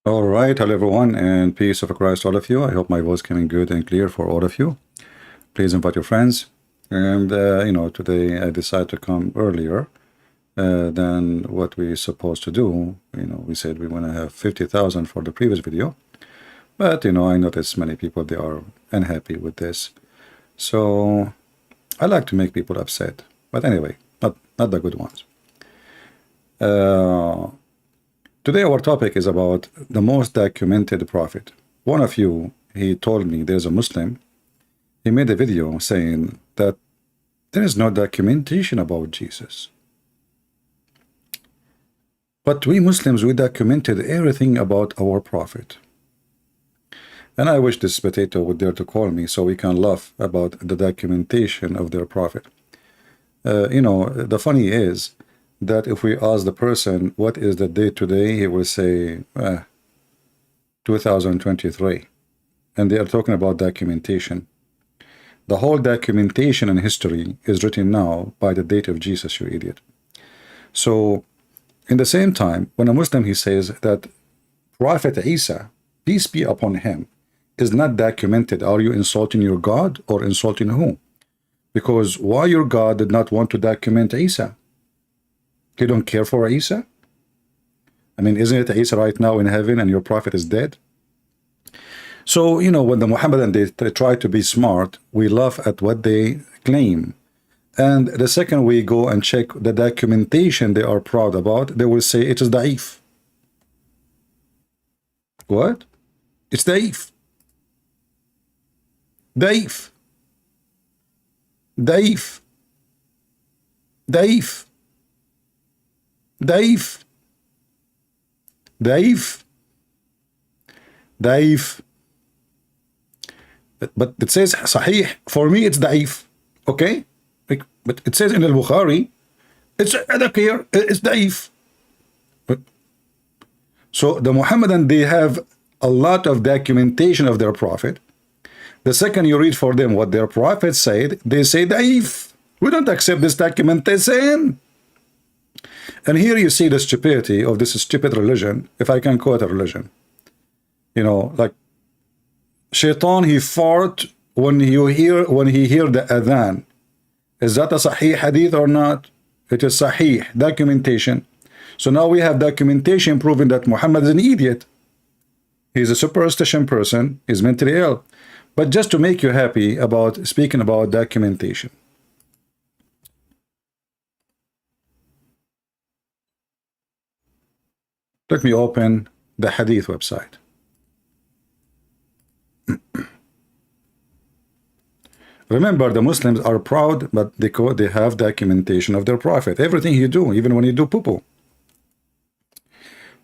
All right, hello everyone, and peace of Christ to all of you. I hope my voice coming good and clear for all of you. Please invite your friends. And today I decided to come earlier than what we supposed to do. We said we want to have 50,000 for the previous video, but I noticed many people they are unhappy with this. So I like to make people upset, but anyway, not the good ones. Today our topic is about the most documented prophet. One of you, he told me there's a Muslim, he made a video saying that there is no documentation about Jesus. But we Muslims, we documented everything about our prophet. And I wish this potato would dare to call me so we can laugh about the documentation of their prophet. The funny is that if we ask the person what is the date today, he will say 2023, and they are talking about documentation. The whole documentation in history is written now by the date of Jesus, you idiot. So in the same time, when a Muslim he says that Prophet Isa, peace be upon him, is not documented, are you insulting your God or insulting who? Because why your God did not want to document Isa? You don't care for Isa? I mean, isn't it Isa right now in heaven and your prophet is dead? So, when the Muhammadan they try to be smart, we laugh at what they claim. And the second we go and check the documentation they are proud about, they will say it is da'if. What? It's da'if. Da'if. Da'if. Da'if. Daif. Daif. Daif. But it says Sahih. For me, it's Daif. Okay? But it says in al-Bukhari, it's Adakir, it's Daif. So the Muhammadan, they have a lot of documentation of their prophet. The second you read for them what their prophet said, they say Daif. We don't accept this documentation. And here you see the stupidity of this stupid religion, if I can call it a religion. Like Shaitan, he fart when he hear the adhan. Is that a Sahih hadith or not? It is Sahih, documentation. So now we have documentation proving that Muhammad is an idiot. He's a superstition person, he's mentally ill. But just to make you happy about speaking about documentation. Let me open the Hadith website. Remember, the Muslims are proud, but they have documentation of their prophet. Everything you do, even when you do poo-poo.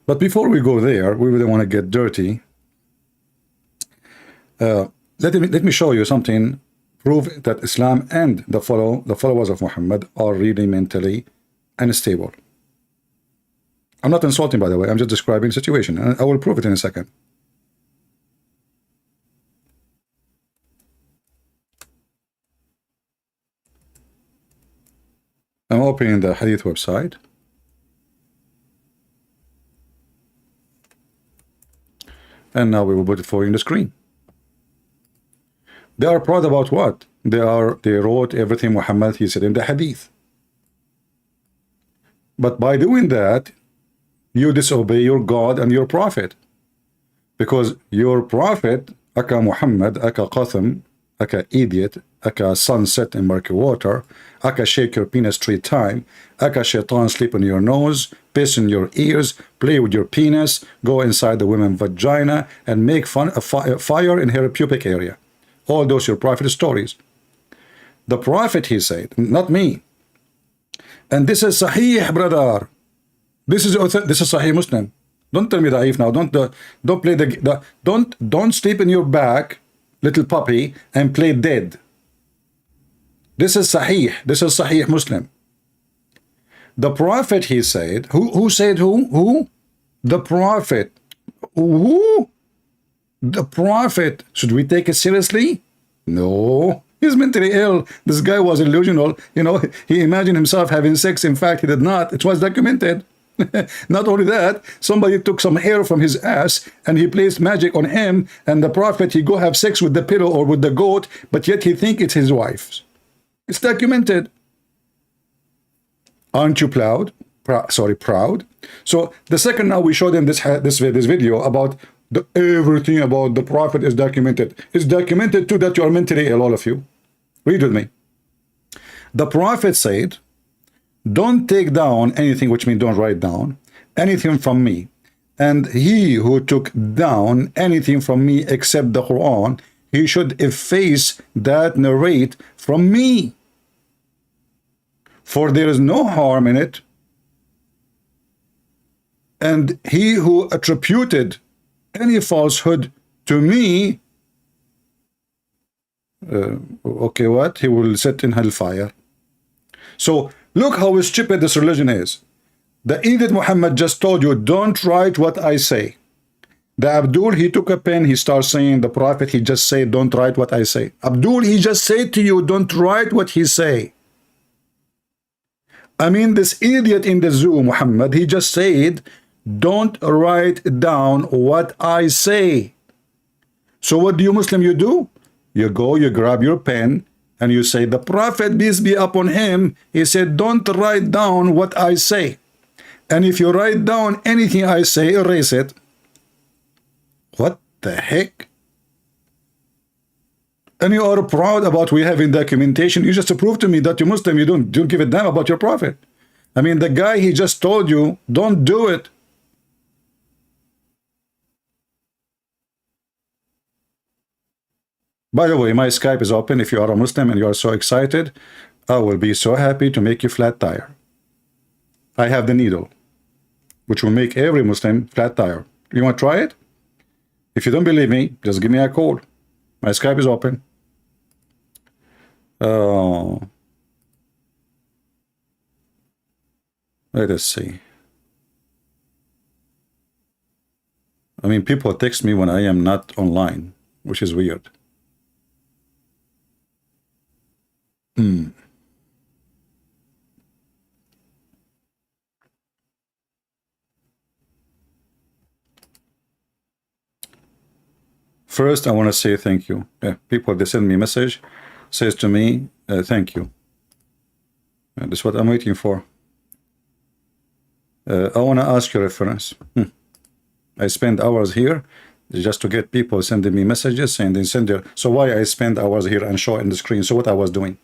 But before we go there, we really want to get dirty. Let me show you something. Prove that Islam and the followers of Muhammad are really mentally unstable. I'm not insulting, by the way. I'm just describing the situation, and I will prove it in a second. I'm opening the Hadith website. And now we will put it for you on the screen. They are proud about what? They wrote everything Muhammad he said in the Hadith. But by doing that, you disobey your God and your prophet, because your prophet, aka Muhammad, aka Qatham, aka idiot, aka sunset in murky water, aka shake your penis 3 times, aka shaitan sleep on your nose, piss in your ears, play with your penis, go inside the woman's vagina, and make fire in her pubic area. All those your prophet stories. The prophet, he said, not me. And this is Sahih, brother. This is Sahih Muslim. Don't tell me da'if now. Don't play don't sleep in your back, little puppy, and play dead. This is Sahih. This is Sahih Muslim. The prophet, he said. Who said who? Who? The prophet. Who? The prophet. Should we take it seriously? No. He's mentally ill. This guy was illusional. He imagined himself having sex. In fact, he did not. It was documented. Not only that, somebody took some hair from his ass and he placed magic on him, and the prophet, he go have sex with the pillow or with the goat, but yet he think it's his wife's. It's documented. Aren't you proud? Proud. So the second now we show them this video about everything about the prophet is documented. It's documented too that you are mentally ill, all of you. Read with me. The prophet said, don't take down anything, which means don't write down anything from me. And he who took down anything from me except the Quran, he should efface that narrate from me. For there is no harm in it. And he who attributed any falsehood to me, okay, what? He will sit in hellfire. So look how stupid this religion is. The idiot Muhammad just told you, don't write what I say. The Abdul, he took a pen, he starts saying, the prophet, he just said, don't write what I say. Abdul, he just said to you, don't write what he say. I mean, this idiot in the zoo, Muhammad, he just said, don't write down what I say. So what do you Muslim, you do? You go, you grab your pen, and you say, the prophet, peace be upon him, he said, don't write down what I say. And if you write down anything I say, erase it. What the heck? And you are proud about we having documentation. You just prove to me that you Muslim, you don't give a damn about your prophet. I mean, the guy, he just told you, don't do it. By the way, my Skype is open. If you are a Muslim and you are so excited, I will be so happy to make you flat tire. I have the needle, which will make every Muslim flat tire. You want to try it? If you don't believe me, just give me a call. My Skype is open. Let us see. I mean, people text me when I am not online, which is weird. First, I want to say thank you. People, they send me a message, says to me, thank you. That's what I'm waiting for. I want to ask you a reference. I spend hours here just to get people sending me messages, saying they send their. So why I spend hours here and show in the screen? So what I was doing?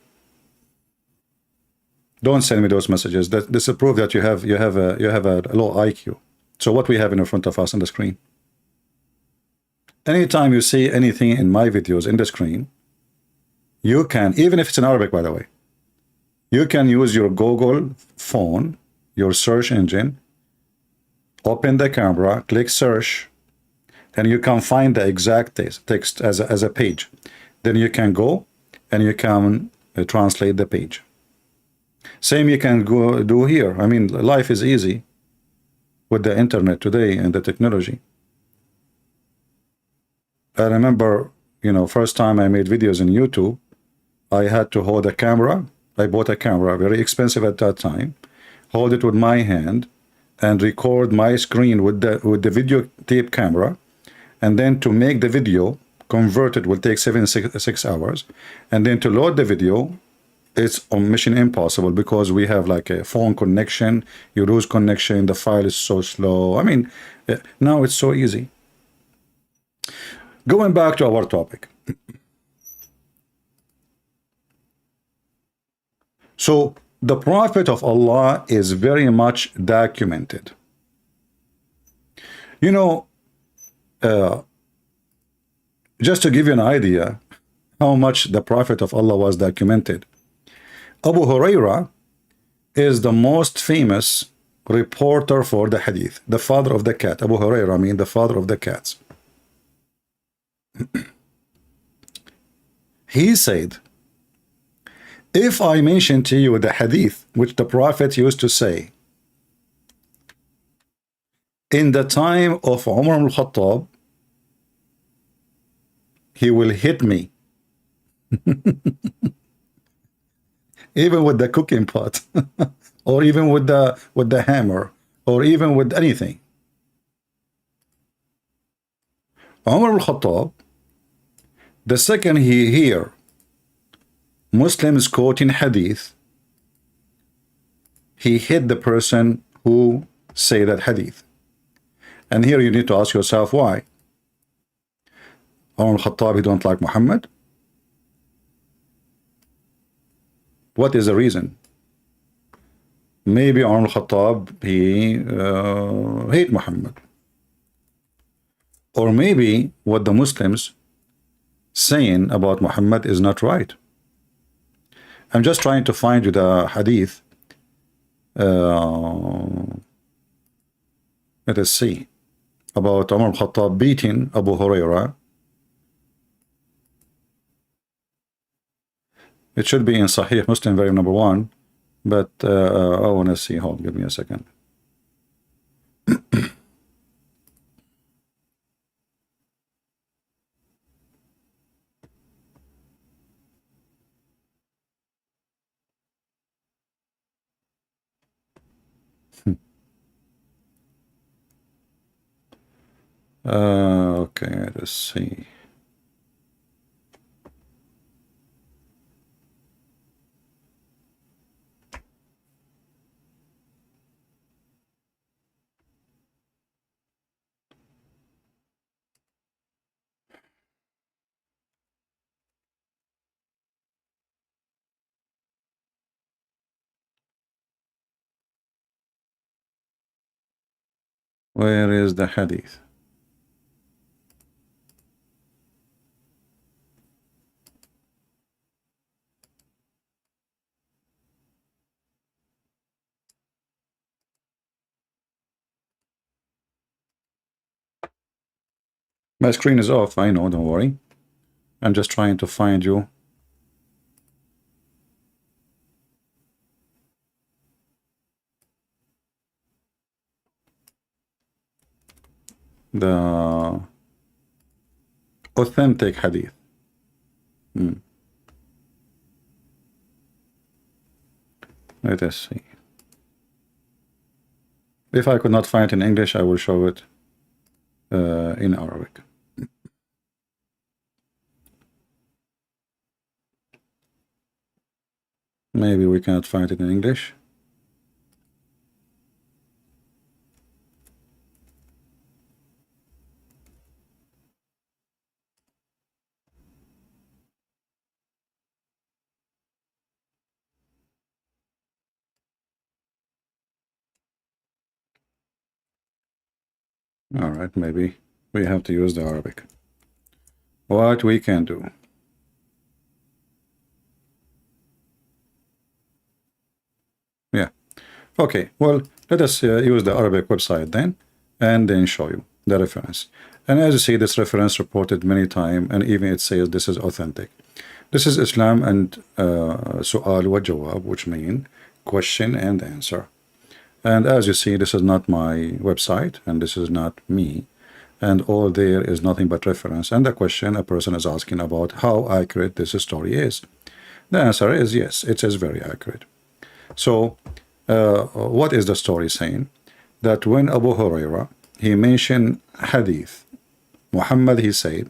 Don't send me those messages. This is proof that you have a low IQ. So what we have in front of us on the screen? Anytime you see anything in my videos in the screen, you can, even if it's in Arabic, by the way, you can use your Google phone, your search engine, open the camera, click search, and you can find the exact text as a page. Then you can go and you can translate the page. Same you can go do here. I mean, life is easy with the internet today and the technology. I remember, you know, first time I made videos in YouTube, I had to hold a camera. I bought a camera, very expensive at that time, hold it with my hand and record my screen with the video tape camera. And then to make the video, convert it will take 6 hours. And then to load the video, it's on mission impossible because we have like a phone connection, you lose connection, the file is so slow. I mean, now it's so easy. Going back to our topic. So the Prophet of Allah is very much documented. You know, just to give you an idea how much the Prophet of Allah was documented, Abu Huraira is the most famous reporter for the hadith, the father of the cat. Abu Huraira, I mean the father of the cats. He said, if I mention to you the hadith which the Prophet used to say in the time of Umar al-Khattab, he will hit me. Even with the cooking pot or even with the hammer or even with anything. Umar al-Khattab, the second he hear Muslims quoting hadith, he hit the person who say that hadith. And here you need to ask yourself why. Umar al-Khattab, he don't like Muhammad? What is the reason? Maybe Umar al-Khattab, he hate Muhammad. Or maybe what the Muslims saying about Muhammad is not right. I'm just trying to find you the hadith. Let us see. About Umar al-Khattab beating Abu Huraira. It should be in Sahih Muslim, very number 1. But I want to see. Hold, give me a second. Okay, let's see. Where is the hadith? My screen is off, I know, don't worry. I'm just trying to find you. The authentic hadith. Let us see. If I could not find it in English, I will show it in Arabic. Maybe we cannot find it in English. All right, maybe we have to use the Arabic. What we can do. Yeah. Okay, well, let us use the Arabic website then, and then show you the reference. And as you see, this reference reported many times, and even it says this is authentic. This is Islam and Su'al wa Jawab, which mean question and answer. And as you see, this is not my website, and this is not me. And all there is nothing but reference. And the question a person is asking about how accurate this story is. The answer is yes, it is very accurate. So, what is the story saying? That when Abu Huraira, he mentioned hadith, Muhammad, he said,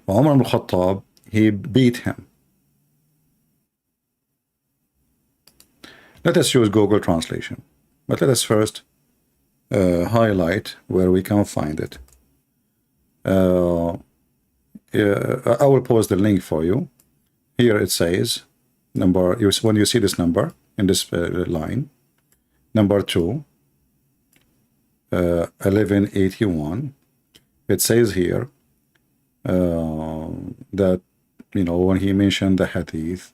Umar al-Khattab, he beat him. Let us use Google Translation. But let us first highlight where we can find it. I will post the link for you. Here it says, when you see this number in this line, number 2, 1181, it says here that, you know, when he mentioned the hadith,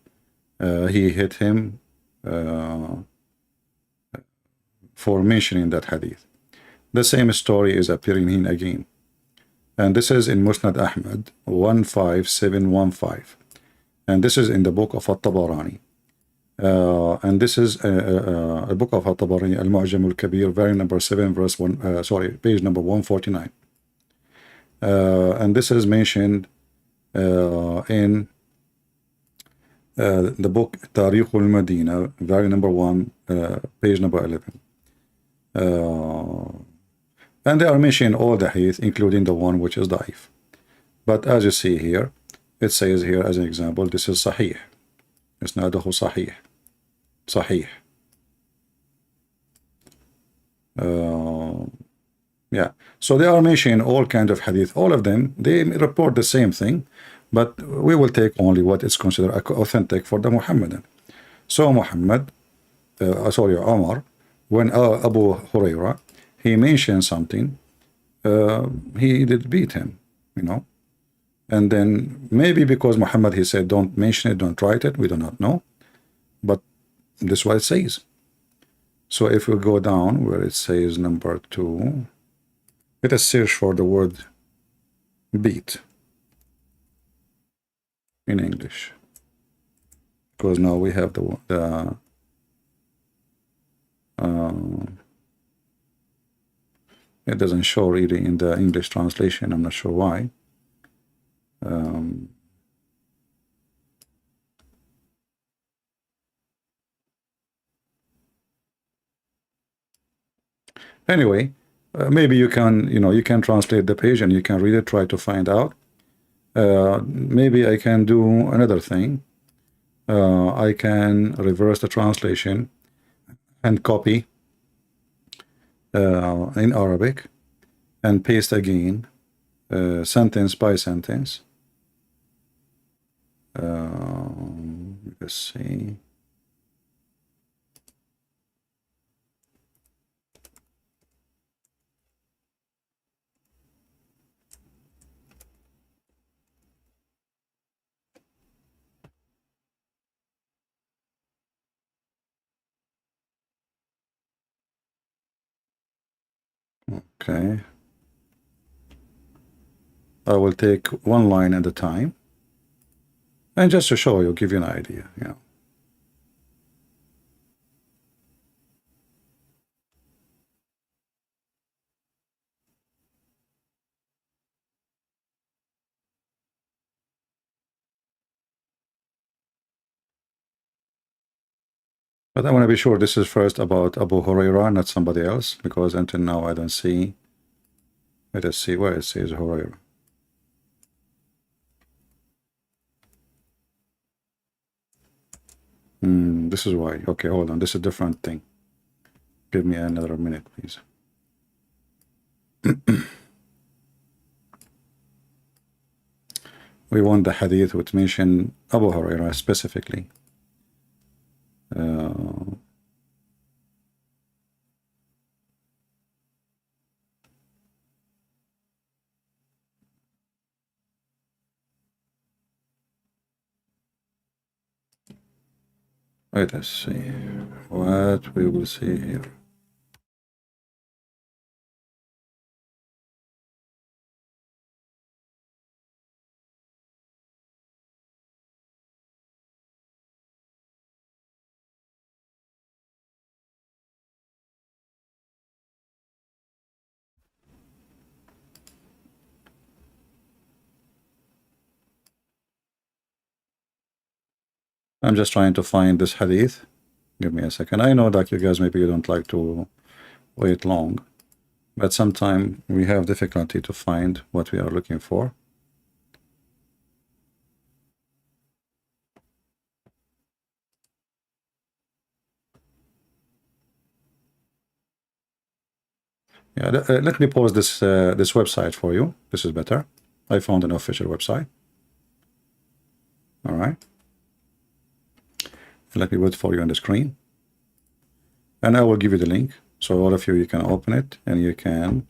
he hit him for mentioning that hadith. The same story is appearing here again. And this is in Musnad Ahmad 15715. And this is in the book of At-Tabarani. And this is a book of At-Tabarani, Al-Mu'jam al-Kabir, very number 7, verse 1, page number 149. And this is mentioned in the book Tariq al-Madina, very number 1, page number 11. Uh, and they are mentioning all the hadith, including the one which is da'if. But as you see here, it says here as an example, this is sahih. Isnaduhu sahih. Sahih. Yeah. So they are mentioning all kinds of hadith. All of them, they report the same thing, but we will take only what is considered authentic for the Muhammadan. So Muhammad, Omar, when Abu Huraira, he mentioned something, he did beat him, you know. And then maybe because Muhammad, he said, don't mention it, don't write it, we do not know. But this is what it says. So if we go down where it says number 2, let us search for the word beat in English. Because now we have it doesn't show really in the English translation. I'm not sure why. Anyway, maybe you can, you can translate the page and you can read it, try to find out. Maybe I can do another thing. I can reverse the translation and copy in Arabic and paste again, sentence by sentence. Let's see. Okay. I will take one line at a time. And just to show you, give you an idea, But I want to be sure this is first about Abu Huraira, not somebody else, because until now I don't see. Let us see where it says Huraira. This is why. Okay, hold on. This is a different thing. Give me another minute, please. We want the hadith which mention Abu Huraira specifically. Let us see what we will see here. I'm just trying to find this hadith. Give me a second. I know that you guys maybe you don't like to wait long, but sometimes we have difficulty to find what we are looking for. Yeah, let me pause this this website for you. This is better. I found an official website. All right. Let me put it for you on the screen. And I will give you the link. So all of you, you can open it and you can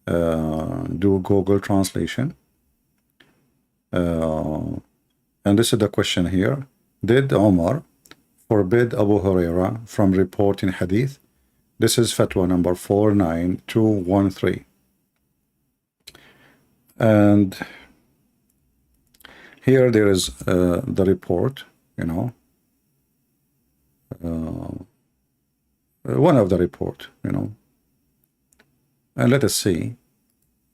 do Google translation. And this is the question here. Did Omar forbid Abu Huraira from reporting hadith? This is fatwa number 49213. And here there is the report, one of the report, and let us see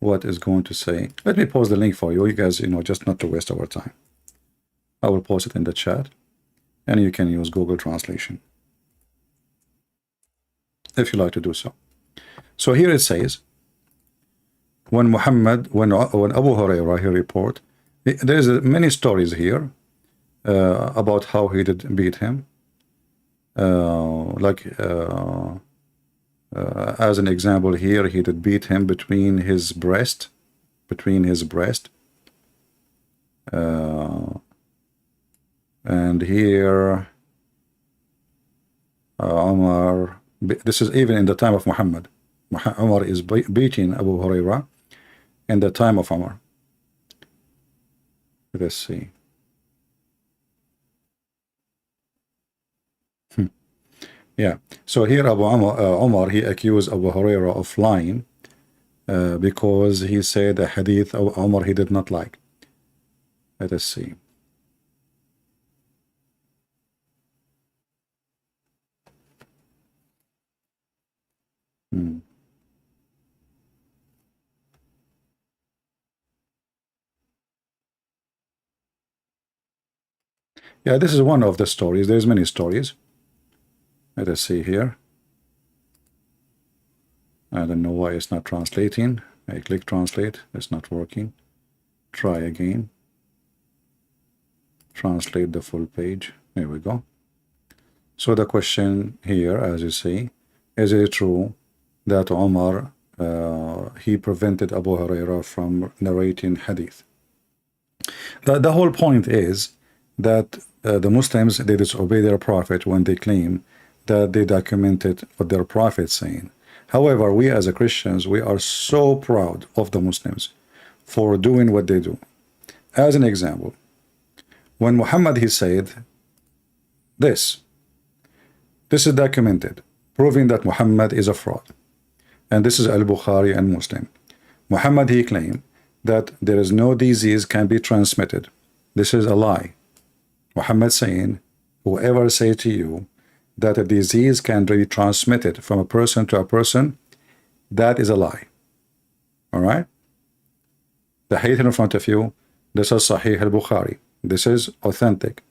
what is going to say. Let me post the link for you, guys, just not to waste our time. I will post it in the chat, and you can use Google Translation if you like to do so. So here it says, when Muhammad, when Abu Hurairah, he report, there's many stories here about how he did beat him. As an example here, he did beat him between his breast, and here Umar, this is even in the time of Muhammad. Umar is beating Abu Hurairah in the time of Umar. Let's see. Yeah, so here Umar, he accused Abu Hurairah of lying because he said a hadith of Umar he did not like. Let us see. Yeah, this is one of the stories. There's many stories. Let us see here. I don't know why it's not translating. I click translate. It's not working. Try again. Translate the full page. There we go. So the question here, as you see, is it true that Umar he prevented Abu Hurairah from narrating hadith? The whole point is that the Muslims, they disobey their prophet when they claim that they documented what their prophet is saying. However, we as Christians, we are so proud of the Muslims for doing what they do. As an example, when Muhammad he said this is documented, proving that Muhammad is a fraud. And this is Al-Bukhari and Muslim. Muhammad he claimed that there is no disease can be transmitted. This is a lie. Muhammad saying, whoever say to you that a disease can be transmitted from a person to a person, that is a lie. All right? The hadith in front of you, this is Sahih al-Bukhari. This is authentic.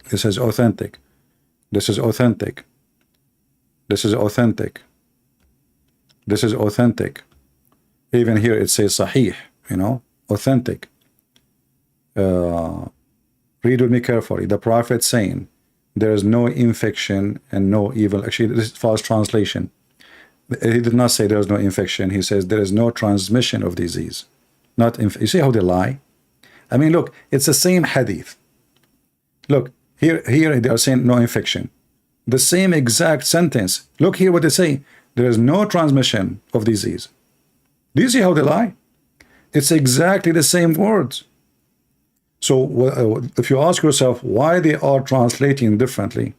This is authentic. This is authentic. This is authentic. This is authentic. Even here it says Sahih, authentic. Read with me carefully. The Prophet saying, there is no infection and no evil. Actually, this is false translation. He did not say there is no infection. He says there is no transmission of disease. You see how they lie? I mean, look, it's the same hadith. Look, here they are saying no infection. The same exact sentence. Look here what they say. There is no transmission of disease. Do you see how they lie? It's exactly the same words. So if you ask yourself why they are translating differently,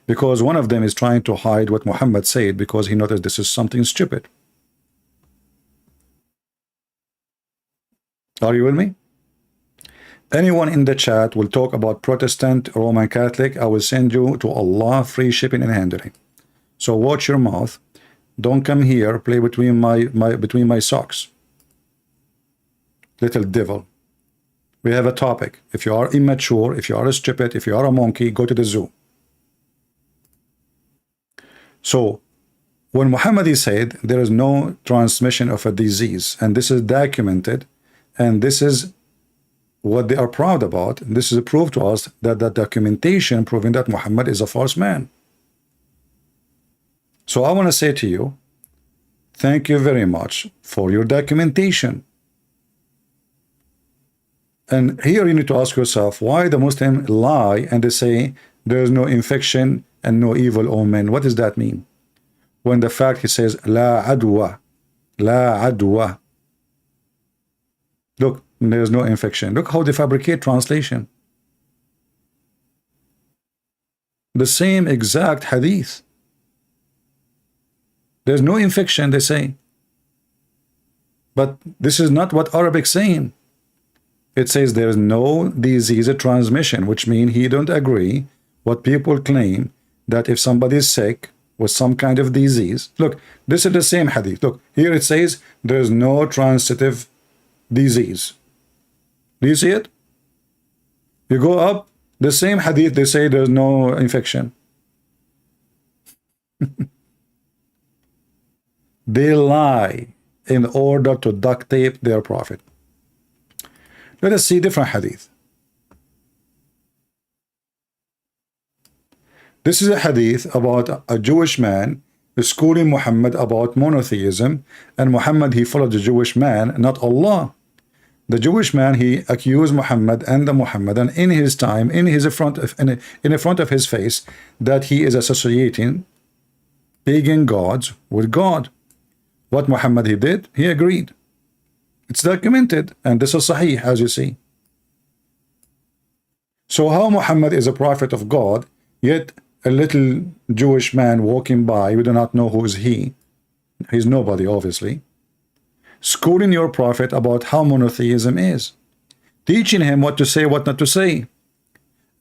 because one of them is trying to hide what Muhammad said because he noticed this is something stupid. Are you with me? Anyone in the chat will talk about Protestant, Roman Catholic, I will send you to Allah free shipping and handling. So watch your mouth. Don't come here, play between my socks. Little devil. We have a topic. If you are immature, if you are stupid, if you are a monkey, go to the zoo. So when Muhammad said there is no transmission of a disease, and this is documented, and this is what they are proud about, this is a proof to us that the documentation proving that Muhammad is a false man. So I want to say to you, thank you very much for your documentation. And here you need to ask yourself why the Muslim lie and they say there is no infection and no evil omen. What does that mean? When the fact he says la adwa, la adwa. Look, there is no infection. Look how they fabricate translation. The same exact hadith. There's no infection, they say. But this is not what Arabic is saying. It says there is no disease transmission, which means he don't agree what people claim that if somebody is sick with some kind of disease. Look, this is the same hadith. Look, here it says there is no transitive disease. Do you see it? You go up, the same hadith, they say there's no infection. They lie in order to duct tape their prophet. Let us see different hadith. This is a hadith about a Jewish man schooling Muhammad about monotheism, and Muhammad, he followed the Jewish man, not Allah. The Jewish man, he accused Muhammad and the Muhammadan in his time, in the front of his face, that he is associating pagan gods with God. What Muhammad he did, he agreed. It's documented, and this is Sahih, as you see. So how Muhammad is a prophet of God, yet a little Jewish man walking by, we do not know who is he. He's nobody, obviously. Schooling your prophet about how monotheism is, teaching him what to say, what not to say.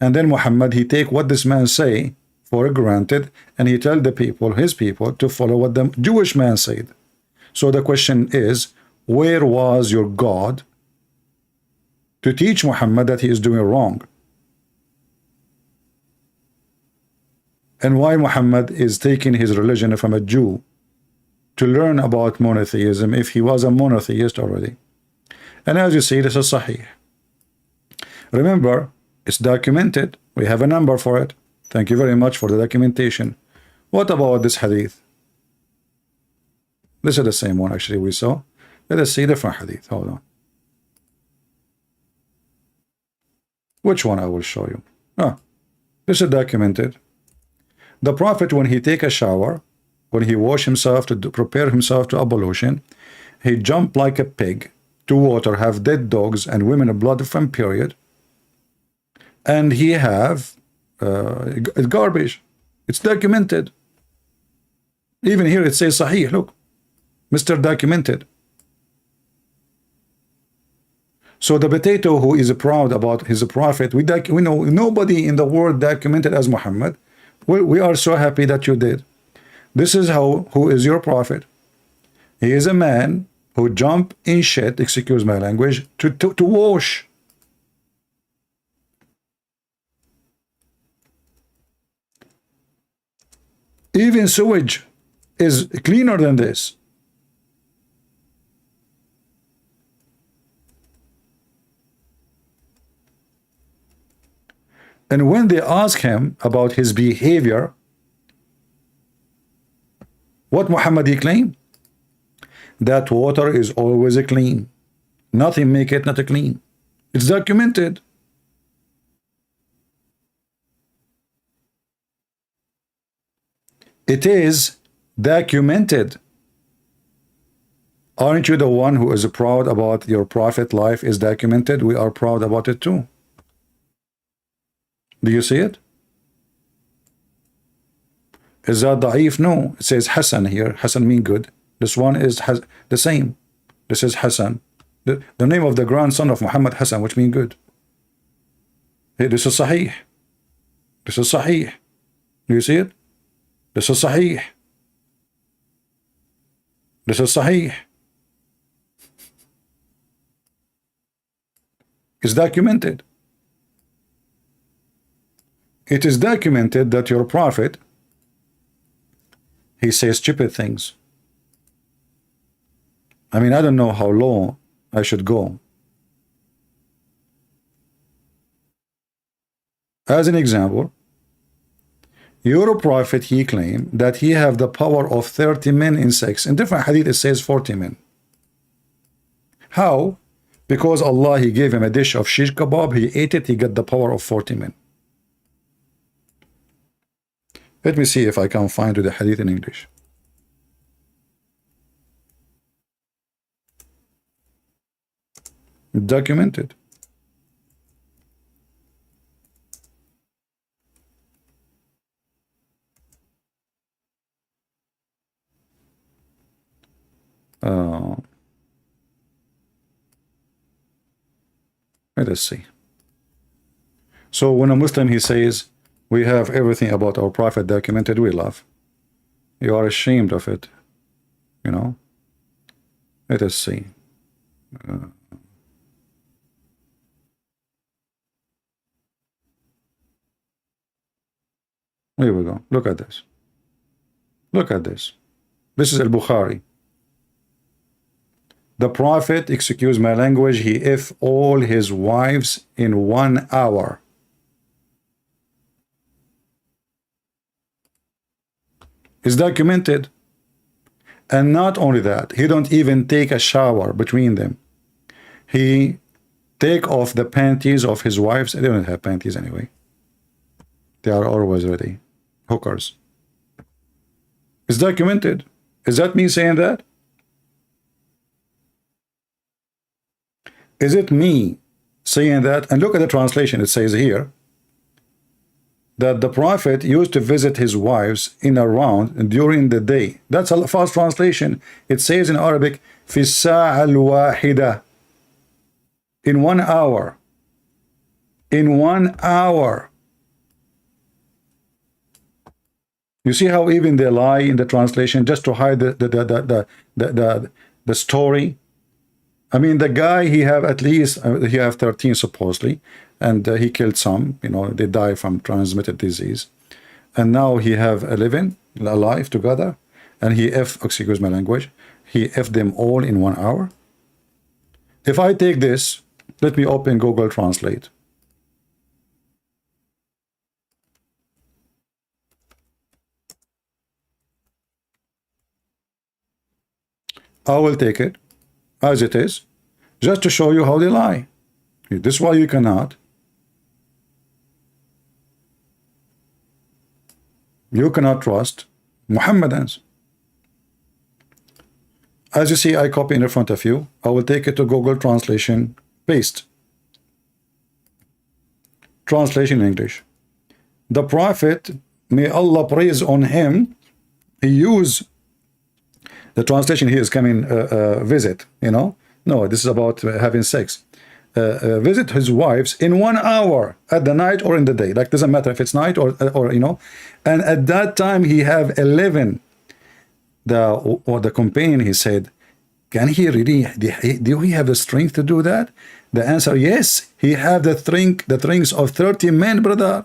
And then Muhammad, he take what this man say for granted, and he tell the people, his people, to follow what the Jewish man said. So the question is, where was your God to teach Muhammad that he is doing wrong? And why Muhammad is taking his religion from a Jew to learn about monotheism if he was a monotheist already? And as you see, this is Sahih. Remember, it's documented. We have a number for it. Thank you very much for the documentation. What about this hadith? This is the same one actually we saw. Let us see different hadith. Hold on. Which one I will show you? This is documented. The Prophet, when he take a shower, when he wash himself to prepare himself to ablution, he jump like a pig to water, have dead dogs and women blood from period, and he have garbage. It's documented. Even here it says Sahih. Look, Mr. Documented. So the potato who is proud about his prophet, we know nobody in the world documented as Muhammad. We are so happy that you did. This is who is your prophet. He is a man who jump in shit, excuse my language, to wash. Even sewage is cleaner than this. And when they ask him about his behavior, what Muhammad he claimed? That water is always clean. Nothing make it not clean. It's documented. It is documented. Aren't you the one who is proud about your prophet life is documented? We are proud about it too. Do you see it? Is that da'if? No. It says Hassan here. Hassan mean good. This one is the same. This is Hassan. The name of the grandson of Muhammad, Hassan, which mean good. Hey, this is Sahih. This is Sahih. Do you see it? This is Sahih. This is Sahih. It's documented. It is documented that your prophet, he says stupid things. I mean, I don't know how low I should go. As an example, your prophet, he claimed that he have the power of 30 men in sex. In different hadith, it says 40 men. How? Because Allah, he gave him a dish of shish kebab, he ate it, he got the power of 40 men. Let me see if I can find the hadith in English. Documented. Let us see. So when a Muslim, he says, we have everything about our prophet documented, we laugh. You are ashamed of it, you know. Let us see. Here we go. Look at this. Look at this. This is Al-Bukhari. The Prophet, excuse my language, he F all his wives in 1 hour. It's documented. And not only that, he don't even take a shower between them. He take off the panties of his wives. They don't have panties anyway. They are always ready. Hookers. It's documented. Is that me saying that? Is it me saying that? And look at the translation. It says here that the Prophet used to visit his wives in a round during the day. That's a false translation. It says in Arabic, في الساعة الواحدة. In 1 hour. In 1 hour. You see how even they lie in the translation just to hide the story. I mean, the guy, he have at least he have 13 supposedly, and he killed some. You know, they die from transmitted disease, and now he have 11 alive together, and he excuse my language, he them all in 1 hour. If I take this, let me open Google Translate. I will take it as it is, just to show you how they lie. This is why you cannot. You cannot trust Muhammadans. As you see, I copy in front of you. I will take it to Google Translation, paste. Translation in English. The Prophet, may Allah praise on him, he used, the translation here is coming visit, you know. No, this is about having sex. Visit his wives in 1 hour at the night or in the day. Like, doesn't matter if it's night or you know. And at that time he have 11. The companion, he said, can he really, do he have the strength to do that? The answer, yes, he have the strength of 30 men, brother.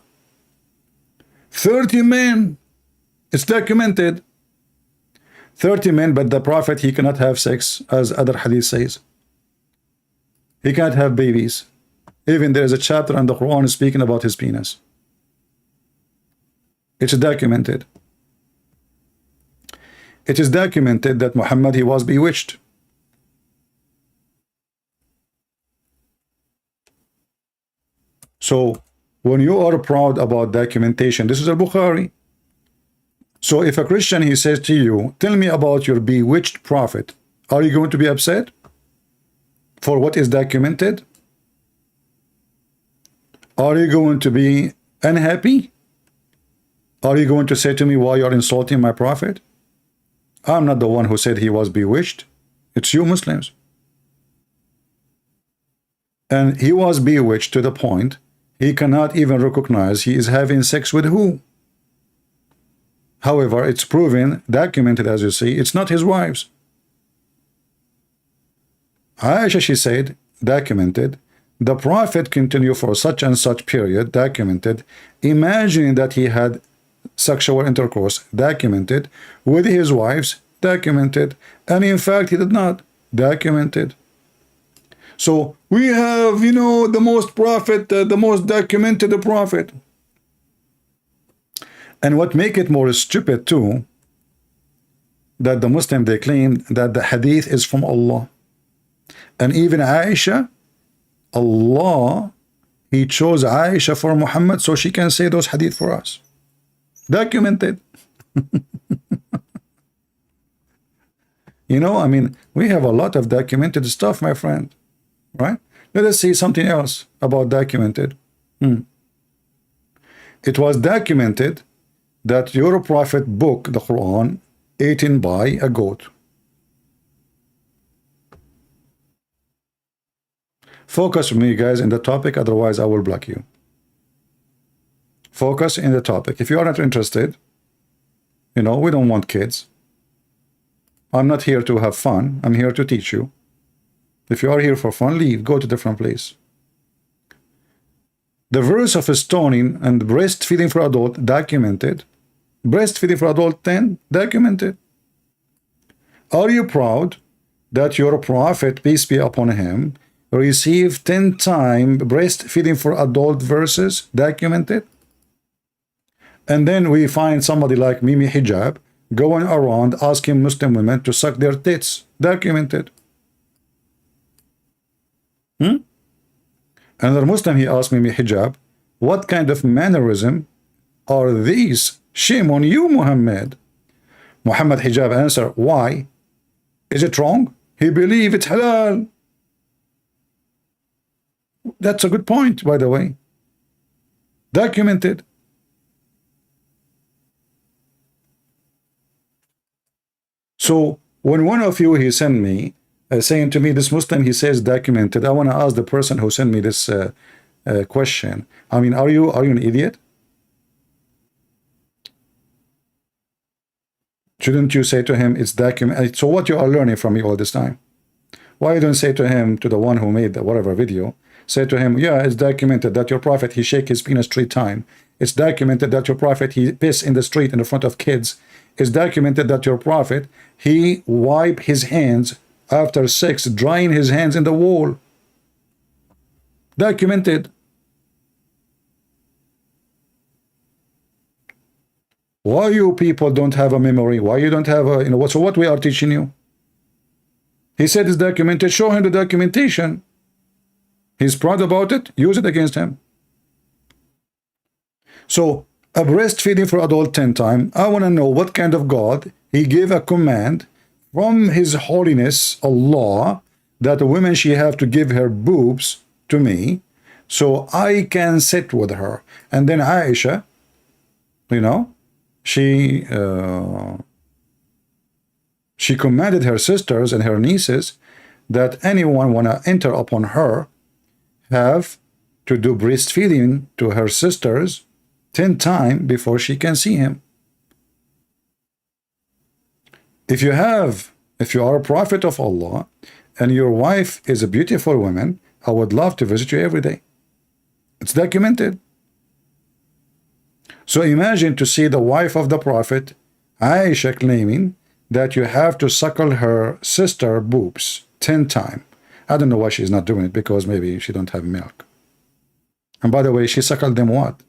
30 men. It's documented. 30 men, but the Prophet, he cannot have sex, as other hadith says. He can't have babies. Even there is a chapter in the Quran speaking about his penis. It's documented. It is documented that Muhammad, he was bewitched. So when you are proud about documentation, this is al-Bukhari. So if a Christian, he says to you, tell me about your bewitched prophet, are you going to be upset for what is documented? Are you going to be unhappy? Are you going to say to me, why you're insulting my prophet? I'm not the one who said he was bewitched. It's you Muslims. And he was bewitched to the point he cannot even recognize he is having sex with who? However, it's proven, documented, as you see, it's not his wives. Aisha, she said, documented, the Prophet continued for such and such period, documented, imagining that he had sexual intercourse, documented, with his wives, documented, and in fact he did not, documented. So we have, you know, the most prophet, the most documented prophet. And what make it more stupid too, that the Muslim, they claim that the hadith is from Allah. And even Aisha, Allah, he chose Aisha for Muhammad so she can say those hadith for us. Documented. You know, I mean, we have a lot of documented stuff, my friend. Right? Let us see something else about documented. It was documented that your prophet book, the Quran, eaten by a goat. Focus with me, guys, in the topic, otherwise I will block you. Focus in the topic. If you are not interested, you know, we don't want kids. I'm not here to have fun. I'm here to teach you. If you are here for fun, leave. Go to a different place. The verse of stoning and breastfeeding for adult, documented. Breastfeeding for adult, 10, documented. Are you proud that your prophet, peace be upon him, received 10 times breastfeeding for adult verses documented? And then we find somebody like Mimi Hijab going around asking Muslim women to suck their tits, documented. Another Muslim, he asked Mimi Hijab, what kind of mannerism are these? Shame on you, Muhammad. Muhammad Hijab answered, why? Is it wrong? He believes it's halal. That's a good point, by the way. Documented. So when one of you, he sent me, saying to me, this Muslim, he says documented, I want to ask the person who sent me this question. I mean, are you an idiot? Shouldn't you say to him, it's documented? So what you are learning from me all this time? Why you don't say to him, to the one who made the whatever video, say to him, yeah, it's documented that your prophet, he shake his penis 3 times. It's documented that your prophet, he piss in the street in the front of kids. It's documented that your prophet, he wipe his hands after sex, drying his hands in the wall. Documented. Why you people don't have a memory? Why you don't have a, so what we are teaching you? He said it's documented. Show him the documentation. He's proud about it. Use it against him. So, a breastfeeding for adult 10 times. I want to know what kind of God, he gave a command from his holiness, Allah, that a woman, she have to give her boobs to me so I can sit with her. And then Aisha, she commanded her sisters and her nieces that anyone want to enter upon her have to do breastfeeding to her sisters 10 times before she can see him. If you are a prophet of Allah and your wife is a beautiful woman, I would love to visit you every day. It's documented. So imagine to see the wife of the prophet, Aisha, claiming that you have to suckle her sister boobs 10 times. I don't know why she's not doing it, because maybe she don't have milk. And by the way, she suckled them what?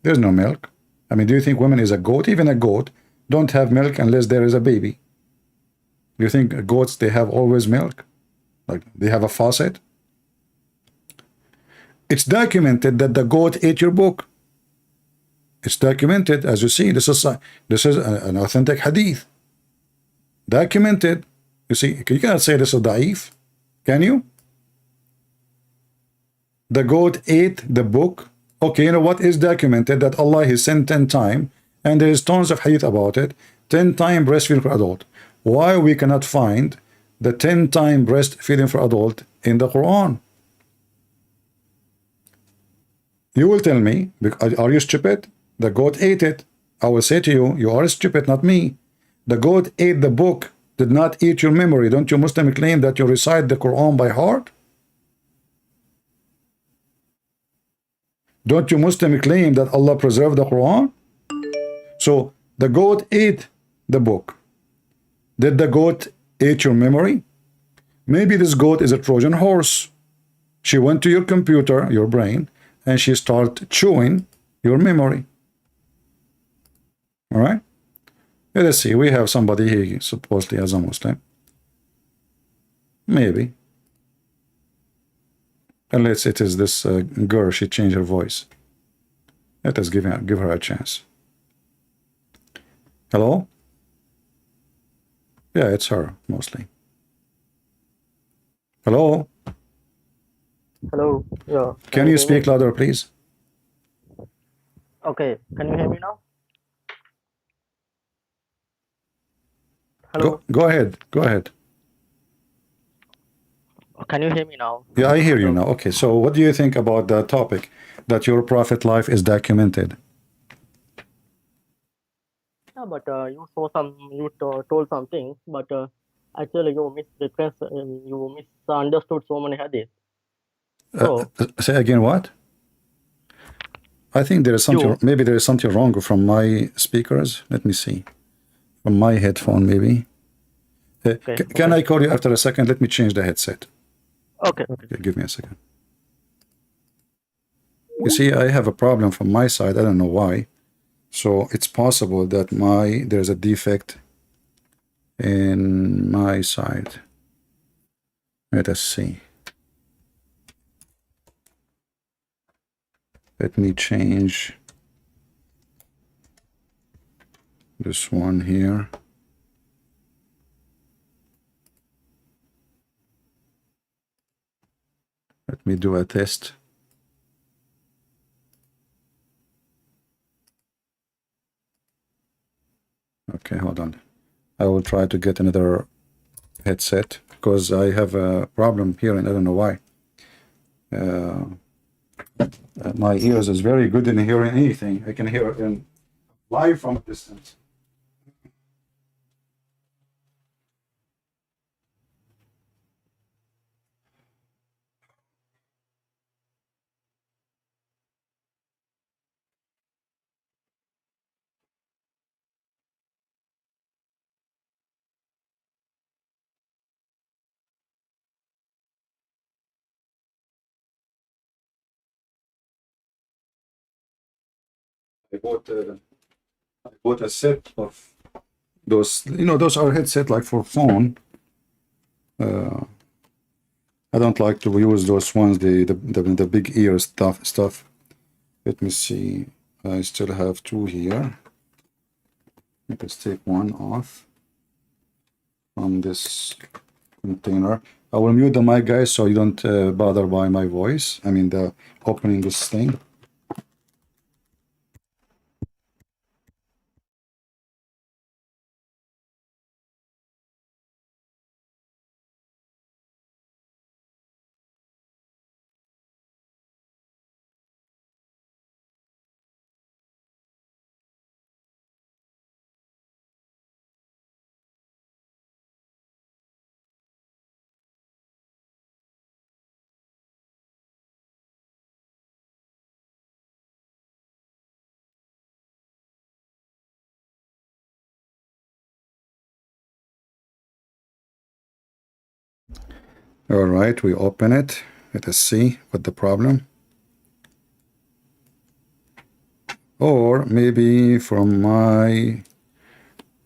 There's no milk. I mean, do you think women is a goat? Even a goat don't have milk unless there is a baby. Do you think goats, they have always milk? Like they have a faucet? It's documented that the goat ate your book. It's documented, as you see. This is an authentic hadith. Documented. You see, you cannot say this is da'if. Can you? The goat ate the book. Okay, you know what is documented? That Allah has sent 10 times, and there is tons of hadith about it. 10 times breastfeeding for adult. Why we cannot find the 10 times breastfeeding for adult in the Quran? You will tell me, are you stupid? The goat ate it. I will say to you, you are stupid, not me. The goat ate the book, did not eat your memory. Don't you Muslim claim that you recite the Quran by heart? Don't you Muslim claim that Allah preserved the Quran? So the goat ate the book. Did the goat eat your memory? Maybe this goat is a Trojan horse. She went to your computer, your brain, and she started chewing your memory. All right? Let's see. We have somebody here supposedly as a Muslim. Maybe. Unless it is this girl, she changed her voice. Let us give her a chance. Hello? Yeah, it's her, mostly. Hello? Hello. Yeah. Can you speak louder, please? Okay. Can you hear me now? Hello. Go ahead. Go ahead. Can you hear me now? Yeah, I hear you now. Okay, so what do you think about the topic that your prophet life is documented? Yeah, but you told something, but actually you misunderstood so many hadith. So say again what? I think there is something, maybe there is something wrong from my speakers. Let me see. From my headphone, maybe. Okay. Can I call you after a second? Let me change the headset. Okay. Okay, give me a second. You see, I have a problem from my side. I don't know why. So it's possible that there's a defect in my side. Let us see. Let me change this one here. Let me do a test. Okay, hold on. I will try to get another headset because I have a problem here and I don't know why. My ears is very good in hearing anything. I can hear it in live from a distance. I bought a set of those. Those are headset like for phone. I don't like to use those ones, the big ear stuff. Let me see. I still have two here. Let's take one off from this container. I will mute the mic, guys, so you don't bother by my voice. I mean, the opening this thing. All right, we open it. Let us see what the problem. Or maybe from my,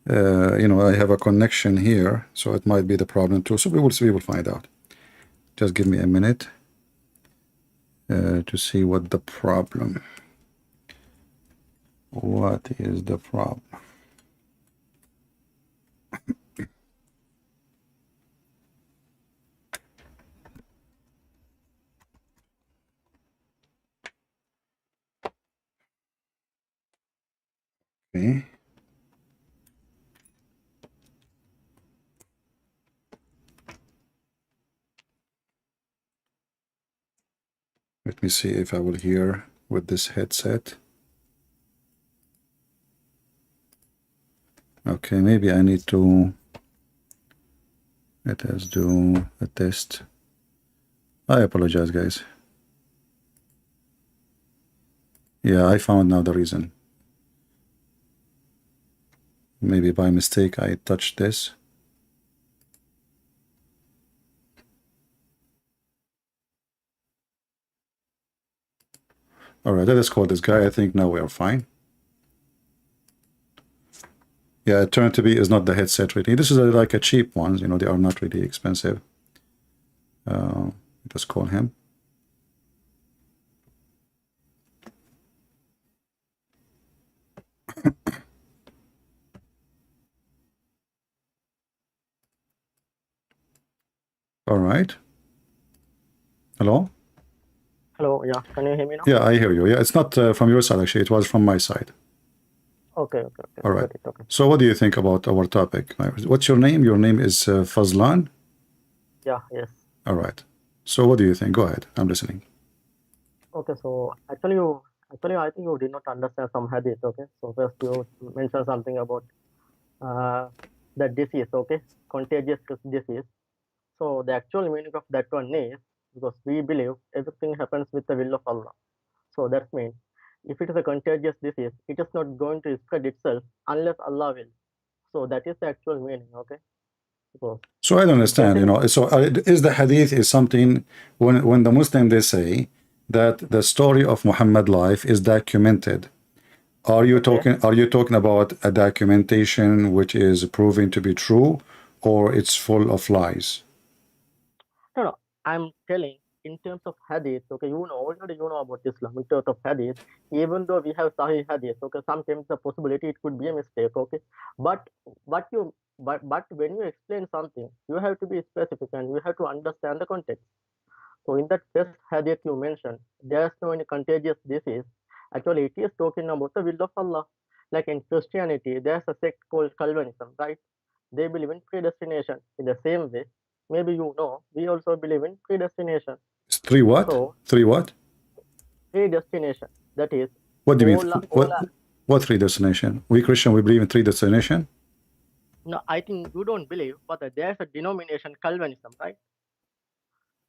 I have a connection here, so it might be the problem too. So we will see, we will find out. Just give me a minute to see what the problem. What is the problem? Okay. Let me see if I will hear with this headset. Okay, maybe I need to, let us do a test. I apologize, guys. Yeah, I found now the reason. Maybe by mistake I touched this. All right, let us call this guy. I think now we are fine. Yeah, it turned to be is not the headset really. This is like a cheap ones, they are not really expensive. Let's call him. All right. Hello? Hello. Yeah. Can you hear me now? Yeah, I hear you. Yeah, it's not from your side actually. It was from my side. Okay. All right. Got it. Okay. So what do you think about our topic? What's your name? Your name is Fazlan? Yeah. Yes. All right. So what do you think? Go ahead. I'm listening. Okay. So actually, I think you did not understand some hadith. Okay. So first you mentioned something about the disease. Okay, contagious disease. So the actual meaning of that one is because we believe everything happens with the will of Allah. So that means if it is a contagious disease, it is not going to spread itself unless Allah will. So that is the actual meaning. Okay. Because So I don't understand, you know. So is the hadith is something when the Muslim they say that the story of Muhammad life is documented. Are you talking about a documentation which is proven to be true, or it's full of lies? no, no, I'm telling in terms of hadith, okay, already you know about Islam in terms of hadith, even though we have Sahih hadith, okay, sometimes the possibility it could be a mistake, okay, but but when you explain something, you have to be specific and you have to understand the context. So in that first hadith you mentioned, there's no any contagious disease. Actually, it is talking about the will of Allah. Like in Christianity, there's a sect called Calvinism, right? They believe in predestination. In the same way, maybe we also believe in predestination. It's three what? So Three what? predestination, that is What do you mean? all What three destination? We Christian, we believe in three destination. no, I think you don't believe, but there's a denomination Calvinism, right?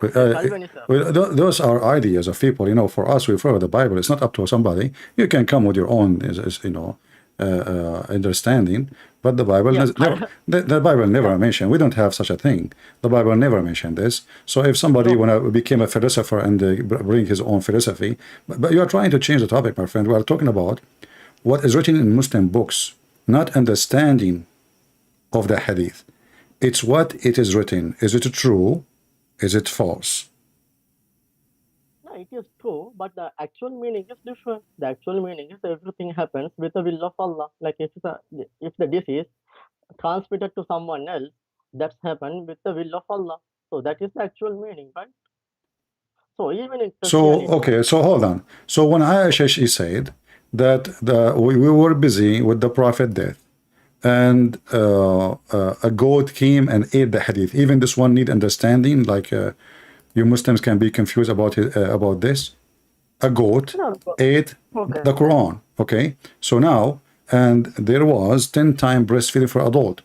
Calvinism. Those are ideas of people, you know. For us, we follow the Bible. It's not up to somebody. You can come with your own, you know, understanding. But the Bible, the Bible never mentioned. We don't have such a thing. The Bible never mentioned this. So if somebody became a philosopher and bring his own philosophy, but you are trying to change the topic, my friend. We are talking about what is written in Muslim books, not understanding of the hadith. It's what it is written. Is it true? Is it false? No, it is true, but the actual meaning is different. The actual meaning is everything happens with the will of Allah. Like if the disease transmitted to someone else, that's happened with the will of Allah. So that is the actual meaning, right? So even in Christianity. So okay, so hold on. So when Aisha, she said that we were busy with the Prophet death, and a goat came and ate the hadith. Even this one need understanding. Like you Muslims can be confused about this. A goat ate the Quran. Okay, so now, and there was 10 times breastfeeding for adult.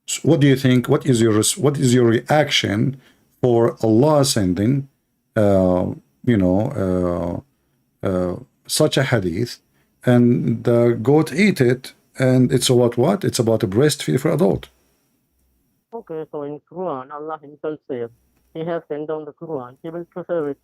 So what do you think? What is your reaction for Allah sending, such a hadith, and the goat ate it, and it's about what? It's about a breastfeed for adult. Okay, so in Quran, Allah Himself says He has sent down the Quran, He will preserve it.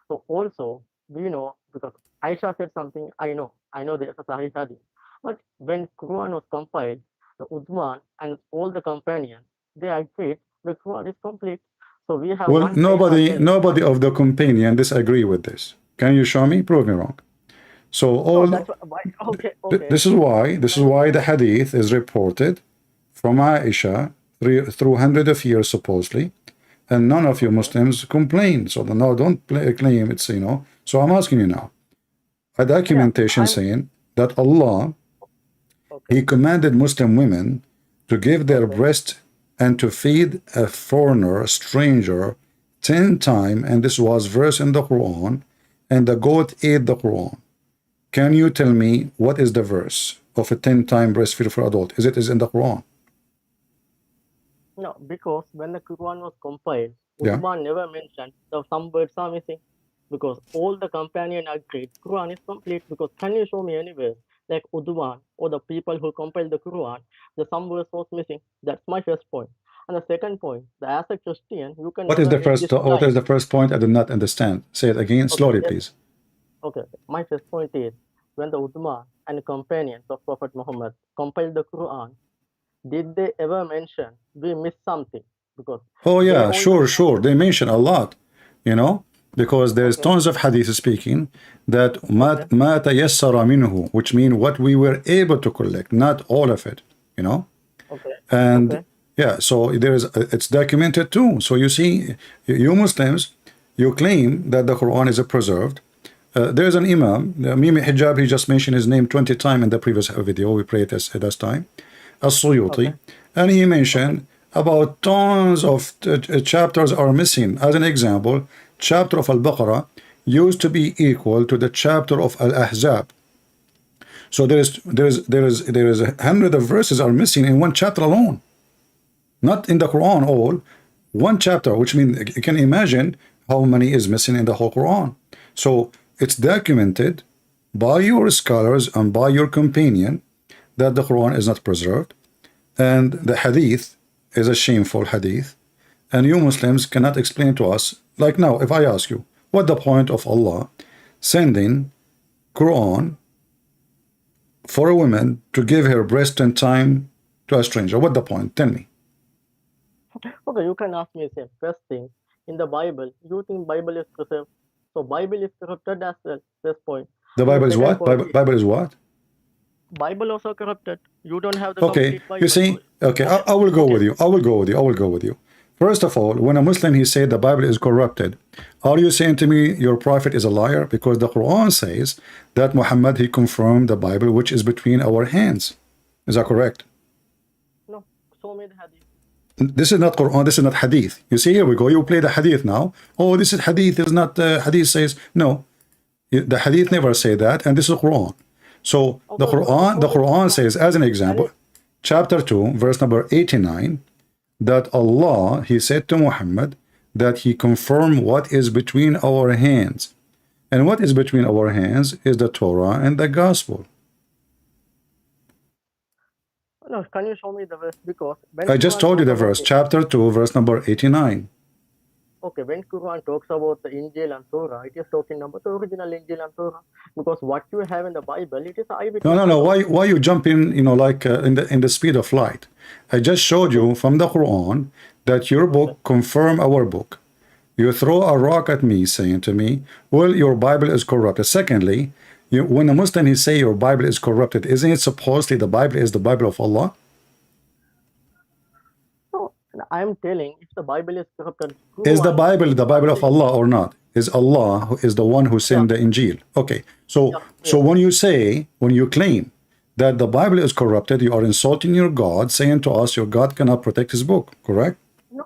So also, we know, because Aisha said something, I know there's a Sahih Hadith. But when Quran was compiled, the Uthman and all the companions, they agreed the Quran is complete. So we have nobody of the companion disagree with this. Can you show me? Prove me wrong. So this is why the hadith is reported from Aisha through hundreds of years supposedly, and none of you Muslims complain. So no, don't claim it's, you know. So I'm asking you now, a documentation saying that Allah, He commanded Muslim women to give their breast and to feed a foreigner, a stranger, 10 times, and this was verse in the Quran, and the goat ate the Quran. Can you tell me what is the verse of a 10-time breastfeed for adult? Is in the Quran? No, because when the Quran was compiled, Uthman never mentioned that some words are missing, because all the companions agreed Quran is complete. Because can you show me anywhere like Uthman or the people who compiled the Quran, the some words was missing? That's my first point. And the second point, as a Christian, you can. What is the first point? I did not understand. Say it again, slowly, please. Okay, my first point is when the Uthman and companions of Prophet Muhammad compiled the Quran, did they ever mention we missed something? Because sure, they mention a lot, you know, because there's tons of hadith speaking that ma tayassara minhu, which mean what we were able to collect, not all of it, you know. Yeah, so it's documented too. So you see, you Muslims, you claim that the Quran is preserved. There's an Imam, Mimi Hijab, he just mentioned his name 20 times in the previous video. We prayed this time. As-Suyuti, and he mentioned about tons of chapters are missing. As an example, chapter of Al-Baqarah used to be equal to the chapter of Al-Ahzab. So there is 100 of verses are missing in one chapter alone, not in the Quran all. One chapter, which means you can imagine how many is missing in the whole Quran. So it's documented by your scholars and by your companion that the Quran is not preserved, and the hadith is a shameful hadith, and you Muslims cannot explain to us. Like now, if I ask you, what the point of Allah sending Quran for a woman to give her breast and time to a stranger? What the point? Tell me. Okay, you can ask me the first thing. In the Bible, you think Bible is preserved. So Bible is corrupted as well. This point. The Bible is what? Bible is what? Bible also corrupted. You don't have the Okay, complete Bible. you see, okay, I will go with you. I will go with you. First of all, when a Muslim, he said the Bible is corrupted, are you saying to me your prophet is a liar? Because the Quran says that Muhammad, he confirmed the Bible, which is between our hands. Is that correct? No, so many hadith. This is not Quran, this is not hadith. You see, here we go, you play the hadith now. Oh, this is hadith, is not hadith says. No, the hadith never say that, and this is Quran. So the Quran says, as an example, chapter 2, verse number 89, that Allah, he said to Muhammad that he confirmed what is between our hands. And what is between our hands is the Torah and the gospel. No, can you show me the verse? Because I just told you the verse, chapter 2, verse number 89. Okay, when Quran talks about the Injil and Torah, it is talking about the original Injil and Torah. Because what you have in the Bible, it is eyewitness. No. Why you jump in? You know, like in the speed of light. I just showed you from the Quran that your book confirm our book. You throw a rock at me, saying to me, "Well, your Bible is corrupted." Secondly, when a Muslim he say your Bible is corrupted, isn't it supposedly the Bible is the Bible of Allah? I am telling, if the Bible is corrupted, is the Bible of Allah or not? Is Allah who is the one who sent the Injil? Okay, so when you claim that the Bible is corrupted, you are insulting your God, saying to us your God cannot protect his book, correct? No,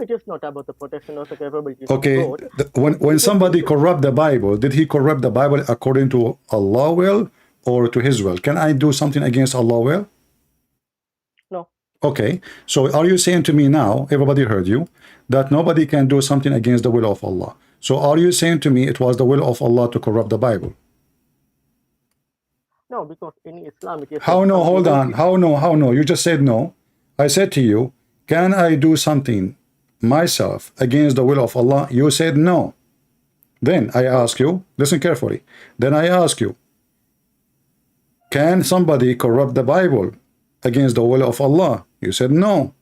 it is not about the protection or the capability. Okay, when somebody corrupt the Bible, did he corrupt the Bible according to Allah will or to his will? Can I do something against Allah will? Okay, so are you saying to me now, everybody heard you, that nobody can do something against the will of Allah? So are you saying to me it was the will of Allah to corrupt the Bible? No, because in Islam it is... How no? Hold on. How no? You just said no. I said to you, can I do something myself against the will of Allah? You said no. Then I ask you, listen carefully. Then I ask you, can somebody corrupt the Bible against the will of Allah? You said no.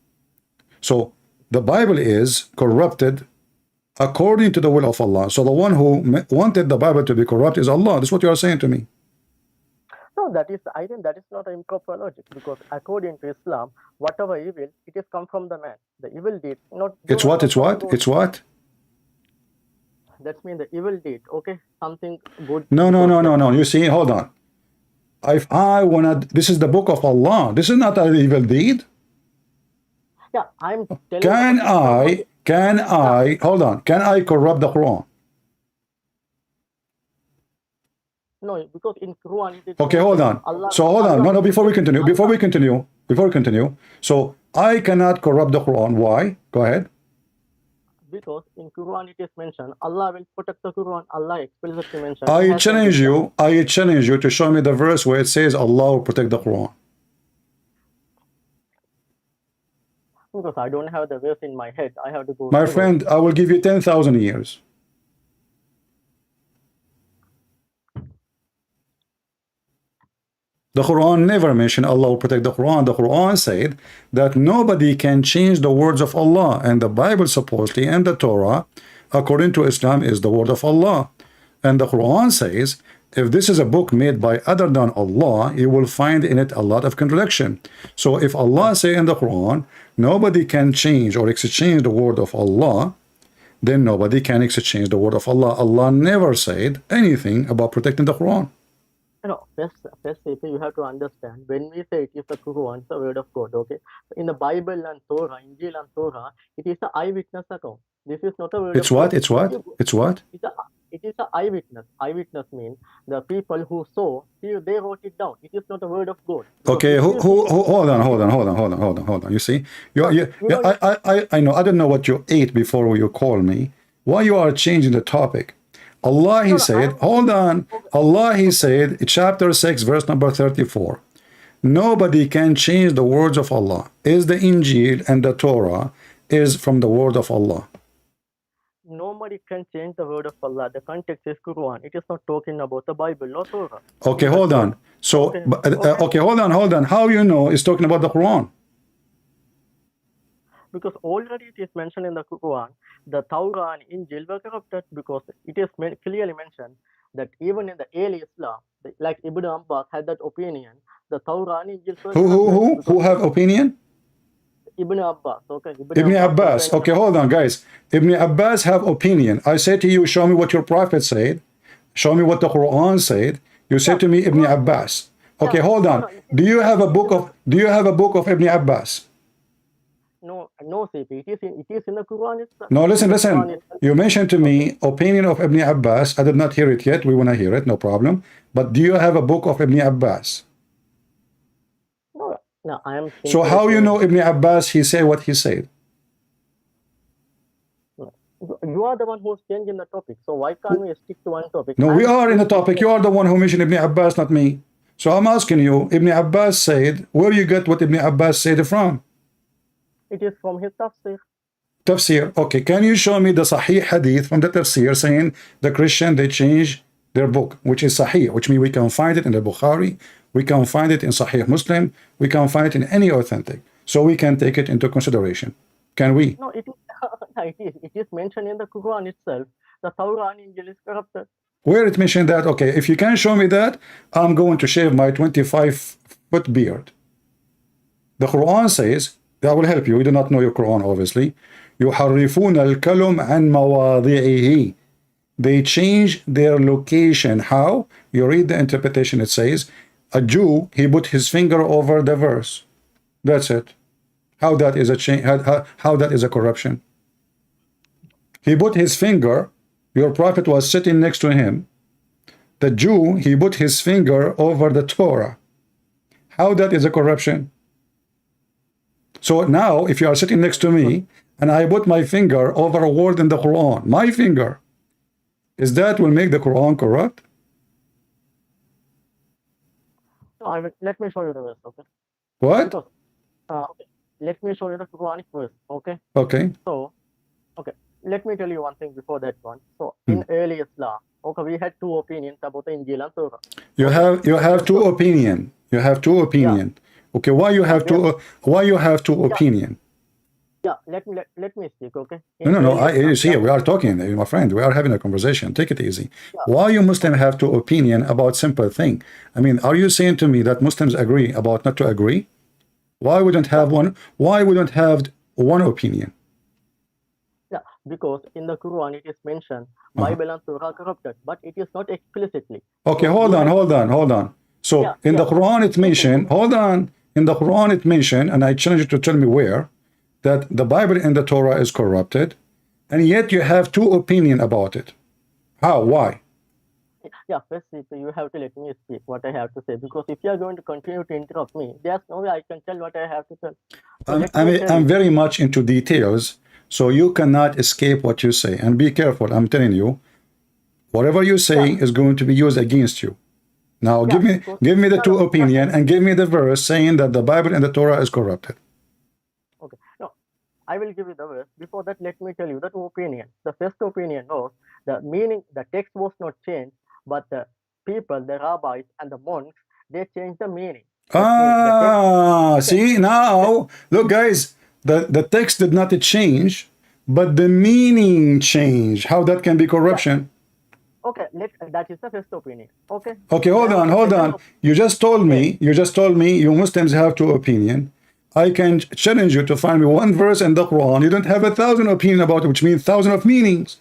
So the Bible is corrupted according to the will of Allah. So the one who wanted the Bible to be corrupt is Allah. That's what you are saying to me. No, I think that is not an improper logic, because according to Islam, whatever evil, it is come from the man. The evil deed, not... It's what? That means the evil deed, okay? Something good... No. You see, hold on. If I wanna... This is the book of Allah. This is not an evil deed. Yeah, I'm telling Can I corrupt the Quran? No, because in Quran... Okay, hold on. No, before we continue. So, I cannot corrupt the Quran. Why? Go ahead. Because in Quran it is mentioned, Allah will protect the Quran. Allah explicitly mentioned... I challenge you to show me the verse where it says Allah will protect the Quran. Because I don't have the verse in my head. I have to go... My friend, I will give you 10,000 years. The Quran never mentioned Allah will protect the Quran. The Quran said that nobody can change the words of Allah, and the Bible supposedly and the Torah, according to Islam, is the word of Allah. And the Quran says, if this is a book made by other than Allah, you will find in it a lot of contradiction. So if Allah say in the Quran, nobody can change or exchange the word of Allah, then nobody can exchange the word of Allah. Allah never said anything about protecting the Quran. No, first you have to understand, when we say it is the Quran, it's the word of God, okay? In the Bible and Torah, Injil and Torah, it is the eyewitness account. This is not a word of God. It's what? It is an eyewitness. Eyewitness means the people who saw, they wrote it down. It is not a word of God. Okay, hold on. You see, I know. I don't know what you ate before you call me. Why you are changing the topic? Allah, he said, hold on. Allah, he said, chapter 6, verse number 34. Nobody can change the words of Allah. Is the Injil and the Torah is from the word of Allah. Nobody can change the word of Allah. The context is Quran. It is not talking about the Bible, no Torah. Okay, hold on. So, okay, hold on. How you know it's talking about the Quran? Because already it is mentioned in the Quran, the Torah and Injil were corrupted, because it is clearly mentioned that even in the early Islam, like Ibn Abbas had that opinion, the Torah and Injil were Who have opinion? Ibn Abbas. Okay, Ibn Abbas. Okay, hold on, guys. Ibn Abbas have opinion. I say to you, show me what your prophet said. Show me what the Quran said. You say to me, Ibn Abbas. Okay, hold on. Do you have a book of Ibn Abbas? No, CP. It is in the Quran itself. No, listen. You mentioned to me opinion of Ibn Abbas. I did not hear it yet. We want to hear it, no problem. But do you have a book of Ibn Abbas? No, I am. So how you know Ibn Abbas, he say what he said? You are the one who's changing the topic. So why can't we stick to one topic? No, we are in the topic. You are the one who mentioned Ibn Abbas, not me. So I'm asking you, Ibn Abbas said, where you get what Ibn Abbas said from? It is from his tafsir. Tafsir. Okay, can you show me the Sahih Hadith from the tafsir saying the Christian, they change their book, which is Sahih, which means we can find it in the Bukhari, we can find it in Sahih Muslim, we can find it in any authentic. So we can take it into consideration. Can we? No, it is mentioned in the Quran itself. The Torah and Injil is corrupted. Where it mentioned that? Okay, if you can show me that, I'm going to shave my 25-foot beard. The Quran says, that will help you. You do not know your Quran, obviously. يُحَرِّفُونَ الْكَلُمْ عَنْ مَوَاضِعِهِ. They change their location. How? You read the interpretation, it says, a Jew, he put his finger over the verse. That's it. How that is a change? How that is a corruption? He put his finger, your prophet was sitting next to him. The Jew, he put his finger over the Torah. How that is a corruption? So now, if you are sitting next to me, and I put my finger over a word in the Quran, my finger, is that will make the Quran corrupt? No, let me show you the verse, okay? What? Because, okay. Let me show you the Quranic verse, okay? Okay. So, okay, let me tell you one thing before that one. So, in early Islam, okay, we had two opinions about the Injil and Torah. You have two opinion. You have two opinion. Yeah. Okay, why you have two opinion? Yeah, let me speak, okay? No. You see, we are talking, my friend. We are having a conversation. Take it easy. Yeah. Why you Muslim have two opinion about simple thing? I mean, are you saying to me that Muslims agree about not to agree? Why we don't have one? Why we don't have one opinion? Yeah, because in the Quran it is mentioned Bible and Torah corrupted, but it is not explicitly. Okay, hold on. So in the Quran it mentioned, hold on. In the Quran it mentioned, and I challenge you to tell me where, that the Bible and the Torah is corrupted, and yet you have two opinions about it. How? Why? Yeah, first you have to let me speak what I have to say, because if you are going to continue to interrupt me, there's no way I can tell what I have to tell. So I'm very much into details, so you cannot escape what you say. And be careful, I'm telling you, whatever you say is going to be used against you. Now give me the two opinion and give me the verse saying that the Bible and the Torah is corrupted. Okay, no, I will give you the verse. Before that, let me tell you the two opinions. The first opinion was the meaning, the text was not changed, but the people, the rabbis and the monks, they changed the meaning. See, now, look guys, the text did not change, but the meaning changed. How that can be corruption? Okay, that is the first opinion. Okay. Okay, hold on. You just told me you Muslims have two opinions. I can challenge you to find me one verse in the Quran. You don't have 1,000 opinions about it, which means 1,000 of meanings.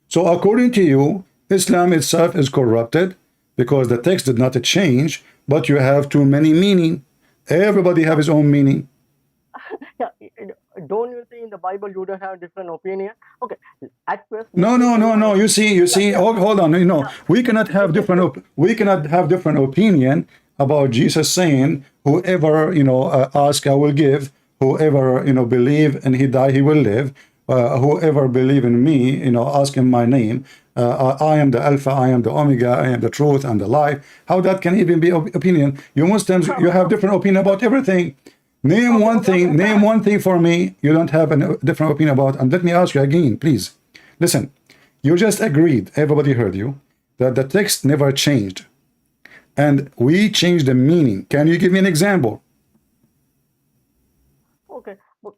So according to you, Islam itself is corrupted because the text did not change, but you have too many meaning. Everybody have his own meaning. Yeah, don't you think in the Bible you don't have different opinion? Okay, at first. No. You see. Hold on. We cannot have different opinion about Jesus saying, "Whoever ask, I will give. Whoever believe and he die, he will live." whoever believe in me, ask in my name. I am the Alpha, I am the Omega, I am the truth and the life. How that can even be opinion? You Muslims, you have different opinion about everything. Name one thing for me you don't have a different opinion about. And let me ask you again, please. Listen, you just agreed, everybody heard you, that the text never changed. And we changed the meaning. Can you give me an example? Okay,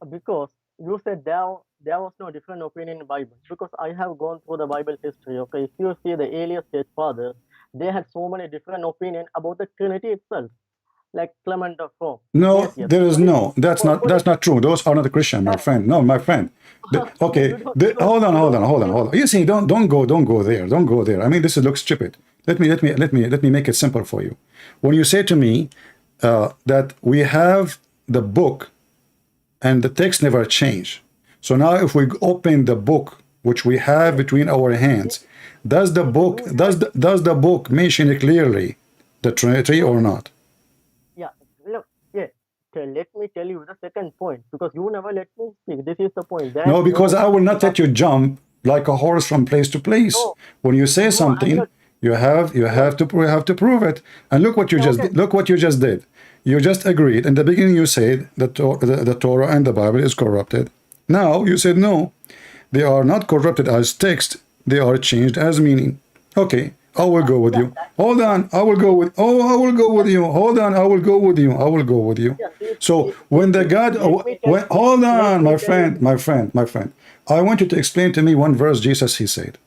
because you said there was no different opinion in Bible. Because I have gone through the Bible history. Okay, if you see the earliest church fathers, they had so many different opinions about the Trinity itself, like Clement of Rome. No, there is no. That's not true. Those are not a Christian, my friend. No, my friend. Hold on. You see, don't go there. Don't go there. I mean, this looks stupid. Let me make it simple for you. When you say to me that we have the book and the text never changed. So now if we open the book which we have between our hands, does the book mention clearly the Trinity or not? Yeah, let me tell you the second point, because you never let me speak. This is the point. No, because I will not let you jump like a horse from place to place. No, when you say something, you have to prove it. And look what you just did. You just agreed. In the beginning, you said that the Torah and the Bible is corrupted. Now you said no, they are not corrupted as text. They are changed as meaning. Okay, I will go with you. Hold on, I will go with you. Hold on, I will go with you. So when the God, hold on, my friend. I want you to explain to me one verse. Jesus, he said,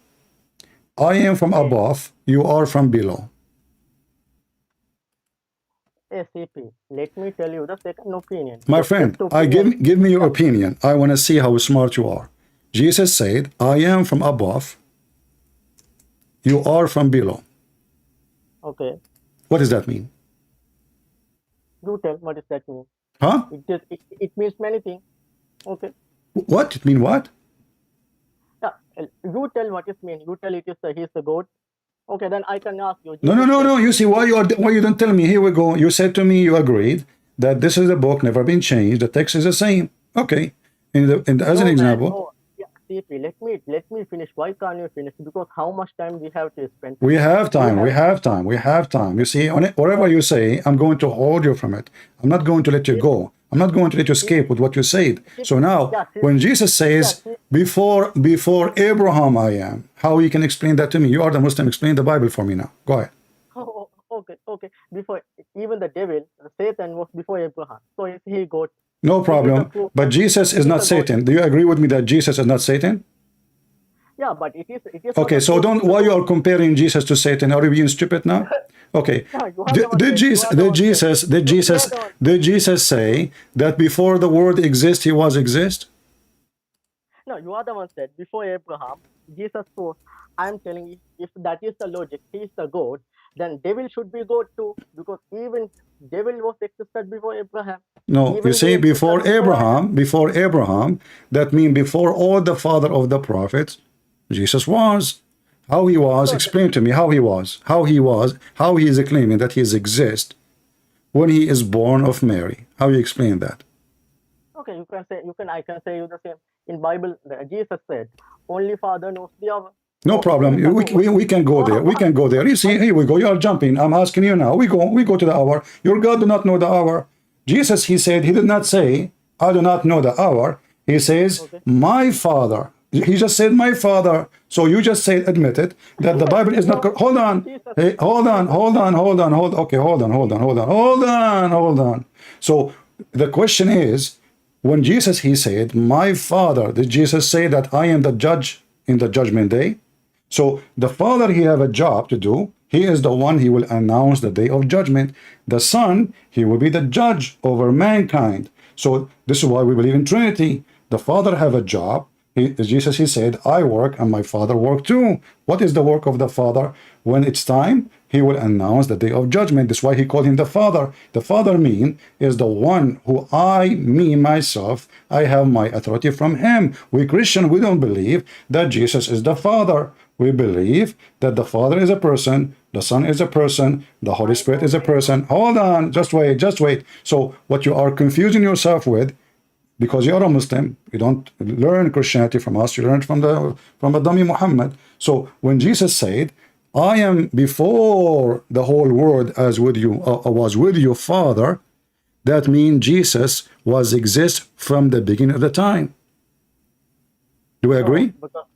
I am from above, you are from below. SCP, let me tell you the second opinion. My friend, give me your opinion. I want to see how smart you are. Jesus said, I am from above, you are from below. Okay. What does that mean? You tell, what does that mean? Huh? It means many things. Okay. What? It mean what? Yeah, you tell what it means. You tell he's the God. Okay, then I can ask you. No. You see why you don't tell me? Here we go. You said to me, you agreed that this is the book, never been changed. The text is the same. Okay. As an example. Yeah, CP, let me finish. Why can't you finish? Because how much time we have to spend? We have time. You see, whatever you say, I'm going to hold you from it. I'm not going to let you go. I'm not going to let you escape with what you said. So now, when Jesus says, before Abraham I am, how you can explain that to me? You are the Muslim. Explain the Bible for me now. Go ahead. Oh, okay. Before even the devil, Satan was before Abraham. So is he God? No problem. But Jesus is not Satan. Do you agree with me that Jesus is not Satan? Yeah, but it is. Okay, so why you are comparing Jesus to Satan? Are you being stupid now? Okay. Did Jesus say that before the world exists, he was exist? No, you are the one said before Abraham, Jesus was. I'm telling you, if that is the logic, he is the God, then devil should be God too, because even devil was existed before Abraham. No, you say before Abraham, that means before all the father of the prophets, Jesus was. How he was, explain to me how he was, how he is claiming that he exists when he is born of Mary. How you explain that? Okay, I can say you the same. In Bible, Jesus said, only Father knows the hour. No problem. We can go there. We can go there. You see, here we go. You are jumping. I'm asking you now. We go to the hour. Your God do not know the hour. Jesus, he said, he did not say, I do not know the hour. He says, my Father. He just said, my Father. So you just said, admitted that the Bible is not. Hold on. Hey, hold on. Okay, hold on. So the question is, when Jesus, he said, my Father, did Jesus say that I am the judge in the judgment day? So the Father, he have a job to do. He is the one, he will announce the day of judgment. The Son, he will be the judge over mankind. So this is why we believe in Trinity. The Father have a job. Jesus, he said, I work and my Father work too. What is the work of the Father? When it's time, he will announce the day of judgment. That's why he called him the Father. The Father is the one who myself, I have my authority from him. We Christian, we don't believe that Jesus is the Father. We believe that the Father is a person, the Son is a person, the Holy Spirit is a person. Hold on, just wait. So what you are confusing yourself with, because you're a Muslim. You don't learn Christianity from us. You learn it from the dummy Muhammad. So when Jesus said, I am before the whole world as with you, was with your Father, that means Jesus was exist from the beginning of the time. Do we agree? Because,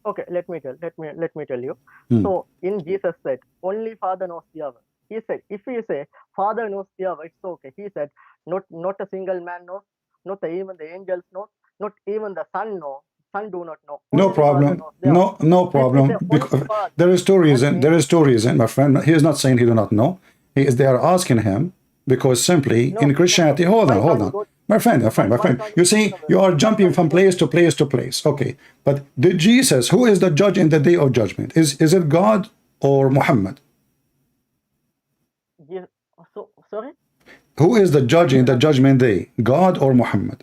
okay, let me tell you. So in Jesus said, only Father knows the hour. He said, if we say Father knows the hour, it's okay. He said, not a single man knows, not even the angels know, not even the Son know. Son do not know. No Only Father problem. knows the hour. No problem. Only Because Father. there is two reasons. There is two reasons, my friend. He is not saying he do not know. They are asking him because simply in Christianity. Hold on. My friend. You see, you are jumping from place to place to place. Okay, but did Jesus, who is the judge in the day of judgment? Is it God or Muhammad? So sorry. Who is the judge in the judgment day? God or Muhammad?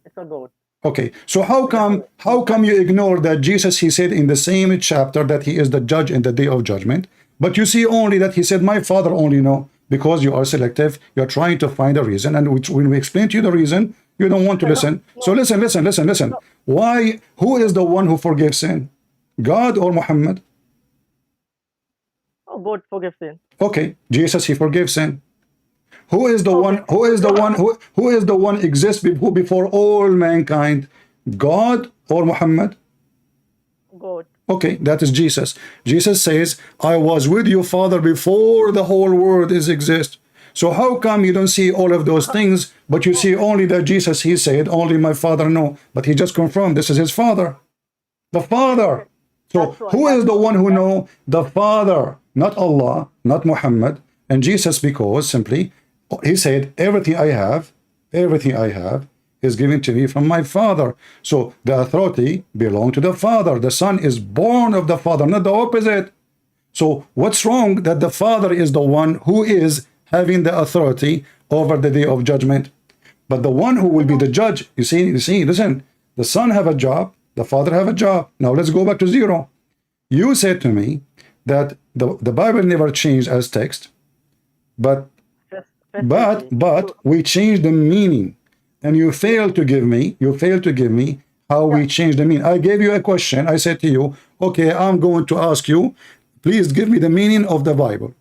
It's a God. Okay, so how come you ignore that Jesus, he said in the same chapter that he is the judge in the day of judgment, but you see only that he said, my Father only know, because you are selective, you're trying to find a reason, and when we explain to you the reason, you don't want to listen. So listen. Why? Who is the one who forgives sin? God or Muhammad? Oh, God forgives sin. Okay, Jesus, he forgives sin. Who is the one? Who is the one exists before all mankind? God or Muhammad? God. Okay, that is Jesus. Jesus says, I was with you, Father, before the whole world exists. So how come you don't see all of those things, but you see only that Jesus, he said, only my Father know. But he just confirmed this is his Father. The Father. So who is the one who know? The Father, not Allah, not Muhammad. And Jesus, because simply, he said, everything I have is given to me from my Father. So the authority belongs to the Father. The Son is born of the Father, not the opposite. So what's wrong that the Father is the one who is having the authority over the day of judgment? But the one who will be the judge, you see, listen, the Son have a job, the Father have a job. Now let's go back to zero. You said to me that the Bible never changed as text, but we changed the meaning, and you failed to give me how we changed the meaning. I gave you a question. I said to you, okay, I'm going to ask you, please give me the meaning of the Bible.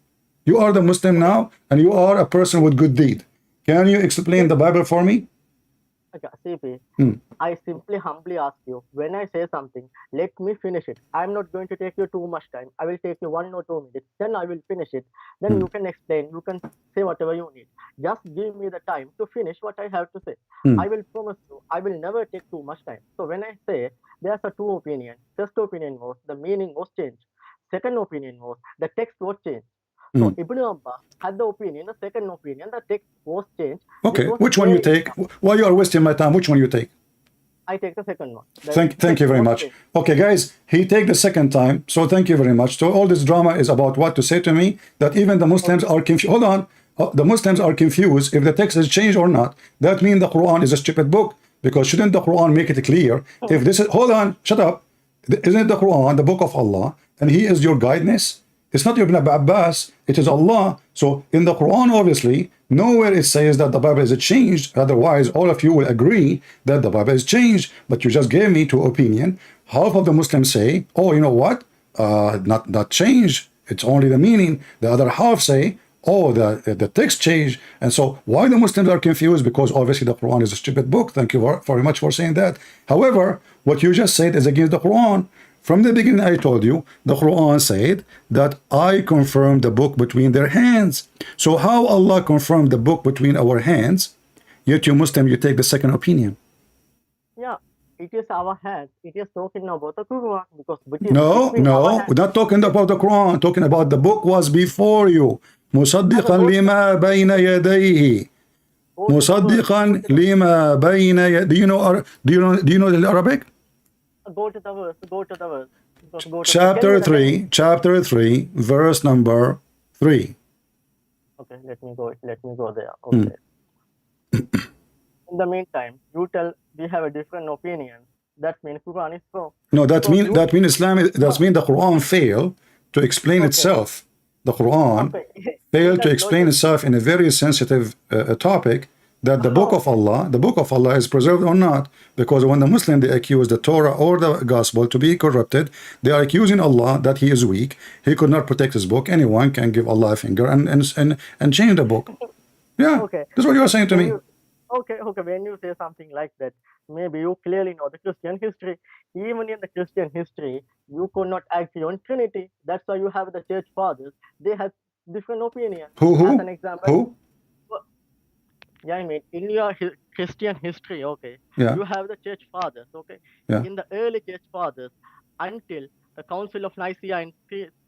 You are the Muslim now, and you are a person with good deed. Can you explain the Bible for me? Okay, CP, I simply humbly ask you, when I say something, let me finish it. I'm not going to take you too much time. I will take you 1 or 2 minutes. Then I will finish it. Then you can explain. You can say whatever you need. Just give me the time to finish what I have to say. I will promise you, I will never take too much time. So when I say there's a 2 opinions, first opinion was the meaning was changed. Second opinion was the text was changed. So Ibn Abbas had the opinion, the second opinion, the text was changed. Okay, which one you take? Why you are wasting my time? Which one you take? I take the second one. Thank you very much. Okay, guys, he take the second time, so thank you very much. So all this drama is about what to say to me, that even the Muslims are confused. Hold on. The Muslims are confused if the text is changed or not. That means the Quran is a stupid book, because shouldn't the Quran make it clear? If this is, hold on, shut up. Isn't the Quran the book of Allah, and he is your guidance? It's not Ibn Abbas, it is Allah. So in the Quran, obviously, nowhere it says that the Bible is changed. Otherwise, all of you will agree that the Bible is changed. But you just gave me 2 opinions. Half of the Muslims say, oh, you know what? Not changed. It's only the meaning. The other half say, oh, the text changed. And so why the Muslims are confused? Because obviously the Quran is a stupid book. Thank you very much for saying that. However, what you just said is against the Quran. From the beginning, I told you, the Quran said that I confirmed the book between their hands. So how Allah confirmed the book between our hands, yet you Muslim, you take the second opinion? Yeah, it is our hands. It is talking about the Quran. Because no, we're not talking about the Quran. Talking about the book was before you. مصدقا لما بين يديه. مصدقا لما بين يديه. Do you know the Arabic? Go to the verse. Chapter 3, verse number 3. Okay, let me go there. Okay. In the meantime, you tell we have a different opinion. That means Quran is wrong. No, that means Islam. That means the Quran failed to explain itself. The Quran failed to explain itself in a very sensitive topic. that the book of Allah is preserved or not, because when the Muslim they accuse the Torah or the gospel to be corrupted, they are accusing Allah that he is weak, he could not protect his book. Anyone can give Allah a finger and change the book. Yeah, Okay. that's what you are saying to me. Okay, when you say something like that, maybe you clearly know the Christian history. Even in the Christian history, you could not agree on Trinity. That's why you have the church fathers. They have different opinions. As an example, Who? yeah, I mean, in your Christian history, okay, Yeah. you have the church fathers, okay. Yeah. In the early church fathers, until the Council of Nicaea in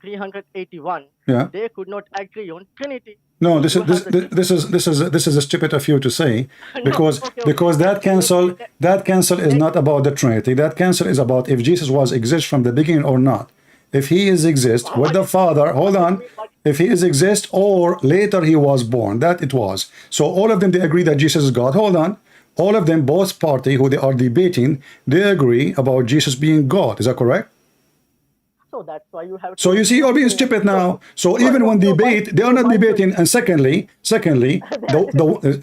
381, Yeah. they could not agree on Trinity. No, So this you is have this is stupid of you to say, No, because okay. because that cancel is not about the Trinity. That cancel is about if Jesus was exist from the beginning or not. If he is exist with the Father, hold on. If he is exist or later he was born, that it was. So all of them they agree that Jesus is God. Hold on. All of them, both party who they are debating, they agree about Jesus being God. Is that correct? So that's why you have. So you see, you're being stupid now. So even when debate, they are not debating. And secondly,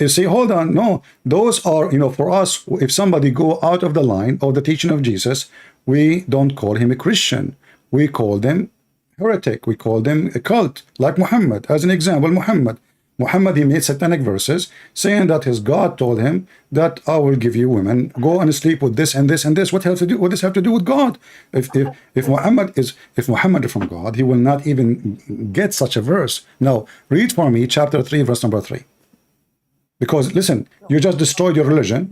you see, hold on, no, those are, for us, if somebody go out of the line of the teaching of Jesus, we don't call him a Christian. We call them heretic. We call them a cult, like Muhammad. As an example, Muhammad, he made satanic verses saying that his God told him that I will give you women, go and sleep with this and this and this. What does this have to do with God? If Muhammad is from God, he will not even get such a verse. Now, read for me chapter 3, verse number 3. Because listen, you just destroyed your religion.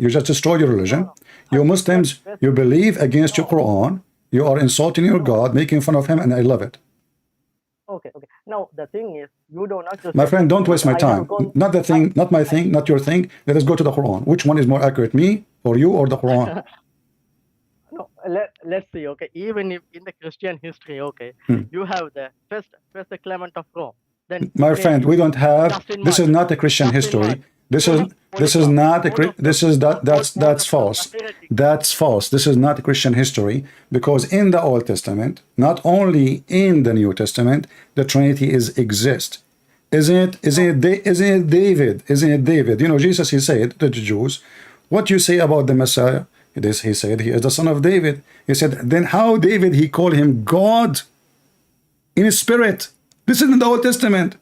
You Muslims, you believe against your Quran. You are insulting your God, making fun of him, and I love it. Okay. Now the thing is, you do not. My friend, don't waste my time. Not the thing, not my thing, not your thing. Let us go to the Quran. Which one is more accurate, me or you or the Quran? No, let's see. Okay, even if in the Christian history, okay, you have the first the Clement of Rome. Then my friend, we don't have. This is not a Christian history. This is not a. That's false. That's false. This is not a Christian history, because in the Old Testament, not only in the New Testament, the Trinity exist. Isn't it David? Isn't it David? Jesus, he said to the Jews, what you say about the Messiah? He said he is the son of David. He said, then how David, he called him God in his spirit? This is in the Old Testament.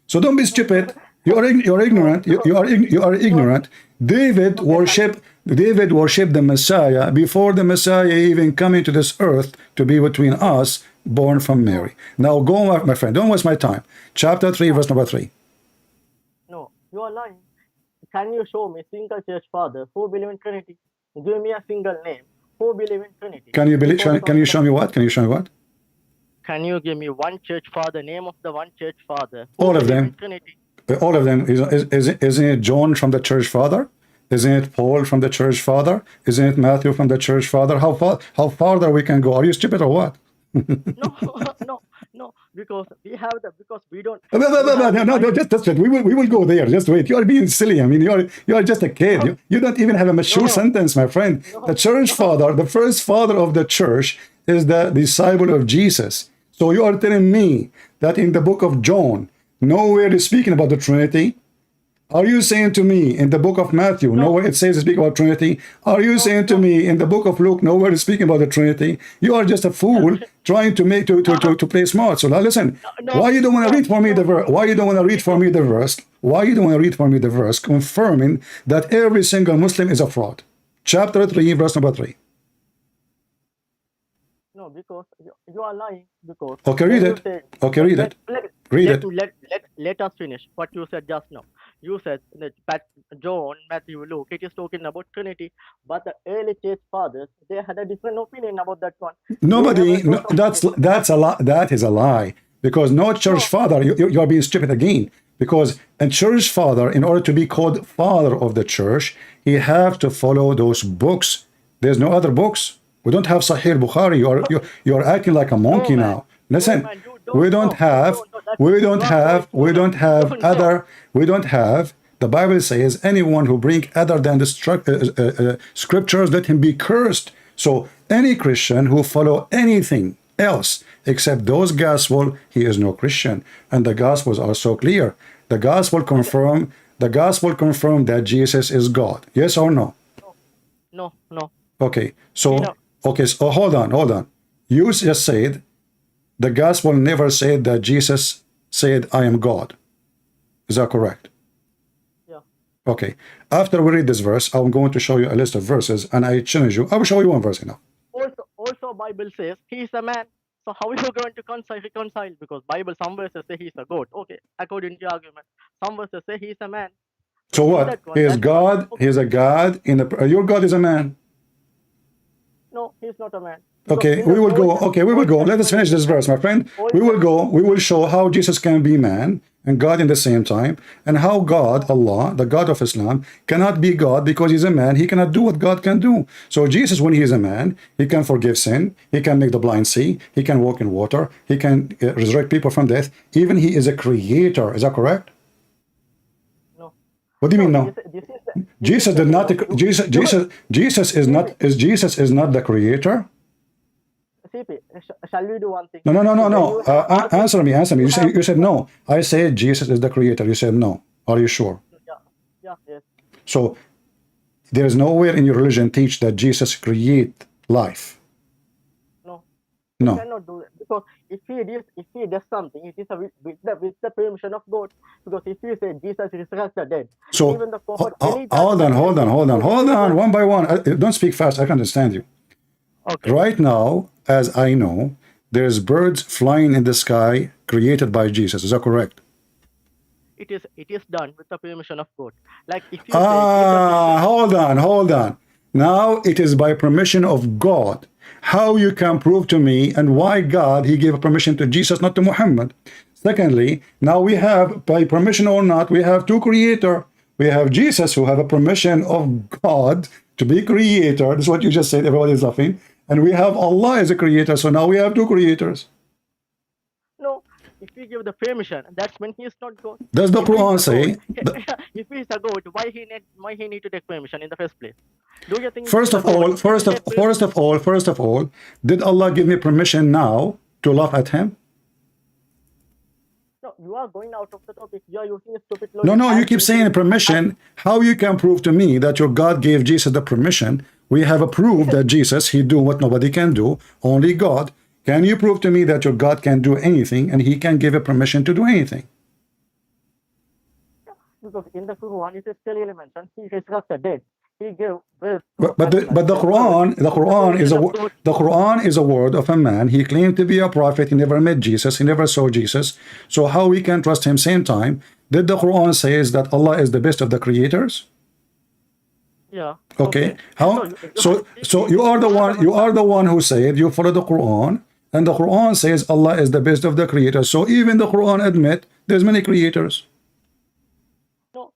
So don't be stupid. You are ignorant. You are ignorant. David worshipped the Messiah before the Messiah even coming to this earth to be between us, born from Mary. Now go, my friend. Don't waste my time. Chapter 3, verse number 3. No, you are lying. Can you show me single church father who believe in Trinity? Give me a single name who believe in Trinity. Can you show me what? Can you give me one church father, name of the one church father? All of them. Trinity? All of them. Isn't it John from the church father? Isn't it Paul from the church father? Isn't it Matthew from the church father? How farther we can go? Are you stupid or what? No, because we don't. No, just wait. We will go there. Just wait. You are being silly. I mean, you are just a kid. You don't even have a mature sentence, my friend. The church father, the first father of the church, is the disciple of Jesus. So you are telling me that in the book of John, nowhere is speaking about the Trinity? Are you saying to me in the book of Matthew, nowhere it says to speak about Trinity? Are you saying to me in the book of Luke, nowhere is speaking about the Trinity? You are just a fool trying to make to play smart. So now listen, why you don't want to read for me the verse? Why you don't want to read for me the verse? Why you don't want to read for me the verse confirming that every single Muslim is a fraud? Chapter 3, verse number 3. No, because you are lying. Because okay, read it. Okay, read it. Let us finish what you said just now. You said that John, Matthew, Luke, it is talking about Trinity, but the early church fathers, they had a different opinion about that one. That's a lie. That is a lie, because no church father, you are being stupid again, because a church father, in order to be called father of the church, he have to follow those books. There's no other books. We don't have Sahih Bukhari. You are acting like a monkey now. Listen, we don't have. The Bible says anyone who bring other than the scriptures, let him be cursed. So any Christian who follow anything else except those gospel, he is no Christian. And the gospels are so clear. The gospel confirm the gospel confirm that Jesus is God? Yes or no? No. Okay, so No. okay, so hold on. You just said the gospel never said that Jesus said, I am God. Is that correct? Yeah. Okay. After we read this verse, I'm going to show you a list of verses, and I challenge you. I will show you one verse now. Also Bible says he is a man. So how are you going to reconcile? Because Bible some verses say he's a goat. Okay, according to your argument. Some verses say he's a man. So in what? that He is that's not- God. He is a God. Your God is a man. No, he's not a man. Okay, Because in we the will go. Old- Okay, we will Old go. Let us Testament- finish this verse, my friend. Old We will go. We will show how Jesus can be man and God in the same time, and how God, Allah, the God of Islam, cannot be God because he's a man. He cannot do what God can do. So Jesus, when he is a man, he can forgive sin. He can make the blind see. He can walk in water. He can resurrect people from death. Even he is a creator. Is that correct? No. What do you mean no? This is the- Jesus did not. Jesus is not the creator. CP, shall we do one thing? No. When you have- Answer me. have- You said no. I said Jesus is the creator. You said no. Are you sure? Yes. So there is nowhere in your religion teach that Jesus create life. No. No. Cannot do it because if he does something, it is with the permission of God. Because if you say Jesus resurrected dead, So even the prophet hold on. One by one. Don't speak fast. I can understand you. Okay. Right now, as I know, there's birds flying in the sky created by Jesus. Is that correct? It is done with the permission of God. Like if you Hold on. Now it is by permission of God. How you can prove to me and why God, he gave permission to Jesus, not to Muhammad. Secondly, now we have, by permission or not, we have two creator. We have Jesus who have a permission of God to be creator. This is what you just said. Everybody is laughing. And we have Allah as a creator. So now we have two creators. No, if you give the permission, that's when he is not God. Does the If he Quran is a say? God- if he is a God, why he need to take permission in the first place? Do you think? First of all, did Allah give me permission now to laugh at him? No, you are going out of the topic. You are using a stupid logic. No, you keep saying permission. How you can prove to me that your God gave Jesus the permission? We have approved that Jesus, he do what nobody can do, only God. Can you prove to me that your God can do anything and he can give a permission to do anything? Because in the Quran, it is clearly mentioned he resurrected dead. He gave birth. But the Quran is a word of a man. He claimed to be a prophet. He never met Jesus. He never saw Jesus. So how we can trust him? Same time, did the Quran says that Allah is the best of the creators? Yeah. Okay. How? So you are the one who said you follow the Quran, and the Quran says Allah is the best of the creators. So even the Quran admit there's many creators. No.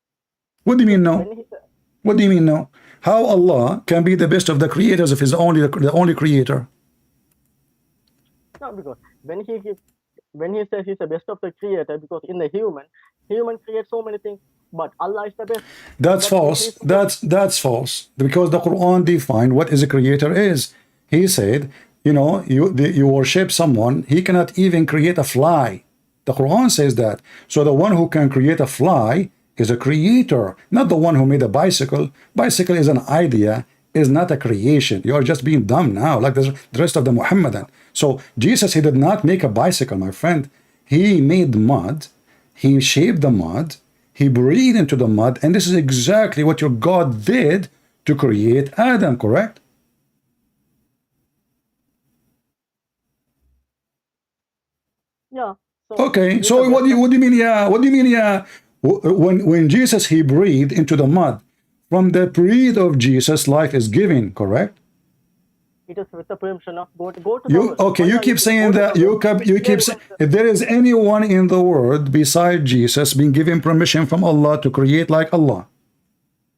What do you mean no? When he said- What do you mean no? How Allah can be the best of the creators if he's the only creator? No, because when he says he's the best of the creator, because in the human creates so many things, but Allah is the best. That's false. That's false. Because the Quran defined what is a creator is. He said, you worship someone, he cannot even create a fly. The Quran says that. So the one who can create a fly is a creator, not the one who made a bicycle. Bicycle is an idea, is not a creation. You are just being dumb now, like the rest of the Muhammadan. So Jesus, he did not make a bicycle, my friend. He made mud, he shaped the mud, he breathed into the mud, and this is exactly what your God did to create Adam, correct? Yeah. Okay, so what do you mean, yeah? What do you mean, yeah? When Jesus, he breathed into the mud, from the breath of Jesus, life is given, correct? It is with the permission of God. Go to you keep saying that, you keep saying, if there is anyone in the world beside Jesus being given permission from Allah to create like Allah.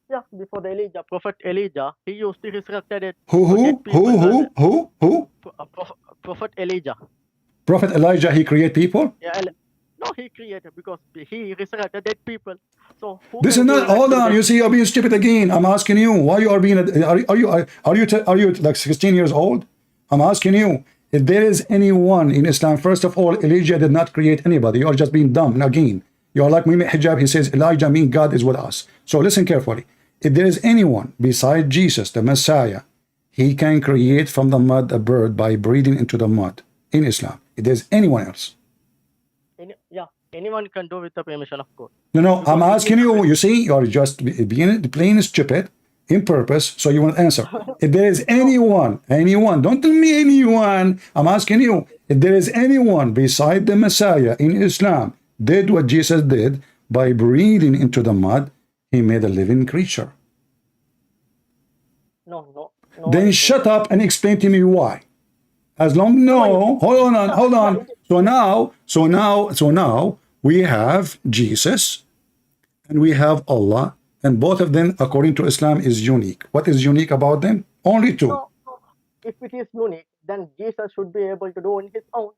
Yeah, before the Elijah, Prophet Elijah, he used to resurrect it. Who? Prophet Elijah. Prophet Elijah, he create people? Yeah, no, he created because he resurrected dead people. So this is not. Hold on, you see, you're being stupid again. I'm asking you why you are being. Are you like 16 years old? I'm asking you if there is anyone in Islam. First of all, Elijah did not create anybody. You are just being dumb again. You are like Mimi Hijab. He says Elijah means God is with us. So listen carefully. If there is anyone beside Jesus, the Messiah, he can create from the mud a bird by breathing into the mud in Islam. If there's anyone else. Yeah, anyone can do with the permission of God. No, I'm asking you. You see, you're just being plain stupid in purpose, so you won't answer. If there is anyone, don't tell me anyone. I'm asking you, if there is anyone beside the Messiah in Islam did what Jesus did by breathing into the mud, he made a living creature. No. Then shut up and explain to me why. As long hold on. So now we have Jesus and we have Allah, and both of them, according to Islam, is unique. What is unique about them? Only two. No. If it is unique, then Jesus should be able to do on his own.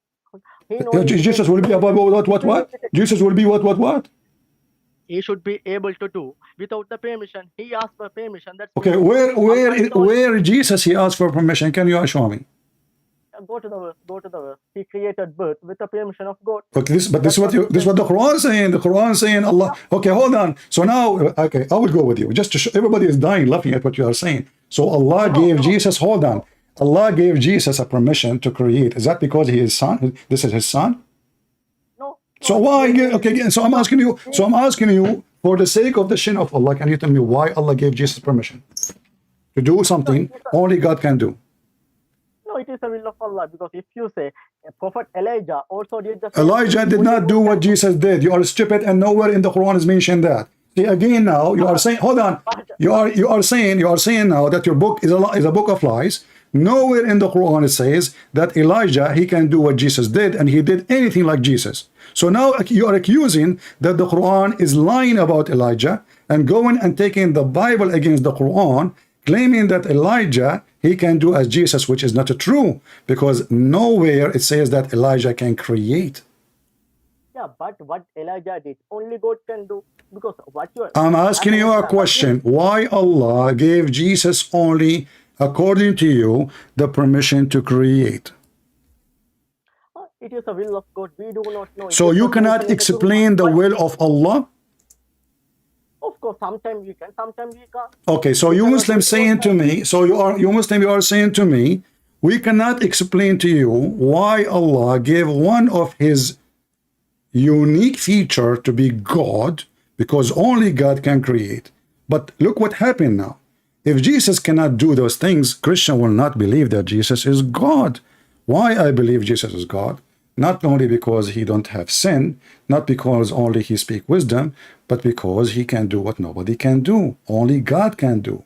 Jesus will be about what? Jesus will be what? He should be able to do without the permission. He asked for permission. That's okay. Where Jesus he asked for permission? Can you show me? Go to the verse. He created birth with the permission of God. Okay, this is what the Quran is saying. The Quran is saying Allah. Okay, hold on. So now, okay, I will go with you. Just to show, everybody is dying laughing at what you are saying. So Allah gave Jesus. Hold on. Allah gave Jesus a permission to create. Is that because he is son? This is his son? No. So why? Okay, so I'm asking you. So I'm asking you, for the sake of the shin of Allah, can you tell me why Allah gave Jesus permission to do something only God can do? No, it is the will of Allah, because if you say Prophet Elijah also did the same. Elijah did not do what Jesus did. You are stupid, and nowhere in the Quran is mentioned that. See, again now you are saying, hold on. You are saying now that your book is a book of lies. Nowhere in the Quran it says that Elijah he can do what Jesus did, and he did anything like Jesus. So now you are accusing that the Quran is lying about Elijah and going and taking the Bible against the Quran, claiming that Elijah he can do as Jesus, which is not true, because nowhere it says that Elijah can create. Yeah, but what Elijah did, only God can do. Because what you are, I'm asking you a question. Why Allah gave Jesus only, according to you, the permission to create? It is the will of God. We do not know. So you cannot explain the will of Allah? Of course, sometimes we can, sometimes we can't. Okay, so you Muslims saying to me, you are saying to me, we cannot explain to you why Allah gave one of his unique feature to be God, because only God can create. But look what happened now. If Jesus cannot do those things, Christian will not believe that Jesus is God. Why I believe Jesus is God? Not only because he don't have sin, not because only he speak wisdom, but because he can do what nobody can do. Only God can do.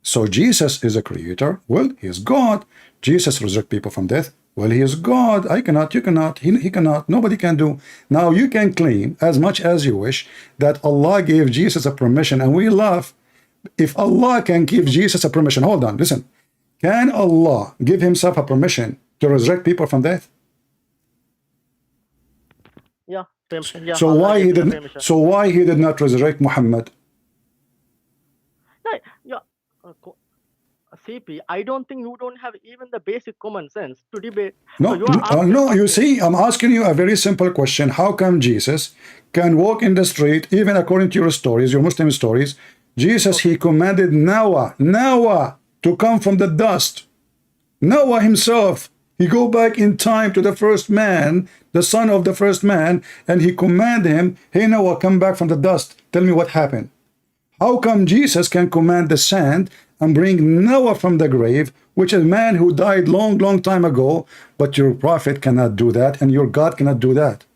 So Jesus is a creator. Well, he is God. Jesus resurrect people from death. Well, he is God. I cannot, you cannot, he cannot, nobody can do. Now you can claim as much as you wish that Allah gave Jesus a permission, and we laugh. If Allah can give Jesus a permission, hold on, listen. Can Allah give himself a permission to resurrect people from death? Yeah. So why he did not resurrect Muhammad? Yeah. CP, I don't think you don't have even the basic common sense to debate. No, you see, I'm asking you a very simple question. How come Jesus can walk in the street, even according to your stories, your Muslim stories? Jesus, he commanded Noah to come from the dust. Noah himself, he go back in time to the first man, the son of the first man, and he command him, hey Noah, come back from the dust. Tell me what happened. How come Jesus can command the sand and bring Noah from the grave, which is a man who died long time ago, but your prophet cannot do that, and your God cannot do that?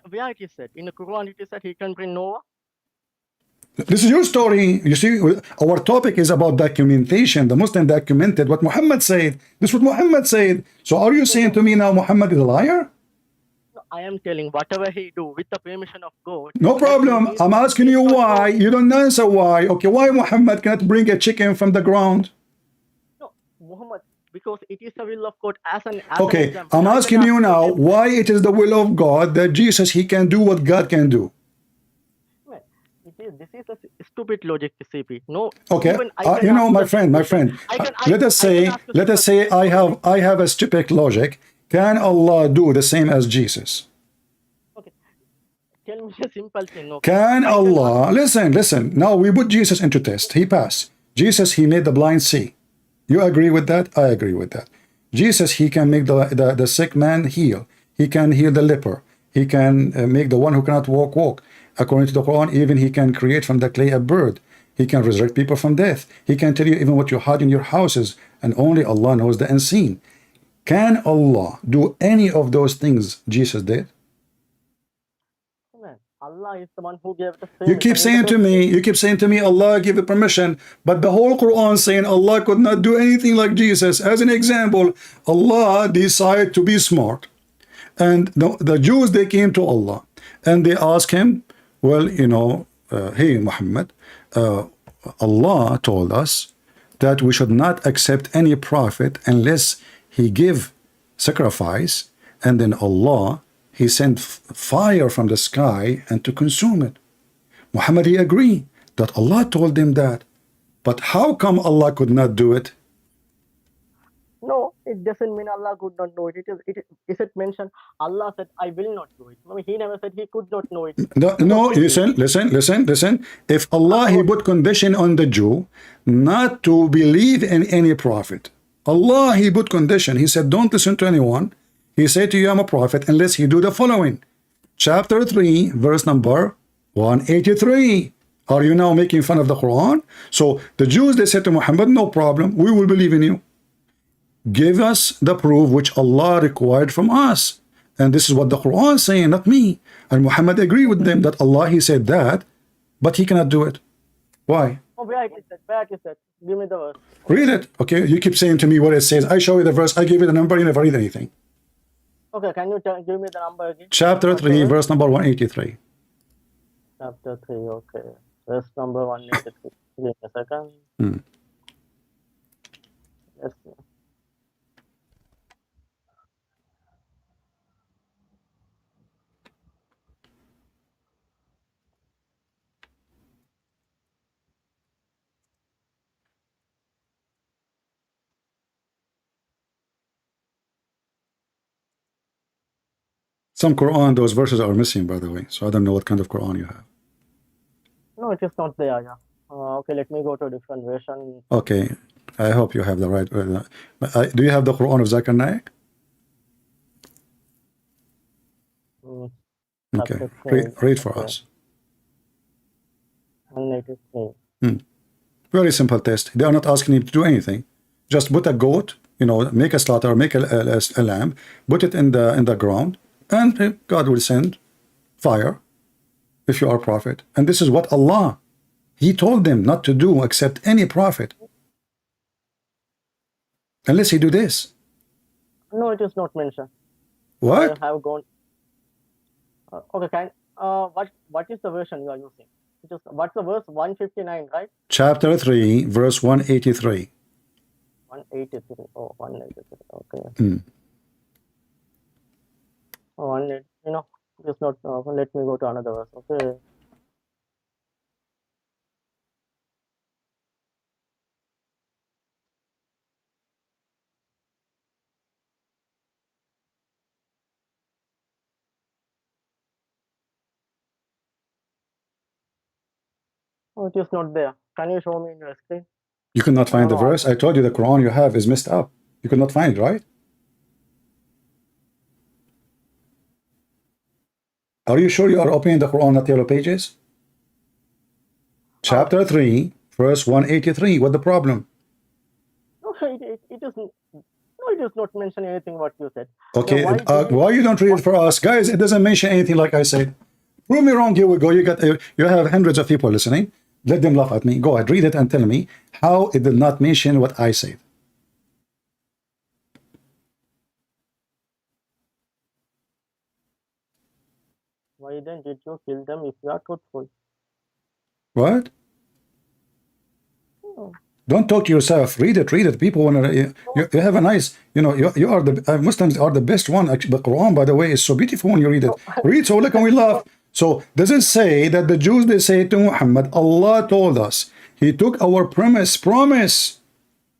Where it is said? In the Quran it is said he can bring Noah. This is your story. You see, our topic is about documentation. The Muslim documented what Muhammad said. This is what Muhammad said. So are you saying to me now Muhammad is a liar? No, I am telling whatever he do with the permission of God. No problem. I'm asking you why. You don't answer why. Okay, why Muhammad cannot bring a chicken from the ground? No, Muhammad, because it is the will of God as an example. I'm asking you now why it is the will of God that Jesus, he can do what God can do. This is a stupid logic, CP. No. Okay. You know, my friend. Let us say I have a stupid logic. Can Allah do the same as Jesus? Okay. tell me a simple thing. Okay. Can I cannot. Allah, listen, now we put Jesus into test. He passed. Jesus, he made the blind see. You agree with that? I agree with that. Jesus, he can make the sick man heal. He can heal the leper. He can make the one who cannot walk. According to the Quran, even he can create from the clay a bird. He can resurrect people from death. He can tell you even what you hide in your houses, and only Allah knows the unseen. Can Allah do any of those things Jesus did? Man, Allah is the one who gave the You keep saying to me, Allah gave the permission, but the whole Quran saying Allah could not do anything like Jesus. As an example, Allah decided to be smart. And the Jews, they came to Allah and they asked him, well, hey, Muhammad, Allah told us that we should not accept any prophet unless he give sacrifice, and then Allah, he sent fire from the sky and to consume it. Muhammad, he agreed that Allah told him that. But how come Allah could not do it? No, it doesn't mean Allah could not know it. Is it mentioned? Allah said, I will not do it. I mean, he never said he could not know it. No, listen. If Allah, he put condition on the Jew not to believe in any prophet. Allah, he put condition. He said, don't listen to anyone. He said to you, I'm a prophet, unless you do the following. Chapter 3, verse number 183. Are you now making fun of the Quran? So the Jews, they said to Muhammad, no problem, we will believe in you. Give us the proof which Allah required from us. And this is what the Quran is saying, not me. And Muhammad agreed with them that Allah, he said that, but he cannot do it. Why? Oh, where is that? Give me the verse. Read it. Okay, you keep saying to me what it says. I show you the verse, I give you the number, you never read anything. Okay, can you give me the number again? Chapter 3, verse number 183. Chapter 3, okay. Verse number 183. Give me a second. Yes. Some Quran, those verses are missing, by the way. So I don't know what kind of Quran you have. No, it is not there, yeah. Okay, let me go to a different version. Okay, I hope you have the right. Do you have the Quran of Zakir Naik? Okay, read for us. 183. Very simple test. They are not asking him to do anything. Just put a goat, make a slaughter, make a lamb, put it in the ground, and God will send fire if you are a prophet. And this is what Allah, he told them not to do except any prophet. Unless he do this. No, it is not mentioned. What? I have gone. Okay, what is the version you are using? What's the verse? 159, right? Chapter 3, verse 183. 183. Oh, 183. Okay. Oh, just not. Let me go to another verse. Okay. Oh, it is not there. Can you show me in your screen? You could not find the verse? I told you the Quran you have is messed up. You could not find it, right? Are you sure you are opening the Quran, not yellow pages? Chapter 3, verse 183. What the problem? No, it is. No, it does not mention anything what you said. Okay, Now, why you don't read it for us? Guys, it doesn't mention anything like I said. Prove me wrong, here we go. You have hundreds of people listening. Let them laugh at me. Go ahead, read it and tell me how it did not mention what I said. why then did you kill them if you are truthful? What? Oh. Don't talk to yourself. Read it. People want to. You have a nice. You are the Muslims are the best one. Actually, the Quran, by the way, is so beautiful when you read it. Read so look and we laugh. So does it say that the Jews, they say to Muhammad, Allah told us, he took our promise,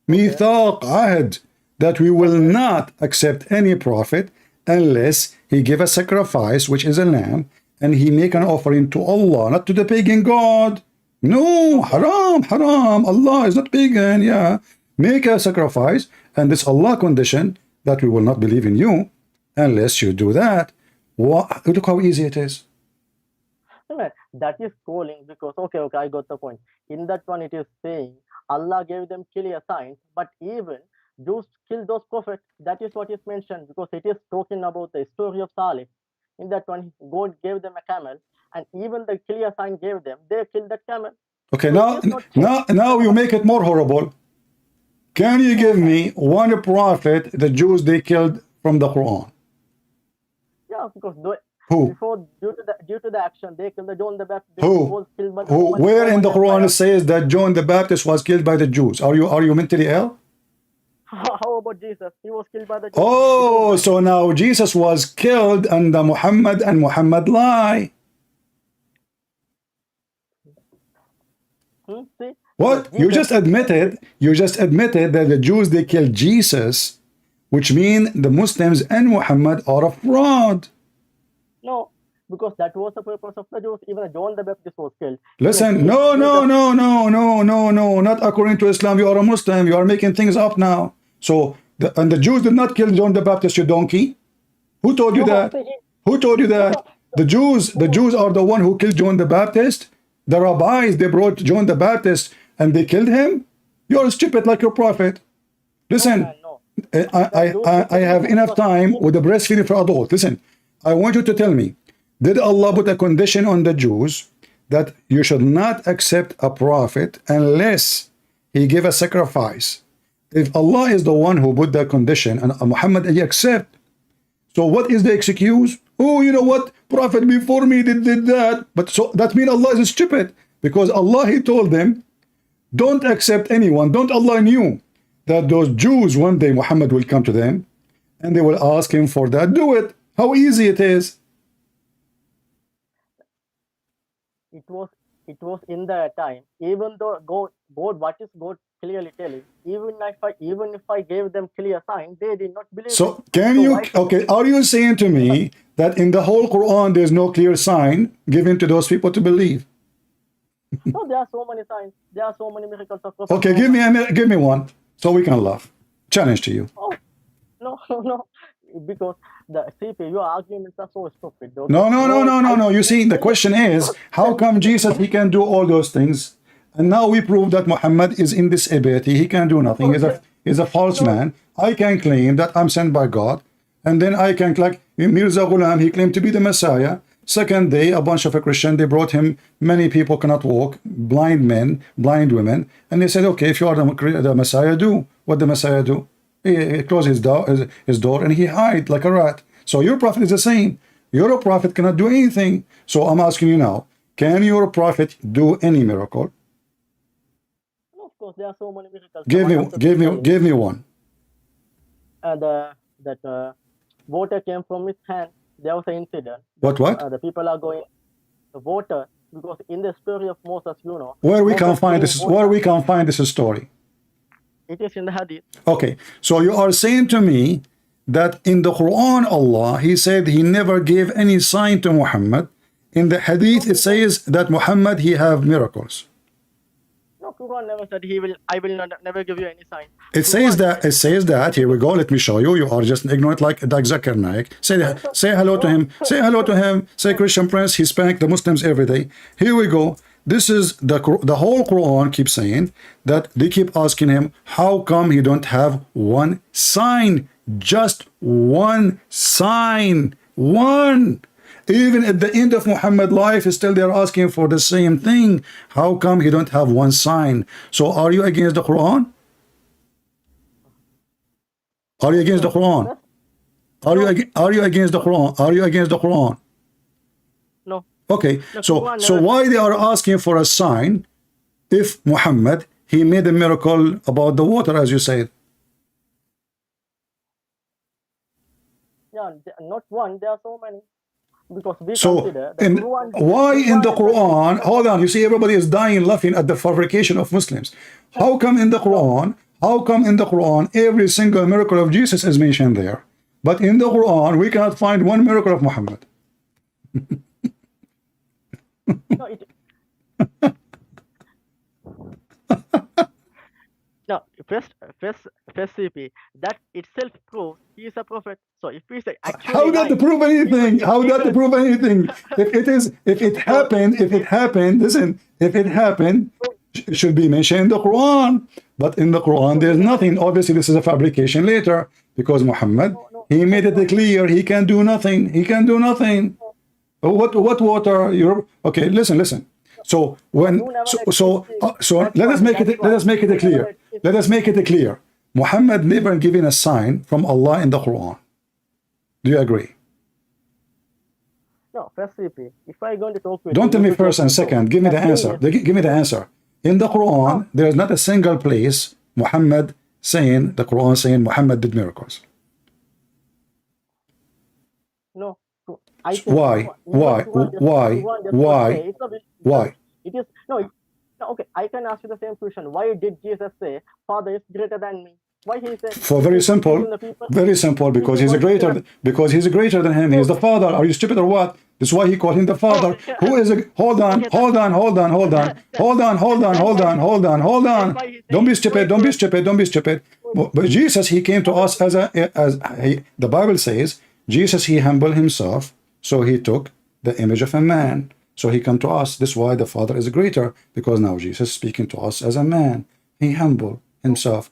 mithaq, ahd, that we will not accept any prophet unless he give a sacrifice, which is a lamb, and he make an offering to Allah, not to the pagan god. No, haram, haram. Allah is not pagan. Yeah, make a sacrifice, and this Allah condition that we will not believe in you unless you do that. Look how easy it is. That is calling, because okay, I got the point. In that one, it is saying Allah gave them clear signs, but even Jews killed those prophets. That is what is mentioned, because it is talking about the story of Salih. In that one, God gave them a camel, and even the clear sign gave them, they killed that camel. Okay, so now you make it more horrible. Can you give me one prophet the Jews they killed from the Quran? Yeah, because who? Before, due to the action, they killed the John the Baptist. Who? Was killed by the Who? Where in the Quran it says that John the Baptist was killed by the Jews? Are you mentally ill? How about Jesus? He was killed by the Jews. Oh, so now Jesus was killed under Muhammad, and Muhammad lie. See? What? You just admitted that the Jews they killed Jesus, which mean the Muslims and Muhammad are a fraud. No, because that was the purpose of the Jews. Even John the Baptist was killed. Listen, no, not according to Islam. You are a Muslim. You are making things up now. So, and the Jews did not kill John the Baptist, you donkey. Who told you that? Who told you that? The Jews are the one who killed John the Baptist. The rabbis, they brought John the Baptist and they killed him. You're stupid like your prophet. Listen, I have enough time with the breastfeeding for adults. Listen, I want you to tell me, did Allah put a condition on the Jews that you should not accept a prophet unless he give a sacrifice? If Allah is the one who put that condition and Muhammad he accept, so what is the excuse? Oh, you know what? Prophet before me did that. But so that means Allah is stupid, because Allah he told them, don't accept anyone. Don't Allah knew that those Jews one day Muhammad will come to them and they will ask him for that. Do it. How easy it is. It was in the time, even though God, what is God clearly telling? Even if I gave them clear sign, they did not believe. So are you saying to me that in the whole Quran there's no clear sign given to those people to believe? No, there are so many signs. There are so many miracles of Prophet. Okay, give me one so we can laugh. Challenge to you. Oh, no. Because your arguments are so stupid. Okay? No. You see, the question is, how come Jesus he can do all those things, and now we prove that Muhammad is in this ability, he can do nothing. He's a false man. I can claim that I'm sent by God, and then I can, like Mirza Ghulam, he claimed to be the Messiah. Second day, a bunch of a Christian, they brought him, many people cannot walk, blind men, blind women, and they said, okay, if you are the Messiah, do what the Messiah do. He closed his door and he hid like a rat. So your prophet is the same. Your prophet cannot do anything. So I'm asking you now, can your prophet do any miracle? No, of course, there are so many miracles. Give me one. That water came from his hand. There was an incident. What? The people are going the water, because in the story of Moses, where we can find this story. It is in the Hadith. Okay, so you are saying to me that in the Quran, Allah, he said he never gave any sign to Muhammad. In the Hadith, it says that Muhammad, he have miracles. No, Quran never said I will never give you any sign. It says that, here we go, let me show you. You are just ignorant like Zakir Naik. Say hello to him. Say hello to him. Say Christian Prince, he spanked the Muslims every day. Here we go. This is the whole Quran keeps saying that they keep asking him, how come he don't have one sign? Just one sign. One. Even at the end of Muhammad's life, still they're asking for the same thing. How come he don't have one sign? So are you against the Quran? Are you against the Quran? Are you against the Quran? Are you against the Quran? No. Okay, so why they are asking for a sign if Muhammad, he made a miracle about the water, as you said? Yeah, not one, there are so many. Because we consider why in the Quran, hold on, you see everybody is dying laughing at the fabrication of Muslims. How come in the Quran every single miracle of Jesus is mentioned there, but in the Quran we cannot find one miracle of Muhammad? No, no, first CP, that itself proves he is a prophet. So if he is actually How that to lying, prove anything? How that to prove anything? If it happened, listen, if it happened, it should be mentioned in the Quran. But in the Quran, there's nothing. Obviously, this is a fabrication later because Muhammad, he made it clear he can do nothing. He can do nothing. What water? You're okay. Listen. So when so let us make it clear. Let us make it clear. Muhammad never given a sign from Allah in the Quran. Do you agree? No, first CP, if I going to talk with Don't tell me first and second. Give me the answer. Give me the answer. In the Quran, there is not a single place Muhammad saying, the Quran saying Muhammad did miracles. No. Why? It is no. Okay, I can ask you the same question. Why did Jesus say, "Father is greater than me"? Why he said? For very simple, because he's greater than him. He's the Father. Are you stupid or what? That's why he called him the Father. Who is a hold on. Don't be stupid. But Jesus, he came to us as the Bible says, Jesus, he humbled himself, so he took the image of a man. So he come to us. This is why the Father is greater, because now Jesus is speaking to us as a man. He humbled himself.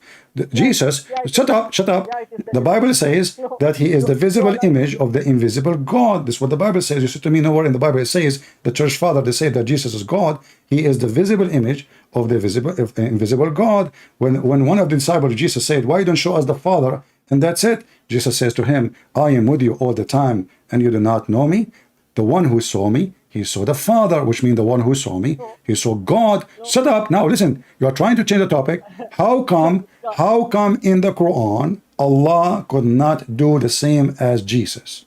Jesus, shut up. The Bible says that he is the visible image of the invisible God. This is what the Bible says. You said to me, nowhere in the Bible it says, the church father, they say that Jesus is God. He is the visible image of the invisible God. When one of the disciples of Jesus said, why don't you show us the Father? And that's it. Jesus says to him, I am with you all the time, and you do not know me. The one who saw me, he saw the Father, which means the one who saw me, he saw God. Shut up. Now listen, you are trying to change the topic. How come in the Quran, Allah could not do the same as Jesus?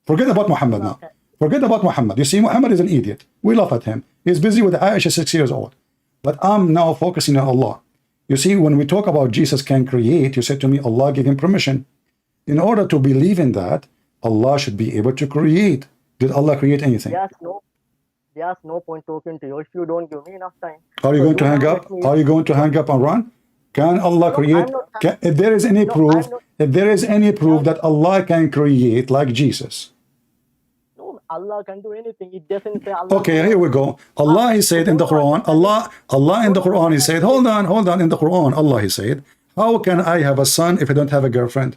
Forget about Muhammad now. Forget about Muhammad. You see, Muhammad is an idiot. We laugh at him. He's busy with Aisha, 6 years old. But I'm now focusing on Allah. You see, when we talk about Jesus can create, you said to me, Allah gave him permission. In order to believe in that, Allah should be able to create. Did Allah create anything? There's no point talking to you if you don't give me enough time. Are you going to hang up? Are you going to hang up and run? Can Allah create? If there is any proof, that Allah can create like Jesus. No, Allah can do anything. It doesn't say Allah. Okay, here we go. Allah, he said in the Quran, Allah in the Quran, he said, hold on. In the Quran, Allah, he said, how can I have a son if I don't have a girlfriend?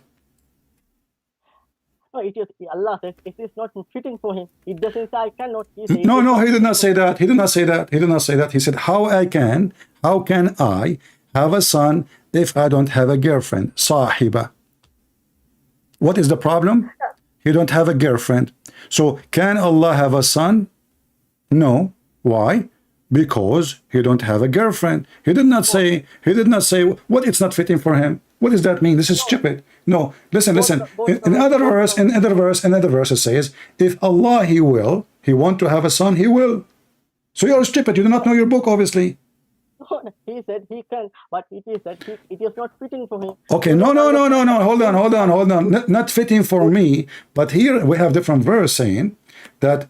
No, it is Allah says it is not fitting for him. It doesn't say I cannot. No, he did not say that. He did not say that. He said, how can I have a son if I don't have a girlfriend? Sahiba. What is the problem? He don't have a girlfriend. So can Allah have a son? No. Why? Because he don't have a girlfriend. He did not say what it's not fitting for him. What does that mean? This is stupid. No, listen. In another verse, it says, if Allah, he want to have a son, he will. So you're stupid. You do not know your book, obviously. He said he can, but it is not fitting for him. Okay, no. Hold on. Not fitting for me. But here we have different verse saying that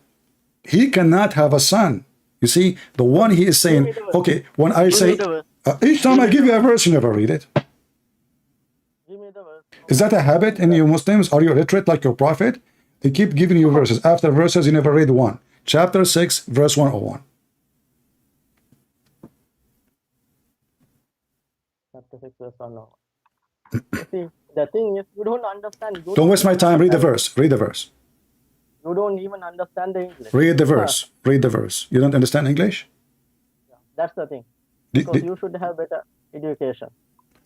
he cannot have a son. You see, the one he is saying, okay, when I say, each time I give you a verse, you never read it. Give me the verse. Is that a habit in you Muslims? Are you illiterate like your prophet? They keep giving you verses. After verses, you never read one. Chapter 6, verse 101. Chapter 6, verse 101. See, the thing is, you don't understand. Don't waste my time. Read the verse. You don't even understand the English. Read the verse. You don't understand English? Yeah, that's the thing. Because you should have better education.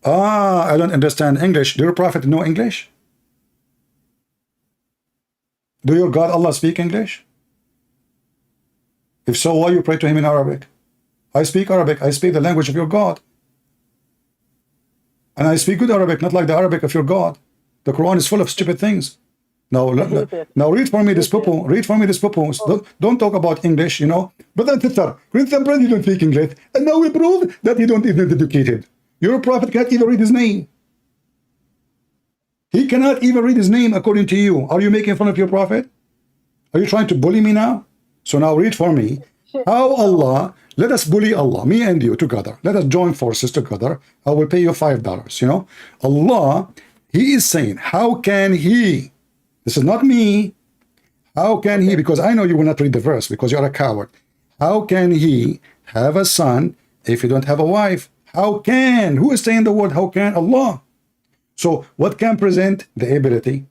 I don't understand English. Do your prophet know English? Do your God Allah speak English? If so, why you pray to him in Arabic? I speak Arabic. I speak the language of your God. And I speak good Arabic, not like the Arabic of your God. The Quran is full of stupid things. Now read for me this poo-poo. Don't talk about English, you know. Brother and sister, brother, you don't speak English. And now we prove that he don't even educated. Your prophet can't even read his name. He cannot even read his name according to you. Are you making fun of your prophet? Are you trying to bully me now? So now read for me how Allah, let us bully Allah, me and you together. Let us join forces together. I will pay you $5. You know, Allah, He is saying, how can He? This is not me. How can He? Because I know you will not read the verse because you're a coward. How can He have a son if you don't have a wife? How can? Who is saying the word how can? Allah. So what can present the ability?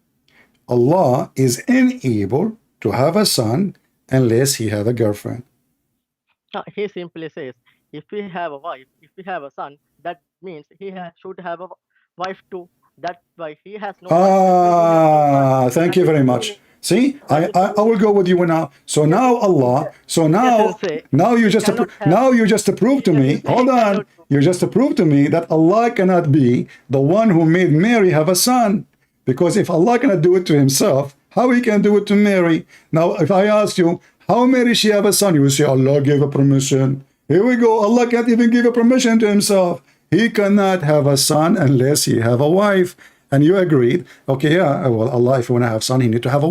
Allah is unable to have a son unless he have a girlfriend. He simply says, if we have a wife, if we have a son, that means should have a wife too. That's why he has no wife. Thank you very much. See, I will go with you now. So now Allah, so now you just prove to me, hold on, you just prove to me that Allah cannot be the one who made Mary have a son. Because if Allah cannot do it to himself, how he can do it to Mary? Now, if I ask you, how Mary she have a son? You will say, Allah gave a permission. Here we go. Allah can't even give a permission to himself. He cannot have a son unless he have a wife. And you agreed. Okay, yeah, well, Allah, if you want to have a son, he need to have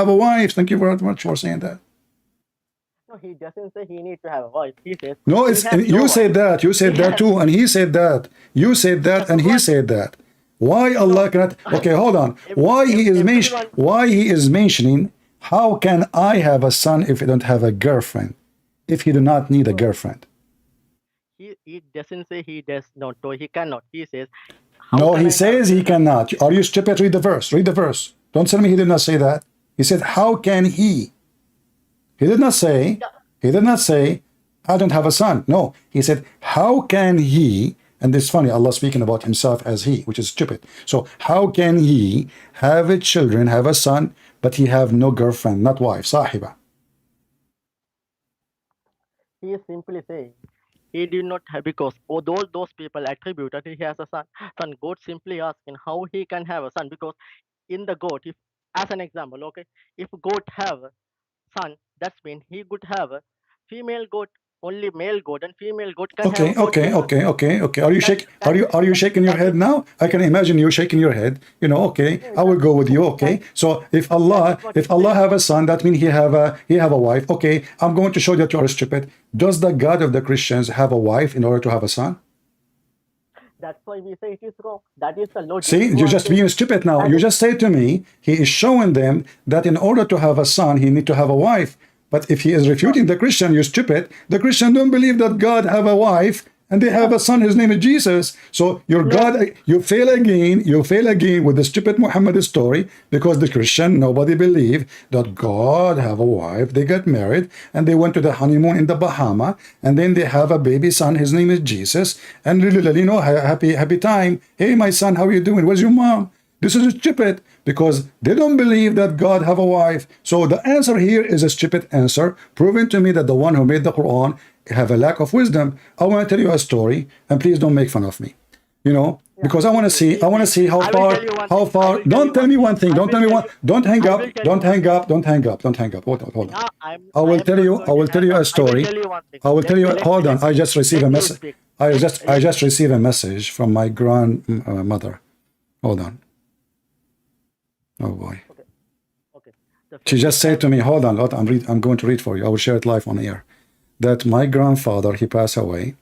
a wife. Thank you very much for saying that. No, he doesn't say he needs to have a wife. He says, no, it's you said that. You said that too, and he said that. You said that, and he said that. Why Allah cannot? Okay, hold on. Why he is mentioning? How can I have a son if I don't have a girlfriend? If he do not need a girlfriend? He doesn't say he does not, or he cannot. He says. No, he says he cannot. Are you stupid? Read the verse. Read the verse. Don't tell me he did not say that. He said, how can he? He did not say. He did not say, I don't have a son. No, he said, how can he? And it's funny, Allah speaking about himself as he, which is stupid. So how can he have a children, have a son, but he have no girlfriend, not wife, sahiba? He is simply saying he did not have, because all those people attributed he has a son. Son, God simply asking how he can have a son, because in the goat, if as an example, okay, if goat have a son, that means he could have a female goat. Only male goat and female goat can have. Okay. Are you shaking your head now? I can imagine you shaking your head. You know, okay, I will go with you. Okay, so if Allah have a son, that means he have a wife. Okay, I'm going to show that you are stupid. Does the God of the Christians have a wife in order to have a son? That's why we say it is wrong. That is the logic. See, you're just being stupid now. You just say to me, he is showing them that in order to have a son, he need to have a wife. But if he is refuting the Christian, you're stupid. The Christian don't believe that God have a wife and they have a son. His name is Jesus. So your God, you fail again. You fail again with the stupid Muhammad story, because the Christian, nobody believe that God have a wife. They get married and they went to the honeymoon in the Bahama, and then they have a baby son. His name is Jesus. And you know, happy time. Hey, my son, how are you doing? Where's your mom? This is stupid, because they don't believe that God have a wife. So the answer here is a stupid answer, proving to me that the one who made the Quran have a lack of wisdom. I want to tell you a story, and please don't make fun of me. You know, because I want to see how far. Don't tell me one thing. Don't tell me one. Don't hang up. Don't hang up. Don't hang up. Don't hang up. Hold on. I will tell you a story. I will tell you. Hold on. I just received a message. I just received a message from my grandmother. Hold on. Oh boy. Okay. She just said to me, hold on, I'm going to read for you. I will share it live on air. That my grandfather, he passed away,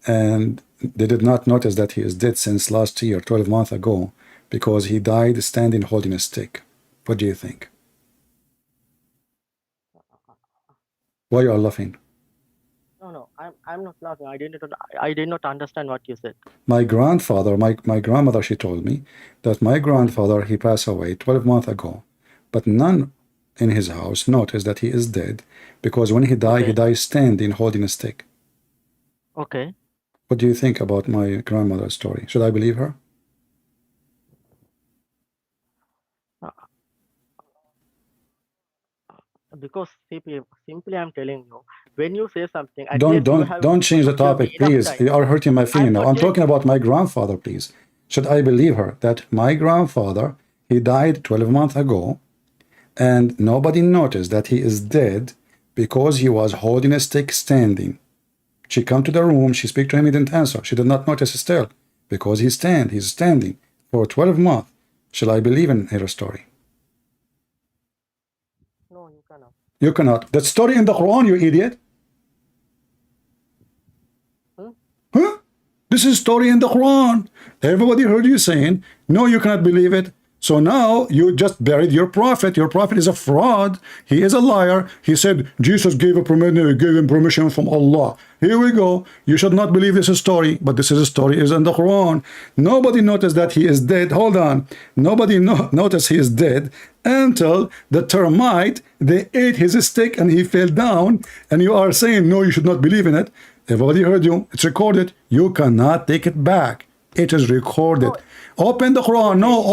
and they did not notice that he is dead since last year, 12 months ago, because he died standing holding a stick. What do you think? Why you are laughing? No, I'm not laughing. I did not understand what you said. My grandfather, my grandmother, she told me that my grandfather, he passed away 12 months ago, but none in his house noticed that he is dead, because when he died standing holding a stick. Okay. What do you think about my grandmother's story? Should I believe her? Because simply I'm telling you, when you say something, don't change the topic, please. You are hurting my feeling now. I'm talking about my grandfather, please. Should I believe her that my grandfather, he died 12 months ago, and nobody noticed that he is dead because he was holding a stick standing? She come to the room, she speak to him, he didn't answer. She did not notice still, because he's standing for 12 months. Shall I believe in her story? No, you cannot. You cannot. That story in the Quran, you idiot. Huh? This is story in the Quran. Everybody heard you saying, no, you cannot believe it. So now you just buried your prophet. Your prophet is a fraud. He is a liar. He said Jesus gave him permission from Allah. Here we go. You should not believe this story, but this is a story is in the Quran. Nobody noticed that he is dead. Hold on. Nobody noticed he is dead until the termite, they ate his stick and he fell down. And you are saying, no, you should not believe in it. Everybody heard you. It's recorded. You cannot take it back. It is recorded. Open the Quran. No,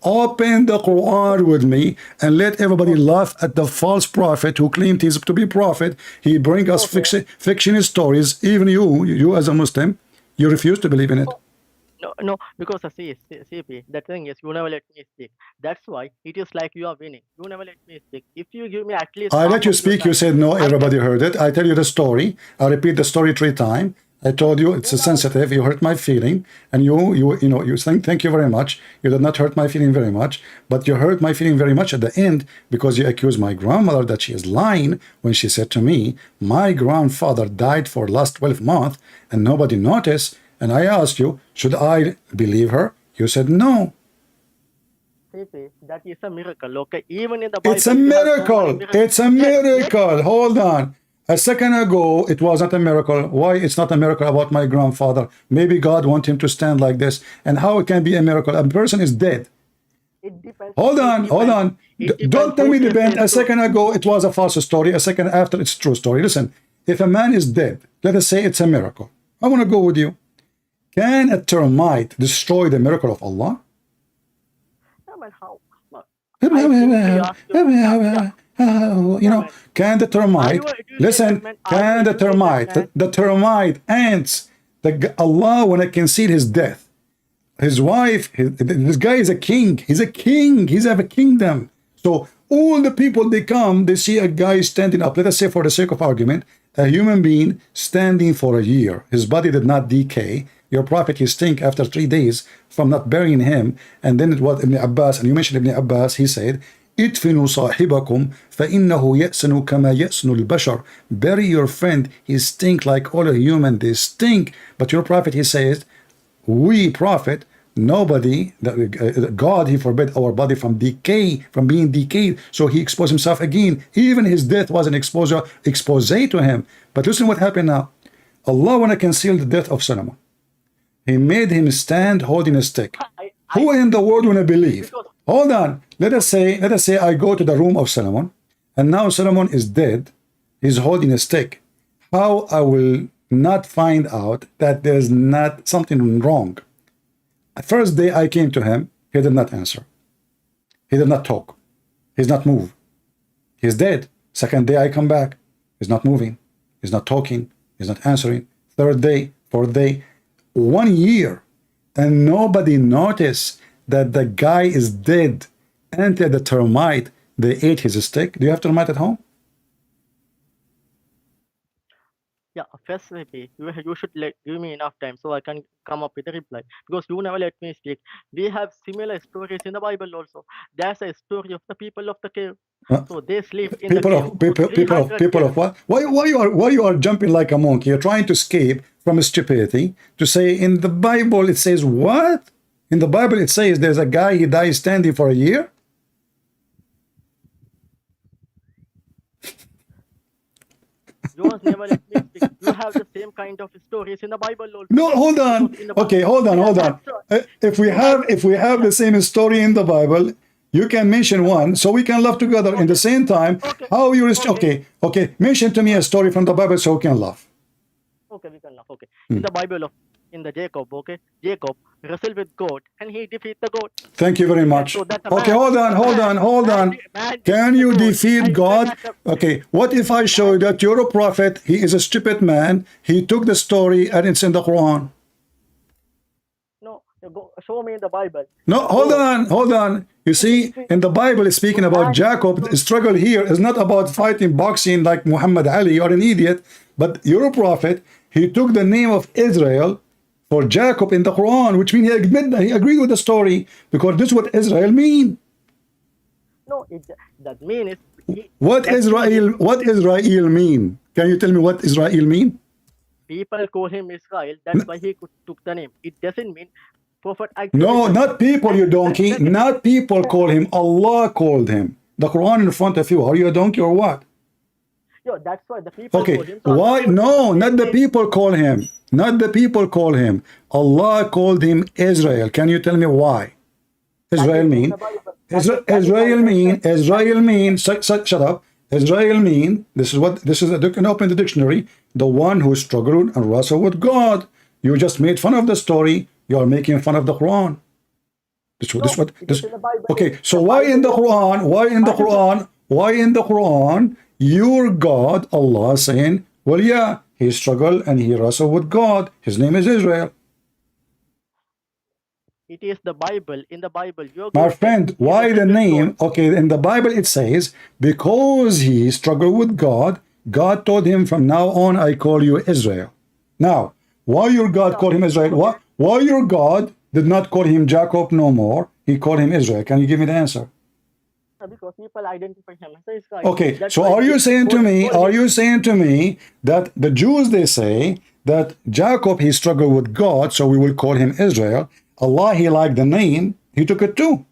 open the Quran with me and let everybody laugh at the false prophet who claimed he's to be prophet. He bring us fiction stories. Even you as a Muslim, you refuse to believe in it. No, because CP, the thing is, you never let me speak. That's why it is like you are winning. You never let me speak. If you give me at least... I let you speak, you said no, everybody heard it. I tell you the story. I repeat the story 3 times. I told you it's sensitive. You hurt my feeling, and you think thank you very much. You did not hurt my feeling very much, but you hurt my feeling very much at the end because you accused my grandmother that she is lying when she said to me, my grandfather died for last 12 months and nobody noticed. And I asked you, should I believe her? You said no. That is a miracle. Okay, even in the Bible, it's a miracle. It's a miracle. Hold on. A second ago, it was not a miracle. Why it's not a miracle about my grandfather? Maybe God want him to stand like this. And how it can be a miracle? A person is dead. It depends. Hold on. Don't tell me depend. A second ago, it was a false story. A second after, it's a true story. Listen, if a man is dead, let us say it's a miracle. I want to go with you. Can a termite destroy the miracle of Allah? No, but how? Can the termite, listen, can the termite ants, Allah when it concede his death, his wife, this guy is a king, he's a king, he's have a kingdom. So all the people, they come, they see a guy standing up, let us say for the sake of argument, a human being standing for a year, his body did not decay. Your prophet, he stink after 3 days from not burying him. And then it was Ibn Abbas, and you mentioned Ibn Abbas, he said, "Idfinu sahibakum فَإِنَّهُ يَأْسَنُ كَمَا يَأْسَنُ الْبَشَرِ." Bury your friend, he stink like all a human, they stink. But your prophet, he says, we prophet, nobody, God, he forbid our body from decay, from being decayed. So he exposed himself again. Even his death was an expose to him. But listen what happened now. Allah wanna conceal the death of Solomon. He made him stand holding a stick. Who in the world wanna believe? Hold on. Let us say I go to the room of Solomon, and now Solomon is dead. He's holding a stick. How I will not find out that there's not something wrong? First day I came to him, he did not answer. He did not talk. He's not moved. He's dead. Second day I come back. He's not moving. He's not talking. He's not answering. Third day, fourth day, 1 year, and nobody noticed that the guy is dead until the termite, they ate his stick. Do you have termite at home? Yeah, first, you should give me enough time so I can come up with a reply, because you never let me speak. We have similar stories in the Bible also. There's a story of the people of the cave. So they sleep in the cave. People of what? Why you are jumping like a monkey? You're trying to escape from stupidity to say in the Bible it says what? In the Bible it says there's a guy, he dies standing for a year. You never let me speak. You have the same kind of stories in the Bible also. No, hold on. Okay, hold on. If we have the same story in the Bible, you can mention one, so we can laugh together in the same time. How you okay? Mention to me a story from the Bible so we can laugh. Okay, we can laugh. Okay, in the Bible in the Jacob. Okay, Jacob wrestled with God and he defeated the God. Thank you very much. So okay, hold on. Can you defeat God? Okay, what if I show you that you're a prophet? He is a stupid man. He took the story and it's in the Quran. No, go show me in the Bible. No, hold on. You see, in the Bible, it's speaking about Jacob. The struggle here is not about fighting boxing like Muhammad Ali or an idiot, but you're a prophet. He took the name of Israel for Jacob in the Quran, which means he agreed with the story, because this is what Israel mean. No, that means what Israel mean? Can you tell me what Israel mean? People call him Israel. That's why he took the name. It doesn't mean Prophet actually. No, not people, you donkey. Not people call him. Allah called him. The Quran in front of you. Are you a donkey or what? Yo, that's why the people Okay, call him. So why? No, not the people call him. Not the people call him. Allah called him Israel. Can you tell me why? Israel mean? Israel mean, shut up. Israel mean, this is you can open the dictionary, the one who struggled and wrestled with God. You just made fun of the story. You are making fun of the Quran. Okay, so why in the Quran, your God, Allah saying, well, yeah, he struggled and he wrestled with God. His name is Israel. It is the Bible. In the Bible, my friend, why the name? Okay, in the Bible it says, because he struggled with God, God told him, from now on, I call you Israel. Now, why your God called him Israel? Why your God did not call him Jacob no more? He called him Israel. Can you give me the answer? Because people identify him as Israel. Okay, so are you saying to me that the Jews, they say that Jacob, he struggled with God, so we will call him Israel. Allah, he liked the name, he took it too.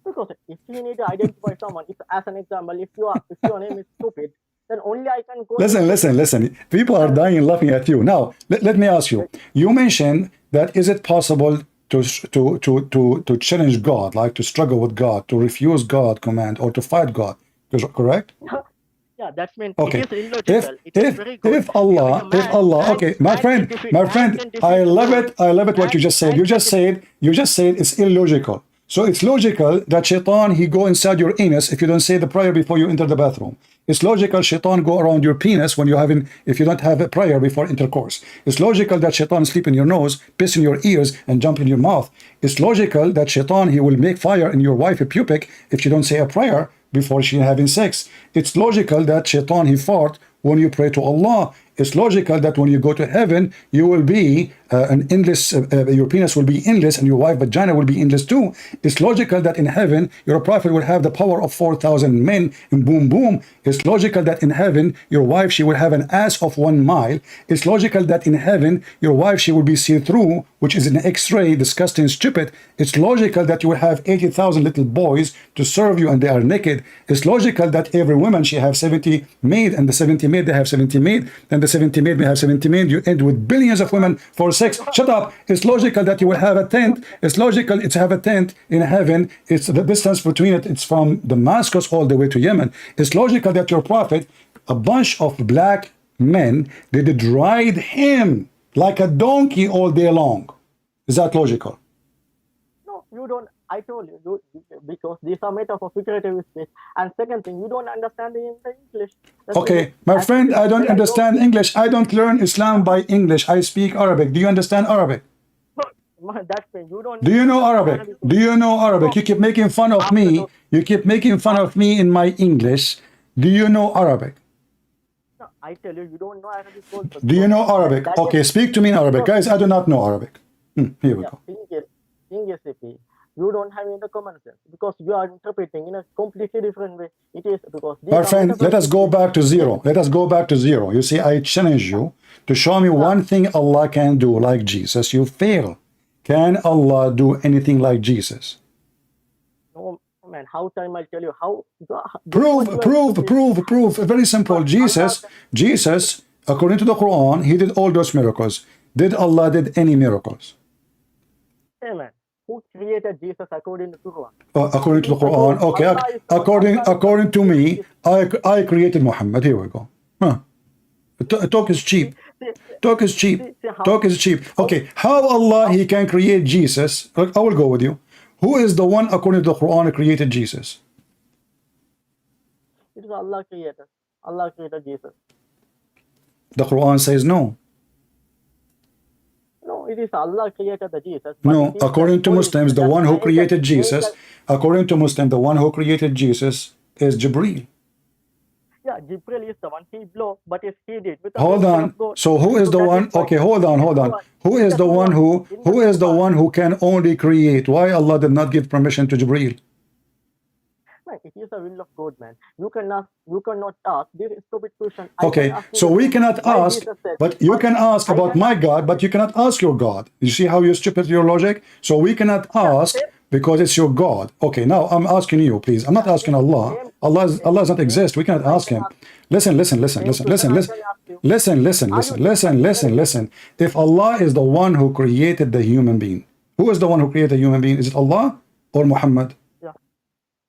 Because if you need to identify someone, if, as an example, if your name is stupid, then only I can go. Listen. People are dying laughing at you. Now, let me ask you. You mentioned that is it possible to challenge God, like to struggle with God, to refuse God command, or to fight God? Correct? Yeah, that's mean. Okay. It is illogical. If Allah, okay, my friend, I love it what you just said. You just said it's illogical. So it's logical that Shaitan, he go inside your anus if you don't say the prayer before you enter the bathroom. It's logical Shaitan go around your penis when if you don't have a prayer before intercourse. It's logical that Shaitan sleep in your nose, piss in your ears, and jump in your mouth. It's logical that Shaitan, he will make fire in your wife, a pubic, if you don't say a prayer before she having sex. It's logical that Shaitan, he fart when you pray to Allah. It's logical that when you go to heaven, you will be an endless, your penis will be endless and your wife vagina will be endless too. It's logical that in heaven, your prophet will have the power of 4,000 men in boom boom. It's logical that in heaven, your wife, she will have an ass of 1 mile. It's logical that in heaven, your wife, she will be see-through, which is an x-ray, disgusting, stupid. It's logical that you will have 80,000 little boys to serve you and they are naked. It's logical that every woman, she have 70 maid, and the 70 maid, they have 70 maid, and the 70 maid may have 70 maid. You end with billions of women for sex. Shut up. It's logical that you will have a tent. It's logical to have a tent in heaven. It's the distance between it. It's from Damascus all the way to Yemen. It's logical that your prophet, a bunch of black men, they did ride him like a donkey all day long. Is that logical? No, you don't. I told you, because these are metaphor figurative speech. And second thing, you don't understand the English. Okay, my friend, I don't understand English. I don't learn Islam by English. I speak Arabic. Do you understand Arabic? That's you don't. Do you know Arabic? Do you know Arabic? You keep making fun of me. You keep making fun of me in my English. Do you know Arabic? No, I tell you, you don't know Arabic also. Do you know Arabic? Okay, speak to me in Arabic. Guys, I do not know Arabic. Here we go. English, you don't have any common sense because you are interpreting in a completely different way. It is because our friend, let us go back to zero. Let us go back to zero. You see, I challenge you to show me one thing Allah can do like Jesus. You fail. Can Allah do anything like Jesus? No, man. How time I'll tell you how. Prove. Very simple. Jesus, according to the Quran, he did all those miracles. Did Allah did any miracles? Hey, man. Who created Jesus according to the Quran? According to the Quran, okay. According to me, I created Muhammad. Here we go. Talk is cheap. Talk is cheap. Talk is cheap. Okay, how Allah he can create Jesus? I will go with you. Who is the one according to the Quran who created Jesus? It is Allah created. Allah created Jesus. The Quran says no. No, it is Allah created the Jesus. No, according to Muslims, the one who created Jesus, according to Muslim, the one who created Jesus is Jibreel. Yeah, Jibreel is the one he blew, but if he did. Hold on. So who is the one? Okay, hold on. Who is the one who can only create? Why Allah did not give permission to Jibreel? Man, it is the will of God, man. You cannot ask this stupid question. I can Okay, ask you so the we same. cannot Why ask, Jesus said, but you but can ask I about can my ask God, but you cannot ask your God. You see how you stupid your logic? So we cannot yeah, ask same, because it's your God. Okay, now I'm asking you, please. I'm not yeah, asking Allah. same, Allah does not same exist. We cannot I ask can him. ask Listen, listen, listen, same listen, question listen, I listen. can ask you. Listen, listen, Are you listen, listen, listen, listen. If Allah is the one who created the human being, who is the one who created the human being? Is it Allah or Muhammad? Yeah,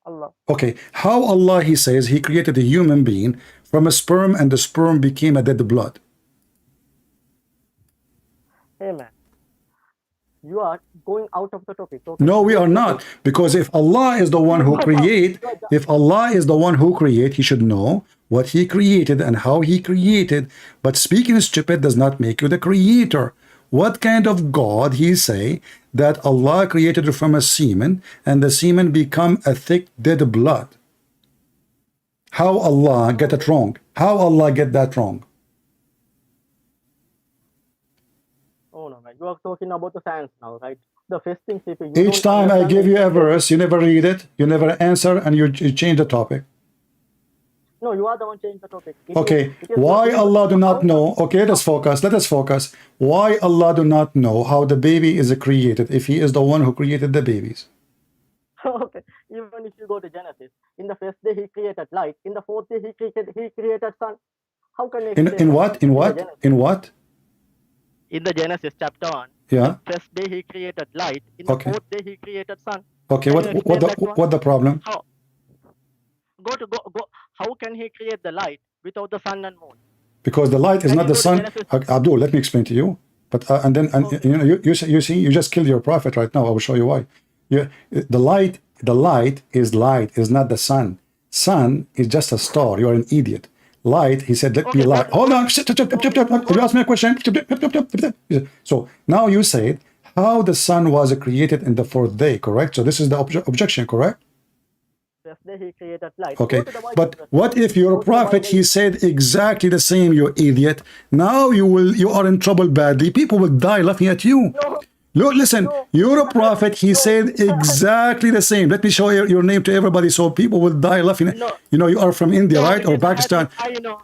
Allah. Okay, how Allah, he says, he created a human being from a sperm and the sperm became a dead blood. Hey man, you are going out of the topic. Okay, No, we go are to the not. topic. Because if Allah is the one You who are the, create, you are the, if Allah is the one who create, he should know what he created and how he created. But speaking stupid does not make you the creator. What kind of God he say that Allah created from a semen and the semen become a thick dead blood? How Allah get it wrong? How Allah get that wrong? oh no man, you are talking about the science now, right? The first thing, CP, you Each don't time I understand the give you a interpretation. verse, you never read it, you never answer, and you change the topic. No, you are the one changing the topic. Okay, It is why it is Allah do how not know? Okay, let's focus. Let us focus. Why Allah do not know how the baby is created if He is the one who created the babies? okay. Even if you go to Genesis, in the first day he created light. In the fourth day he created sun. How can you explain In that? what? In In the what? Genesis, In what? in the Genesis chapter 1, Yeah. the first day he created light. In the Okay. fourth day he created sun. Okay. Can you explain that one? What the problem? How? Go. How can he create the light without the sun and moon? Because the light is Can not you the go to sun. Genesis? Abdul, let me explain to you. But Okay. you know you see you just killed your prophet right now. I will show you why. The light is not the sun. Sun is just a star. You are an idiot. Light, he said, let be Okay. light. Hold on. You asked me a question. So now you said how the sun was created in the fourth day, correct? So this is the objection, correct? First day he created light. Okay, Go to the Bible. but what if your Go to the prophet, Bible. he said exactly the same, you idiot? Now you are in trouble badly. People will die laughing at you. No. Look, listen, No. you're a prophet, he No. said exactly the same. Let me show your name to everybody so people will die laughing. No. You know, you are from India, No, right? it Or is a Pakistan. hadith. I know.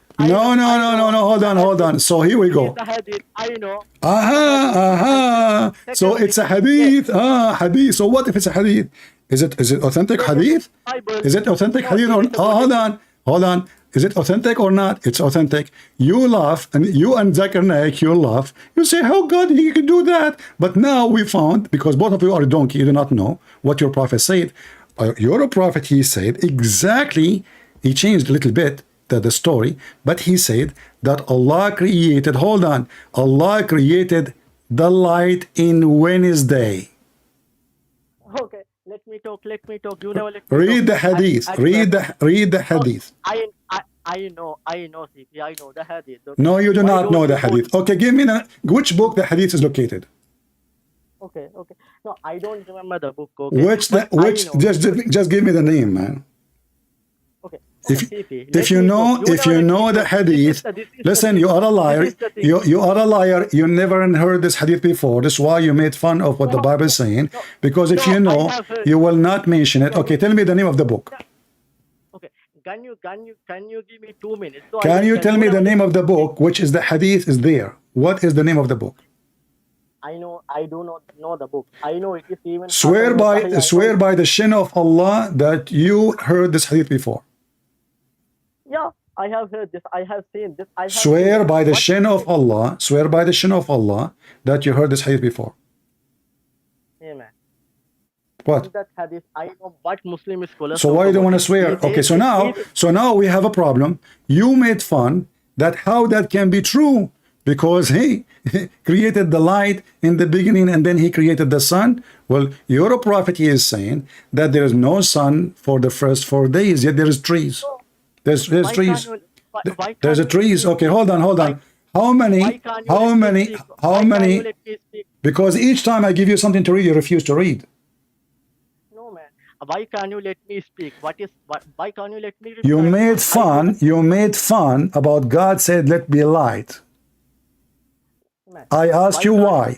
No, hold on. So here we It is go. a hadith. I know. Aha. So Secondly, it's a yes, hadith. Hadith. So what if it's a hadith? Is it authentic yes, hadith? Bible. Is it authentic No, hadith it or is a quotation. hold on. Is it authentic or not? It's authentic. You laugh, and you and Zakir Naik, you laugh. You say, how God he could do that? But now we found, because both of you are a donkey, you do not know what your prophet said. Your prophet, he said exactly, he changed a little bit the story, but he said that Allah created, hold on, Allah created the light in Wednesday. Okay, let me talk. You never let me Read talk. the hadith. Read the hadith. I know, CP, I know the hadith. Okay, No, you do why not don't know the you go? hadith. Okay, give me which book the hadith is located. Okay. No, I don't remember the book. Okay, but I Which know. just give me the name, man. Okay, CP, If you know the hadith, listen, you are a liar. This is the thing. You are a liar. You never heard this hadith before. This is why you made fun of what the Bible is saying. Because if you I know, have heard. you will not mention it. Okay, tell me the name of the book. Okay, can you give me 2 minutes? So Can you tell me the name of the book? book, which is the hadith is there? What is the name of the book? I know. I do not know the book. I know it is even. Swear by the shin of Allah that you heard this hadith before. Yeah, I have heard this. I have seen this. Swear by the shin of Allah. Swear by the shin of Allah that you heard this hadith before. Amen. What? In that hadith, I know what Muslim scholars. So why you don't want to swear? Okay, so now we have a problem. You made fun that how that can be true because he created the light in the beginning and then he created the sun. Well, your prophet is saying that there is no sun for the first 4 days, yet there is trees. There's trees. There's a trees. Okay, hold on. How many? Because each time I give you something to read, you refuse to read. No, man. Why can't you let me speak? Why can't you let me reply? You made fun about God said, let be light. Man, I ask you why.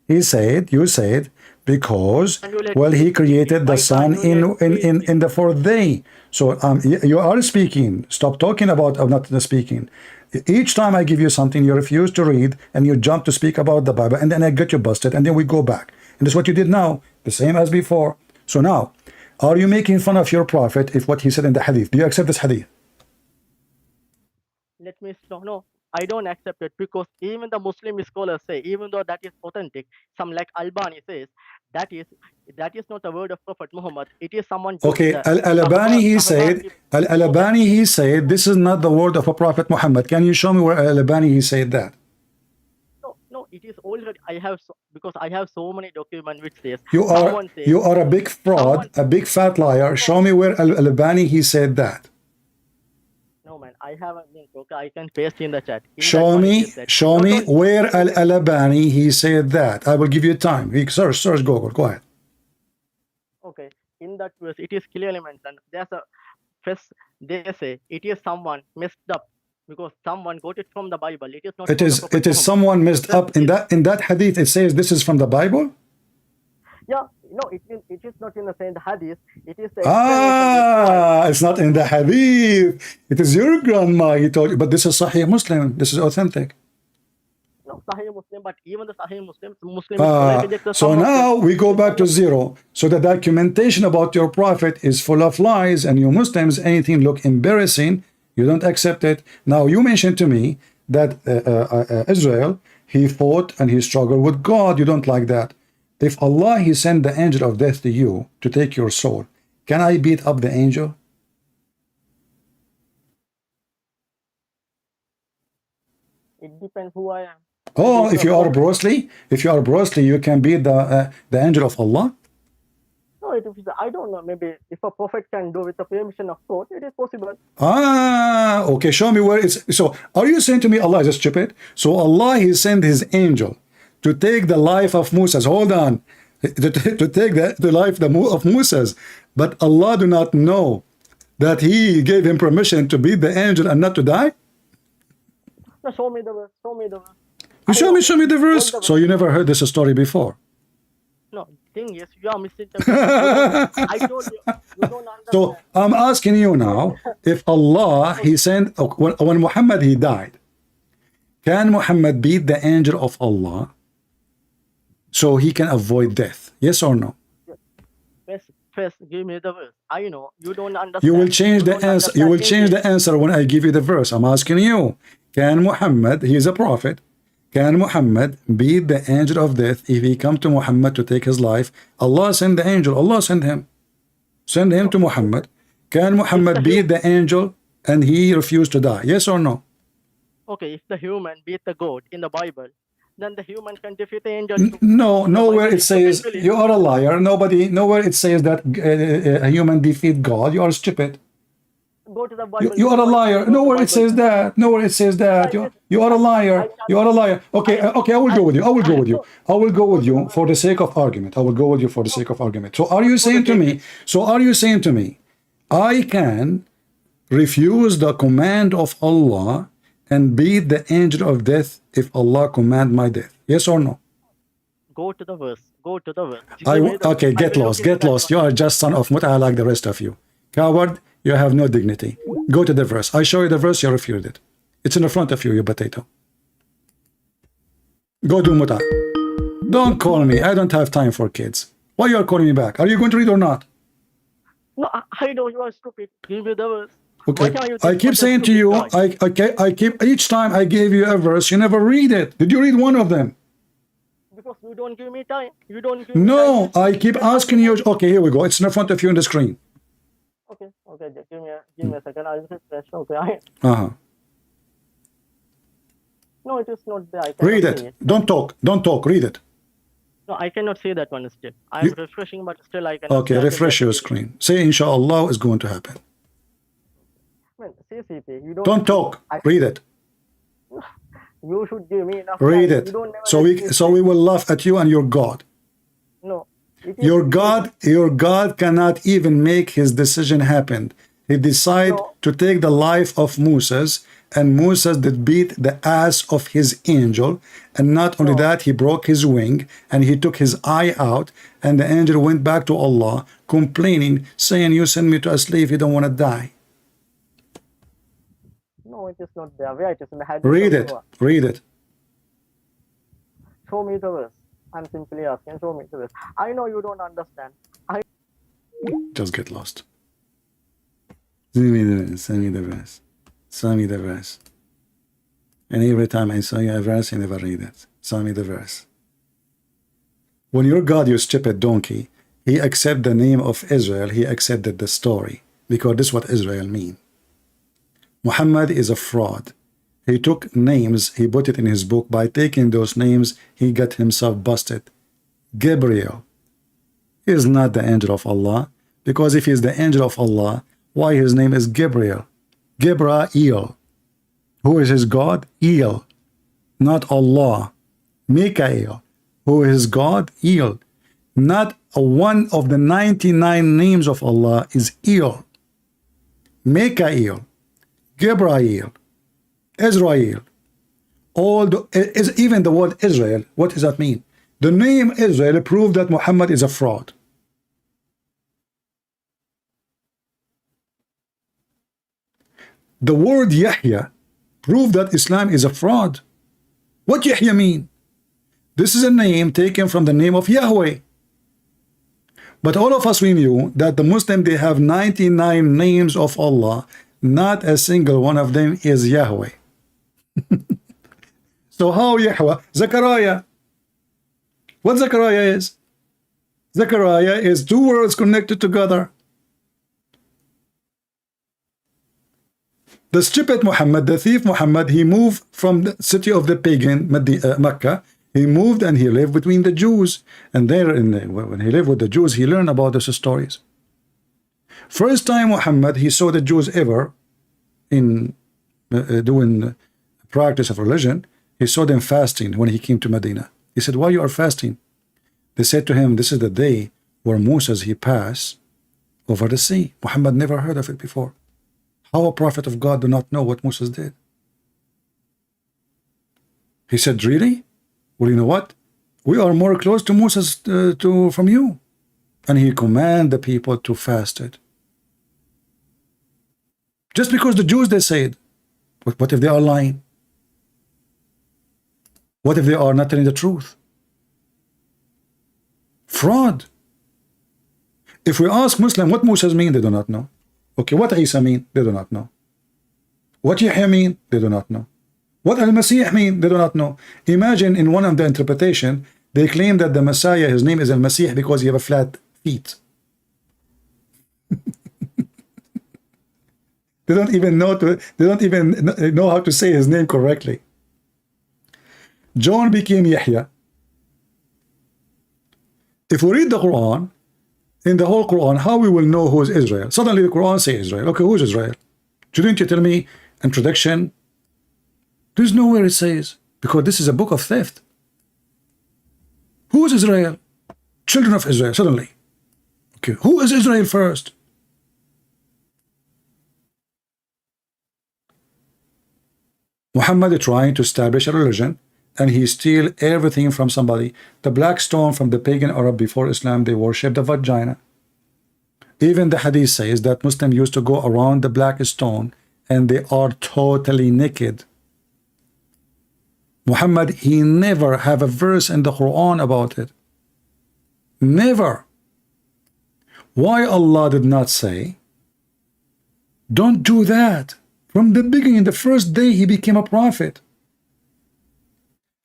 He said, you said, because, Can you let well, me he speak? created the Why sun can't you let me speak? in the fourth day. So you are speaking. Stop talking about not speaking. Each time I give you something, you refuse to read, and you jump to speak about the Bible, and then I get you busted, and then we go back. And that's what you did now, the same as before. So now, are you making fun of your prophet if what he said in the hadith? Do you accept this hadith? Let me no, I don't accept it, because even the Muslim scholars say, even though that is authentic, some like Albani says that is not the word of Prophet Muhammad. It is someone Okay, the Al-Albani, he said, people. Al-Albani, he said, this is not the word of a prophet Muhammad. Can you show me where Al-Albani, he said that? No, it is already. I have because I have so many documents which says You someone says are a big fraud, someone. a big fat liar. Show me where Al-Albani, he said that. No man, I have a link. Okay, I can paste in the chat. In that Show one, it me, is that. show Not me only, where okay, Al-Albani, he said that. I will give you time. Search Google. Go ahead. okay. In that verse, it is clearly mentioned. There's a first. They say it is someone messed up because someone got it from the Bible. It is not from the Prophet It is Muhammad. someone messed First, up in that hadith. It says this is from the Bible. yeah, no, it is not in the same hadith. It is the Ah, it's not in the hadith. It is your grandma. He told you, but this is Sahih Muslim. This is authentic. No, Sahih Muslim, but even the Sahih Muslim So now we go back to zero. So the documentation about your prophet is full of lies, and you Muslims, anything look embarrassing, you don't accept it. Now you mentioned to me that Israel, he fought and he struggled with God. You don't like that. If Allah, he sent the angel of death to you to take your soul, can I beat up the angel? It depends who I am. Oh, if you are Bruce Lee, you can beat the angel of Allah. No, I don't know. Maybe if a prophet can do with the permission of God, it is possible. Ah, okay. Show me where it's. So, are you saying to me Allah is stupid? So Allah, he sent his angel to take the life of Moses. Hold on, to take the life of Moses, but Allah do not know that he gave him permission to beat the angel and not to die. No, show me the verse. Show me the verse. You show me the verse. So you never heard this story before. No, thing is, you are misinterpreting. I told you, you don't understand. So I'm asking you now, if Allah, he sent, when Muhammad, he died, can Muhammad beat the angel of Allah so he can avoid death? Yes or no? First, give me the verse. I know, you don't understand. You will change the answer. You will change the answer when I give you the verse. I'm asking you, can Muhammad, he is a prophet, can Muhammad beat the angel of death if he come to Muhammad to take his life? Allah send the angel. Allah send him. Send him to Muhammad. Can Muhammad beat the angel and he refused to die? Yes or no? Okay, if the human beat the God in the Bible, then the human can defeat the angel. No, nowhere it says, you are a liar. Nowhere it says that a human defeat God. You are stupid. Go to the Bible. You are a liar. Nowhere it says that. Nowhere it says that. You are a liar. You are a liar. Okay, I will go with you. I will go with you. I will go with you for the sake of argument. I will go with you for the sake of argument. So are you saying to me, I can refuse the command of Allah and beat the angel of death if Allah command my death? Yes or no? Go to the verse. Go to the verse. Okay, get lost. You are just son of Mut'a like the rest of you. Coward, you have no dignity. Go to the verse. I show you the verse, you refuse it. It's in the front of you, you potato. Go do Mut'a. Don't call me. I don't have time for kids. Why you are calling me back? Are you going to read or not? No, I know you are stupid. Give me the verse. Okay, I keep saying to you, I keep, each time I gave you a verse, you never read it. Did you read one of them? Because you don't give me time. You don't give me No, time. I keep asking you. Okay, here we go. It's in front of you on the screen. Okay, give me a second. I'll refresh. Okay, No, it is not there. Read it. Don't talk. Read it. No, I cannot see that one still. I'm refreshing, but still I cannot. Okay, refresh your screen. Say, inshallah, is going to happen. Man, CCP, you don't. Don't talk. Read it. You should give me enough. Read time. it. So we will laugh at you and your God. No. Your God cannot even make his decision happen. He decided No. to take the life of Moses, and Moses did beat the ass of his angel. And not only No. that, he broke his wing and he took his eye out, and the angel went back to Allah complaining, saying, you send me to a slave, you don't want to die. No, it is not there. Where it is in the hadith? Read it. Read it. Show me the verse. I'm simply asking, show me the verse. I know you don't understand. Just get lost. Send me the verse. Send me the verse. Send me the verse. And every time I saw you a verse, you never read it. Send me the verse. When your God, you stupid donkey, he accepted the name of Israel, he accepted the story. Because this is what Israel mean. Muhammad is a fraud. He took names, he put it in his book. By taking those names, he got himself busted. Gabriel is not the angel of Allah. Because if he is the angel of Allah, why his name is Gabriel? Gabriel. Who is his God? El. Not Allah. Mikael. Who is his God? El. Not one of the 99 names of Allah is El. Mikael. Gabriel. Israel. Even the word Israel, what does that mean? The name Israel proved that Muhammad is a fraud. The word Yahya proved that Islam is a fraud. What Yahya mean? This is a name taken from the name of Yahweh. But all of us, we knew that the Muslim, they have 99 names of Allah. Not a single one of them is Yahweh. So how Yahweh? Zechariah. What Zechariah is? Zechariah is two words connected together. The stupid Muhammad, the thief Muhammad, he moved from the city of the pagan, Mecca. He moved and he lived between the Jews. And there, when he lived with the Jews, he learned about those stories. First time Muhammad, he saw the Jews ever in doing practice of religion. He saw them fasting when he came to Medina. He said, why you are fasting? They said to him, this is the day where Moses, he passed over the sea. Muhammad never heard of it before. How a prophet of God do not know what Moses did? He said, really? Well, you know what? We are more close to Moses from you. And he commanded the people to fast it. Just because the Jews, they said, but what if they are lying? What if they are not telling the truth? Fraud. If we ask Muslim what Moses mean, they do not know. Okay, what Isa mean? They do not know. What Yahya mean? They do not know. What Al-Masih mean? They do not know. Imagine in one of the interpretation, they claim that the Messiah, his name is Al-Masih because he have a flat feet. They don't even know how to say his name correctly. John became Yahya. If we read the Quran, in the whole Quran, how we will know who is Israel? Suddenly the Quran say Israel. Okay, who is Israel? Shouldn't you tell me introduction? There's nowhere it says, because this is a book of theft. Who is Israel? Children of Israel, suddenly. Okay, who is Israel first? Muhammad is trying to establish a religion, and he steal everything from somebody. The black stone from the pagan Arab before Islam, they worship the vagina. Even the hadith says that Muslims used to go around the black stone and they are totally naked. Muhammad, he never have a verse in the Quran about it. Never. Why Allah did not say, don't do that? From the beginning, the first day he became a prophet.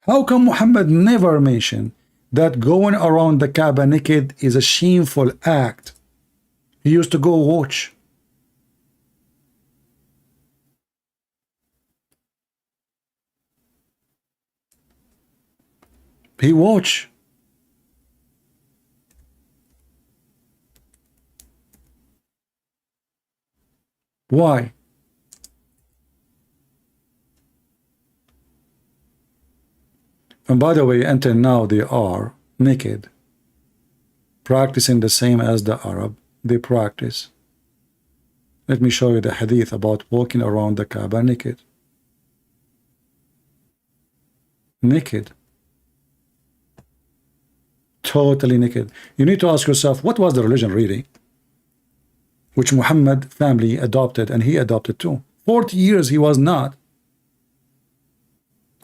How come Muhammad never mentioned that going around the Kaaba naked is a shameful act? He used to go watch. He watch. Why? And by the way, until now they are naked, practicing the same as the Arab. They practice. Let me show you the hadith about walking around the Kaaba naked. Naked. Totally naked. You need to ask yourself, what was the religion really? Which Muhammad family adopted, and he adopted too. 40 years he was not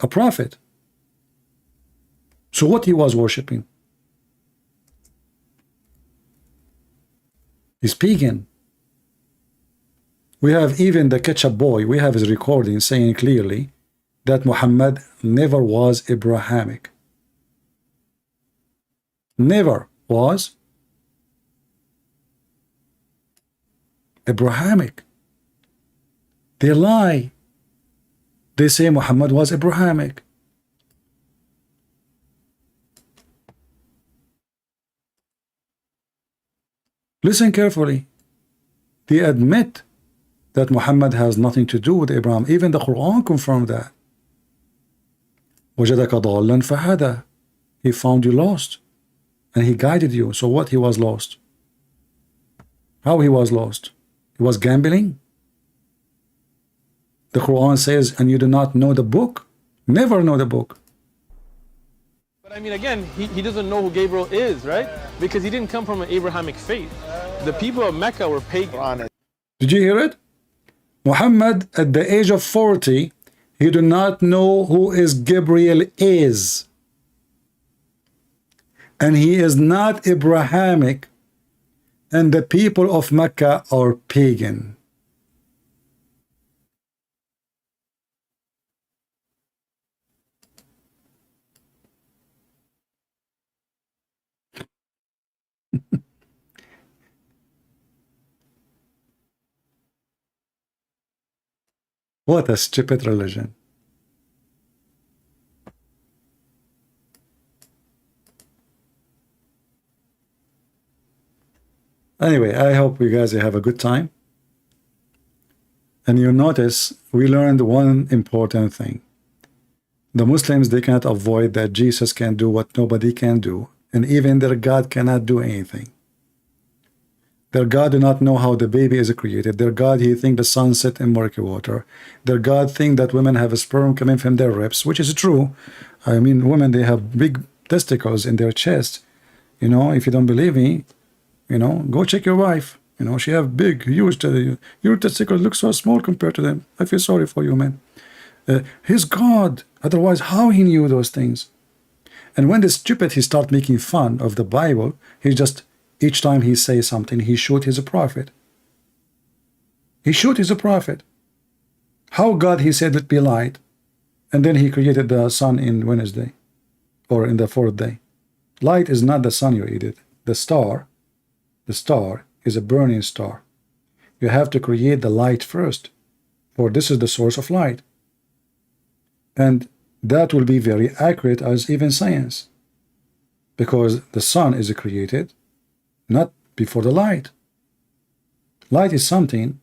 a prophet. So what he was worshipping? He's pagan. We have even the ketchup boy, we have his recording saying clearly that Muhammad never was Abrahamic. Never was Abrahamic. They lie. They say Muhammad was Abrahamic. Listen carefully. They admit that Muhammad has nothing to do with Abraham. Even the Quran confirmed that. وَجَدَكَ ضَالًّا فَهَدَى. He found you lost, and he guided you. So what? He was lost. How he was lost? He was gambling. The Quran says, and you do not know the book. Never know the book. But I mean, again, he doesn't know who Gabriel is, right? Because he didn't come from an Abrahamic faith. The people of Mecca were pagan. Did you hear it? Muhammad, at the age of 40, he do not know who is Gabriel is. And he is not Abrahamic. And the people of Mecca are pagan. What a stupid religion. Anyway, I hope you guys have a good time. And you notice we learned one important thing. The Muslims, they cannot avoid that Jesus can do what nobody can do. And even their God cannot do anything. Their God do not know how the baby is created. Their God, he think the sun set in murky water. Their God think that women have a sperm coming from their ribs, which is true. I mean, women, they have big testicles in their chest. You know, if you don't believe me, you know, go check your wife. You know, she have big, huge, your testicles look so small compared to them. I feel sorry for you, man. His God. Otherwise, how he knew those things? And when the stupid, he start making fun of the Bible, he just, each time he says something, he shoot he's a prophet. He shoot he's a prophet. How God, he said, let be light. And then he created the sun in Wednesday. Or in the fourth day. Light is not the sun you eat it. The star is a burning star. You have to create the light first. For this is the source of light. And that will be very accurate as even science. Because the sun is created not before the light. Light is something,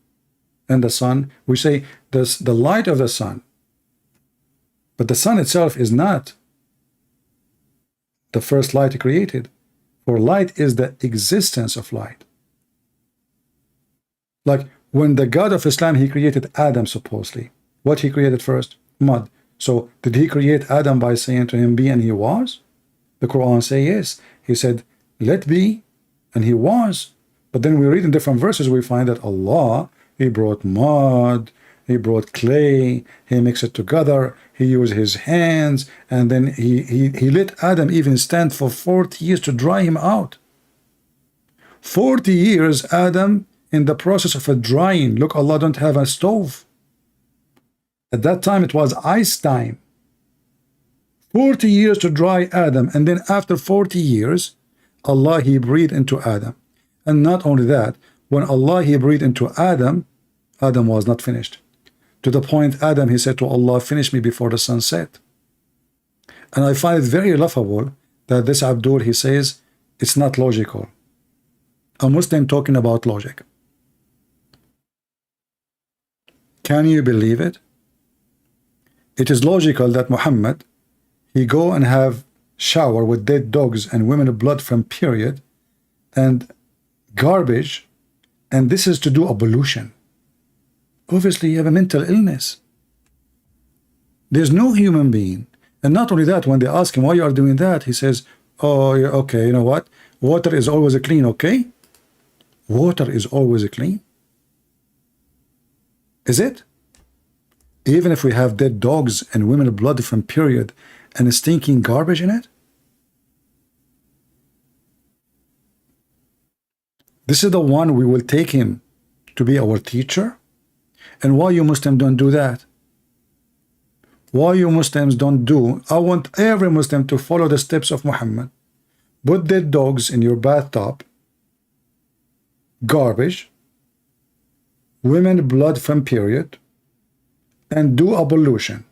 and the sun, we say this, the light of the sun. But the sun itself is not the first light created. For light is the existence of light. Like when the God of Islam, he created Adam supposedly. What he created first? Mud. So did he create Adam by saying to him, be, and he was? The Quran says yes. He said, let be, and he was. But then we read in different verses, we find that Allah, he brought mud, he brought clay, he mixed it together, he used his hands, and then he let Adam even stand for 40 years to dry him out. 40 years Adam in the process of a drying. Look, Allah don't have a stove. At that time it was ice time. 40 years to dry Adam, and then after 40 years Allah, he breathed into Adam. And not only that, when Allah, he breathed into Adam, Adam was not finished. To the point Adam, he said to Allah, finish me before the sun set. And I find it very laughable that this Abdul, he says it's not logical. A Muslim talking about logic. Can you believe it? It is logical that Muhammad, he go and have shower with dead dogs and women of blood from period and garbage, and this is to do ablution. Obviously, you have a mental illness. There's no human being. And not only that, when they ask him why you are doing that, he says, oh, yeah, okay, you know what? Water is always clean, okay? Water is always clean. Is it? Even if we have dead dogs and women blood from period and stinking garbage in it? This is the one we will take him to be our teacher? And why you Muslims don't do that? Why you Muslims don't do? I want every Muslim to follow the steps of Muhammad. Put dead dogs in your bathtub, garbage, women blood from period, and do ablution.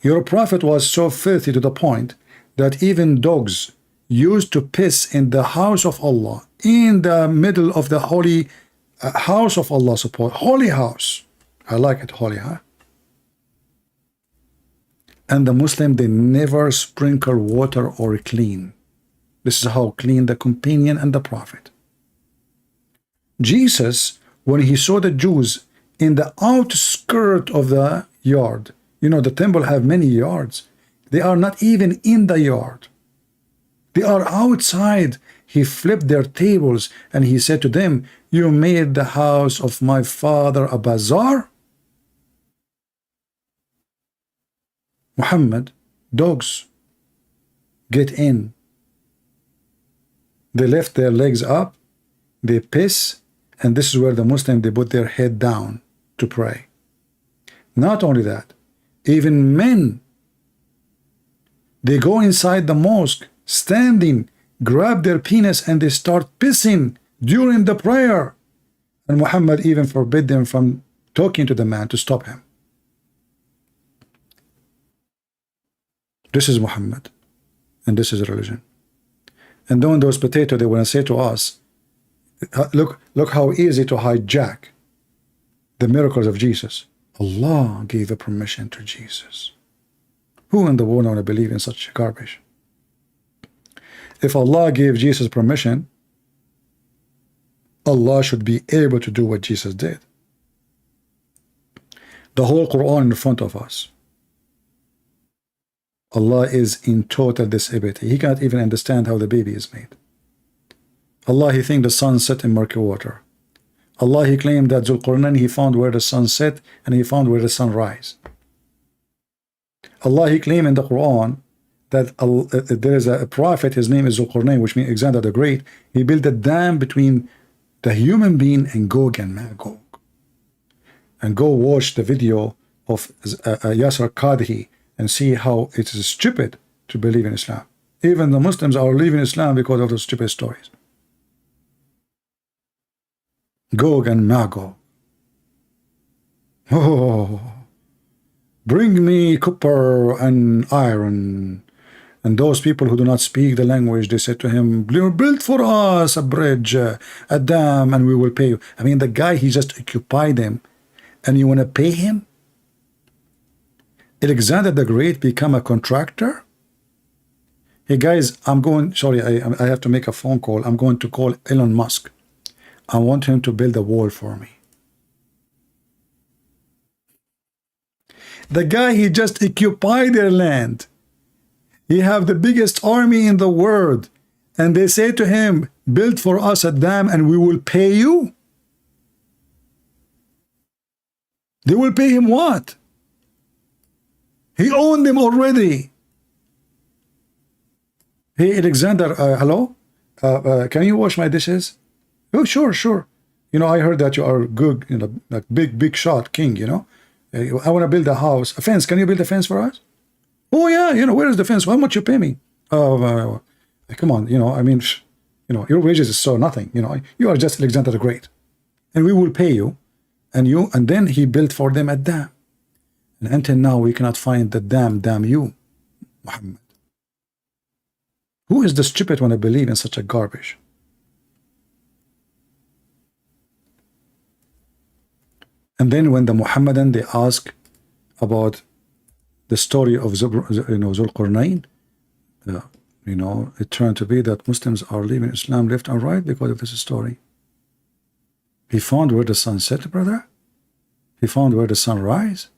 Your prophet was so filthy to the point that even dogs used to piss in the house of Allah, in the middle of the holy house of Allah, holy house. I like it, holy, huh? And the Muslim, they never sprinkle water or clean. This is how clean the companion and the prophet. Jesus, when he saw the Jews in the outskirt of the yard, you know, the temple have many yards. They are not even in the yard. They are outside. He flipped their tables and he said to them, you made the house of my father a bazaar? Muhammad, dogs get in. They lift their legs up, they piss, and this is where the Muslim, they put their head down to pray. Not only that, even men, they go inside the mosque, standing, grab their penis, and they start pissing during the prayer. And Muhammad even forbid them from talking to the man to stop him. This is Muhammad, and this is religion. And then those potatoes, they want to say to us, look how easy to hijack the miracles of Jesus. Allah gave a permission to Jesus. Who in the world want to believe in such garbage? If Allah gave Jesus permission, Allah should be able to do what Jesus did. The whole Quran in front of us. Allah is in total disability. He cannot even understand how the baby is made. Allah, he thinks the sun set in murky water. Allah, he claimed that Zulqarnain, he found where the sun set and he found where the sun rise. Allah, he claimed in the Quran that there is a prophet, his name is Zulqarnain, which means Alexander the Great. He built a dam between the human being and Gog and Magog. And go watch the video of Yasser Qadhi and see how it is stupid to believe in Islam. Even the Muslims are leaving Islam because of those stupid stories. Gog and Magog. Oh, bring me copper and iron. And those people who do not speak the language, they said to him, build for us a bridge, a dam, and we will pay you. I mean, the guy, he just occupied them, and you want to pay him? Alexander the Great become a contractor? Hey guys, I'm going, sorry, I have to make a phone call. I'm going to call Elon Musk. I want him to build a wall for me. The guy, he just occupied their land. He have the biggest army in the world. And they say to him, build for us a dam and we will pay you. They will pay him what? He owned them already. Hey, Alexander, hello? Can you wash my dishes? Oh, sure, sure. You know, I heard that you are good, you know, like big shot king, you know. I want to build a house. A fence. Can you build a fence for us? Oh, yeah, you know, where is the fence? How much you pay me? Come on, you know, I mean, you know, your wages is so nothing, you know. You are just Alexander the Great. And we will pay you. And then he built for them a dam. And until now, we cannot find the dam, damn you, Muhammad. Who is the stupid one to believe in such a garbage? And then when the Muhammadan, they ask about the story of Zulqarnain, you know, it turned to be that Muslims are leaving Islam left and right because of this story. He found where the sun set, brother? He found where the sun rise?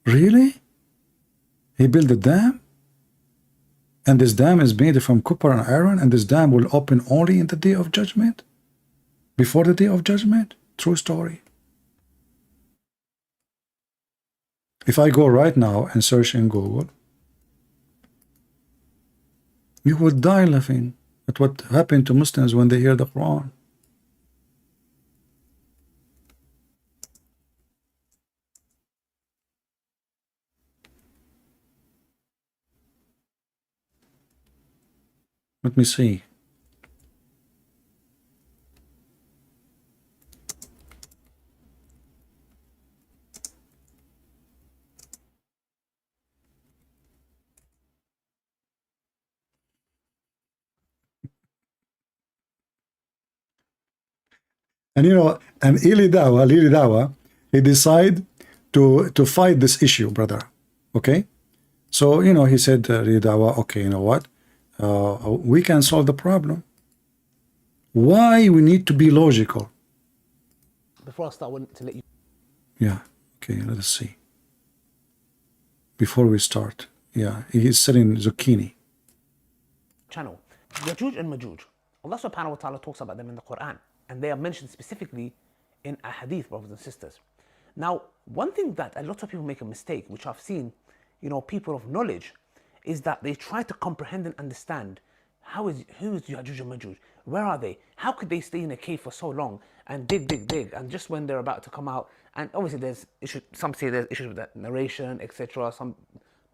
Really? He built a dam? And this dam is made from copper and iron, and this dam will open only in the day of judgment? Before the day of judgment? True story. If I go right now and search in Google, you would die laughing at what happened to Muslims when they hear the Quran. Let me see. And you know, and Ili Dawa, he decided to fight this issue, brother. Okay? So, you know, he said, Ili Dawa, okay, you know what? We can solve the problem. Why we need to be logical? Before I start, I want to let you... Yeah, okay, let us see. Before we start, yeah, he's selling zucchini. Channel. Yajuj and Majuj. Allah subhanahu wa ta'ala talks about them in the Quran. And they are mentioned specifically in a hadith, brothers and sisters. Now, one thing that a lot of people make a mistake, which I've seen, you know, people of knowledge, is that they try to comprehend and understand who is Yajuj and Majuj? Where are they? How could they stay in a cave for so long and dig, and just when they're about to come out? And obviously there's issues, some say there's issues with that narration, etc. Some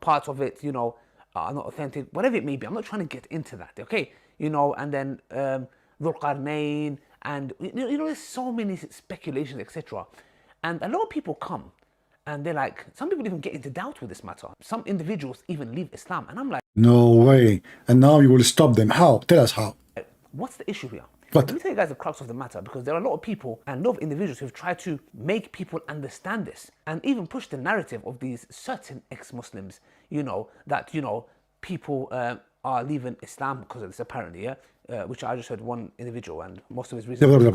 parts of it, you know, are not authentic, whatever it may be. I'm not trying to get into that, okay? You know, and then Dhul Qarnayn, and you know, there's so many speculations, etc. And a lot of people come and they're like, some people even get into doubt with this matter. Some individuals even leave Islam, and I'm like, no way. And now you will stop them. How? Tell us how. what's the issue here? What? Let me tell you guys the crux of the matter, because there are a lot of people and a lot of individuals who've tried to make people understand this and even push the narrative of these certain ex-Muslims, you know, that, you know, people are leaving Islam because of this, apparently, yeah? Which I just heard one individual, and most of his reasons, you know,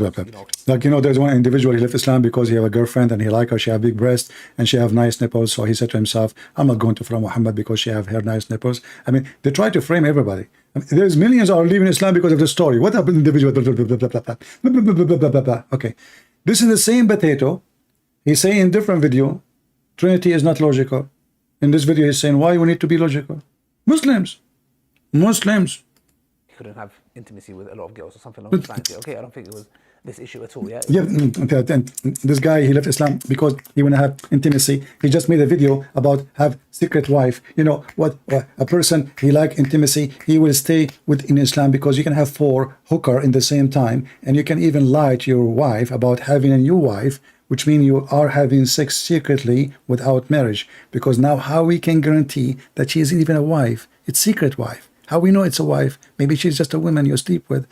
like, you know, there's one individual, he left Islam because he have a girlfriend and he like her, she have big breasts and she have nice nipples, so he said to himself, I'm not going to follow Muhammad because she have her nice nipples. I mean, they try to frame everybody. I mean, there's millions are leaving Islam because of the story. What happened to the individual? Okay, this is the same potato. He's saying in different video, Trinity is not logical. In this video, he's saying why we need to be logical. Muslims. couldn't have intimacy with a lot of girls or something along those lines. Okay, I don't think it was this issue at all. Yeah. Yeah. And this guy, he left Islam because he want to have intimacy. He just made a video about have secret wife. You know what? A person he like intimacy, he will stay within Islam because you can have 4 hooker in the same time, and you can even lie to your wife about having a new wife, which means you are having sex secretly without marriage. Because now, how we can guarantee that she is even a wife? It's secret wife. How we know it's a wife? Maybe she's just a woman you sleep with.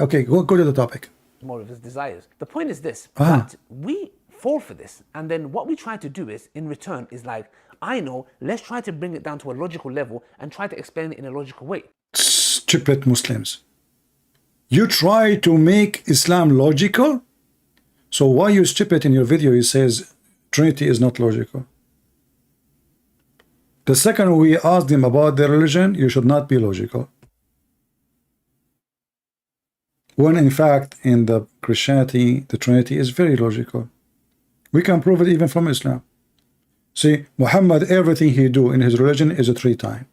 Okay, go to the topic. More of his desires. The point is this, that we fall for this, and then what we try to do is, in return, is like, I know, let's try to bring it down to a logical level and try to explain it in a logical way. Stupid Muslims. You try to make Islam logical? So why you stupid in your video, he says Trinity is not logical. The second we asked him about their religion, you should not be logical. When in fact, in the Christianity, the Trinity is very logical. We can prove it even from Islam. See, Muhammad, everything he do in his religion is a 3 times.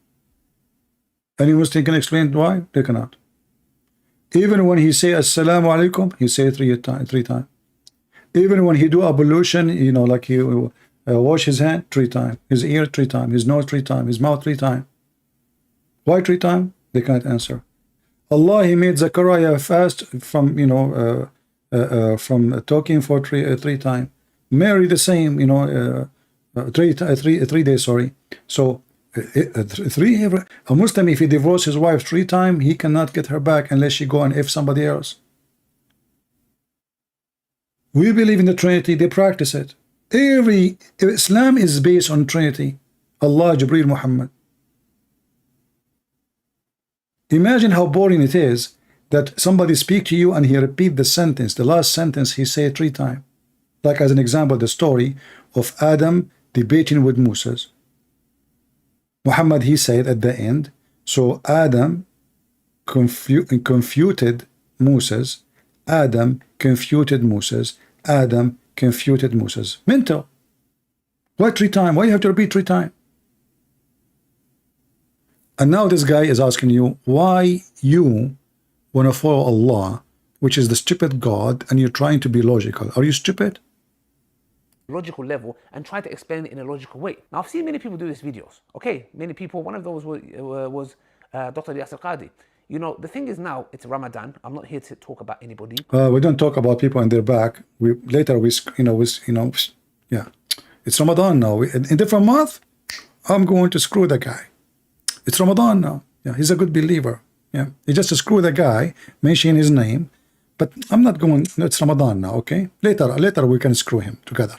Any Muslim can explain why? They cannot. Even when he say Assalamu alaikum, he say 3 times. Even when he do ablution, you know, like he wash his hand 3 times, his ear 3 times, his nose 3 times, his mouth 3 times. Why 3 times? They can't answer. Allah, he made Zechariah fast from, you know, from talking for 3 times. Mary the same, you know, 3 days, sorry. So a Muslim, if he divorces his wife 3 times, he cannot get her back unless she go and F somebody else. We believe in the Trinity, they practice it. Islam is based on Trinity. Allah, Jibreel, Muhammad. Imagine how boring it is that somebody speak to you and he repeat the sentence, the last sentence he say 3 times. Like as an example, the story of Adam debating with Moses. Muhammad, he said at the end, so Adam confuted Moses, Adam confuted Moses, Adam confuted Moses. Mental. Why 3 times? Why you have to repeat 3 times? And now this guy is asking you why you want to follow Allah, which is the stupid God, and you're trying to be logical. Are you stupid? Logical level and try to explain it in a logical way. Now, I've seen many people do these videos. Okay, many people. One of those was Dr. Yasir Qadi. You know, the thing is now it's Ramadan. I'm not here to talk about anybody. We don't talk about people and their back. Yeah, it's Ramadan now. In different month, I'm going to screw the guy. It's Ramadan now. Yeah, he's a good believer. Yeah, he just screw the guy, mention his name, but I'm not going. It's Ramadan now. Okay, later we can screw him together.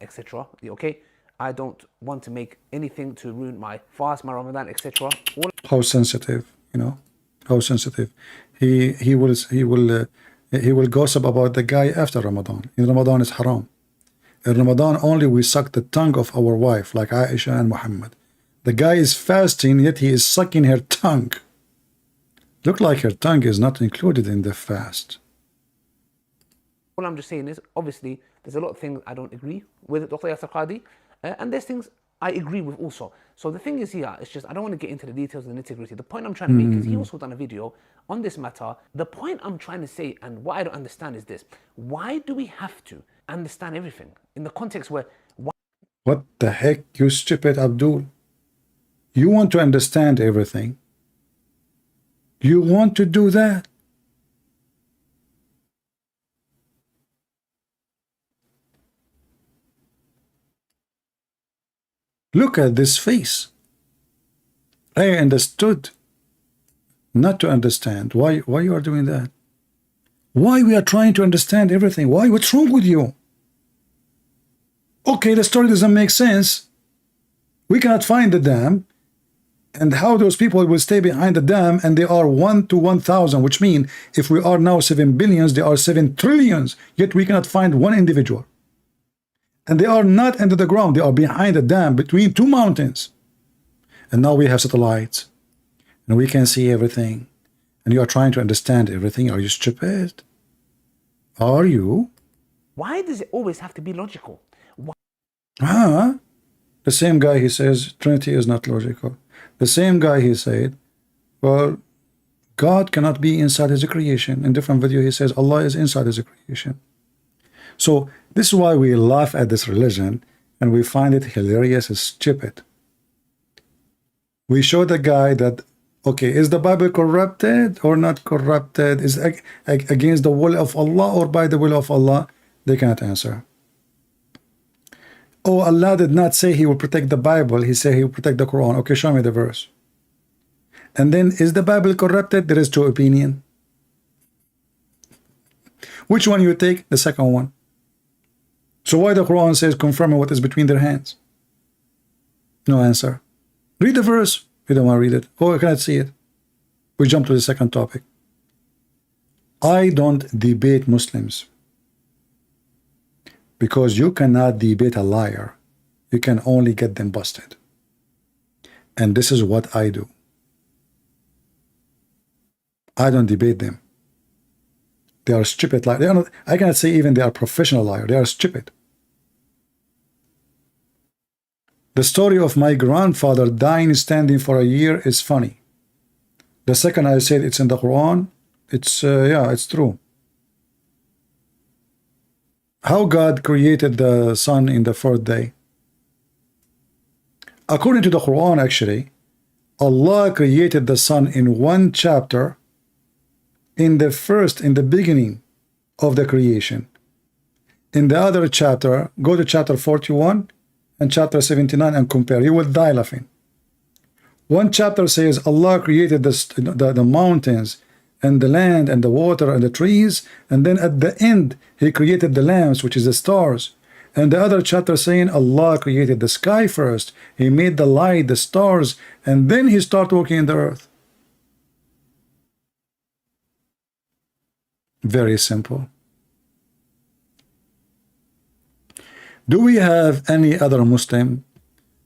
Etc. Okay, I don't want to make anything to ruin my fast, my Ramadan, etc. How sensitive, how sensitive. He will gossip about the guy after Ramadan. In Ramadan is haram. In Ramadan only we suck the tongue of our wife like Aisha and Muhammad. The guy is fasting, yet he is sucking her tongue. Look like her tongue is not included in the fast. All I'm just saying is, obviously, there's a lot of things I don't agree with Dr. Yasir Qadi, and there's things I agree with also. So the thing is here, it's just, I don't want to get into the details and the nitty-gritty. The point I'm trying to make is he also done a video on this matter. The point I'm trying to say, and what I don't understand is this. Why do we have to understand everything? In the context where... What the heck, you stupid Abdul? You want to understand everything. You want to do that. Look at this face. I understood not to understand. Why you are doing that? Why we are trying to understand everything? Why? What's wrong with you? Okay, the story doesn't make sense. We cannot find the dam. And how those people will stay behind the dam, and they are 1 to 1,000, which means if we are now 7 billions, they are 7 trillions, yet we cannot find one individual. And they are not under the ground, they are behind the dam between 2 mountains. And now we have satellites, and we can see everything. And you are trying to understand everything. Are you stupid? Are you? Why does it always have to be logical? Why? The same guy, he says, Trinity is not logical. The same guy, he said, well, God cannot be inside his creation. In different video, he says Allah is inside his creation. So this is why we laugh at this religion and we find it hilarious and stupid. We show the guy that, okay, is the Bible corrupted or not corrupted? Is it against the will of Allah or by the will of Allah? They cannot answer. Oh, Allah did not say he will protect the Bible. He said he will protect the Quran. Okay, show me the verse. And then, is the Bible corrupted? There is 2 opinions. Which one you take? The second one. So why the Quran says confirming what is between their hands? No answer. Read the verse. You don't want to read it. Oh, I cannot see it. We jump to the second topic. I don't debate Muslims. Because you cannot debate a liar. You can only get them busted. And this is what I do. I don't debate them. They are stupid liars. They are not, I cannot say even they are professional liars. They are stupid. The story of my grandfather dying standing for a year is funny. The second I said it's in the Quran, it's yeah, it's true. How God created the sun in the 4th day. According to the Quran, actually, Allah created the sun in 1 chapter in the beginning of the creation. In the other chapter, go to chapter 41 and chapter 79 and compare. You will die laughing. 1 chapter says Allah created the mountains and the land and the water and the trees, and then at the end he created the lamps, which is the stars. And the other chapter saying Allah created the sky first, he made the light, the stars, and then he started working in the earth. Very simple. Do we have any other Muslim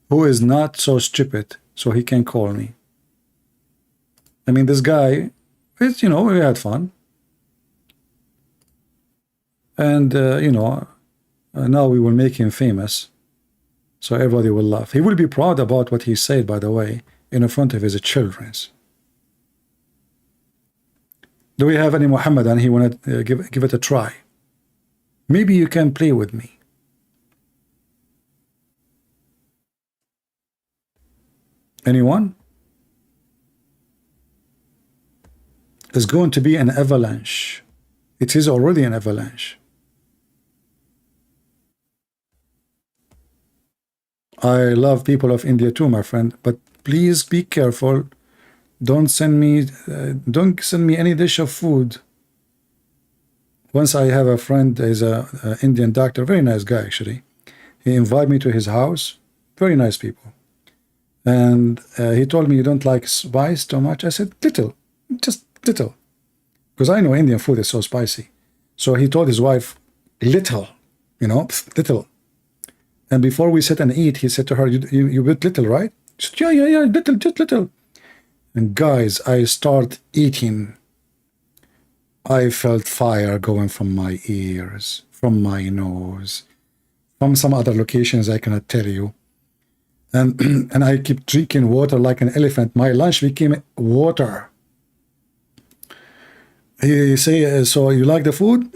who is not so stupid so he can call me? I mean, this guy, it's, you know, we had fun. And, you know, now we will make him famous. So everybody will laugh. He will be proud about what he said, by the way, in front of his children. Do we have any Muhammadan? He want to give it a try. Maybe you can play with me. Anyone? There's going to be an avalanche. It is already an avalanche. I love people of India too, my friend, but please be careful. Don't send me any dish of food. Once I have a friend, is a Indian doctor, very nice guy actually. He invited me to his house. Very nice people. And he told me, you don't like spice too much? I said, little, just little. Because I know Indian food is so spicy. So he told his wife, little, you know, little. And before we sit and eat, he said to her, you bit little, right? She said, yeah, little, just little. And guys, I start eating. I felt fire going from my ears, from my nose, from some other locations I cannot tell you. And I keep drinking water like an elephant. My lunch became water. He say, so you like the food?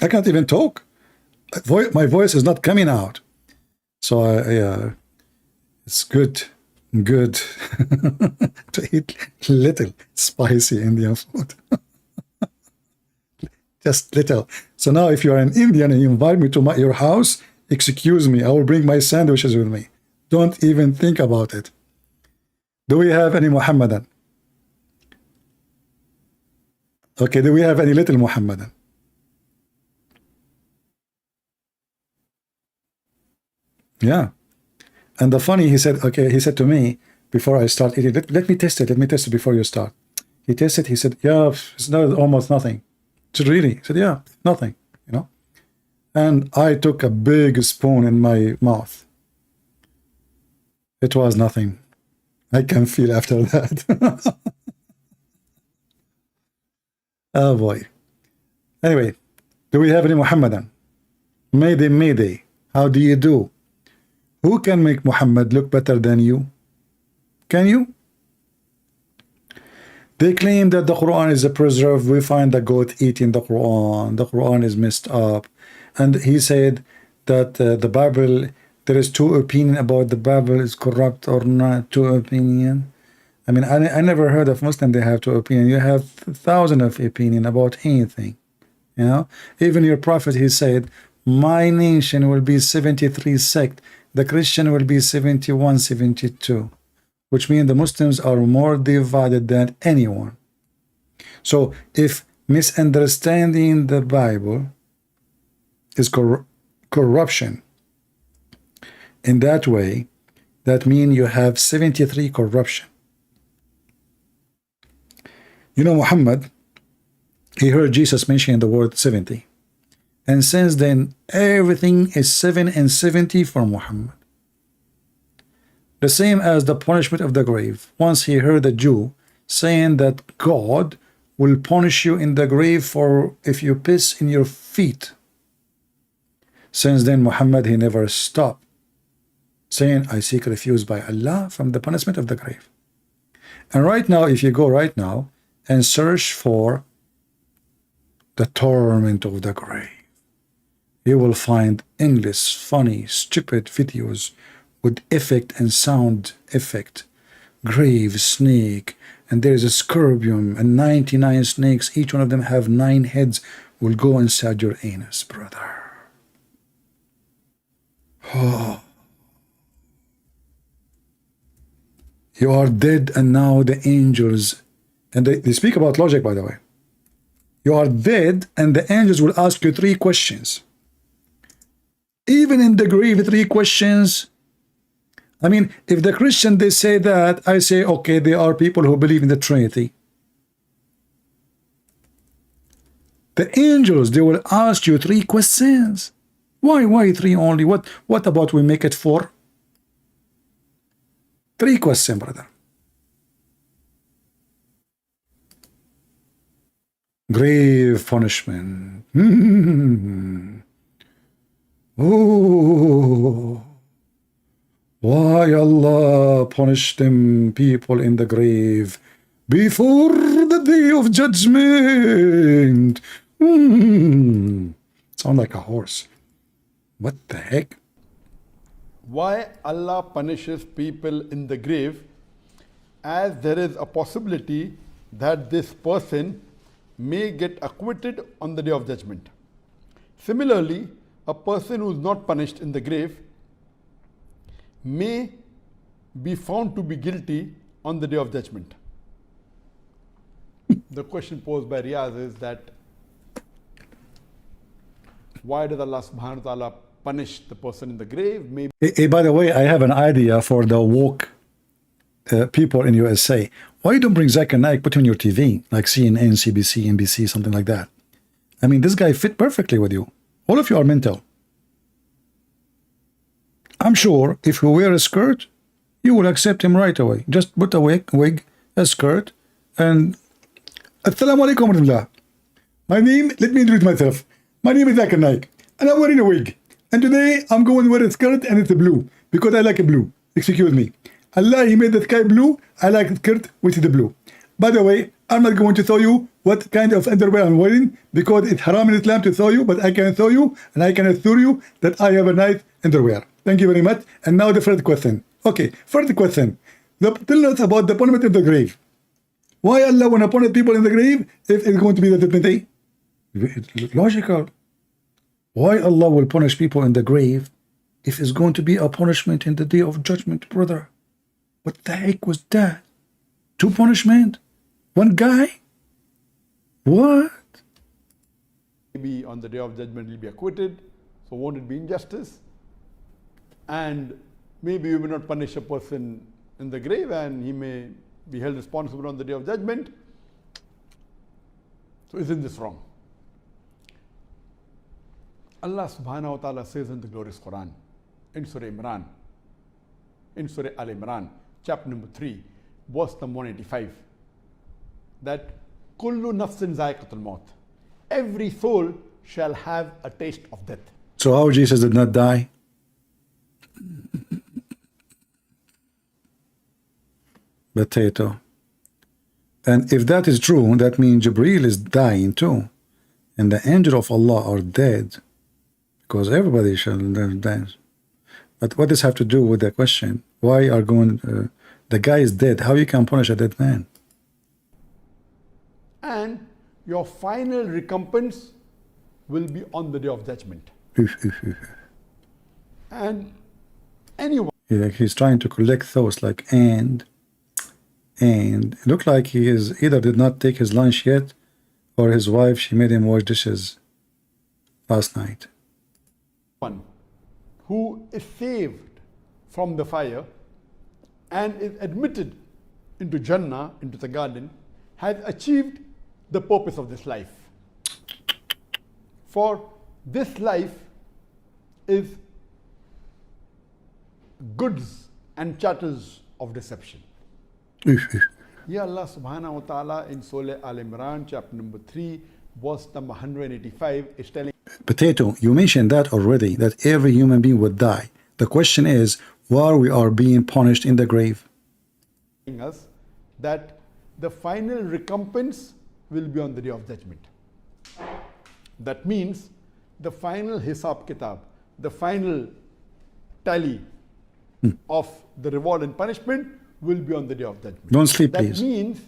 I can't even talk. My voice is not coming out. So yeah, it's good to eat little spicy Indian food. Just little. So now if you're an Indian and you invite me to your house, excuse me, I will bring my sandwiches with me. Don't even think about it. Do we have any Muhammadan? Okay, do we have any little Muhammadan? Yeah. And the funny, he said to me, before I start eating, let me test it before you start. He tested, he said, yeah, it's not, almost nothing. It's really, he said, yeah, nothing, you know. And I took a big spoon in my mouth. It was nothing. I can feel after that. Oh boy. Anyway, do we have any Muhammadan? Mayday. How do you do? Who can make Muhammad look better than you? Can you? They claim that the Quran is a preserve. We find the goat eating the Quran. The Quran is messed up. And he said that the Bible, there is two opinions about the Bible is corrupt or not. Two opinion. I mean, I never heard of Muslim they have two opinions. You have thousands of opinions about anything. You know, even your prophet, he said, my nation will be 73 sect. The Christian will be 71, 72. Which means the Muslims are more divided than anyone. So if misunderstanding the Bible is corruption in that way, that means you have 73 corruption. You know, Muhammad, he heard Jesus mention the word 70. And since then, everything is 7 and 70 for Muhammad. The same as the punishment of the grave. Once he heard a Jew saying that God will punish you in the grave for if you piss in your feet. Since then, Muhammad, he never stopped saying, I seek refuge by Allah from the punishment of the grave. And right now, if you go right now and search for the torment of the grave, you will find endless, funny, stupid videos with effect and sound effect. Grave, snake, and there is a scorpion and 99 snakes. Each one of them have 9 heads. Will go inside your anus, brother. Oh. You are dead, and now the angels, and they speak about logic, by the way. You are dead, and the angels will ask you 3 questions. Even in the grave, 3 questions. I mean, if the Christian, they say that, I say, okay, they are people who believe in the Trinity. The angels, they will ask you 3 questions. Why 3 only? What about we make it 4? 3 questions, brother. Grave punishment. Oh, why Allah punished them people in the grave before the day of judgment? Sound like a horse. What the heck? Why Allah punishes people in the grave, as there is a possibility that this person may get acquitted on the day of judgment. Similarly, a person who is not punished in the grave may be found to be guilty on the day of judgment. The question posed by Riyaz is that why does Allah subhanahu wa ta'ala punish the person in the grave? Maybe. Hey, by the way, I have an idea for the woke people in USA. Why you don't bring Zakir Naik, put him on your TV, like CNN, CBC, NBC, something like that? I mean, this guy fit perfectly with you. All of you are mental. I'm sure if you wear a skirt, you will accept him right away. Just put a wig, a skirt, and Assalamu alaikum wa rahmatullah. My name, let me introduce myself. My name is Zakir Naik, and I'm wearing a wig. And today, I'm going to wear a skirt, and it's blue, because I like it blue. Excuse me. Allah, He made the sky blue. I like the skirt, which is the blue. By the way, I'm not going to show you what kind of underwear I'm wearing, because it's haram in Islam to show you, but I can show you, and I can assure you that I have a nice underwear. Thank you very much. And now the first question. Okay, first question. Tell us about the punishment in the grave. Why Allah want to punish people in the grave if it's going to be the judgment day? It's logical. Why Allah will punish people in the grave if it's going to be a punishment in the day of judgment, brother? What the heck was that? 2 punishment? 1 guy? What? Maybe on the day of judgment he'll be acquitted, so won't it be injustice? And maybe you may not punish a person in the grave and he may be held responsible on the day of judgment. So isn't this wrong? Allah subhanahu wa ta'ala says in the glorious Quran, in Surah Imran, in Surah Al-Imran, chapter number 3, verse number 185, that kullu nafsin zaiqatul maut, every soul shall have a taste of death. So how Jesus did not die? Potato. And if that is true, that means Jibreel is dying too. And the angel of Allah are dead. Because everybody shall die. But what does have to do with the question? Why are going... the guy is dead. How you can punish a dead man? And your final recompense will be on the day of judgment. And anyone... He's trying to collect thoughts like and it looked like he is either did not take his lunch yet, or his wife, she made him wash dishes last night. One who is saved from the fire and is admitted into Jannah, into the garden, has achieved the purpose of this life. For this life is goods and chattels of deception. Here Allah subhanahu wa ta'ala in Surah Al-Imran, chapter number 3, verse number 185 is telling... Potato, you mentioned that already, that every human being would die. The question is, why we are being punished in the grave? us that the final recompense will be on the day of judgment. That means the final hisab kitab, the final tally of the reward and punishment will be on the day of judgment. Don't sleep, please. That means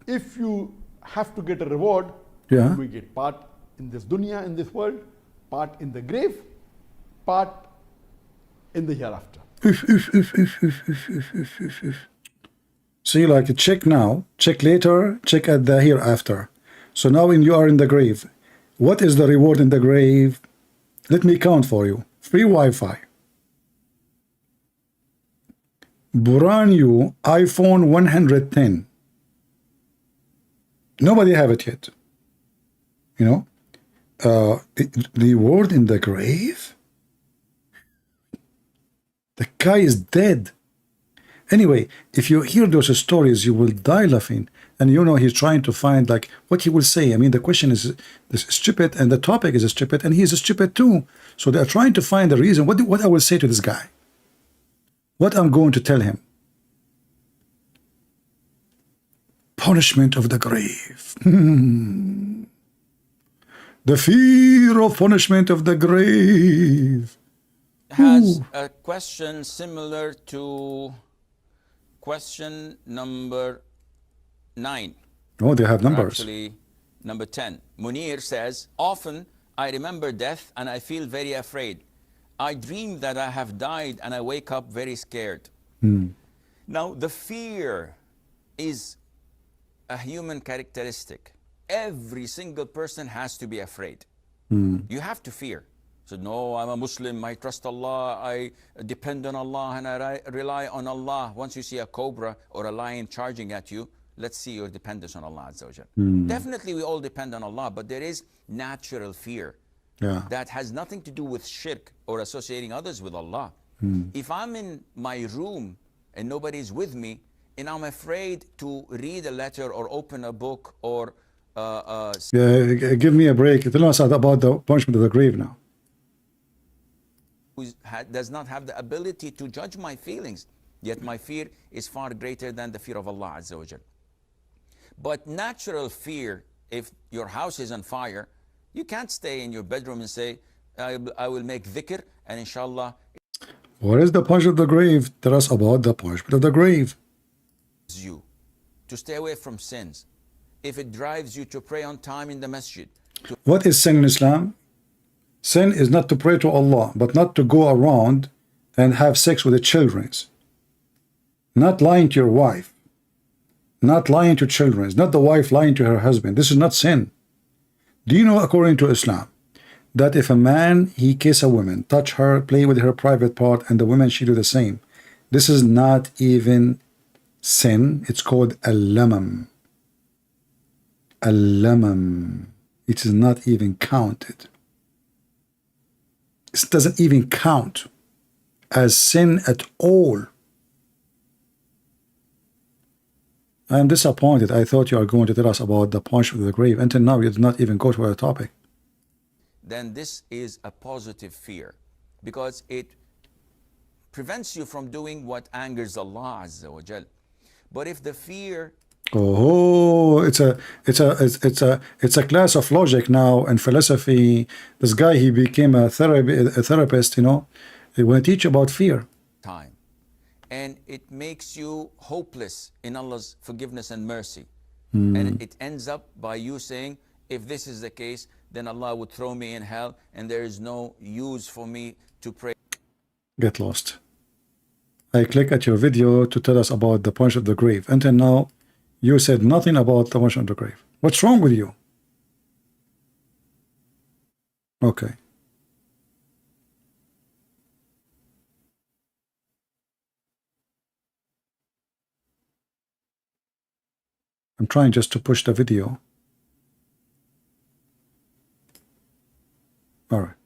if you have to get a reward, Yeah. you will get part in this dunya, in this world, part in the grave, part in the hereafter. See, like check now, check later, check at the hereafter. So now when you are in the grave, what is the reward in the grave? Let me count for you. Free Wi-Fi. Brand new iPhone 110. Nobody have it yet. You know, The word in the grave? The guy is dead. Anyway, if you hear those stories, you will die laughing. And you know he's trying to find like what he will say. I mean, the question is stupid, and the topic is stupid, and he's stupid too. So they're trying to find the reason. What I will say to this guy? What I'm going to tell him? Punishment of the grave. The fear of punishment of the grave. Has a question similar to question number 9. Oh, they have numbers. Actually, number 10. Munir says, often I remember death and I feel very afraid. I dream that I have died and I wake up very scared. Now, the fear is a human characteristic. Every single person has to be afraid. You have to fear. So, no, I'm a Muslim, I trust Allah, I depend on Allah, and I rely on Allah. Once you see a cobra or a lion charging at you, let's see your dependence on Allah Azza wa Jal. Definitely we all depend on Allah, but there is natural fear that has nothing to do with shirk or associating others with Allah. If I'm in my room and nobody's with me, and I'm afraid to read a letter or open a book or give me a break. Tell us about the punishment of the grave now. who does not have the ability to judge my feelings, yet my fear is far greater than the fear of Allah Azza wa Jal. But natural fear, if your house is on fire, you can't stay in your bedroom and say, I will make dhikr and inshallah. What is the punishment of the grave? Tell us about the punishment of the grave. You to stay away from sins. If it drives you to pray on time in the masjid. What is sin in Islam? Sin is not to pray to Allah, but not to go around and have sex with the children. Not lying to your wife. Not lying to children. Not the wife lying to her husband. This is not sin. Do you know, according to Islam, that if a man, he kiss a woman, touch her, play with her private part, and the woman, she do the same, this is not even sin. It's called al-lamam. Al-lamam. It is not even counted. It doesn't even count as sin at all. I am disappointed. I thought you are going to tell us about the punishment of the grave. Until now, you did not even go to our topic. Then this is a positive fear, because it prevents you from doing what angers Allah Azza wa Jal. But if the fear, it's a class of logic now and philosophy. This guy, he became a therapist, you know. He will teach about fear. time, and it makes you hopeless in Allah's forgiveness and mercy. And it ends up by you saying, if this is the case, then Allah would throw me in hell and there is no use for me to pray. Get lost. I click at your video to tell us about the punishment of the grave. Until now, you said nothing about the punishment of the grave. What's wrong with you? Okay. I'm trying just to push the video. All right.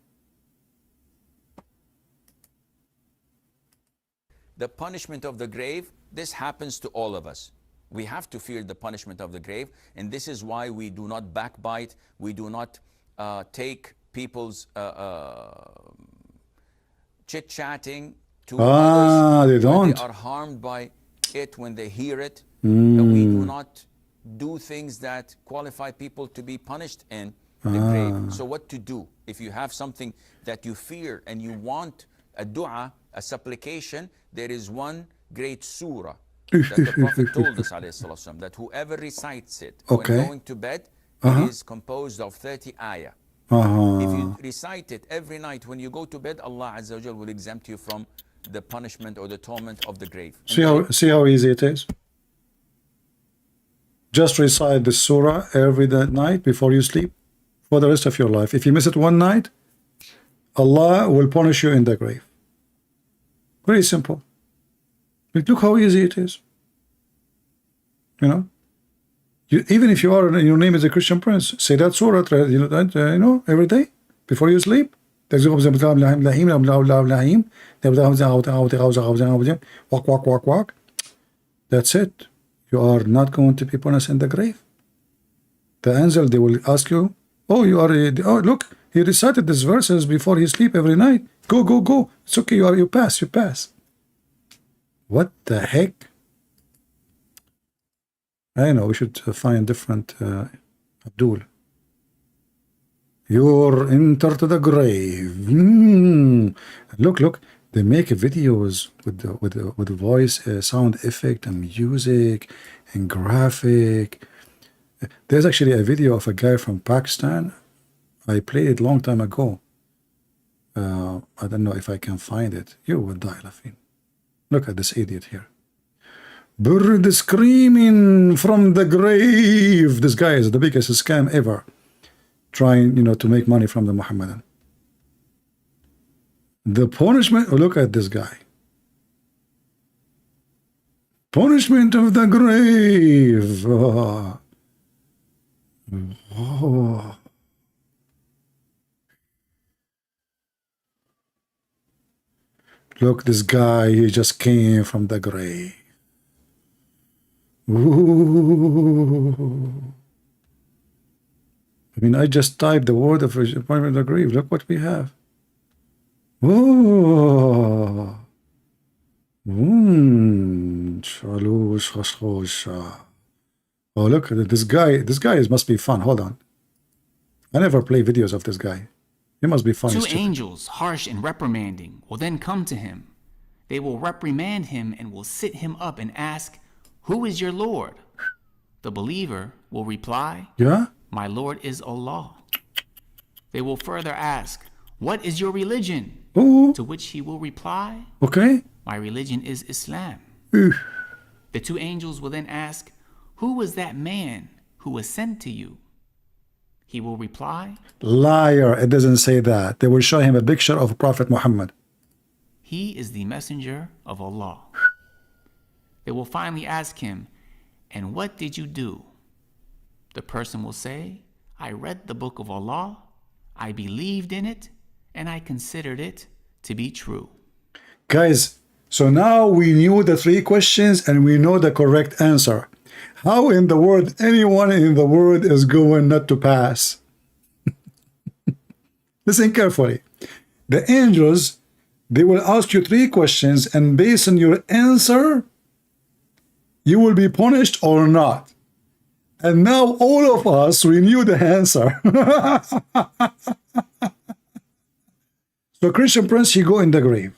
The punishment of the grave, this happens to all of us. We have to fear the punishment of the grave, and this is why we do not backbite, we do not take people's chit-chatting to others. They don't. They are harmed by it when they hear it. And we do not do things that qualify people to be punished in the grave. So what to do? If you have something that you fear and you want a dua, a supplication, there is one great surah that the Prophet told us, ﷺ, that whoever recites it when going to bed, it is composed of 30 ayah. If you recite it every night when you go to bed, Allah Azza wa Jal will exempt you from the punishment or the torment of the grave. See how easy it is? Just recite the surah every night before you sleep for the rest of your life. If you miss it one night, Allah will punish you in the grave. Very simple. But look how easy it is. You know, Even if you are, your name is a Christian Prince, say that surah, every day before you sleep. Walk, walk, walk, walk. That's it. You are not going to be punished in the grave. The angel, they will ask you, oh, look, he recited these verses before he sleep every night. Go, go, go. It's okay, you pass. What the heck? I know, we should find different Abdul. You're entered to the grave. Look, they make videos with voice, sound effect, and music, and graphic. There's actually a video of a guy from Pakistan. I played it long time ago. I don't know if I can find it. You will die laughing. Look at this idiot here. Bird screaming from the grave. This guy is the biggest scam ever, trying, to make money from the Muhammadan. The punishment, look at this guy. Punishment of the grave. Oh. Look, this guy, he just came from the grave. Ooh. I mean, I just typed the word of punishment of the grave. Look what we have. Oh. Oh, look at this guy. This guy must be fun. Hold on. I never play videos of this guy. He must be fun. Two angels, harsh and reprimanding, will then come to him. They will reprimand him and will sit him up and ask, "Who is your Lord?" The believer will reply, "Yeah, my Lord is Allah." They will further ask, "What is your religion?" Ooh. To which he will reply, Okay. "My religion is Islam." Ooh. The two angels will then ask, "Who was that man who was sent to you?" He will reply, "Liar, it doesn't say that." They will show him a picture of Prophet Muhammad. "He is the messenger of Allah." They will finally ask him, "And what did you do?" The person will say, "I read the book of Allah, I believed in it, and I considered it to be true." Guys, so now we knew the three questions and we know the correct answer. How in the world anyone in the world is going not to pass? Listen carefully. The angels, they will ask you three questions, and based on your answer, you will be punished or not. And now all of us, we knew the answer. So Christian Prince, he go in the grave.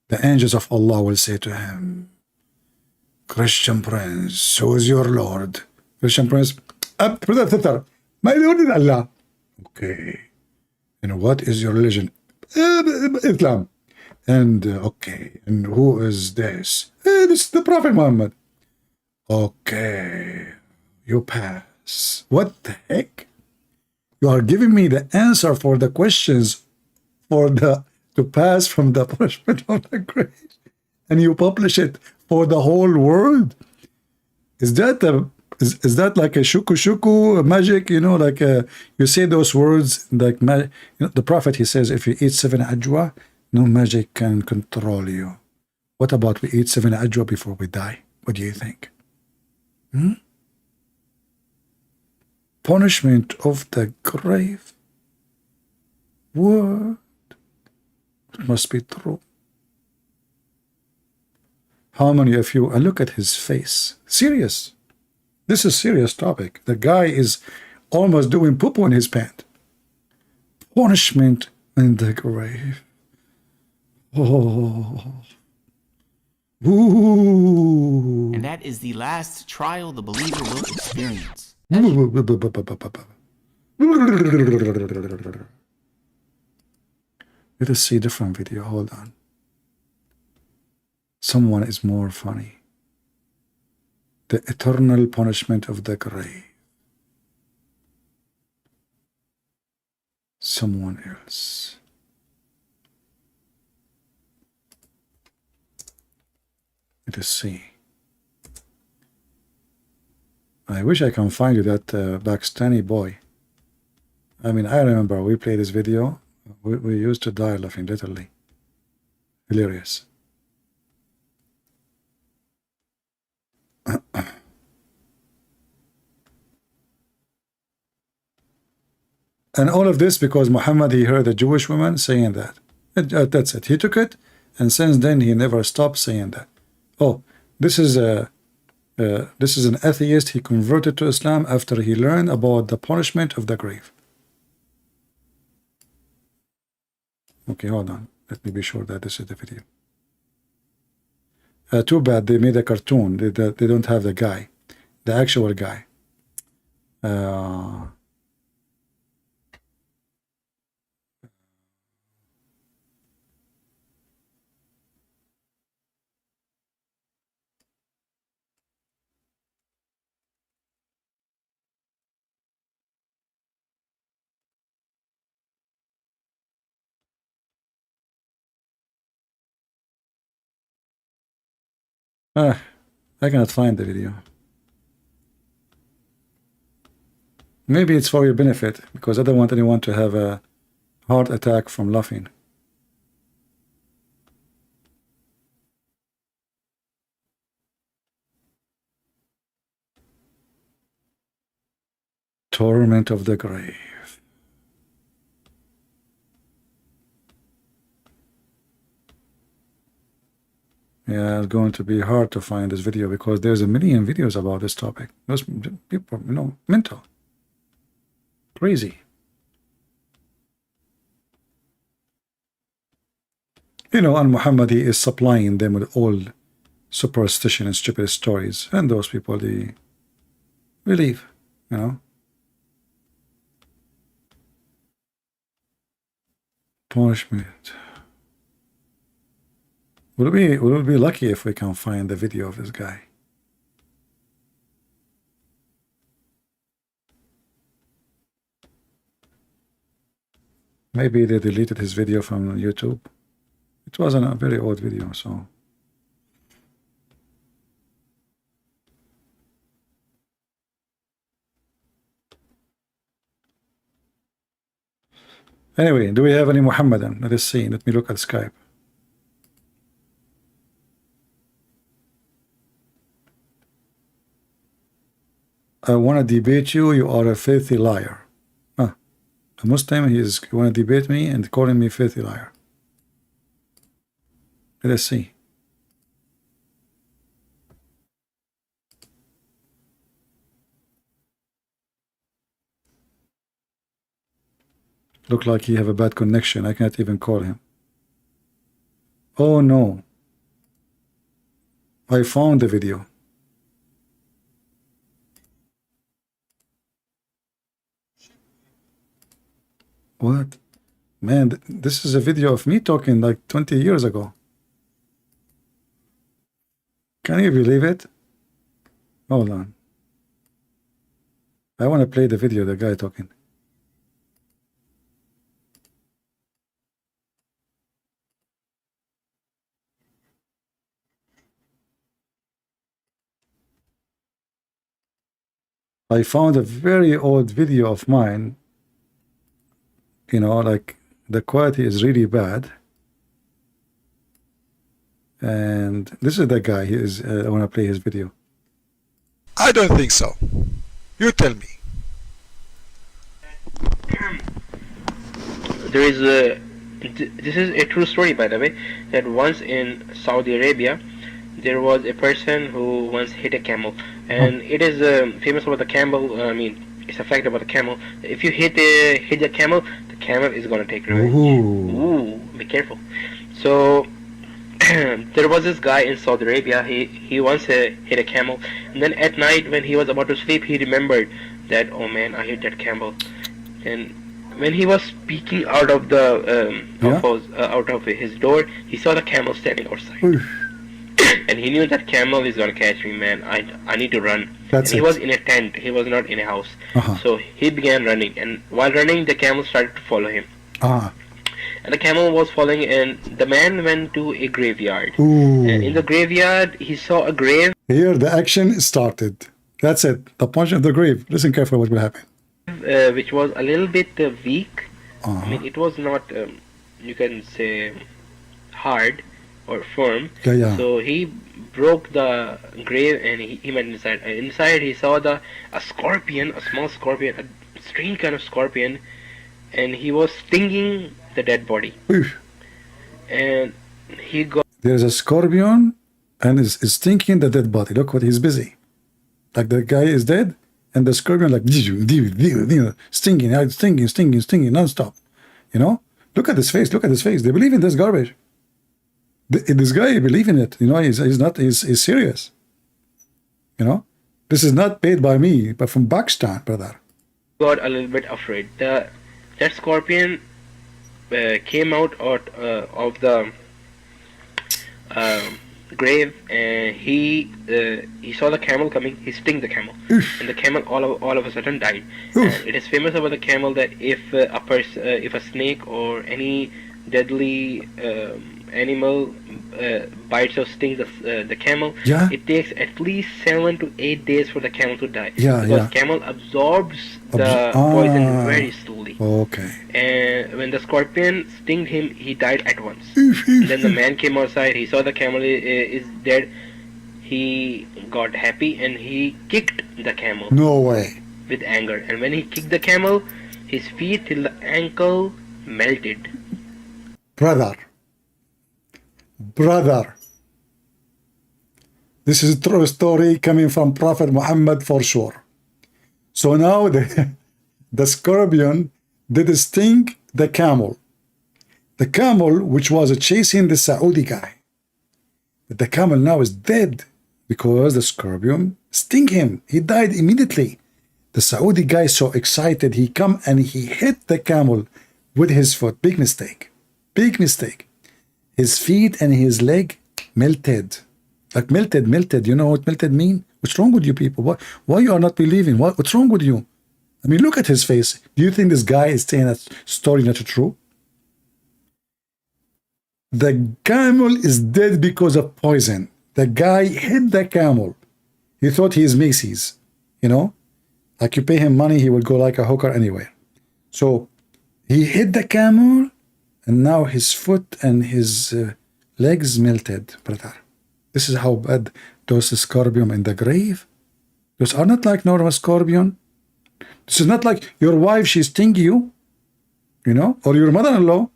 The angels of Allah will say to him, "Christian Prince, who is your Lord?" Christian Prince, "My Lord is Allah." "Okay. And what is your religion?" "Islam." "And okay. And who is this?" "This is the Prophet Muhammad." "Okay. You pass." What the heck? You are giving me the answer for the questions to pass from the punishment of the grave, and you publish it for the whole world. Is that is that like a shuku magic? Like you say those words like the Prophet, he says, if you eat 7 ajwa, no magic can control you. What about we eat 7 ajwa before we die? What do you think? Punishment of the grave. What? It must be true. How many of you, and look at his face, serious. This is serious topic. The guy is almost doing poo-poo in his pant. Punishment in the grave. Oh. Ooh. And that is the last trial the believer will experience. Let us see a different video. Hold on. Someone is more funny. The eternal punishment of the grave. Someone else. Let us see. I wish I can find you that Pakistani boy. I mean, I remember we played this video. We used to die laughing, literally. Hilarious. And all of this because Muhammad, he heard a Jewish woman saying that. That's it. He took it, and since then he never stopped saying that. Oh, this is an atheist. He converted to Islam after he learned about the punishment of the grave. Okay, hold on. Let me be sure that this is the video. Too bad they made a cartoon. They don't have the guy, the actual guy. I cannot find the video. Maybe it's for your benefit, because I don't want anyone to have a heart attack from laughing. Torment of the grave. Yeah, it's going to be hard to find this video because there's a million videos about this topic. Those people, mental. Crazy. And Muhammad, he is supplying them with all superstition and stupid stories. And those people, they believe, Punishment. We'll be lucky if we can find the video of this guy. Maybe they deleted his video from YouTube. It wasn't a very old video, so. Anyway, do we have any Muhammadan? Let us see. Let me look at Skype. I want to debate you. You are a filthy liar. A Muslim, he want to debate me and calling me filthy liar. Let us see. Look like he have a bad connection. I can't even call him. Oh no. I found the video. What? Man, this is a video of me talking like 20 years ago. Can you believe it? Hold on. I want to play the video of the guy talking. I found a very old video of mine. Like the quality is really bad. And this is the guy. I want to play his video. I don't think so. You tell me. There is this is a true story, by the way, that once in Saudi Arabia, there was a person who once hit a camel. And it is famous about the camel. It's a fact about the camel. If you hit the camel is going to take revenge. Ooh, be careful. So there was this guy in Saudi Arabia. He once hit a camel, and then at night when he was about to sleep, he remembered that, oh man, I hit that camel. And when he was peeking out of the out of his door, he saw the camel standing outside. And he knew that camel is gonna catch me, man. I need to run. He was in a tent. He was not in a house. So he began running, and while running, the camel started to follow him. And the camel was following, and the man went to a graveyard. And in the graveyard, he saw a grave. Here, the action started. That's it. The punch of the grave. Listen carefully what will happen. Which was a little bit weak. I mean, it was not, you can say, hard or firm. Yeah. So he broke the grave and he went inside. And inside he saw a scorpion, a small scorpion, a strange kind of scorpion, and he was stinging the dead body. Oof. And he got. There's a scorpion and is stinking the dead body. Look what he's busy. Like the guy is dead and the scorpion like stinging non-stop. You know? Look at his face. Look at his face. They believe in this garbage. This guy believe in it. You know, he's serious. You know? This is not paid by me, but from Pakistan, brother. Got a little bit afraid. That scorpion came out of the grave, and he saw the camel coming. He sting the camel, and the camel all of a sudden died. And it is famous about the camel that if a snake or any deadly animal bites or stings the camel, it takes at least 7 to 8 days for the camel to die. Because camel absorbs the poison very slowly. Okay. And when the scorpion stinged him, he died at once. Then the man came outside. He saw the camel is dead. He got happy and he kicked the camel. No way. With anger. And when he kicked the camel, his feet till the ankle melted. Brother, this is a true story coming from Prophet Muhammad for sure. So now the scorpion did sting the camel. The camel, which was chasing the Saudi guy. But the camel now is dead because the scorpion sting him. He died immediately. The Saudi guy is so excited. He come and he hit the camel with his foot. Big mistake. Big mistake. His feet and his leg melted. Like melted. You know what melted mean? What's wrong with you people? Why you are not believing? What's wrong with you? I mean, look at his face. Do you think this guy is saying that story not true? The camel is dead because of poison. The guy hit the camel. He thought he is Macy's. You know? Like you pay him money, he will go like a hooker anywhere. So he hit the camel, and now his foot and his legs melted, brother. This is how bad those scorpion in the grave. Those are not like normal scorpion. This is not like your wife, she sting you, you know, or your mother-in-law,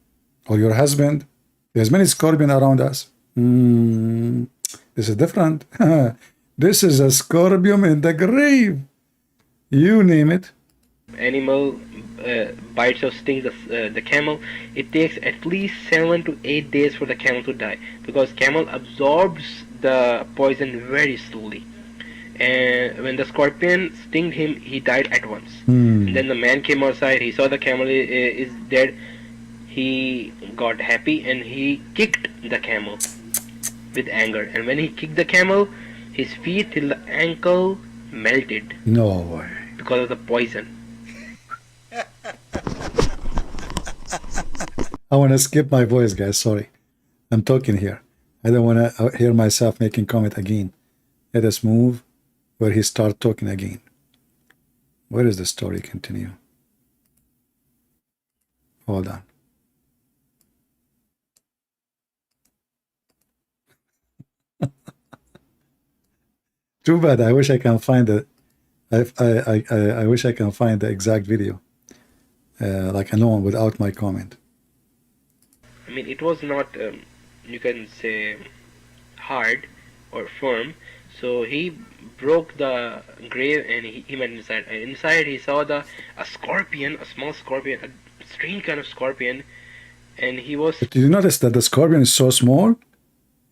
or your husband. There's many scorpion around us. This is different. This is a scorpion in the grave. You name it. Animal bites or stings the camel, it takes at least 7 to 8 days for the camel to die, because camel absorbs the poison very slowly. And when the scorpion stinged him, he died at once. And then the man came outside. He saw the camel is dead. He got happy and he kicked the camel with anger. And when he kicked the camel, his feet till the ankle melted. No way. Because of the poison. I want to skip my voice, guys. Sorry. I'm talking here. I don't want to hear myself making comment again. Let us move where he start talking again. Where is the story continue? Hold on. Too bad. I wish I can find it. I wish I can find the exact video, like alone without my comment. I mean, it was not, you can say, hard or firm. So he broke the grave and he went inside. And inside he saw a scorpion, a small scorpion, a strange kind of scorpion. And he was... Did you notice that the scorpion is so small,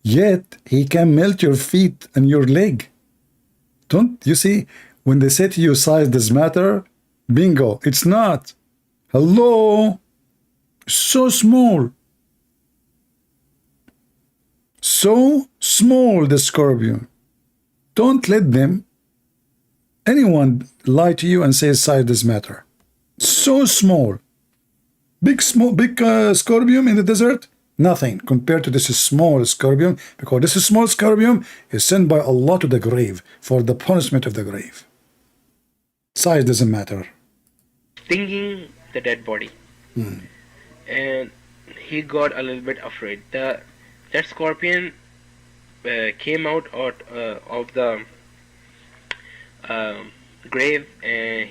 yet he can melt your feet and your leg? Don't you see? When they say to you size does matter, bingo, it's not. Hello? So small. So small, the scorpion. Don't let anyone lie to you and say size does matter. So small. Big scorpion in the desert, Nothing compared to this small scorpion, because this small scorpion is sent by Allah to the grave for the punishment of the grave. Size doesn't matter. Stinging the dead body. And he got a little bit afraid. That scorpion came out of the grave, and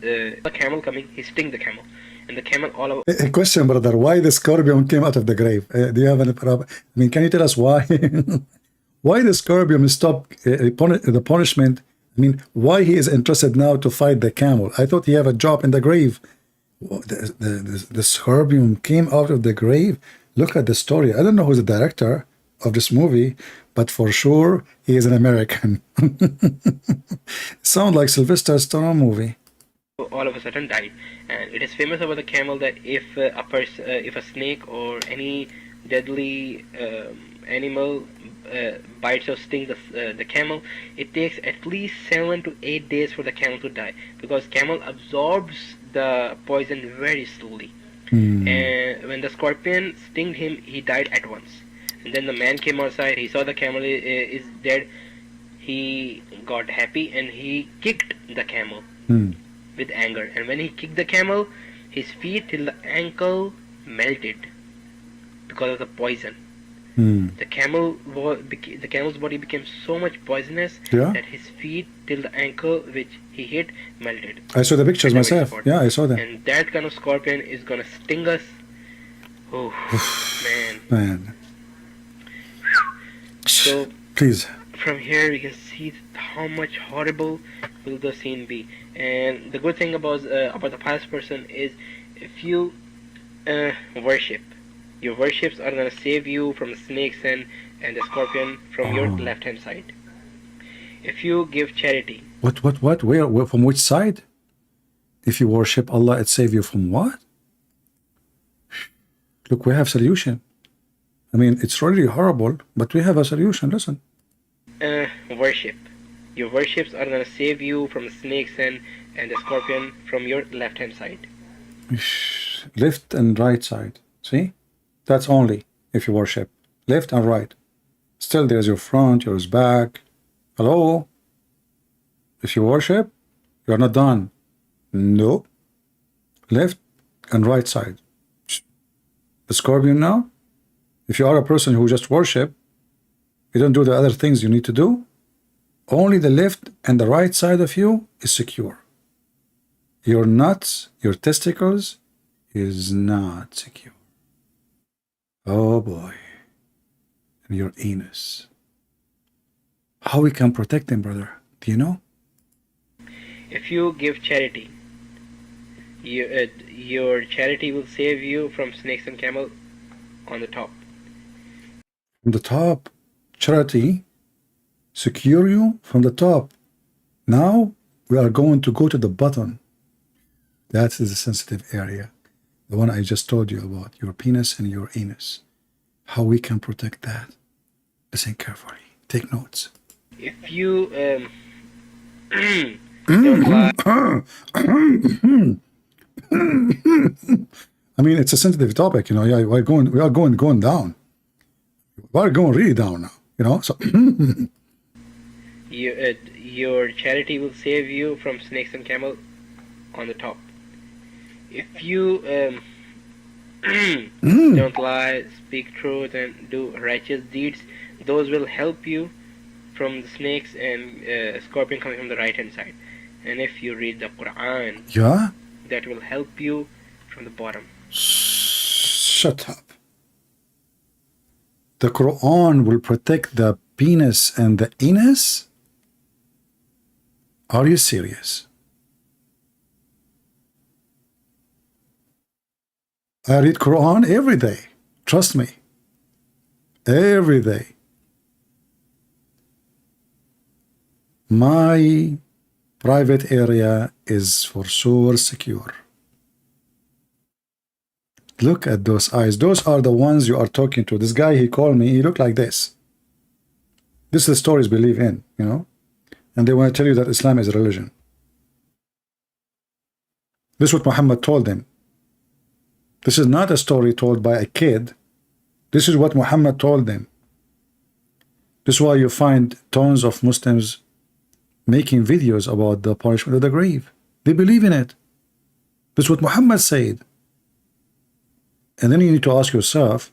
the camel coming, he sting the camel, and the camel all over. A question, brother, why the scorpion came out of the grave? Do you have any problem? I mean, can you tell us why? Why the scorpion stopped the punishment? I mean, why he is interested now to fight the camel? I thought he have a job in the grave. The scorpion came out of the grave. Look at the story. I don't know who's the director of this movie, but for sure he is an American. Sound like Sylvester Stallone movie. All of a sudden died, and it is famous about the camel that if a snake or any deadly animal bites or stings the camel, it takes at least 7 to 8 days for the camel to die, because camel absorbs the poison very slowly. And when the scorpion stinged him, he died at once. And then the man came outside, he saw the camel is dead, he got happy and he kicked the camel with anger. And when he kicked the camel, his feet till the ankle melted because of the poison. The camel's body became so much poisonous that his feet till the ankle which he hit melted. I saw the pictures myself. Yeah, I saw them. And that kind of scorpion is gonna sting us. Oh man. So please, from here we can see how much horrible will the scene be. And the good thing about the pious person is, if you worship, your worships are going to save you from the snakes and the scorpion from your left hand side. If you give charity. What? Where? From which side? If you worship Allah, it save you from what? Look, we have solution. I mean, it's really horrible, but we have a solution. Listen. Worship. Your worships are going to save you from the snakes and the scorpion from your left hand side. Left and right side. See? That's only if you worship. Left and right. Still there's your front, yours back. Hello? If you worship, you're not done. No. Left and right side. The scorpion now? If you are a person who just worship, you don't do the other things you need to do, only the left and the right side of you is secure. Your nuts, your testicles is not secure. Oh boy. And your anus. How we can protect them, brother? Do you know? If you give charity, your charity will save you from snakes and camel on the top. From the top, charity secure you from the top. Now we are going to go to the bottom. That is the sensitive area. The one I just told you about, your penis and your anus. How we can protect that. Listen carefully. Take notes. If you don't lie. I mean, it's a sensitive topic, you know. Yeah, we are going down. We are going really down now, you know. So your charity will save you from snakes and camel on the top. If you don't lie, speak truth, and do righteous deeds, those will help you from the snakes and scorpion coming from the right hand side. And if you read the Quran, that will help you from the bottom. Shut up. The Quran will protect the penis and the anus? Are you serious? I read Quran every day. Trust me. Every day. My private area is for sure secure. Look at those eyes. Those are the ones you are talking to. This guy, he called me. He looked like this. This is the stories believe in, you know. And they want to tell you that Islam is a religion. This is what Muhammad told them. This is not a story told by a kid This is what Muhammad told them. This is why you find tons of Muslims making videos about the punishment of the grave. They believe in it. That's what Muhammad said. And then you need to ask yourself,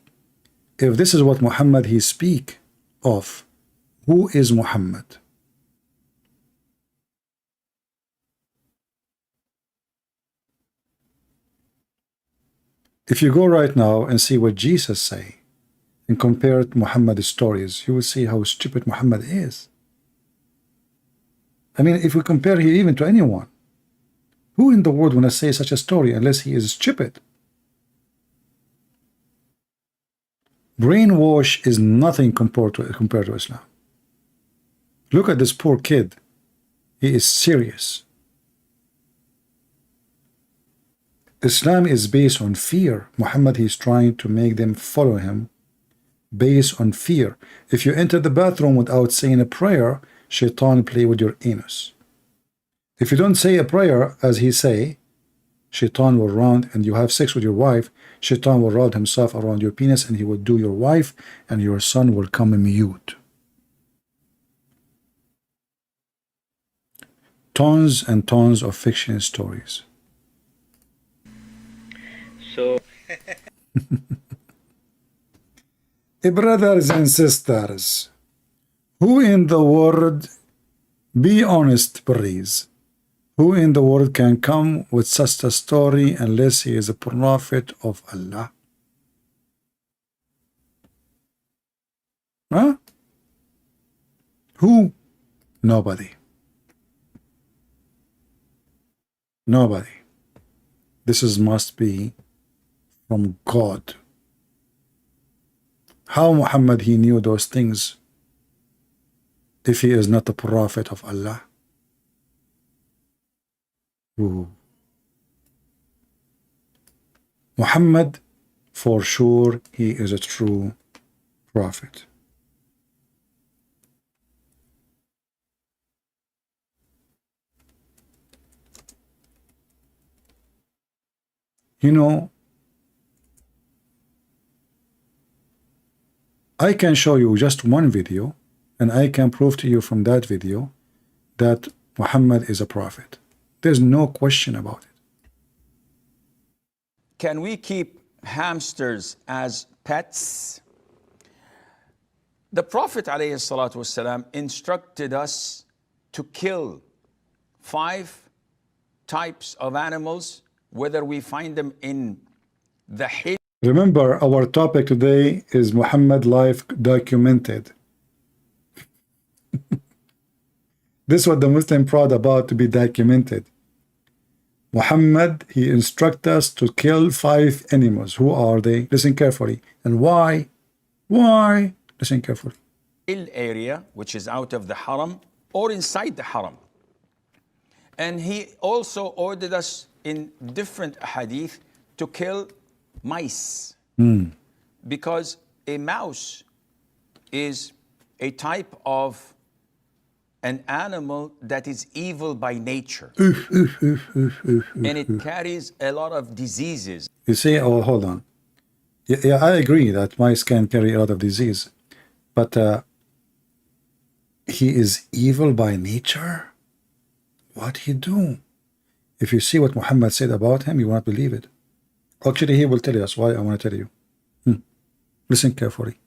if this is what Muhammad he speak of, who is Muhammad? If you go right now and see what Jesus say and compare it to Muhammad's stories, you will see how stupid Muhammad is. I mean, if we compare him even to anyone, who in the world want to say such a story unless he is stupid? Brainwash is nothing compared to Islam. Look at this poor kid. He is serious. Islam is based on fear. Muhammad is trying to make them follow him based on fear. If you enter the bathroom without saying a prayer, Shaitan play with your anus. If you don't say a prayer as he say, Shaitan will round, and you have sex with your wife, Shaitan will round himself around your penis and he will do your wife, and your son will come mute. Tons and tons of fiction stories. So Brothers and sisters, who in the world, be honest please, who in the world can come with such a story unless he is a prophet of Allah? Huh? Who? Nobody. Nobody. This is must be from God. How Muhammad he knew those things if he is not the prophet of Allah? Ooh. Muhammad, for sure, he is a true prophet. You know, I can show you just one video, and I can prove to you from that video that Muhammad is a prophet. There's no question about it. Can we keep hamsters as pets? The Prophet ﷺ instructed us to kill 5 types of animals, whether we find them in the Hijr. Remember, our topic today is Muhammad life documented. This is what the Muslim proud about, to be documented. Muhammad, he instructs us to kill 5 animals. Who are they? Listen carefully. And why? Why? Listen carefully. Area, which is out of the haram or inside the haram. And he also ordered us in different hadith to kill mice. Because a mouse is a type of an animal that is evil by nature. And it carries a lot of diseases. You see, oh, hold on. Yeah, I agree that mice can carry a lot of disease. But he is evil by nature? What he do? If you see what Muhammad said about him, you won't believe it. Actually, he will tell us why. I want to tell you. Listen carefully.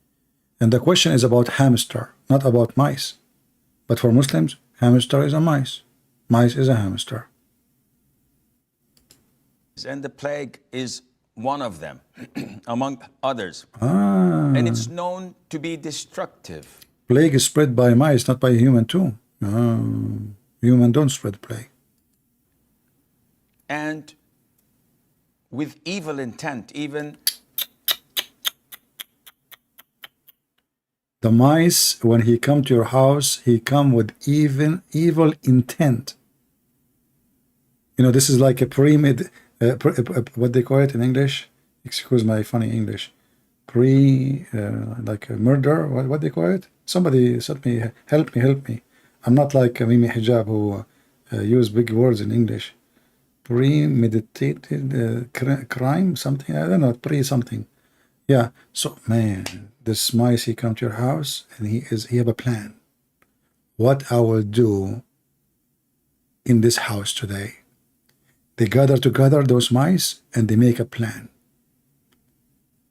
And the question is about hamster, not about mice. But for Muslims, hamster is a mice. Mice is a hamster. And the plague is one of them, among others. And it's known to be destructive. Plague is spread by mice, not by human too. Human don't spread plague. And with evil intent, even the mice, when he come to your house, he come with even evil intent. You know, this is like a what they call it in English? Excuse my funny English. Like a murder. What they call it? Somebody help me, help me. I'm not like Mimi Hijab who use big words in English. Premeditated crime, something. I don't know. Something. Yeah. So man, this mice, he come to your house and he have a plan. What I will do in this house today. They gather together, those mice, and they make a plan.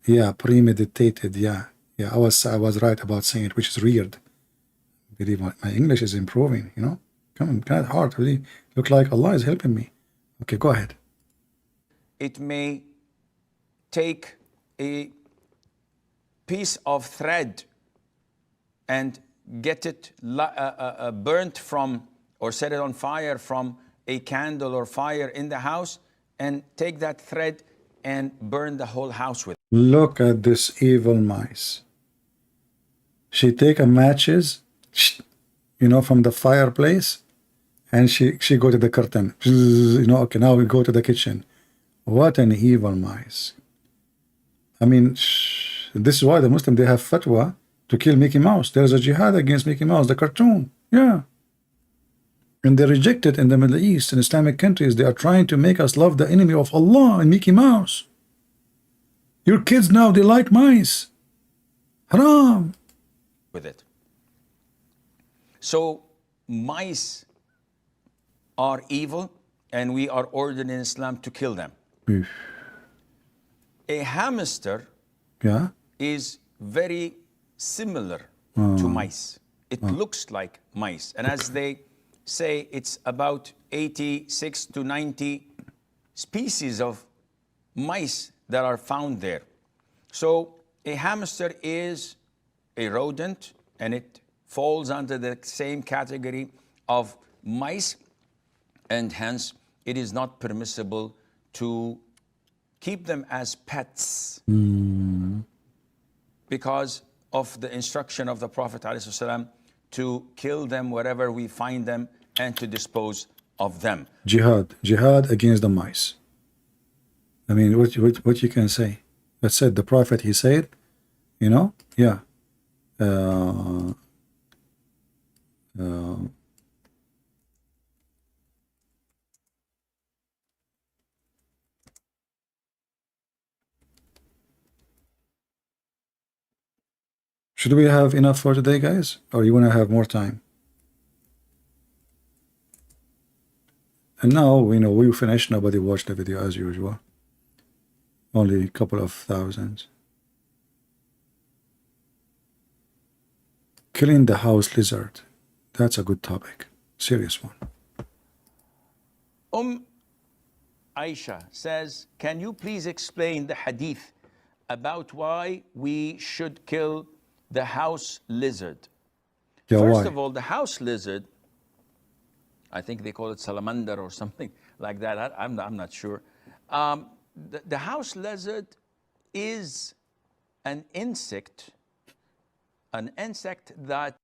Yeah, premeditated. Yeah, yeah. I was right about saying it, which is weird. Believe my English is improving. You know, come on, kind of hard. Really, look like Allah is helping me. Okay, go ahead. It may take a piece of thread and get it burnt from, or set it on fire from a candle or fire in the house, and take that thread and burn the whole house with it. Look at this evil mice. She take a matches, you know, from the fireplace, and she go to the curtain. You know, okay, now we go to the kitchen. What an evil mice. I mean, this is why the Muslims, they have fatwa to kill Mickey Mouse. There's a jihad against Mickey Mouse, the cartoon. Yeah. And they reject it in the Middle East and Islamic countries. They are trying to make us love the enemy of Allah and Mickey Mouse. Your kids now, they like mice. Haram. With it. So mice are evil, and we are ordered in Islam to kill them. A hamster, yeah, is very similar to mice. It looks like mice. And as they say, it's about 86 to 90 species of mice that are found there. So a hamster is a rodent, and it falls under the same category of mice, and hence it is not permissible to keep them as pets because of the instruction of the Prophet ﷺ to kill them wherever we find them and to dispose of them. Jihad against the mice. I mean, what you can say? That's it. The Prophet, he said, you know, yeah. Should we have enough for today, guys? Or you want to have more time? And now, we know we finished. Nobody watched the video as usual. Only a couple of thousands. Killing the house lizard. That's a good topic. Serious one. Aisha says, can you please explain the hadith about why we should kill the house lizard? Yeah, First why? of all, the house lizard, I think they call it salamander or something like that. I'm not sure. The house lizard is an insect that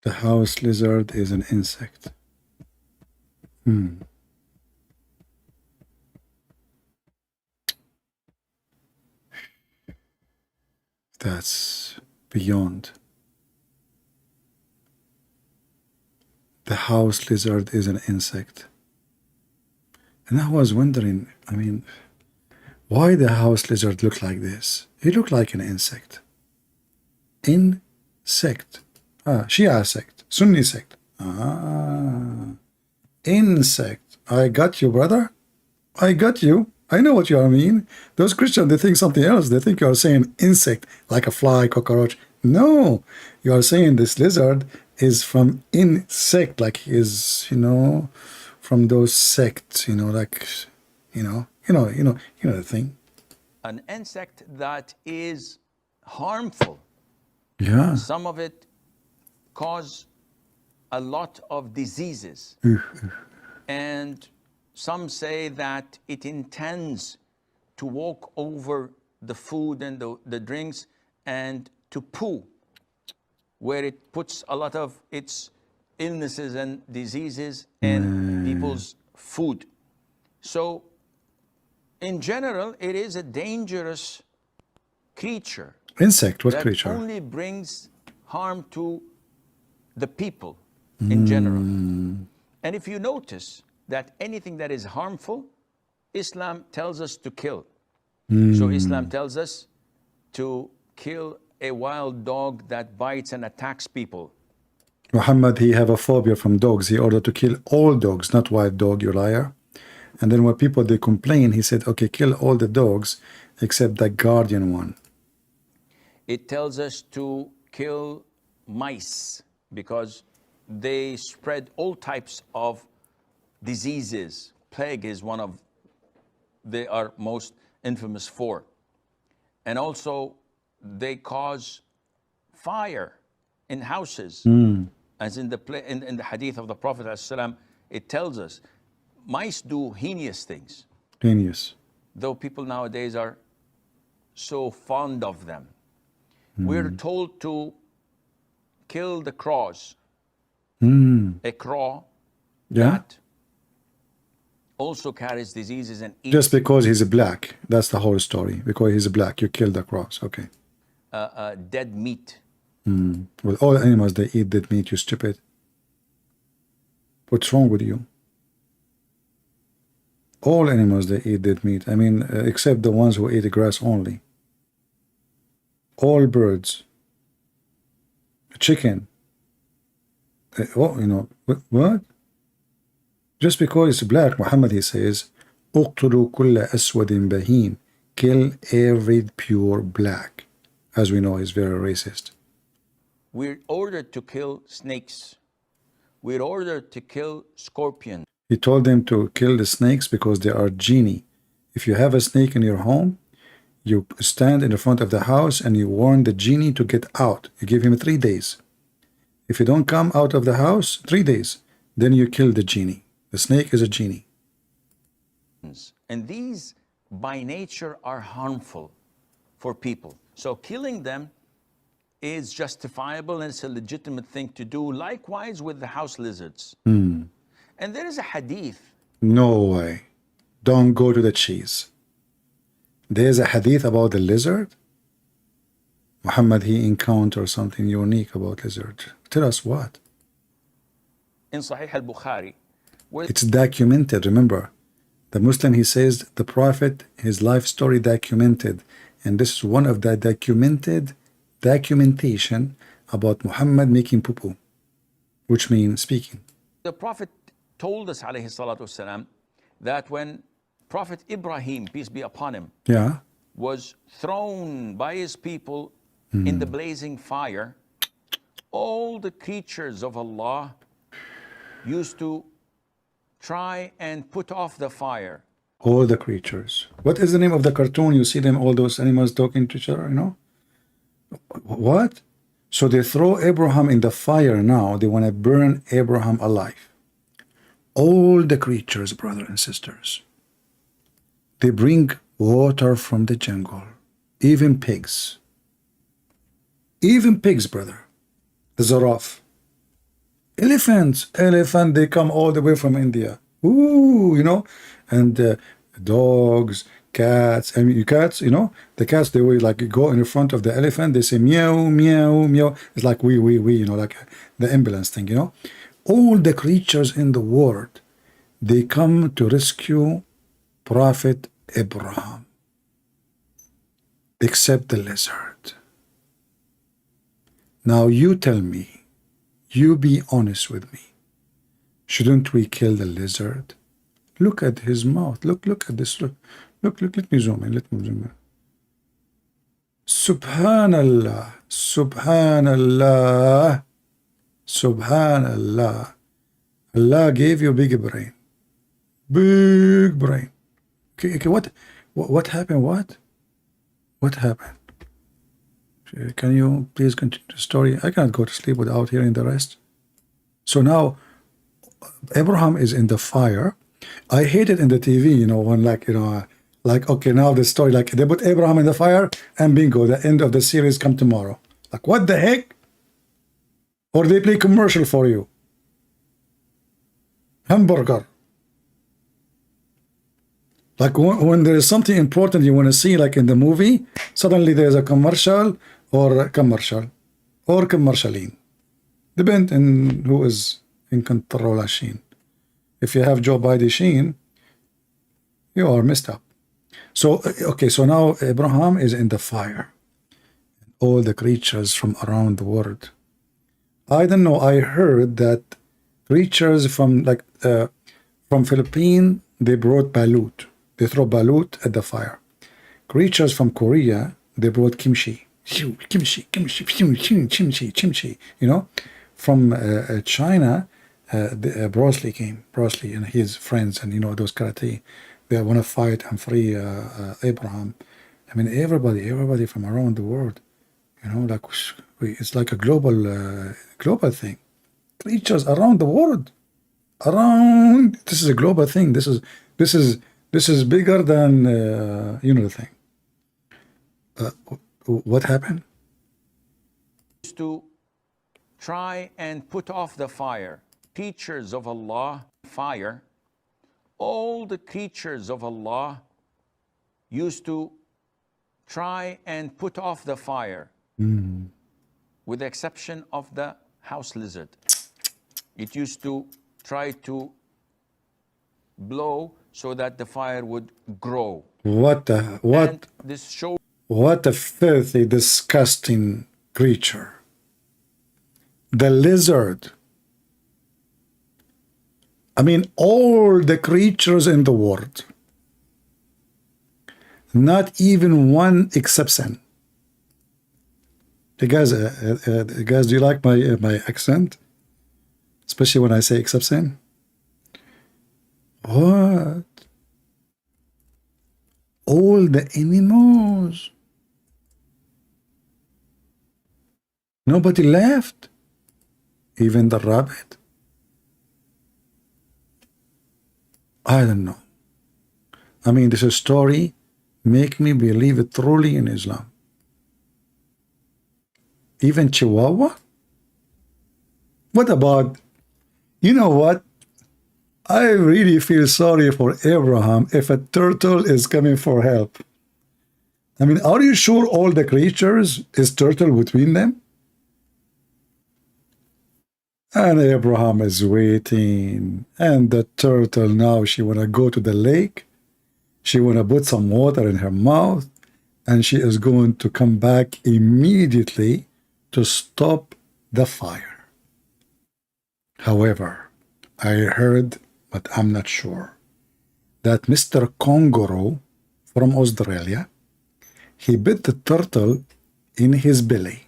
The house lizard is an insect. That's beyond. The house lizard is an insect. And I was wondering, I mean, why the house lizard look like this? He looked like an insect. Insect. Shia sect. Sunni sect. Insect. I got you, brother. I got you. I know what you mean. Those Christians, they think something else. They think you are saying insect, like a fly, cockroach. No, you are saying this lizard is from insect, like he is, you know, from those sects, you know, like, you know the thing. an insect that is harmful. Yeah. Some of it cause a lot of diseases. And some say that it intends to walk over the food and the drinks and to poo, where it puts a lot of its illnesses and diseases in people's food. So in general, it is a dangerous creature. Insect, what that creature? Only brings harm to the people in general. And if you notice, that anything that is harmful, Islam tells us to kill. So Islam tells us to kill a wild dog that bites and attacks people. Muhammad, he have a phobia from dogs. He ordered to kill all dogs, not wild dog, you liar. And then when people, they complain, he said, okay, kill all the dogs except the guardian one. It tells us to kill mice because they spread all types of diseases. Plague is one of they are most infamous for. And also they cause fire in houses. As in the hadith of the Prophet ﷺ, it tells us mice do heinous things. Genius. Though people nowadays are so fond of them. We're told to kill the crows. A crow that also carries diseases and eats. Just because he's black. That's the whole story. Because he's black, you kill the crows. Okay. Dead meat. Well, all animals, they eat dead meat, you stupid. What's wrong with you? All animals, they eat dead meat. I mean, except the ones who eat grass only. All birds. Chicken. Oh, you know, what? Just because it's black, Muhammad, he says, اقتلوا كل أسود بهيم. Kill every pure black. As we know, he's very racist. We're ordered to kill snakes. We're ordered to kill scorpions. He told them to kill the snakes because they are genie. If you have a snake in your home, you stand in the front of the house and you warn the genie to get out. You give him 3 days. If you don't come out of the house, 3 days, then you kill the genie. The snake is a genie. And these, by nature, are harmful for people. So killing them is justifiable and it's a legitimate thing to do. Likewise with the house lizards. And there is a hadith. No way. Don't go to the cheese. There's a hadith about the lizard. Muhammad, he encountered something unique about lizard. Tell us what. In Sahih al-Bukhari. It's documented, remember. The Muslim, he says, the Prophet, his life story documented. And this is one of the documentation about Muhammad making poo-poo, which means speaking. The Prophet told us, alayhi salatu wasalam, that when Prophet Ibrahim, peace be upon him, was thrown by his people in the blazing fire, all the creatures of Allah used to try and put off the fire. All the creatures. What is the name of the cartoon? You see them, all those animals talking to each other, you know? What? So they throw Abraham in the fire now. They want to burn Abraham alive. All the creatures, brothers and sisters. They bring water from the jungle. Even pigs. Even pigs, brother. The giraffe. Elephants. Elephant, they come all the way from India. Ooh, you know. And dogs, cats. I mean, cats, you know. The cats, they will like go in the front of the elephant. They say meow, meow, meow. It's like we, you know, like the ambulance thing, you know. All the creatures in the world, they come to rescue Prophet Abraham. Except the lizard. Now you tell me, you be honest with me. Shouldn't we kill the lizard? Look at his mouth. Look at this. Look, let me zoom in. Let me zoom in. Subhanallah. Subhanallah. Subhanallah. Allah gave you big brain. Big brain. Okay, what happened? What happened? Can you please continue the story? I cannot go to sleep without hearing the rest. So now, Abraham is in the fire. I hate it in the TV, you know, when like, you know, like, okay, now the story, like they put Abraham in the fire and bingo, the end of the series come tomorrow. Like, what the heck? Or they play commercial for you. Hamburger. Like when there is something important you want to see, like in the movie, suddenly there's a commercial or commercialine. Depends on who is in control machine. If you have Joe Biden, you are messed up. So, okay, so now Abraham is in the fire. All the creatures from around the world. I don't know, I heard that creatures from from Philippines, they brought balut. They throw balut at the fire. Creatures from Korea, they brought kimchi. Kimchi. You know, from China, Bruce Lee came. Bruce Lee and his friends, and you know those karate. They want to fight and free Abraham. I mean, everybody from around the world. You know, like it's like a global thing. Creatures around the world. Around. This is a global thing. This is bigger than you know the thing. What happened? To try and put off the fire. Creatures of Allah, fire. All the creatures of Allah used to try and put off the fire, with the exception of the house lizard. It used to try to blow so that the fire would grow. What And this shows what a filthy, disgusting creature. The lizard. I mean, all the creatures in the world. Not even one exception. Hey guys, do you like my accent? Especially when I say exception. What? All the animals. Nobody left. Even the rabbit. I don't know. I mean, this story make me believe it truly in Islam. Even Chihuahua? What about, you know what? I really feel sorry for Abraham if a turtle is coming for help. I mean, are you sure all the creatures is turtle between them? And Abraham is waiting. And the turtle now, she want to go to the lake. She want to put some water in her mouth. And she is going to come back immediately to stop the fire. However, I heard, but I'm not sure, that Mr. Kangaroo from Australia, he bit the turtle in his belly.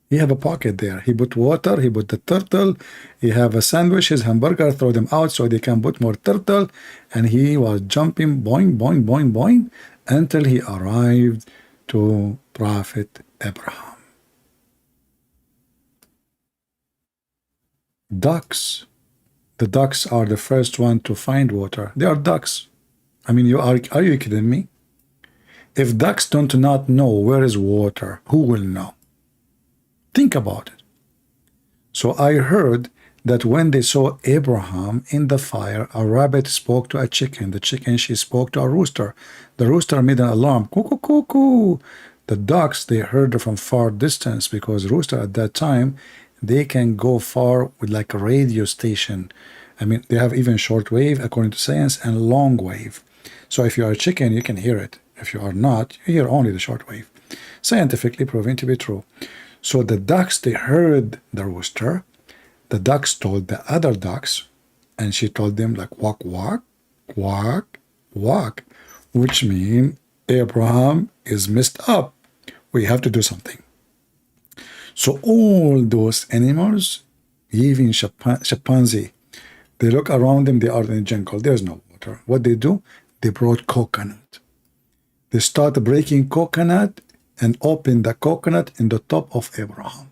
He have a pocket there. He put water, he put the turtle, he have a sandwich, his hamburger, throw them out so they can put more turtle, and he was jumping boing, boing, boing, boing, until he arrived to Prophet Abraham. Ducks. The ducks are the first one to find water. They are ducks. I mean, are you kidding me? If ducks do not know where is water, who will know? Think about it. So I heard that when they saw Abraham in the fire, a rabbit spoke to a chicken. The chicken, she spoke to a rooster. The rooster made an alarm. Cuckoo, cuckoo. The ducks, they heard from far distance because rooster at that time, they can go far with like a radio station. I mean, they have even short wave, according to science, and long wave. So if you are a chicken, you can hear it. If you are not, you hear only the short wave. Scientifically proven to be true. So the ducks, they heard the rooster. The ducks told the other ducks, and she told them like, walk, walk, walk, walk, which means Abraham is messed up. We have to do something. So all those animals, even chimpanzee, they look around them, they are in the jungle, there's no water. What they do? They brought coconut. They start breaking coconut and open the coconut in the top of Abraham.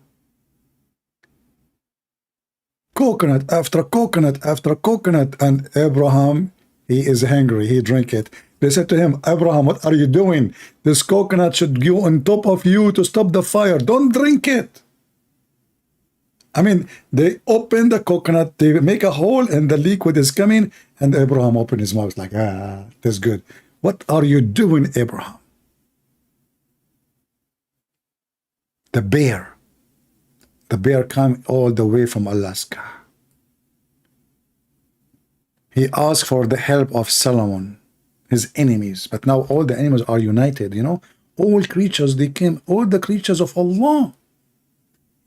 Coconut after coconut after coconut, and Abraham, he is hungry, he drink it. They said to him, Abraham, what are you doing? This coconut should go on top of you to stop the fire. Don't drink it. I mean, they open the coconut, they make a hole, and the liquid is coming, and Abraham opened his mouth like, that's good. What are you doing, Abraham? The bear came all the way from Alaska. He asked for the help of Solomon, his enemies. But now all the enemies are united, you know. All creatures, they came, all the creatures of Allah.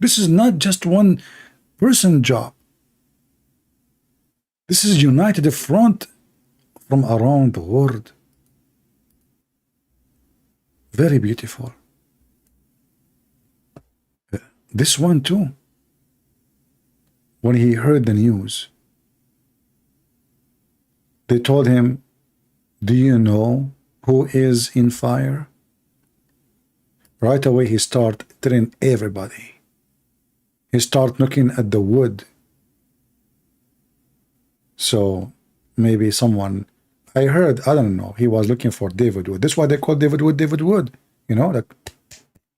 This is not just one person job. This is united front from around the world. Very beautiful. This one too. When he heard the news, they told him, do you know who is in fire? Right away he started telling everybody. He started looking at the wood. So maybe someone, I heard, I don't know, he was looking for David Wood. This is why they call David Wood David Wood. You know, like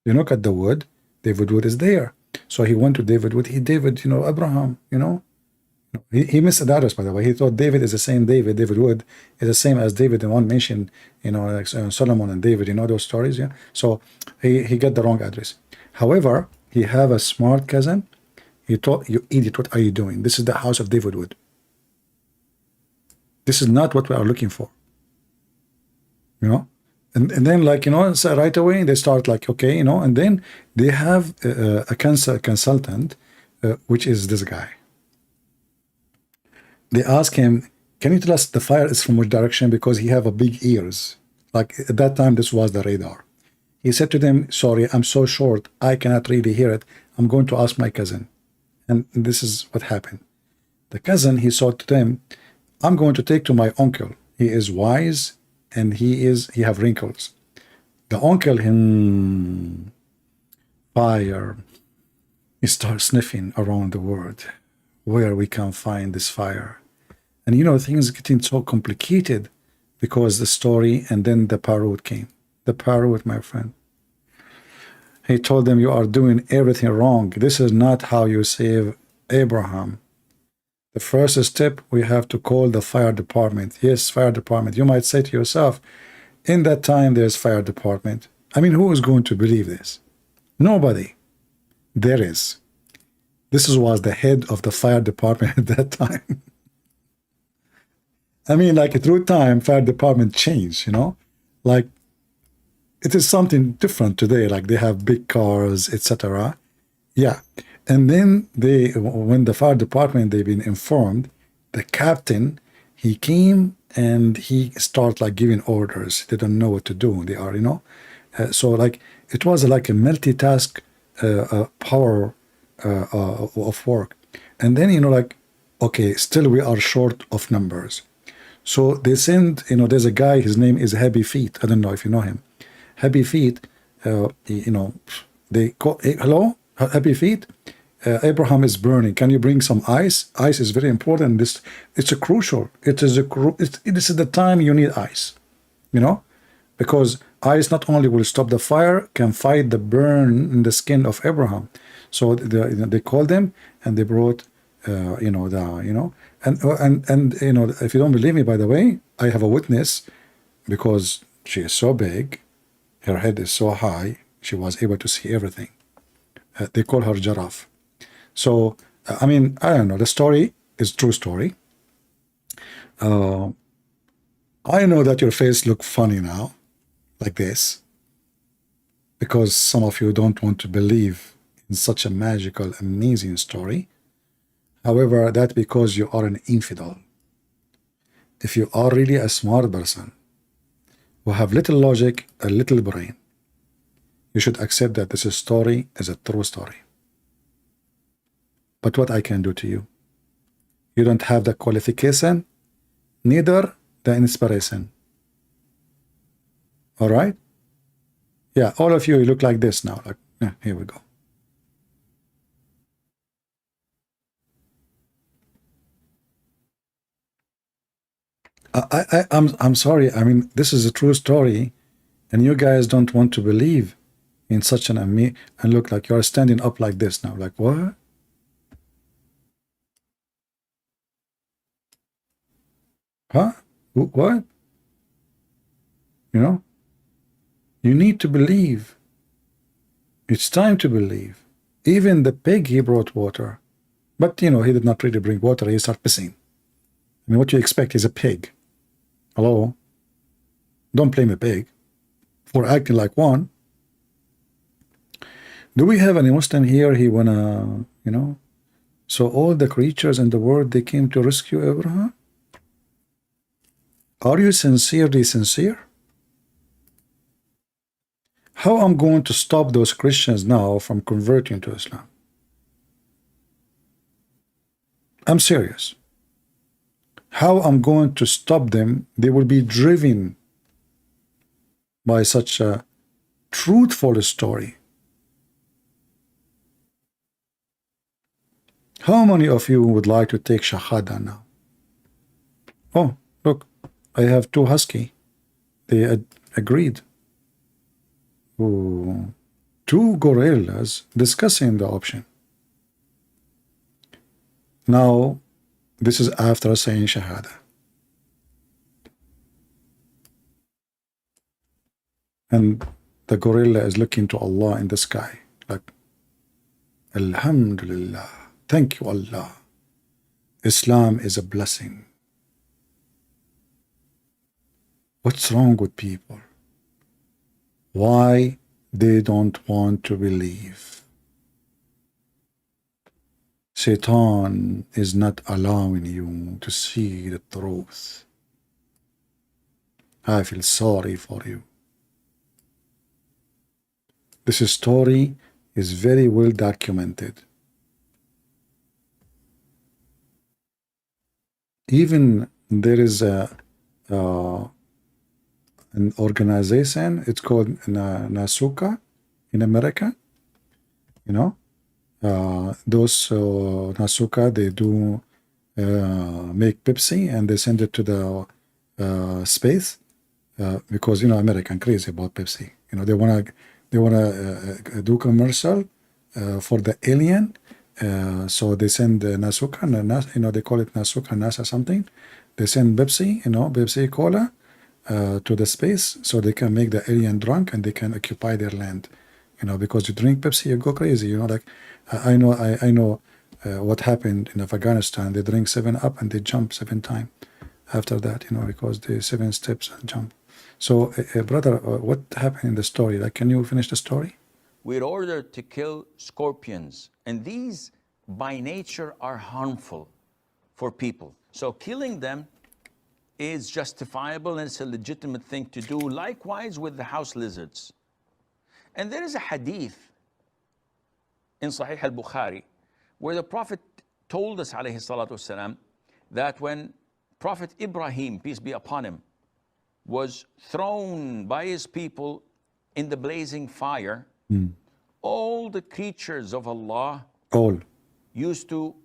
you look at the wood, David Wood is there. So he went to David Wood. He David, you know, Abraham, you know. He missed the address, by the way. He thought David is the same David. David Wood is the same as David in one mention, you know, like Solomon and David, you know those stories, yeah? So he got the wrong address. However, he have a smart cousin. He thought, you idiot, what are you doing? This is the house of David Wood. This is not what we are looking for. You know? And then, like, you know, so right away they start like, okay, you know, and then they have a consultant, which is this guy. They ask him, can you tell us the fire is from which direction? Because he have a big ears. Like at that time, this was the radar. He said to them, sorry, I'm so short, I cannot really hear it. I'm going to ask my cousin. And this is what happened. The cousin, he said to them, I'm going to take to my uncle. He is wise and he have wrinkles. The uncle, fire. He starts sniffing around the world where we can find this fire. And you know, things getting so complicated because the story, and then the parrot came. The parrot, my friend. He told them, you are doing everything wrong. This is not how you save Abraham. The first step, we have to call the fire department. Yes, fire department. You might say to yourself, in that time, there's fire department. I mean, who is going to believe this? Nobody. There is. This was the head of the fire department at that time. I mean, like through time, fire department changed, you know? Like, it is something different today. Like they have big cars, etc. Yeah. And then when the fire department, they've been informed, the captain, he came and he started like giving orders. They don't know what to do. They are, you know? So like, it was like a multitask power of work. And then, you know, like, okay, still we are short of numbers. So they send, you know, there's a guy, his name is Happy Feet. I don't know if you know him. Happy Feet, you know, they call, hey, hello, Happy Feet, Abraham is burning. Can you bring some ice? Ice is very important. This, it's a crucial. This is the time you need ice, you know, because ice not only will stop the fire, can fight the burn in the skin of Abraham. So they called them and they brought, you know, and you know, if you don't believe me, by the way, I have a witness because she is so big, her head is so high, she was able to see everything. They call her giraffe. So, I mean, I don't know, the story is true story. I know that your face looks funny now, like this, because some of you don't want to believe in such a magical, amazing story. However, that's because you are an infidel. If you are really a smart person who have little logic, a little brain, you should accept that this story is a true story. But what I can do to you? You don't have the qualification, neither the inspiration. All right? Yeah, all of you look like this now. Like, yeah, here we go. I'm sorry. I mean, this is a true story, and you guys don't want to believe in such an and look like you're standing up like this now. Like what? Huh? What? You know? You need to believe. It's time to believe. Even the pig, he brought water. But, you know, he did not really bring water. He started pissing. I mean, what do you expect? He's a pig. Hello? Don't blame a pig for acting like one. Do we have any Muslim here? He wanna, you know? So all the creatures in the world, they came to rescue Abraham? Are you sincerely sincere? How I'm going to stop those Christians now from converting to Islam? I'm serious. How I'm going to stop them? They will be driven by such a truthful story. How many of you would like to take Shahada now? Oh, look, I have two husky. They agreed. Ooh, two gorillas discussing the option. Now, this is after saying Shahada. And the gorilla is looking to Allah in the sky, like, Alhamdulillah. Thank you, Allah. Islam is a blessing. What's wrong with people? Why they don't want to believe? Satan is not allowing you to see the truth. I feel sorry for you. This story is very well documented. Even there is an organization, it's called Nasuka in America. You know, those Nasuka, they do make Pepsi and they send it to the space because, you know, American crazy about Pepsi. You know, they wanna do commercial for the alien. So they send Nasuka, you know, they call it Nasuka, NASA something. They send Pepsi, you know, Pepsi Cola to the space so they can make the alien drunk and they can occupy their land. You know, because you drink Pepsi, you go crazy. You know, like I know what happened in Afghanistan. They drink 7-Up and they jump 7 times after that. You know, because the 7 steps and jump. So, brother, what happened in the story? Like, can you finish the story? We're ordered to kill scorpions, and these by nature are harmful for people. So killing them is justifiable and it's a legitimate thing to do. Likewise with the house lizards. And there is a hadith in Sahih al-Bukhari where the Prophet told us, alayhi salatu wasalam, that when Prophet Ibrahim, peace be upon him, was thrown by his people in the blazing fire, all the creatures of Allah used to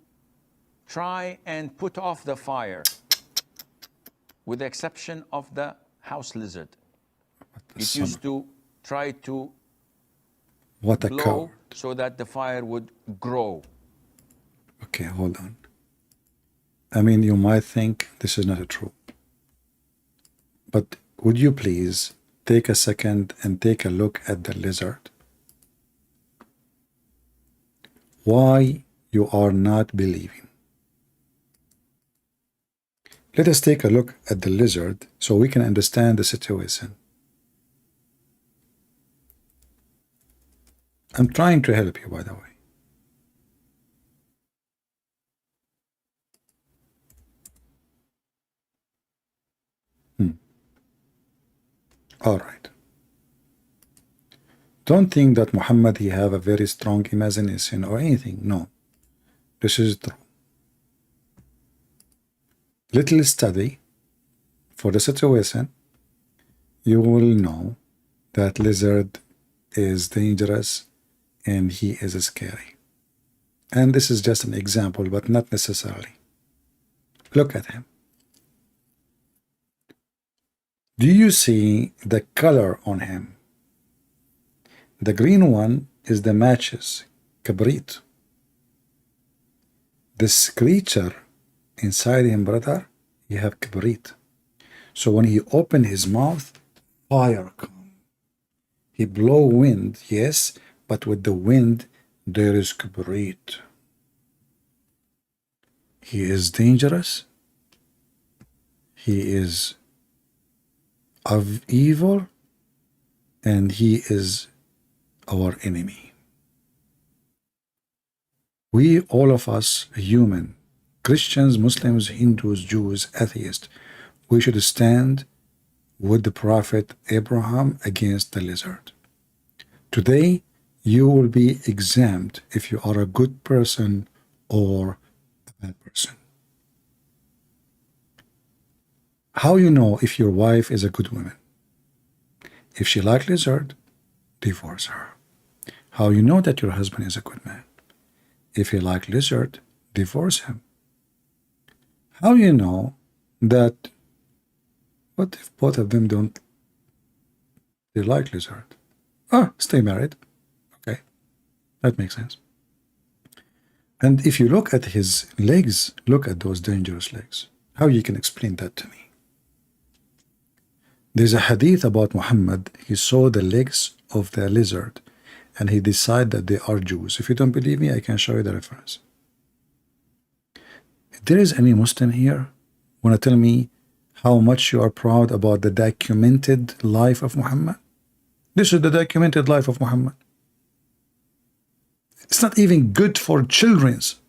try and put off the fire, with the exception of the house lizard. It used to try to blow so that the fire would grow. Okay, hold on. I mean, you might think this is not true. But would you please take a second and take a look at the lizard? Why you are not believing? Let us take a look at the lizard so we can understand the situation. I'm trying to help you, by the way. All right. Don't think that Muhammad, he have a very strong imagination or anything. No. This is true. Little study for the situation, you will know that lizard is dangerous and he is scary. And this is just an example, but not necessarily. Look at him. Do you see the color on him? The green one is the matches, kabrit. This creature inside him, brother, you have kabrit. So when he open his mouth, fire come. He blow wind, yes, but with the wind there is kabrit. He is dangerous he is of evil and he is our enemy. We, all of us, human, Christians, Muslims, Hindus, Jews, atheists, we should stand with the Prophet Abraham against the lizard. Today, you will be exempt if you are a good person or a bad person. How you know if your wife is a good woman? If she like lizard, divorce her. How you know that your husband is a good man? If he like lizard, divorce him. How you know that, what if both of them don't, they like lizard? Stay married. Okay, that makes sense. And if you look at his legs, look at those dangerous legs. How you can explain that to me? There's a hadith about Muhammad. He saw the legs of the lizard and he decided that they are Jews. If you don't believe me, I can show you the reference. If there is any Muslim here want to tell me how much you are proud about the documented life of Muhammad? This is the documented life of Muhammad. It's not even good for children's.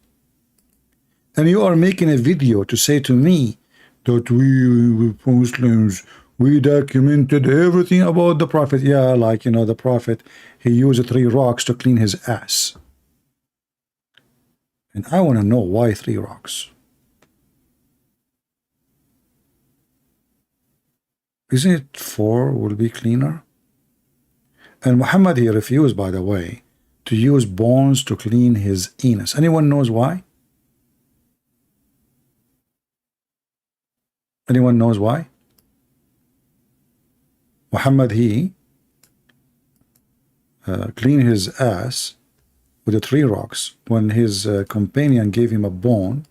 And you are making a video to say to me that we Muslims, we documented everything about the Prophet. Yeah, like, you know, the Prophet, he used 3 rocks to clean his ass. And I want to know why 3 rocks. Isn't it 4 will be cleaner? And Muhammad, he refused, by the way, to use bones to clean his anus. Anyone knows why? Anyone knows why? Muhammad, he cleaned his ass with the 3 rocks. When his companion gave him a bone,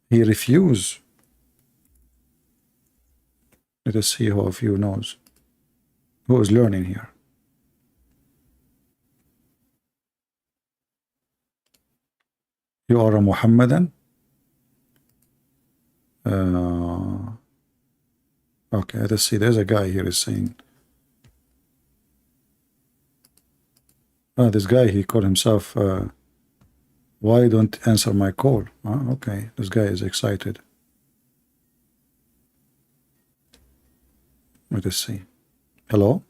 he refused. Let us see who of you knows. Who is learning here? You are a Muhammadan? Okay, let's see. There's a guy here is saying, this guy, he called himself, why don't answer my call? Okay, this guy is excited. Let us see. Hello?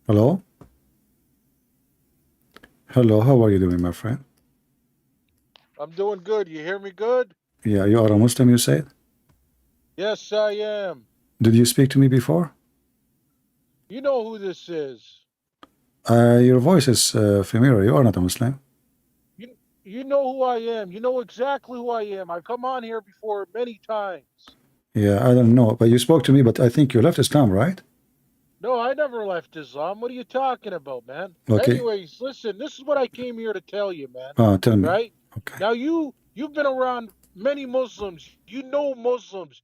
Hello? Hello, how are you doing, my friend? I'm doing good. You hear me good? Yeah, you are a Muslim, you said? Yes, I am. Did you speak to me before? You know who this is. Your voice is familiar. You are not a Muslim. You know who I am. You know exactly who I am. I've come on here before many times. Yeah, I don't know. But you spoke to me, but I think you left Islam, right? No, I never left Islam. What are you talking about, man? Okay. Anyways, listen, this is what I came here to tell you, man. Tell me. Right? Okay. Now, you've been around many Muslims. You know Muslims.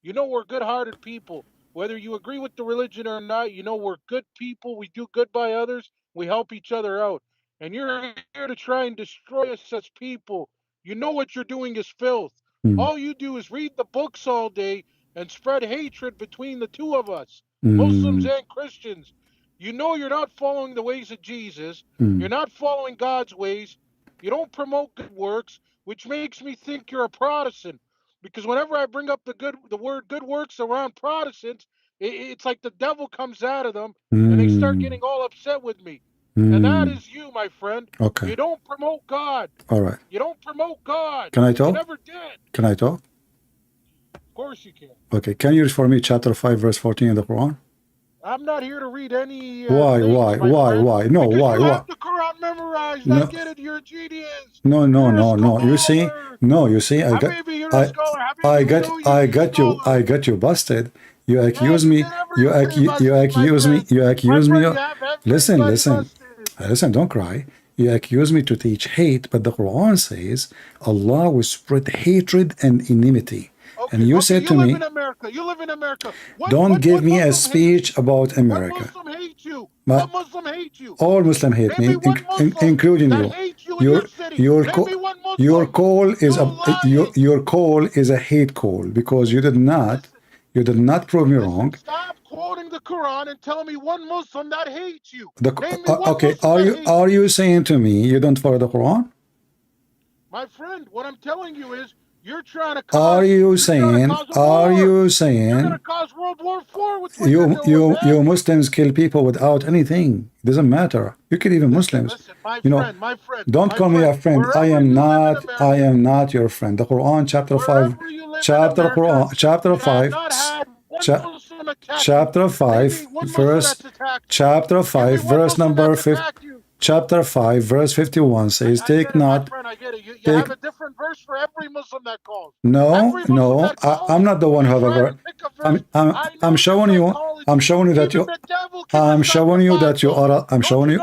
You know we're good-hearted people. Whether you agree with the religion or not, you know we're good people. We do good by others. We help each other out. And you're here to try and destroy us as people. You know what you're doing is filth. All you do is read the books all day and spread hatred between the two of us, Muslims and Christians. You know you're not following the ways of Jesus. You're not following God's ways. You don't promote good works, which makes me think you're a Protestant. Because whenever I bring up the word good works around Protestants, it's like the devil comes out of them and they start getting all upset with me. And that is you, my friend. Okay. You don't promote God. All right. You don't promote God. Can I talk? You never did. Can I talk? Of course you can. Okay. Can you read for me chapter 5, verse 14 in the Quran? I'm not here to read any. Why? Things, Why? my Why? friend, Why? No. because Why? you Why? have the Quran memorized. No. I get it. You're a genius. No. No. You're a No. No. You see? scholar. No. You see? I got. Maybe you're a scholar. I Maybe got. you know I you're a got you. scholar. I got you busted. You accuse Yeah, me. you never You say busted, you accuse my me. friend. You accuse My me. friend, you have Listen. everybody Listen. busted. Listen. Don't cry. You accuse me to teach hate, but the Quran says Allah will spread hatred and enmity. Okay, And you okay, said to you live me, in America. You live in America. don't give me a Muslim speech about What America. Muslim hates you? But What Muslim hates you? all Muslim hate Name me me, one Muslim including that you. hates you in your city. You're Name me one your Muslim. call is You're lying. your call is a hate call because you did not prove me wrong. Stop quoting the Quran and tell me one Muslim that hates you. The, Name me one okay, Muslim that hates are you saying to me you don't follow the Quran? My friend, what I'm telling you is you're trying to cause. Are you saying? Are you saying? You're gonna cause World War IV with what you're doing, you Muslims kill people without anything. It doesn't matter. You kill even Muslims. Listen, my you know, friend, my friend. Don't my call me a friend. Wherever I am you live in not. America, I am not your friend. The Quran, chapter 5, wherever you live in chapter America, Quran, chapter you have 5, not had one Muslim attack chapter you. 5, Name me one Muslim verse, that's attacked you. chapter Give me 5, one verse Muslim number that's 50. attacked you. Chapter 5, verse 51 says, I take get it, not. my friend, I get it. You take, have a different verse for every Muslim that calls. No, Every Muslim no, that calls, I'm not the one who have you try ever. to pick a verse. I'm showing you. I'm showing you that you. I'm showing you that you are. I'm showing you.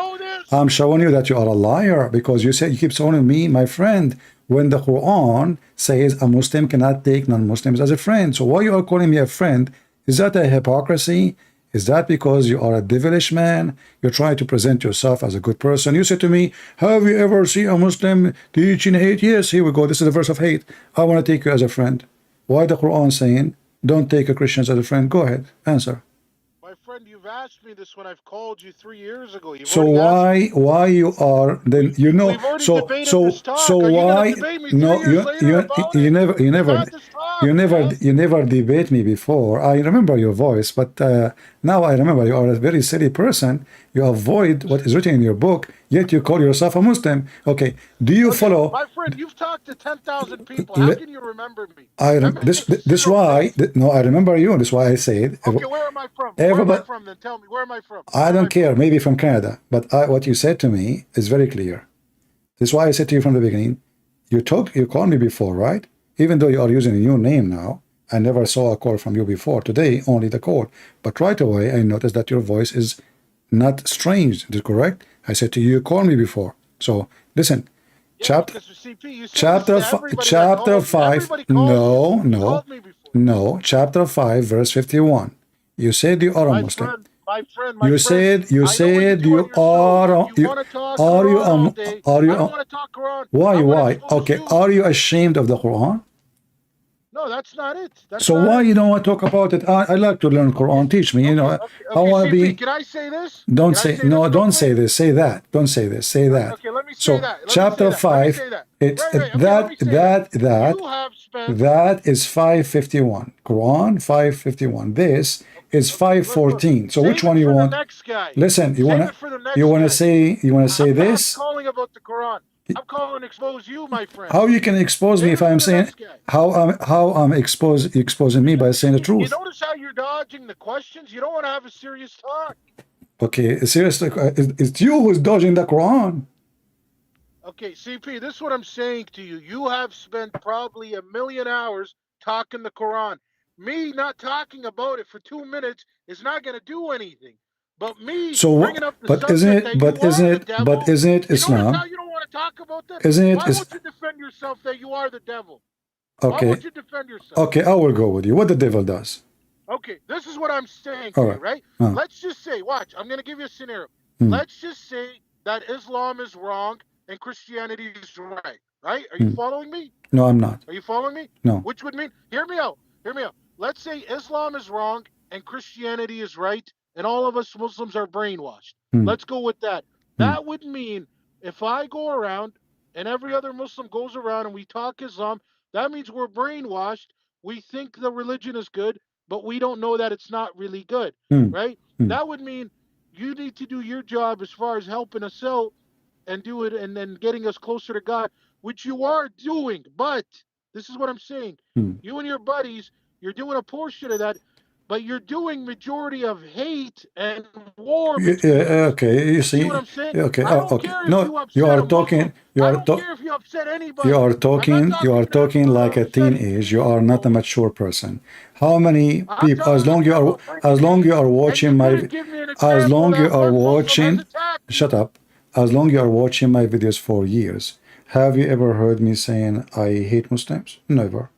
I'm showing you that you are a liar because you said you keep telling me, my friend, when the Quran says a Muslim cannot take non-Muslims as a friend. So why you are calling me a friend? Is that a hypocrisy? Is that because you are a devilish man? You're trying to present yourself as a good person. You said to me, have you ever seen a Muslim teaching hate? Yes, here we go. This is the verse of hate. I want to take you as a friend. Why the Quran saying, don't take a Christian as a friend? Go ahead, answer. My friend, you've asked me this when I've called you 3 years ago. So why you are then you know so why no you never debate me before. I remember your voice, but now I remember you are a very silly person. You avoid what is written in your book, yet you call yourself a Muslim. Okay, do you follow? My friend, you've talked to 10,000 people. How can you remember me? This why no, I remember you. This is why I said. Okay, where am I from? Everybody, where am I from? Then tell me, where am I from? I don't care. Maybe from Canada, but what you said to me is very clear. This is why I said to you from the beginning. You called me before, right? Even though you are using a new name now, I never saw a call from you before. Today, only the call. But right away, I noticed that your voice is not strange. Is it correct? I said to you, you called me before. So listen. Chapter 5. No. Chapter 5, verse 51. You said you are a Muslim. You said you are why? Okay, are you ashamed of the Quran? No, that's not it. So why you don't want to talk about it? I like to learn Quran. Teach me. You know, I want to be. Can I say this? Don't say no. Don't say this. Say that. Don't say this. Say that. Okay, let me say so that. chapter 5. It's that is 551. Quran 551. This is 514. So which one you want? Listen, you want to say this? I'm calling about the Quran. I'm calling to expose you, my friend. How you can expose me if I'm saying how I'm exposing me by saying the truth? You notice how you're dodging the questions? You don't want to have a serious talk. Okay, seriously, it's you who's dodging the Quran. Okay, CP, this is what I'm saying to you. You have spent probably 1 million hours talking the Quran. Me not talking about it for 2 minutes is not going to do anything. But me bringing up the subject isn't it Islam? How you don't want to talk about that? Isn't it? Why won't you defend yourself that you are the devil? Okay. Why won't you defend yourself? Okay, I will go with you. What the devil does? Okay, this is what I'm saying to you, right? Let's just say, watch, I'm going to give you a scenario. Let's just say that Islam is wrong and Christianity is right, right? Are you following me? No, I'm not. Are you following me? No. Which would mean, hear me out. Let's say Islam is wrong and Christianity is right, and all of us Muslims are brainwashed. Let's go with that. That would mean if I go around and every other Muslim goes around and we talk Islam, that means we're brainwashed. We think the religion is good, but we don't know that it's not really good, right? That would mean you need to do your job as far as helping us out and do it and then getting us closer to God, which you are doing. But this is what I'm saying. You and your buddies, you're doing a portion of that, but you're doing majority of hate and war. Okay, you see. What I'm saying? Okay, okay. No, you are talking. You are talking like a teenage. You are not a mature person. How many people? As long you are watching my, as long you are watching. Shut up. As long you are watching my videos for years, have you ever heard me saying I hate Muslims? Never.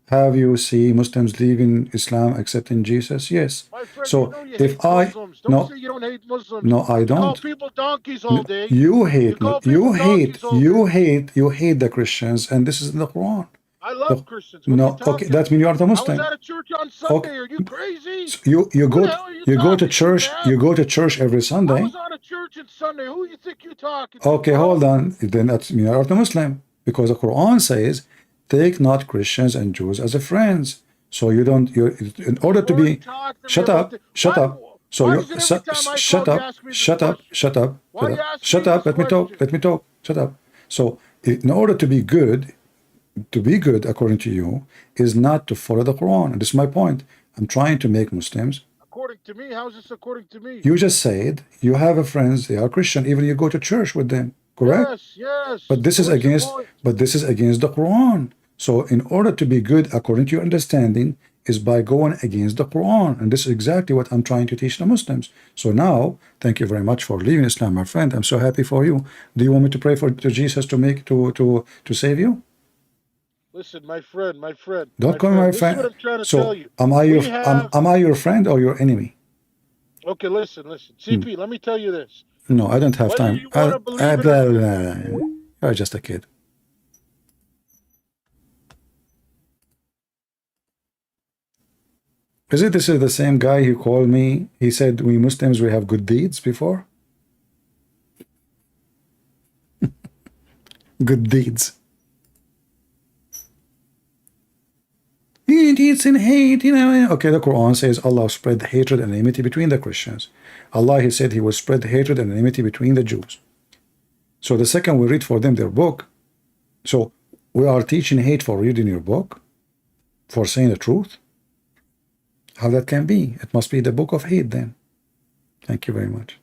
Have you seen Muslims leaving Islam accepting Jesus? Yes. My friend, So you know you if hate I Muslims. Don't no say you don't hate Muslims. no I You call don't. people donkeys all day. You hate call people donkeys all day. you hate the Christians, and this is in the Quran. I love The- Christians. What are you no, okay, talking that about? means you are the I was Muslim. at a church on Okay, Sunday. Are you crazy? so you Who the hell are you go to talking to, church man? you go to church every I Sunday. was on a church on Sunday. Who you think you're talking to, Okay, bro? hold on. Then that's you are the Muslim because the Quran says, "Take not Christians and Jews as a friends." So you don't. You in order to already be. talked to me Shut about up. the, Shut up. So why you is it every time I shut call you up. ask me this Shut up. question? Shut up. Why you ask Shut me up. this Let me talk. question? Let me talk. Shut up. So in order to be good, according to you, is not to follow the Quran. And this is my point. I'm trying to make Muslims. According to me, how's this according to me? You just said you have a friends, they are Christian, even you go to church with them, correct? Yes, yes. But this is Where's the against point? the Quran. So in order to be good according to your understanding is by going against the Quran. And this is exactly what I'm trying to teach the Muslims. So now, thank you very much for leaving Islam, my friend. I'm so happy for you. Do you want me to pray for to Jesus to make to save you? Listen, my friend, Don't call me my this is what friend. I'm trying to So tell you. am I your We have am I your friend or your enemy? okay. Listen. CP, let me tell you this. No, I don't have Whether time. you want to believe it or Blah, blah, blah. You're just a kid. Is it this is the same guy who called me? He said we Muslims we have good deeds before. Good deeds. It's in hate, you know. Okay, the Quran says Allah spread hatred and enmity between the Christians. Allah, He said He will spread hatred and enmity between the Jews. So the second we read for them their book, so we are teaching hate for reading your book, for saying the truth. How that can be? It must be the book of hate then. Thank you very much.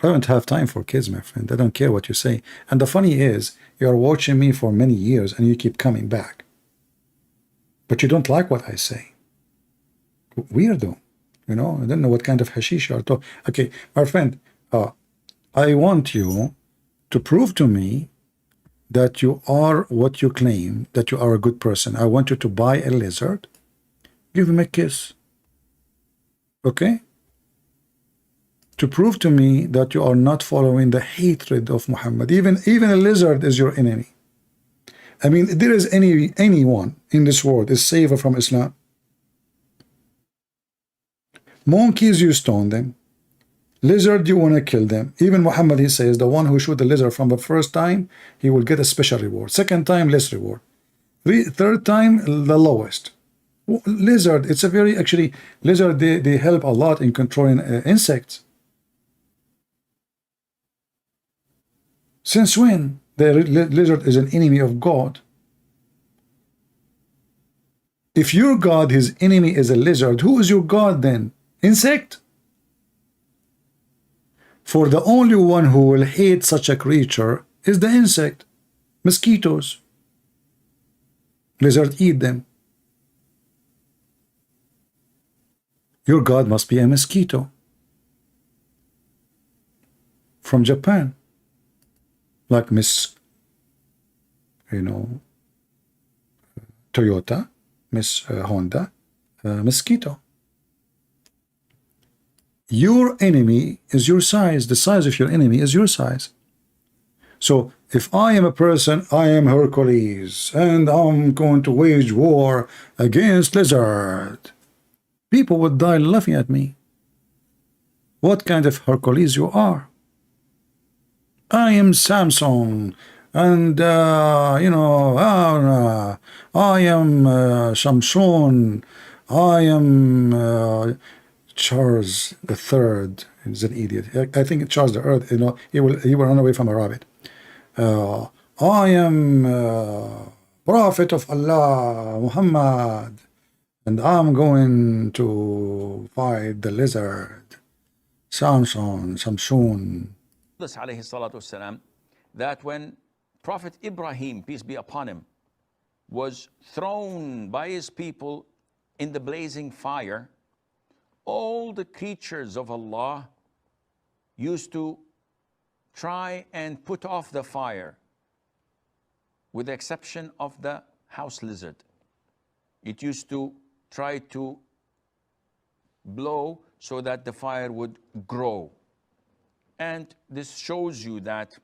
I don't have time for kids, my friend. I don't care what you say. And the funny is, you are watching me for many years and you keep coming back. But you don't like what I say. Weirdo. You know, I don't know what kind of hashish you are talking. Okay, my friend, I want you to prove to me that you are what you claim, that you are a good person. I want you to buy a lizard, give him a kiss. Okay? To prove to me that you are not following the hatred of Muhammad. Even a lizard is your enemy. I mean, there is anyone in this world is safer from Islam. Monkeys, you stone them. Lizard, you want to kill them. Even Muhammad, he says, the one who shoot the lizard from the first time, he will get a special reward. Second time, less reward. Third time, the lowest. Lizard, it's a very, actually, lizard, they help a lot in controlling insects. Since when the lizard is an enemy of God? If your God, his enemy is a lizard, who is your God then? Insect? For the only one who will hate such a creature is the insect. Mosquitoes. Lizard eat them. Your God must be a mosquito. From Japan. Like Miss, Toyota, Miss Honda, mosquito. Your enemy is your size. The size of your enemy is your size. So if I am a person, I am Hercules, and I'm going to wage war against lizard, people would die laughing at me. What kind of Hercules you are? I am Samson, and I am Shamshon, I am Charles the Third. He's an idiot. I think Charles the Third. He will run away from a rabbit. I am Prophet of Allah, Muhammad, and I'm going to fight the lizard. Samson. That when Prophet Ibrahim, peace be upon him, was thrown by his people in the blazing fire, all the creatures of Allah used to try and put off the fire, with the exception of the house lizard. it used to try to blow so that the fire would grow. And this shows you that.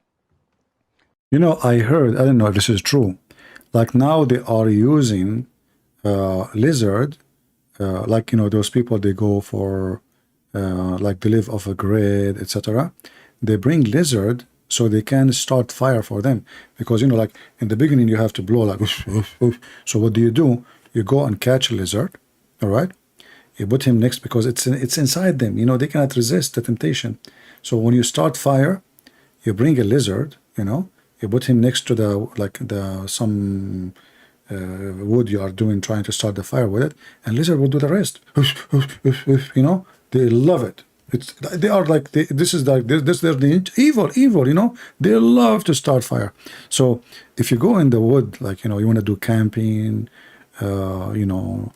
You know, I heard, I don't know if this is true, like now they are using lizard, like, you know, those people, they go for, like they live off a grid, etc. They bring lizard so they can start fire for them. Because, you know, like in the beginning, you have to blow like, oof, oof, oof. So what do? You go and catch a lizard, all right? You put him next because it's inside them. You know, they cannot resist the temptation. So when you start fire, you bring a lizard, you know, you put him next to the, like some wood you are doing, trying to start the fire with it, and lizard will do the rest. You know, they love it. They are like, this is like, this they're the evil, you know, they love to start fire. So if you go in the wood, like, you know, you want to do camping, you know,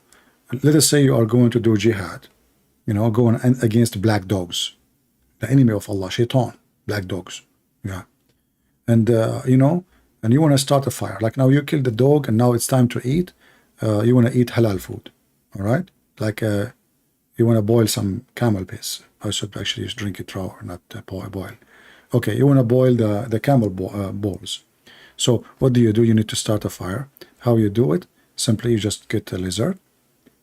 let us say you are going to do jihad, you know, going against black dogs, the enemy of Allah, shaitan, black dogs, yeah. And, you know, and you want to start a fire. Like now you killed the dog and now it's time to eat. You want to eat halal food, all right? Like you want to boil some camel piss. I should actually just drink it raw, or not boil. Okay, you want to boil the camel balls. So what do? You need to start a fire. How you do it? Simply you just get a lizard,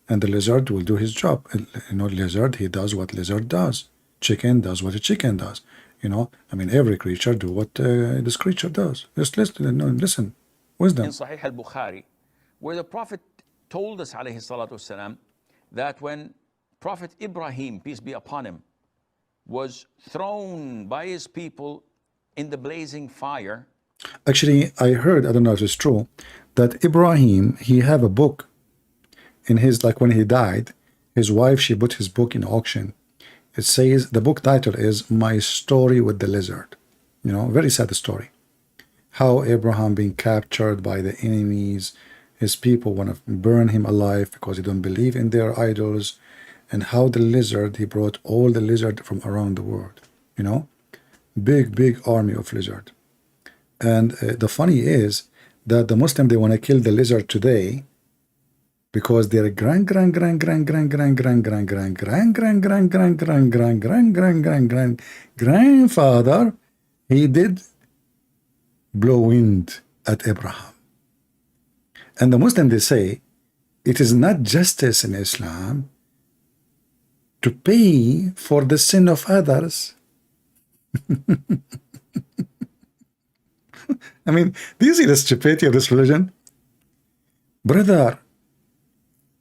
and the lizard will do his job. You know, lizard, he does what lizard does. Chicken does what a chicken does. You know, I mean, every creature do what this creature does. Just listen. Wisdom. In Sahih al-Bukhari, where the Prophet told us, alayhi salatu wasalam, that when Prophet Ibrahim, peace be upon him, was thrown by his people in the blazing fire. Actually, I heard, I don't know if it's true, that Ibrahim, he have a book in his, like when he died, his wife, she put his book in auction. It says, the book title is My Story with the Lizard. You know, very sad story. How Abraham being captured by the enemies, his people want to burn him alive because they don't believe in their idols, and how the lizard, he brought all the lizard from around the world, you know, big army of lizard. And the funny is that the Muslim, they want to kill the lizard today because their grandfather, he did blow wind at Abraham. And the Muslim, they say, it is not justice in Islam to pay for the sin of others. I mean, do you see the stupidity of this religion? Brother,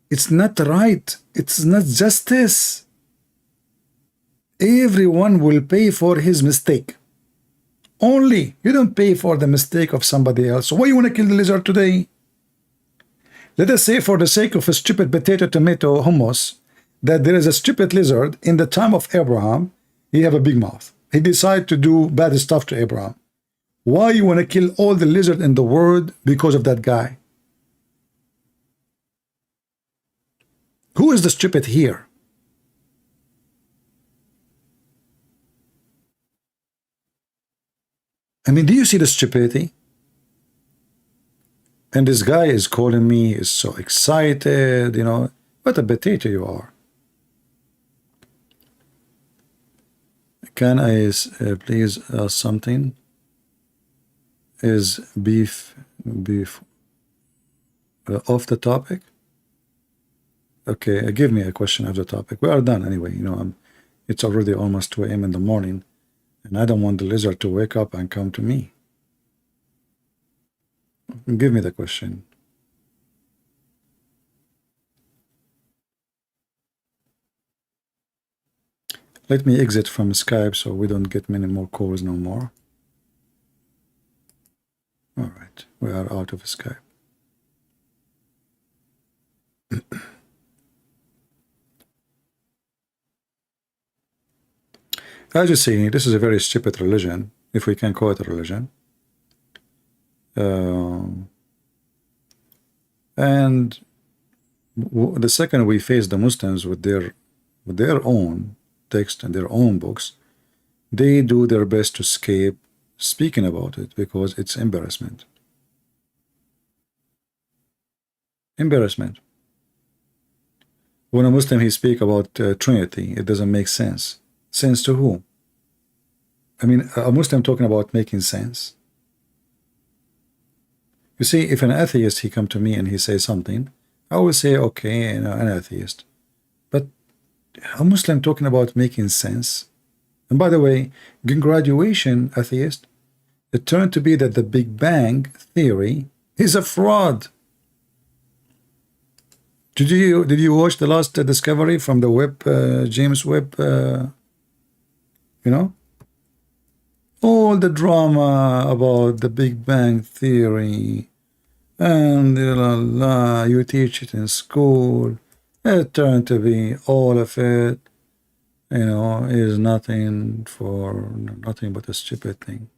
it's not right. It's not justice. Everyone will pay for his mistake. Only. You don't pay for the mistake of somebody else. So why you want to kill the lizard today? Let us say, for the sake of a stupid potato, tomato, hummus, that there is a stupid lizard in the time of Abraham. He have a big mouth. He decided to do bad stuff to Abraham. Why you want to kill all the lizard in the world because of that guy? Who is the stupid here? I mean, do you see the stupidity? And this guy is calling me, is so excited, you know. What a potato you are. Can I please ask something? Is beef off the topic? Okay, give me a question of the topic. We are done anyway. You know, it's already almost 2 a.m. in the morning, and I don't want the lizard to wake up and come to me. Give me the question. Let me exit from Skype so we don't get many more calls no more. All right, we are out of Skype. As you see, this is a very stupid religion, if we can call it a religion. And the second we face the Muslims with their own text and their own books, they do their best to escape speaking about it because it's embarrassment. Embarrassment. When a Muslim he speak about Trinity, it doesn't make sense. Sense to who? I mean, a Muslim talking about making sense. You see, if an atheist he come to me and he say something, I will say, okay, you know, an atheist. But a Muslim talking about making sense. And by the way, in graduation, atheist, it turned to be that the Big Bang theory is a fraud. Did you watch the last discovery from the Webb, James Webb? You know, all the drama about the Big Bang theory, and you teach it in school. It turned to be all of it, you know, is nothing but a stupid thing,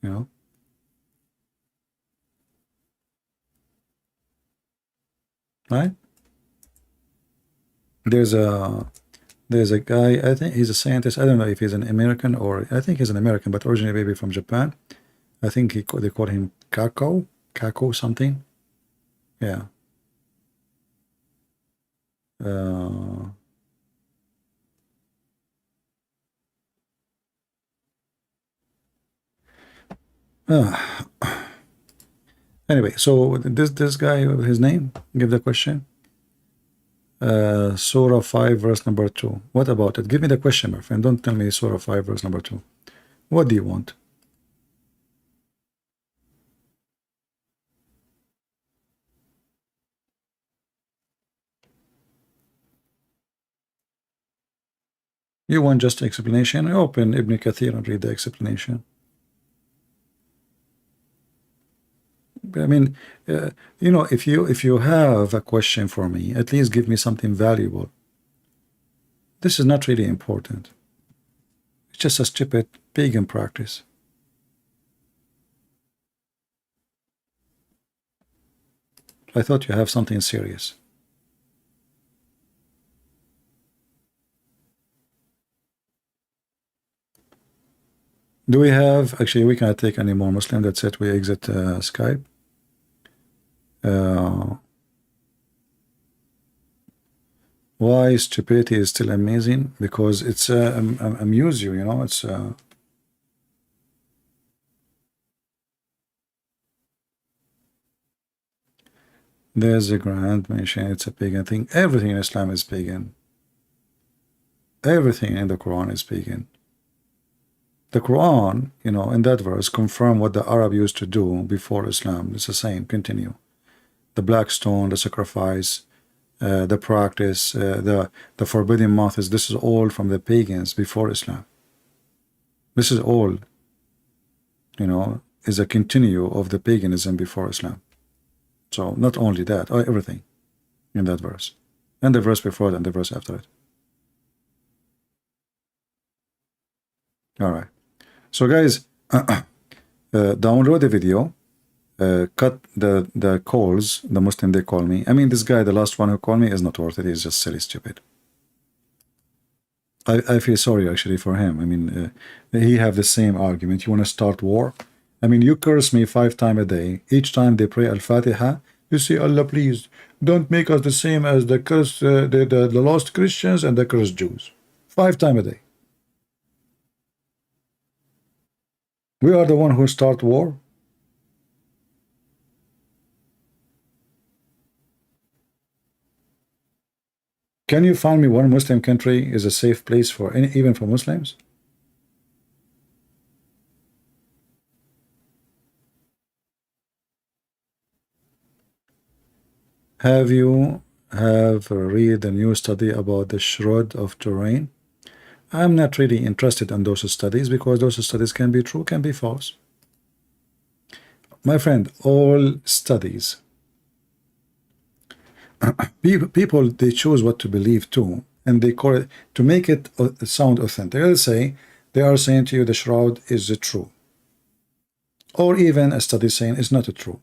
you know. Right? There's a guy, I think he's a scientist. I don't know if he's an American or I think he's an American, but originally maybe from Japan. I think they call him Kako something. Yeah. Anyway, so this guy, his name, give the question. Surah 5 verse number 2. What about it? Give me the question, my friend. Don't tell me Surah 5 verse number 2. What do you want? You want just explanation? Open Ibn Kathir and read the explanation. I mean, you know, if you have a question for me, at least give me something valuable. This is not really important. It's just a stupid pagan practice. I thought you have something serious. Do we have, actually we cannot take any more Muslim, that's it, we exit Skype. Why stupidity is still amazing? Because it's amuse you, you know, it's there's a grand mention, it's a pagan thing. Everything in Islam is pagan. Everything in the Quran is pagan. The Quran, you know, in that verse, confirm what the Arab used to do before Islam. It's the same, continue. The black stone, the sacrifice, the practice, the forbidden months, this is all from the pagans before Islam. This is all, you know, is a continue of the paganism before Islam. So not only that, everything in that verse. And the verse before it and the verse after it. All right. So guys, download the video, cut the calls, the Muslim they call me. I mean, this guy, the last one who called me, is not worth it. He's just silly stupid. I feel sorry actually for him. I mean, he have the same argument. You want to start war? I mean, you curse me 5 times a day. Each time they pray Al-Fatiha, you say, Allah, please, don't make us the same as the cursed, the lost Christians and the cursed Jews. 5 times a day. We are the one who start war. Can you find me one Muslim country is a safe place for any, even for Muslims? Have you read a new study about the shroud of Turin? I'm not really interested in those studies because those studies can be true, can be false. My friend, all studies, people, they choose what to believe too, and they call it, to make it sound authentic. Let's say they are saying to you the shroud is true, or even a study saying it's not true.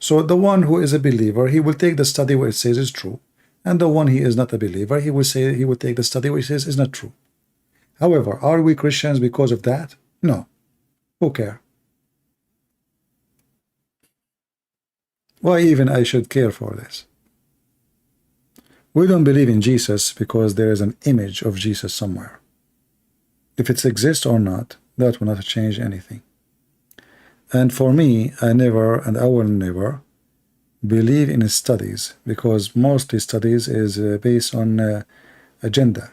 So the one who is a believer, he will take the study where it says is true, and the one he is not a believer, he will take the study where it says is not true. However, are we Christians because of that? No. Who care? Why even I should care for this? We don't believe in Jesus because there is an image of Jesus somewhere. If it exists or not, that will not change anything. And for me, I never and I will never believe in studies, because mostly studies is based on agenda.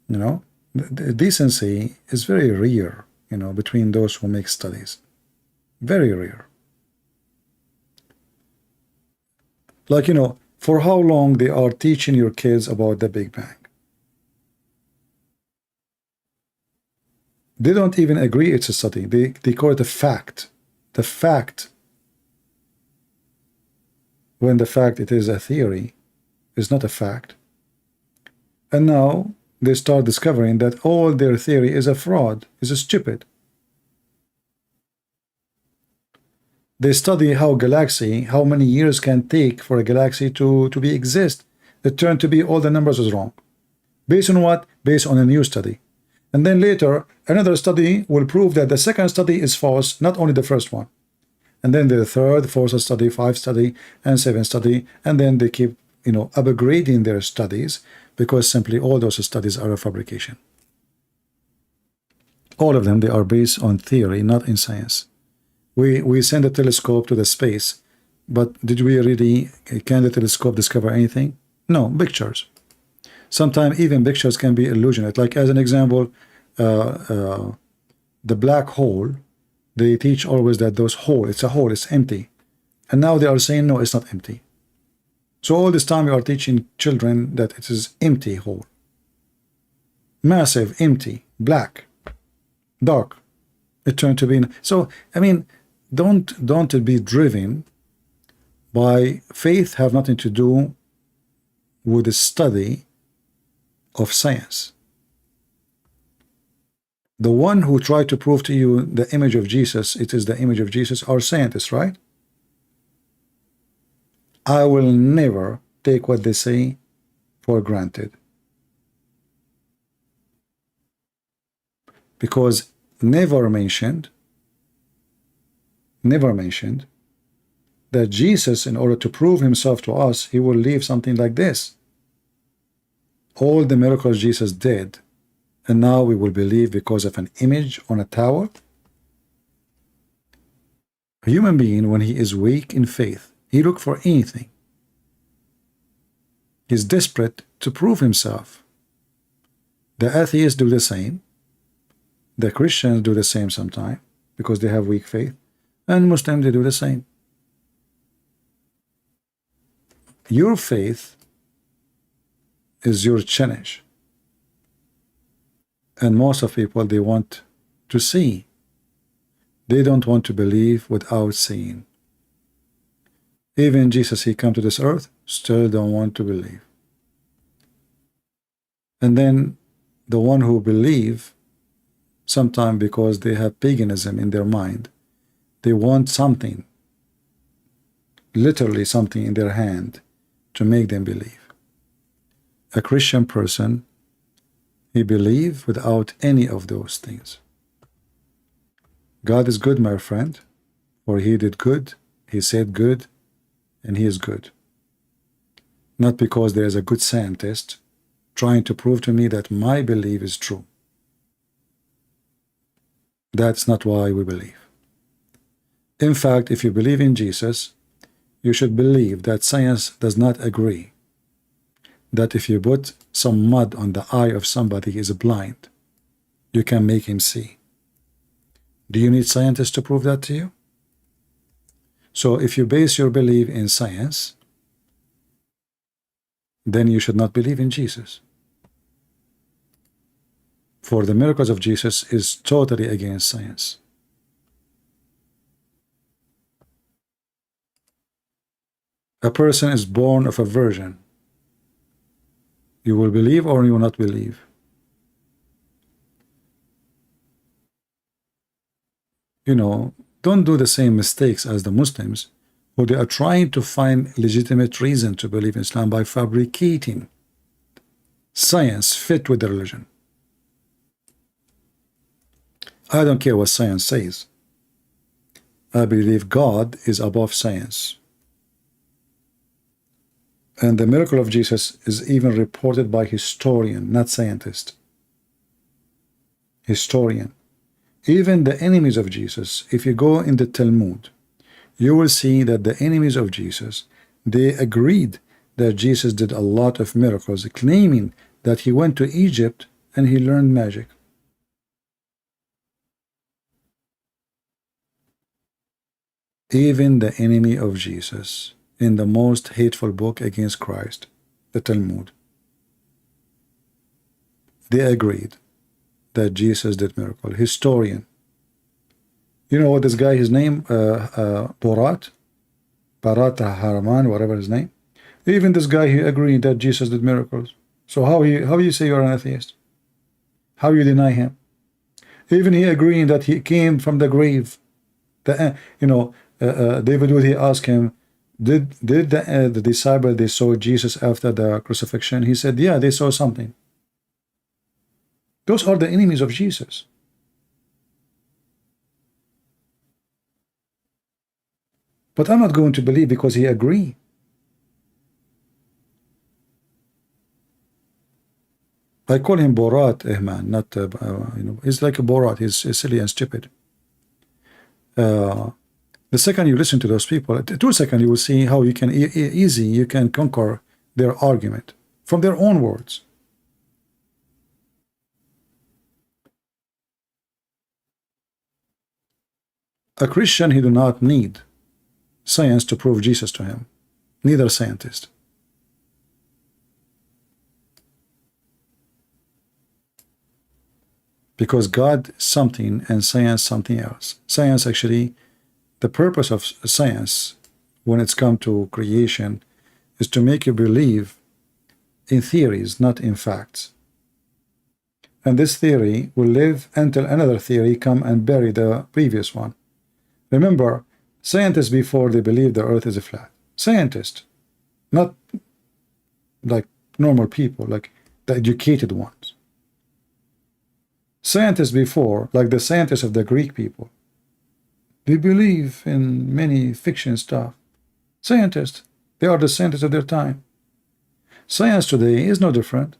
You know, the decency is very rare, you know, between those who make studies. Very rare. Like, you know, for how long they are teaching your kids about the Big Bang? They don't even agree it's a study. They call it a fact. The fact, when the fact it is a theory, is not a fact. And now they start discovering that all their theory is a fraud, is a stupid. They study how many years can take for a galaxy to be exist. It turned to be all the numbers is wrong. Based on what? Based on a new study. And then later, another study will prove that the second study is false, not only the first one. And then the third, fourth study, fifth study, and seventh study, and then they keep, you know, upgrading their studies, because simply all those studies are a fabrication. All of them, they are based on theory, not in science. We send a telescope to the space, but did we really, can the telescope discover anything? No, pictures. Sometimes even pictures can be illusionate. Like as an example, the black hole, they teach always that those hole, it's a hole, it's empty. And now they are saying, no, it's not empty. So all this time we are teaching children that it is empty hole. Massive, empty, black, dark. It turned to be. So, I mean, don't be driven by faith, have nothing to do with the study of science. The one who tried to prove to you the image of Jesus, it is the image of Jesus, are scientists, right? I will never take what they say for granted, because never mentioned that Jesus, in order to prove himself to us, he will leave something like this. All the miracles Jesus did, and now we will believe because of an image on a tower? A human being, when he is weak in faith, he looks for anything. He's desperate to prove himself. The atheists do the same. The Christians do the same sometimes, because they have weak faith. And Muslims, they do the same. Your faith is your challenge. And most of people, they want to see. They don't want to believe without seeing. Even Jesus, he came to this earth, still don't want to believe. And then the one who believe, sometimes because they have paganism in their mind, they want something, literally something in their hand to make them believe. A Christian person, he believes without any of those things. God is good, my friend, for he did good, he said good, and he is good. Not because there is a good scientist trying to prove to me that my belief is true. That's not why we believe. In fact, if you believe in Jesus, you should believe that science does not agree that if you put some mud on the eye of somebody who is blind, you can make him see. Do you need scientists to prove that to you? So if you base your belief in science, then you should not believe in Jesus. For the miracles of Jesus is totally against science. A person is born of a virgin. You will believe or you will not believe. You know, don't do the same mistakes as the Muslims, who they are trying to find legitimate reason to believe in Islam by fabricating science fit with the religion. I don't care what science says. I believe God is above science. And the miracle of Jesus is even reported by historian, not scientist. Historian. Even the enemies of Jesus, if you go in the Talmud, you will see that the enemies of Jesus, they agreed that Jesus did a lot of miracles, claiming that he went to Egypt and he learned magic. Even the enemy of Jesus, in the most hateful book against Christ, the Talmud, they agreed that Jesus did miracle. Historian. You know what this guy, his name, Barat Haraman, whatever his name. Even this guy, he agreed that Jesus did miracles. So how you say you're an atheist? How you deny him? Even he agreeing that he came from the grave. David Wood, he asked him, did the disciple, they saw Jesus after the crucifixion? He said, yeah, they saw something. Those are the enemies of Jesus. But I'm not going to believe because he agreed. I call him Borat, man, not, he's like a Borat. He's silly and stupid. The second you listen to those people, 2 seconds, you will see how you can you can conquer their argument from their own words. A Christian, he do not need science to prove Jesus to him, neither scientist. Because God something and science something else. Science actually, the purpose of science when it's come to creation is to make you believe in theories, not in facts. And this theory will live until another theory come and bury the previous one. Remember, scientists before they believed the earth is a flat. Scientists, not like normal people, like the educated ones. Scientists before, like the scientists of the Greek people, they believe in many fiction stuff. Scientists, they are the scientists of their time. Science today is no different.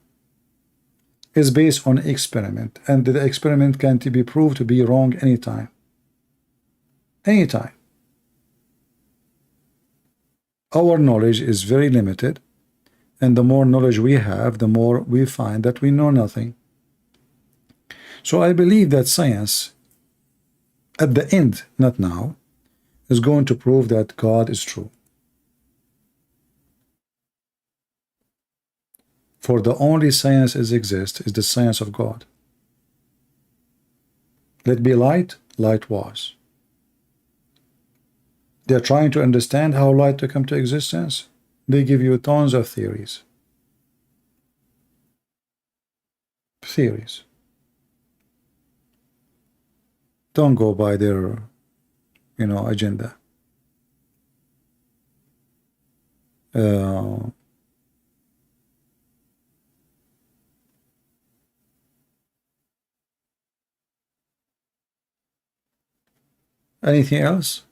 It's based on experiment, and the experiment can be proved to be wrong anytime. Anytime. Our knowledge is very limited, and the more knowledge we have, the more we find that we know nothing. So I believe that science, at the end, not now, is going to prove that God is true. For the only science that exists is the science of God. Let be light, light was. They're trying to understand how light to come to existence. They give you tons of theories. Theories. Don't go by their, agenda. Anything else?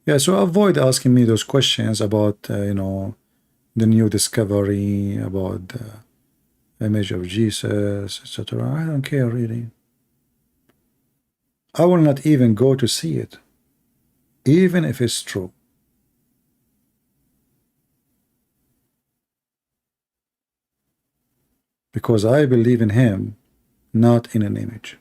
Yeah, so avoid asking me those questions about, the new discovery, about the image of Jesus, etc. I don't care, really. I will not even go to see it, even if it's true. Because I believe in him, not in an image.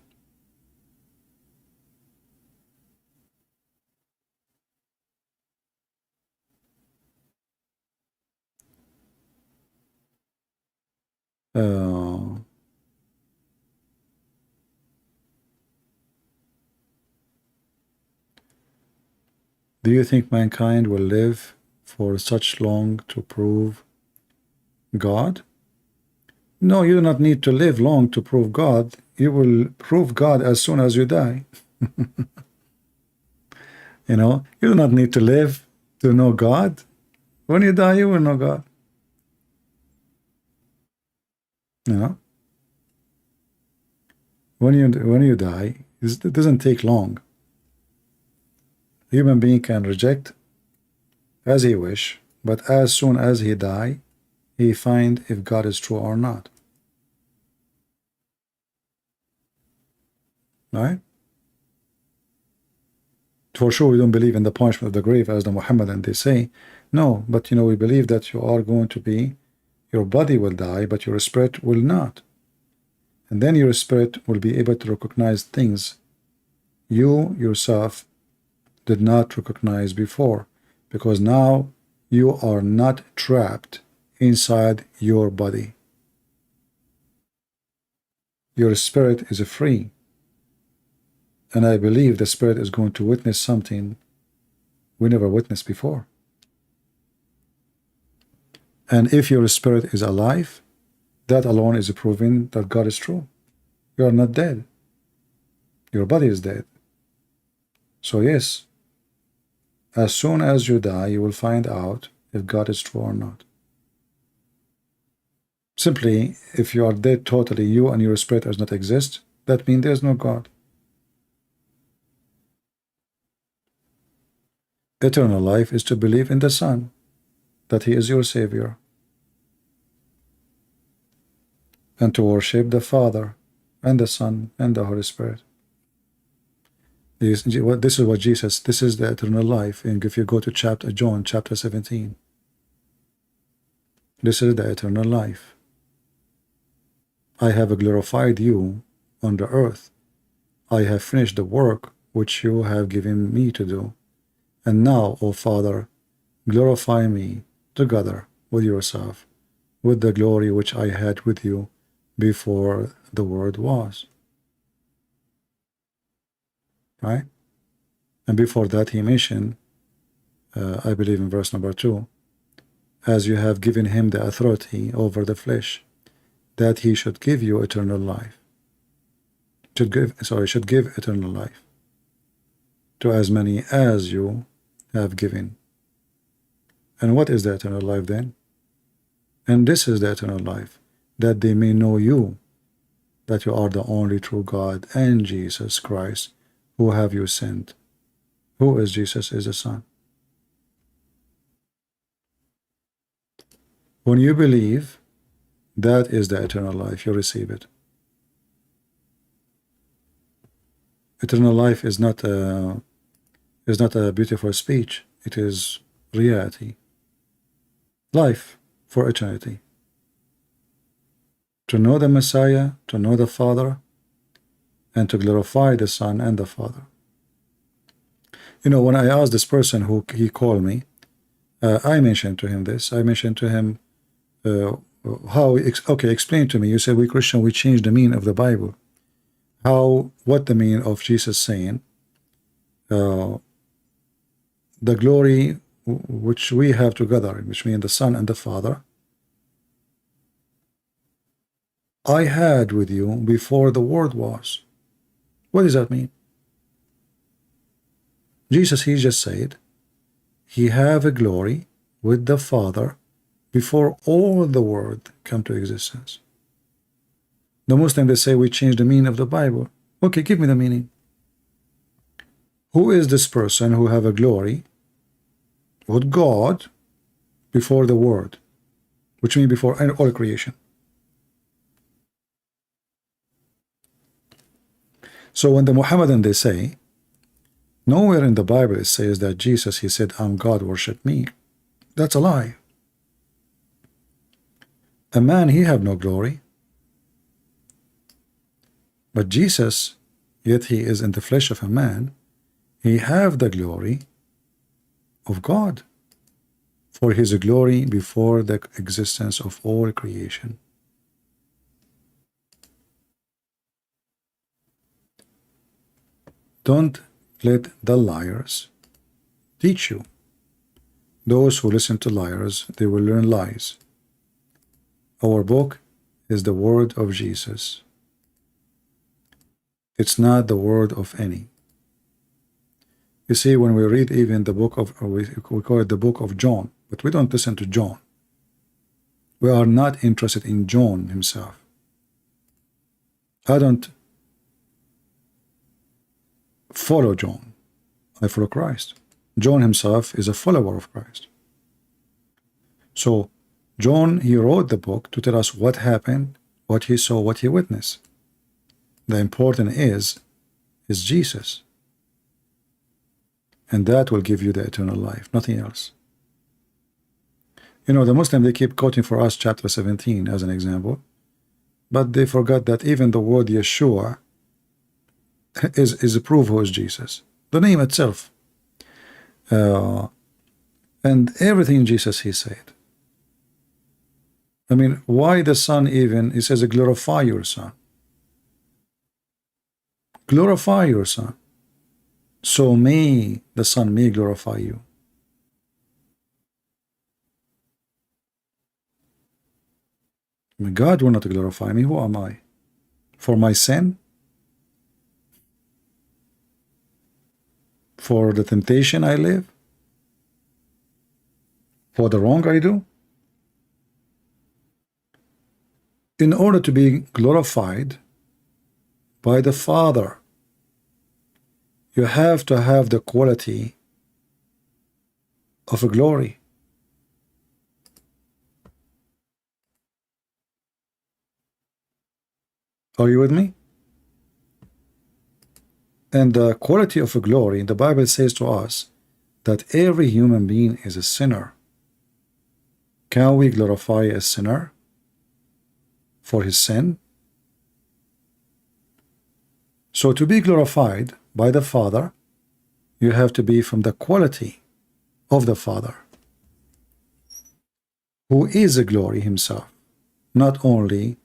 Do you think mankind will live for such long to prove God? No, you do not need to live long to prove God. You will prove God as soon as you die. You do not need to live to know God. When you die, you will know God. When you die, it doesn't take long. A human being can reject as he wish But as soon as he die, he find if God is true or not. Right? For sure, we don't believe in the punishment of the grave as the Muhammadan they say. No, but we believe that you are going to be, your body will die, but your spirit will not. And then your spirit will be able to recognize things you yourself did not recognize before, because now you are not trapped inside your body. Your spirit is free. And I believe the spirit is going to witness something we never witnessed before. And if your spirit is alive, that alone is proving that God is true. You are not dead. Your body is dead. So yes, as soon as you die, you will find out if God is true or not. Simply, if you are dead totally, you and your spirit does not exist, that means there is no God. Eternal life is to believe in the Son, that He is your Savior, and to worship the Father and the Son and the Holy Spirit. This is what Jesus, this is the eternal life. And if you go to John chapter 17, this is the eternal life. I have glorified you on the earth. I have finished the work which you have given me to do. And now, O Father, glorify me together with yourself, with the glory which I had with you before the world was. Right? And before that he mentioned, I believe in verse number 2, as you have given him the authority over the flesh, that he should give you eternal life. Should give eternal life to as many as you have given. And what is the eternal life then? And this is the eternal life, that they may know you, that you are the only true God, and Jesus Christ, who have you sent. Who is Jesus? Is the Son. When you believe, that is the eternal life, you receive it. Eternal life is not a beautiful speech. It is reality. Life for eternity. To know the Messiah, to know the Father, and to glorify the Son and the Father. When I asked this person who he called me, I mentioned to him this. I mentioned to him explain to me. You said we Christian, we change the meaning of the Bible. What the meaning of Jesus saying, the glory which we have together, which means the Son and the Father, I had with you before the world was. What does that mean? Jesus, he just said, he have a glory with the Father before all the world come to existence. The Muslims, they say we change the meaning of the Bible. Okay, give me the meaning. Who is this person who have a glory with God before the world, which means before all creation? So when the Muhammadan, they say, nowhere in the Bible it says that Jesus, he said, I'm God, worship me. That's a lie. A man, he have no glory. But Jesus, yet he is in the flesh of a man, he have the glory of God, for his glory before the existence of all creation. Don't let the liars teach you. Those who listen to liars, they will learn lies. Our book is the word of Jesus. It's not the word of any. You see, when we read even the book of, we call it the book of John, but we don't listen to John. We are not interested in John himself. I don't follow John. I follow Christ. John himself is a follower of Christ. So John, he wrote the book to tell us what happened, what he saw, what he witnessed. The important is Jesus. And that will give you the eternal life, nothing else. You know, the Muslim, they keep quoting for us chapter 17 as an example, but they forgot that even the word Yeshua is a proof who is Jesus. The name itself. And everything Jesus, he said. I mean, why the Son even, he says, glorify your Son. Glorify your Son. So may the Son may glorify you. I mean, God will not glorify me. Who am I? For my sin? For the temptation I live? For the wrong I do? In order to be glorified by the Father, you have to have the quality of a glory. Are you with me? And the quality of a glory, the Bible says to us that every human being is a sinner. Can we glorify a sinner for his sin? So to be glorified by the Father, you have to be from the quality of the Father, who is a glory himself. Not only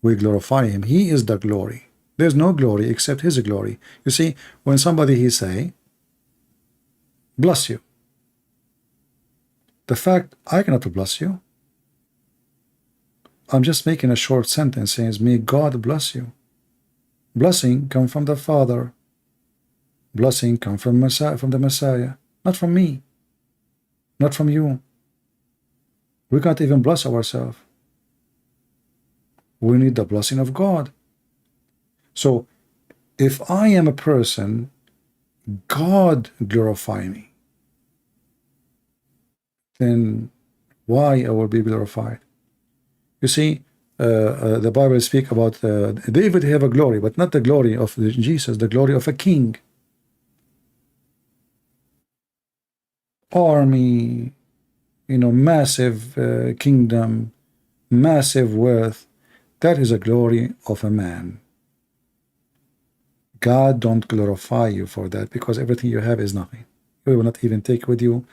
we glorify him, he is the glory. There's no glory except his glory. You see, when somebody he say, bless you, the fact I cannot bless you, I'm just making a short sentence saying, may God bless you. Blessing come from the Father. Blessing come from the Messiah, not from me, not from you. We can't even bless ourselves. We need the blessing of God. So if I am a person, God glorify me, then why I will be glorified? You see, the Bible speaks about David have a glory, but not the glory of Jesus, the glory of a king. Army, you know, massive kingdom, massive wealth. That is a glory of a man. God don't glorify you for that, because everything you have is nothing. You will not even take with you,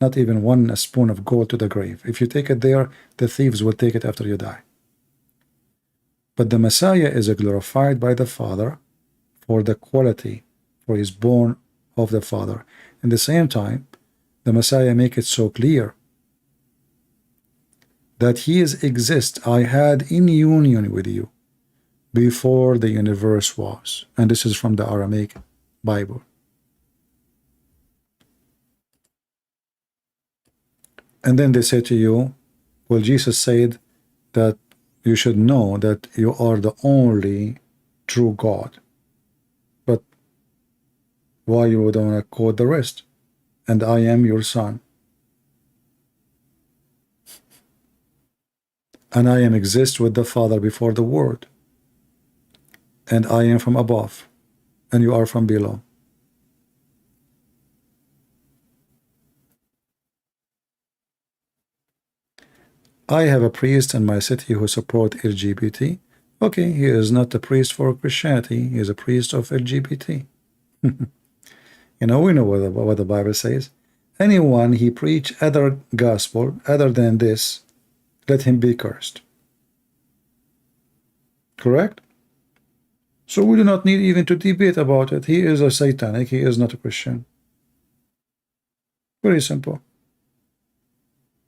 not even one spoon of gold to the grave. If you take it there, the thieves will take it after you die. But the Messiah is glorified by the Father for the quality, for he is born of the Father. In the same time, the Messiah make it so clear that he exists. I had in union with you before the universe was. And this is from the Aramaic Bible. And then they say to you, well, Jesus said that you should know that you are the only true God. But why you don't want to quote the rest? And I am your son. And I am exist with the Father before the world. And I am from above, and you are from below. I have a priest in my city who support LGBT. Okay, he is not a priest for Christianity. He is a priest of LGBT. You know, we know what the Bible says. Anyone he preach other gospel other than this, let him be cursed. Correct? So we do not need even to debate about it. He is a satanic. He is not a Christian. Very simple.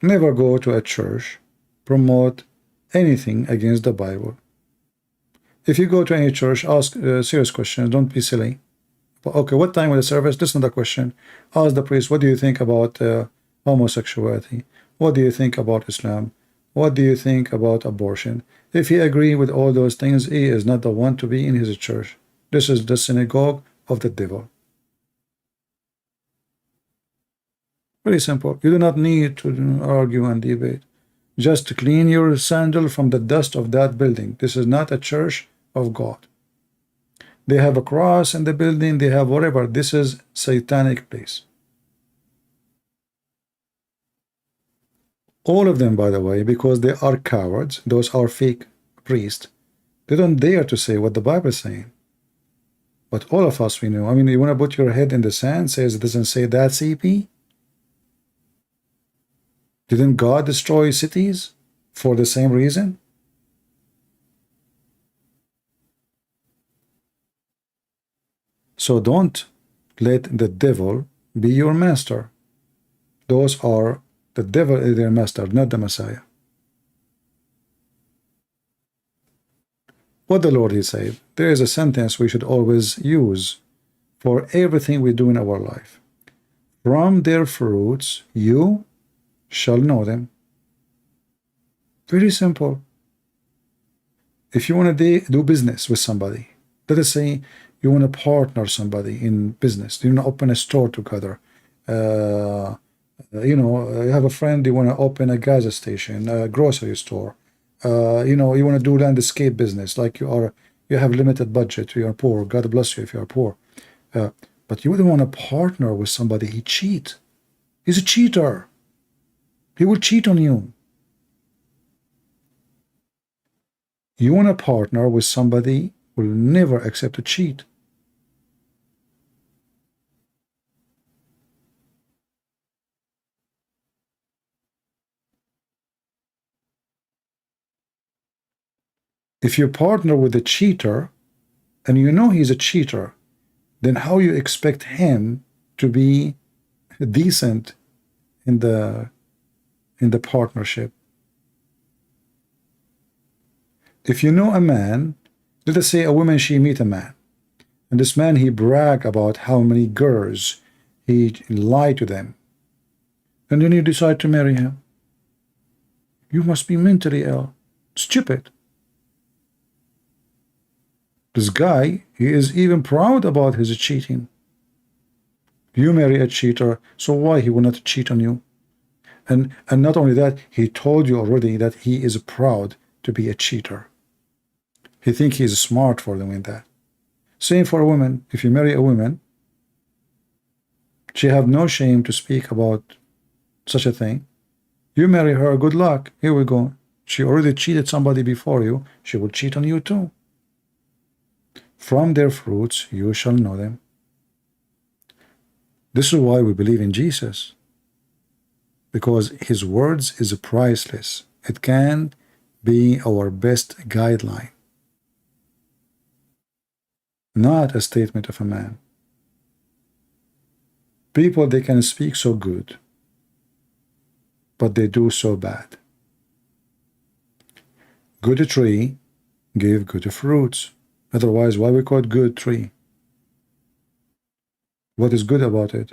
Never go to a church, promote anything against the Bible. If you go to any church, ask serious questions. Don't be silly. Okay, what time of the service? This is not a question. Ask the priest, what do you think about homosexuality? What do you think about Islam? What do you think about abortion? If he agrees with all those things, he is not the one to be in his church. This is the synagogue of the devil. Very simple. You do not need to argue and debate. Just clean your sandal from the dust of that building. This is not a church of God. They have a cross in the building, they have whatever. This is satanic place. All of them, by the way, because they are cowards, those are fake priests. They don't dare to say what the Bible is saying. But all of us, we know. I mean, you want to put your head in the sand, says it doesn't say that, CP? Didn't God destroy cities for the same reason? So don't let the devil be your master. Those are, the devil is their master, not the Messiah. What the Lord, he said, there is a sentence we should always use for everything we do in our life. From their fruits you shall know them. Very simple. If you want to do business with somebody, let us say you want to partner somebody in business, you want to open a store together, you know, you have a friend, you want to open a gas station, a grocery store, you know, you want to do landscape business, like you have limited budget, you are poor, God bless you if you are poor, but you wouldn't want to partner with somebody, he cheat. He's a cheater. He will cheat on you. You want to partner with somebody who will never accept a cheat. If you partner with a cheater and you know he's a cheater, then how you expect him to be decent in the partnership? If you know a man, let us say a woman, she meet a man, and this man, he brag about how many girls he lied to them, and then you decide to marry him. You must be mentally ill, stupid. This guy, he is even proud about his cheating. You marry a cheater, so why he will not cheat on you? And not only that, he told you already that he is proud to be a cheater. He thinks he is smart for doing that. Same for a woman. If you marry a woman, she have no shame to speak about such a thing. You marry her, good luck. Here we go. She already cheated somebody before you. She will cheat on you too. From their fruits you shall know them. This is why we believe in Jesus, because his words is priceless. It can be our best guideline, not a statement of a man. People, they can speak so good, but they do so bad. Good tree give good fruits. Otherwise, why we call it good tree? What is good about it?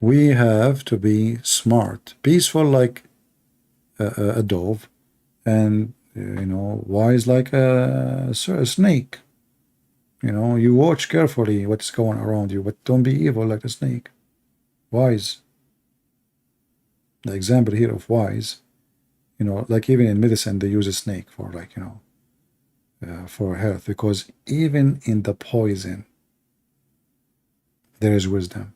We have to be smart, peaceful like a dove, and you know, wise like a snake. You know, you watch carefully what's going around you, but don't be evil like a snake. Wise. The example here of wise, you know, like even in medicine they use a snake for, like, you know, for health, because even in the poison there is wisdom.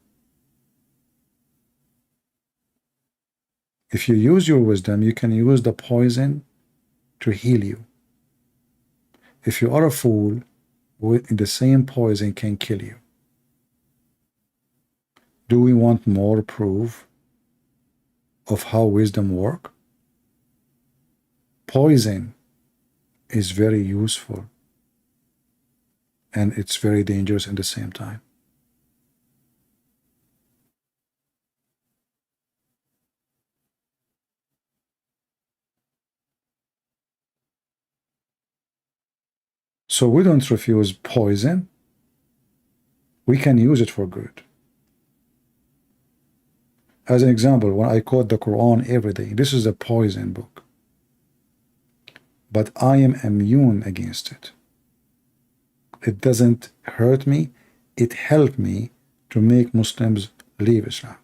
If you use your wisdom, you can use the poison to heal you. If you are a fool, the same poison can kill you. Do we want more proof of how wisdom works? Poison is very useful, and it's very dangerous at the same time. So we don't refuse poison. We can use it for good. As an example, when I quote the Quran every day, this is a poison book, but I am immune against it. it doesn't hurt me. It helped me to make Muslims leave Islam.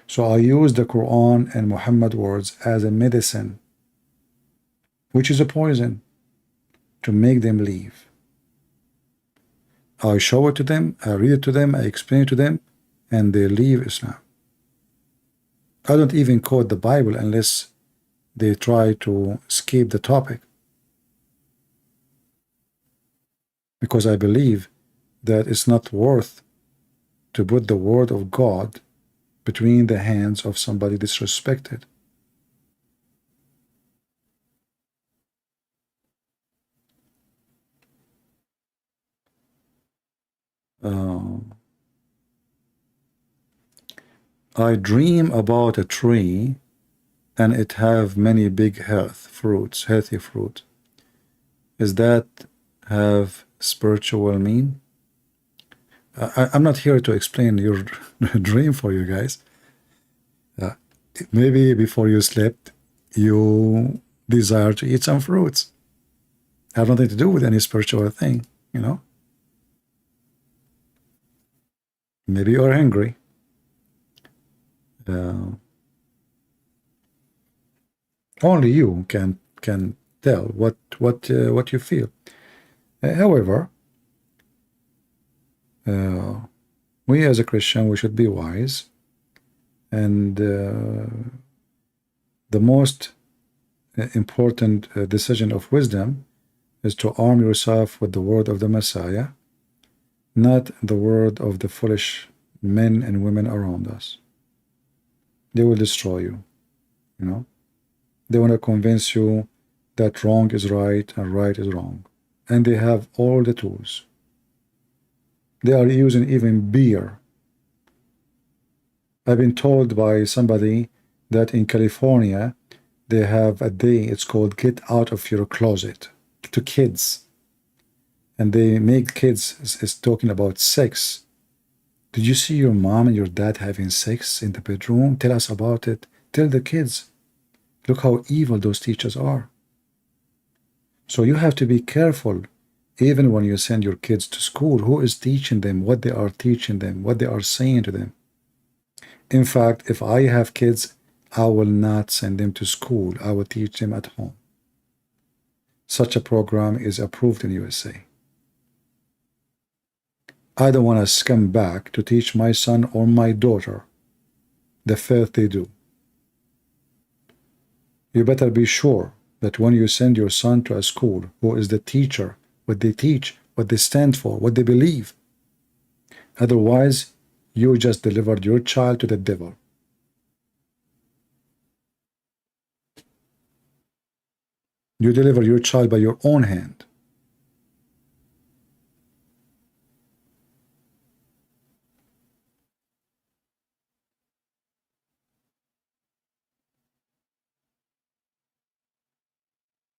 So I use the Quran and Muhammad words as a medicine, which is a poison, to make them leave. I show it to them, I read it to them, I explain it to them, and they leave Islam. I don't even quote the Bible unless they try to escape the topic, because I believe that it's not worth to put the word of God between the hands of somebody disrespected. I dream about a tree and it have many big healthy fruit. Is that have spiritual mean? I'm not here to explain your dream for you guys. Maybe before you slept, you desire to eat some fruits. Have nothing to do with any spiritual thing, you know. Maybe you're angry. Only you can tell what you feel. However, we as a Christian, we should be wise, and the most important decision of wisdom is to arm yourself with the word of the Messiah, not the word of the foolish men and women around us. They will destroy you, you know. They want to convince you that wrong is right and right is wrong, and they have all the tools. They are using even beer. I've been told by somebody that in California they have a day, it's called Get Out of Your Closet, to kids, and they make kids is talking about sex. Did you see your mom and your dad having sex in the bedroom? Tell us about it. Tell the kids. Look how evil those teachers are. So you have to be careful, even when you send your kids to school, who is teaching them, what they are teaching them, what they are saying to them. In fact, if I have kids, I will not send them to school. I will teach them at home. Such a program is approved in USA. I don't want to come back to teach my son or my daughter the filth they do. You better be sure that when you send your son to a school, who is the teacher, what they teach, what they stand for, what they believe. Otherwise, you just delivered your child to the devil. You deliver your child by your own hand.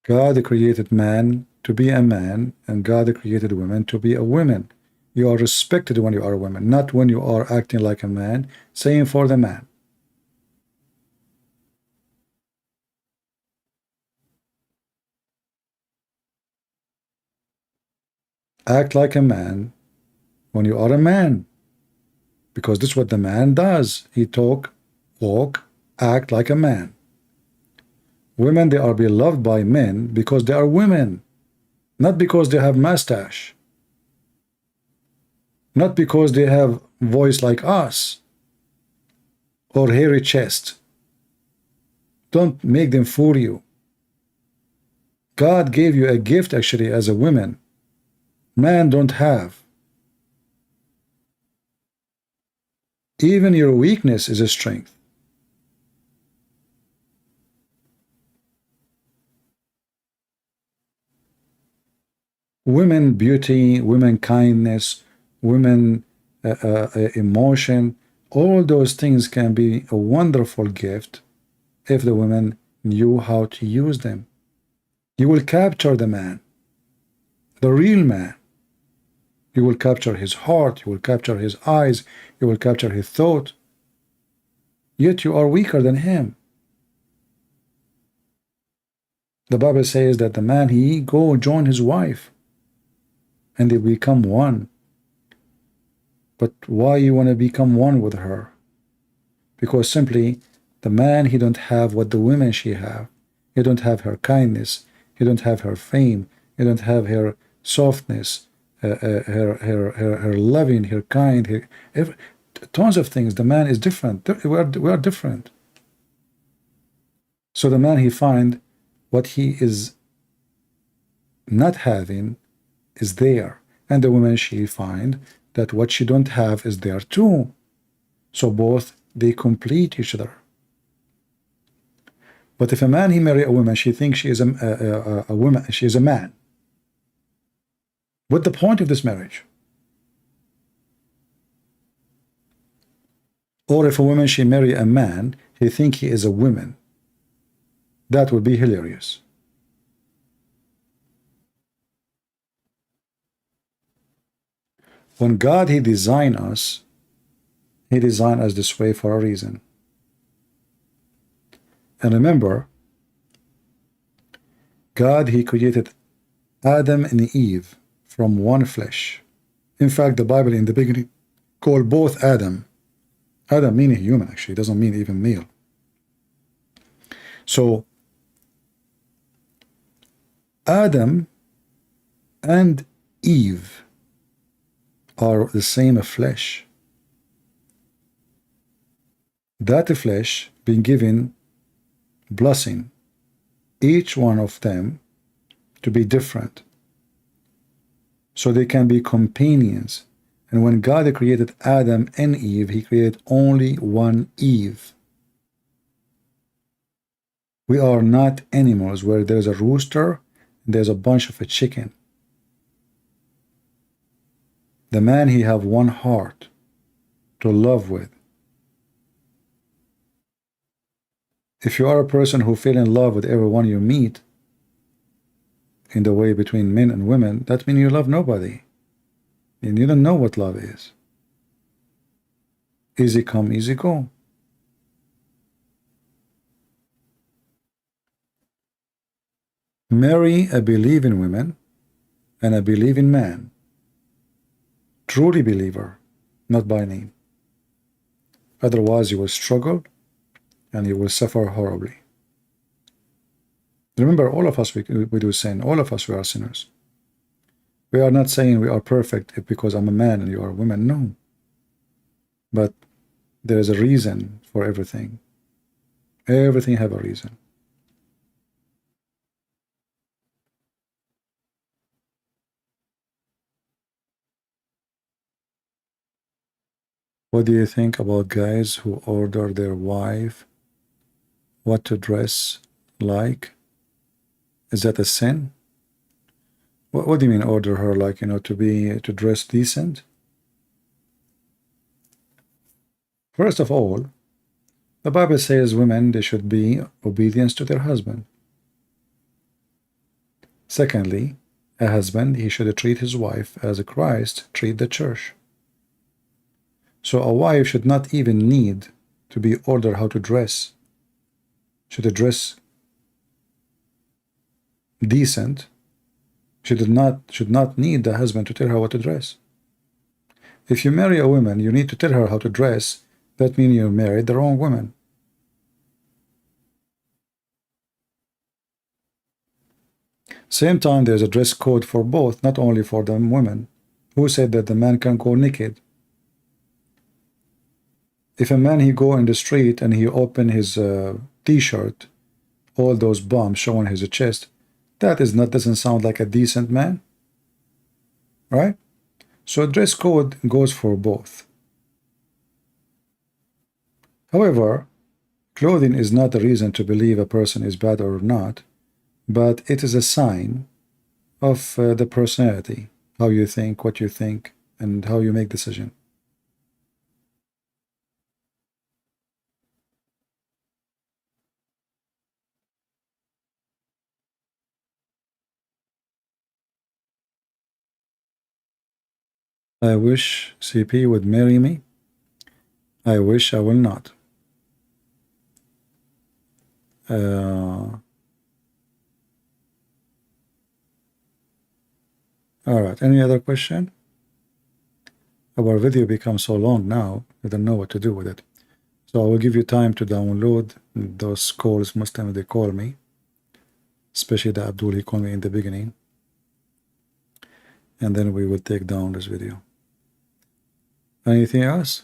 God created man to be a man, and God created women to be a woman. You are respected when you are a woman, not when you are acting like a man, saying for the man. Act like a man when you are a man, because this is what the man does. He talk, walk, act like a man. Women, they are beloved by men because they are women, not because they have mustache, not because they have voice like us or hairy chest. Don't make them fool you. God gave you a gift actually as a woman. Man don't have. Even your weakness is a strength. Women beauty, women kindness, women emotion, all those things can be a wonderful gift if the women knew how to use them. You will capture the man, the real man. You will capture his heart, you will capture his eyes, you will capture his thought. Yet you are weaker than him. The Bible says that the man, he go join his wife. and they become one. But why you want to become one with her? Because simply the man, he don't have what the women she have. He don't have her kindness. He don't have her fame. He don't have her softness, her loving, her kind, tons of things. The man is different. We are different. So the man, he find what he is not having is there, and the woman, she find that what she don't have is there too. So both, they complete each other. But if a man, he marry a woman, she thinks she is a woman, she is a man. What's the point of this marriage? Or if a woman, she marry a man, he think he is a woman. That would be hilarious. When God, he designed us, he designed us this way for a reason. And remember, God, he created Adam and Eve from one flesh. In fact, the Bible in the beginning called both Adam. Adam meaning human, actually, it doesn't mean even male. So Adam and Eve are the same flesh. That flesh being given blessing, each one of them to be different, so they can be companions. And when God created Adam and Eve, he created only one Eve. We are not animals where there's a rooster and there's a bunch of a chicken. The man, he have one heart to love with. If you are a person who fell in love with everyone you meet in the way between men and women, that means you love nobody. And you don't know what love is. Easy come, easy go. Marry a believing woman and a believing man. Truly believer, not by name. Otherwise you will struggle and you will suffer horribly. Remember, all of us, we do sin. All of us, we are sinners. We are not saying we are perfect because I'm a man and you are a woman. No. But there is a reason for everything. Everything have a reason. What do you think about guys who order their wife what to dress like? Is that a sin? What do you mean order her, like, to dress decent? First of all, the Bible says women, they should be obedient to their husband. Secondly, a husband, he should treat his wife as Christ treat the church. So a wife should not even need to be ordered how to dress. Should dress decent. She should not need the husband to tell her what to dress. If you marry a woman, you need to tell her how to dress. That means you married the wrong woman. Same time, there's a dress code for both, not only for the women. Who said that the man can go naked? If a man, he go in the street and he open his t-shirt, all those bumps showing his chest, that doesn't sound like a decent man, right? So dress code goes for both. However, clothing is not a reason to believe a person is bad or not, but it is a sign of the personality, how you think, what you think, and how you make decision. I wish CP would marry me. I wish I will not. All right, any other question? Our video becomes so long now, I don't know what to do with it. So I will give you time to download those calls. Most times they call me, especially the Abdul, he called me in the beginning. And then we will take down this video. Anything else?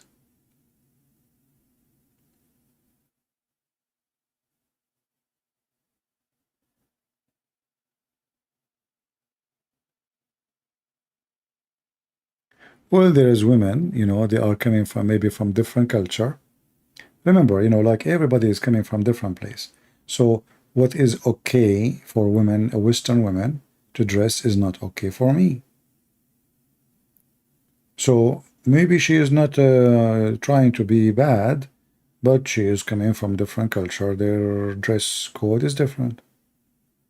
Well, there is women, you know, they are coming from maybe from different culture. Remember, you know, like everybody is coming from different place. So what is okay for women, Western women, to dress is not okay for me. So maybe she is not trying to be bad, but she is coming from different culture. Their dress code is different,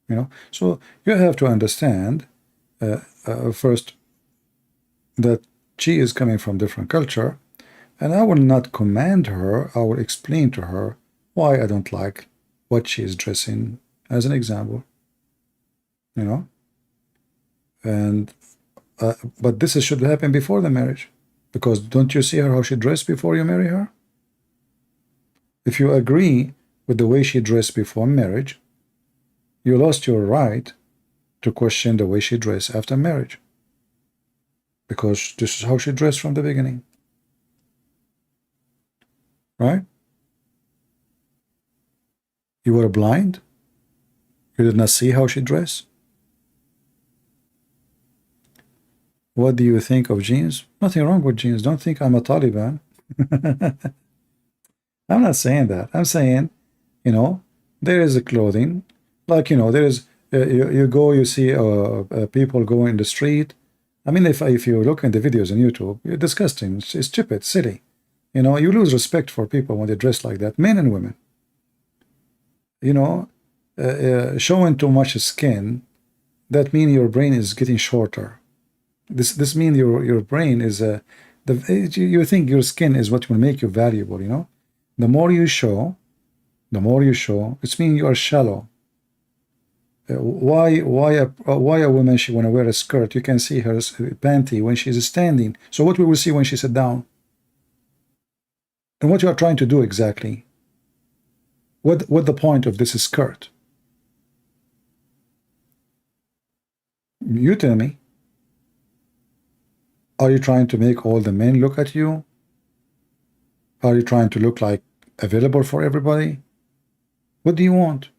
you know. So you have to understand first that she is coming from different culture, and I will not command her. I will explain to her why I don't like what she is dressing, as an example, you know. And but this should happen before the marriage, because don't you see her how she dressed before you marry her? If you agree with the way she dressed before marriage, you lost your right to question the way she dressed after marriage, because this is how she dressed from the beginning, right? You were blind? You did not see how she dressed? What do you think of jeans? Nothing wrong with jeans. Don't think I'm a Taliban. I'm not saying that. I'm saying, you know, there is a clothing, like, you know, there is, you go, you see people go in the street. I mean, if you look in the videos on YouTube, you're disgusting. It's stupid, silly. You know, you lose respect for people when they dress like that, men and women. You know, showing too much skin, that means your brain is getting shorter. This means your brain is you think your skin is what will make you valuable, you know. The more you show, it means you are shallow. Why a woman, she want to wear a skirt? You can see her panty when she's standing. So what we will see when she sit down? And what you are trying to do exactly? What the point of this skirt? You tell me. Are you trying to make all the men look at you? Are you trying to look like available for everybody? What do you want?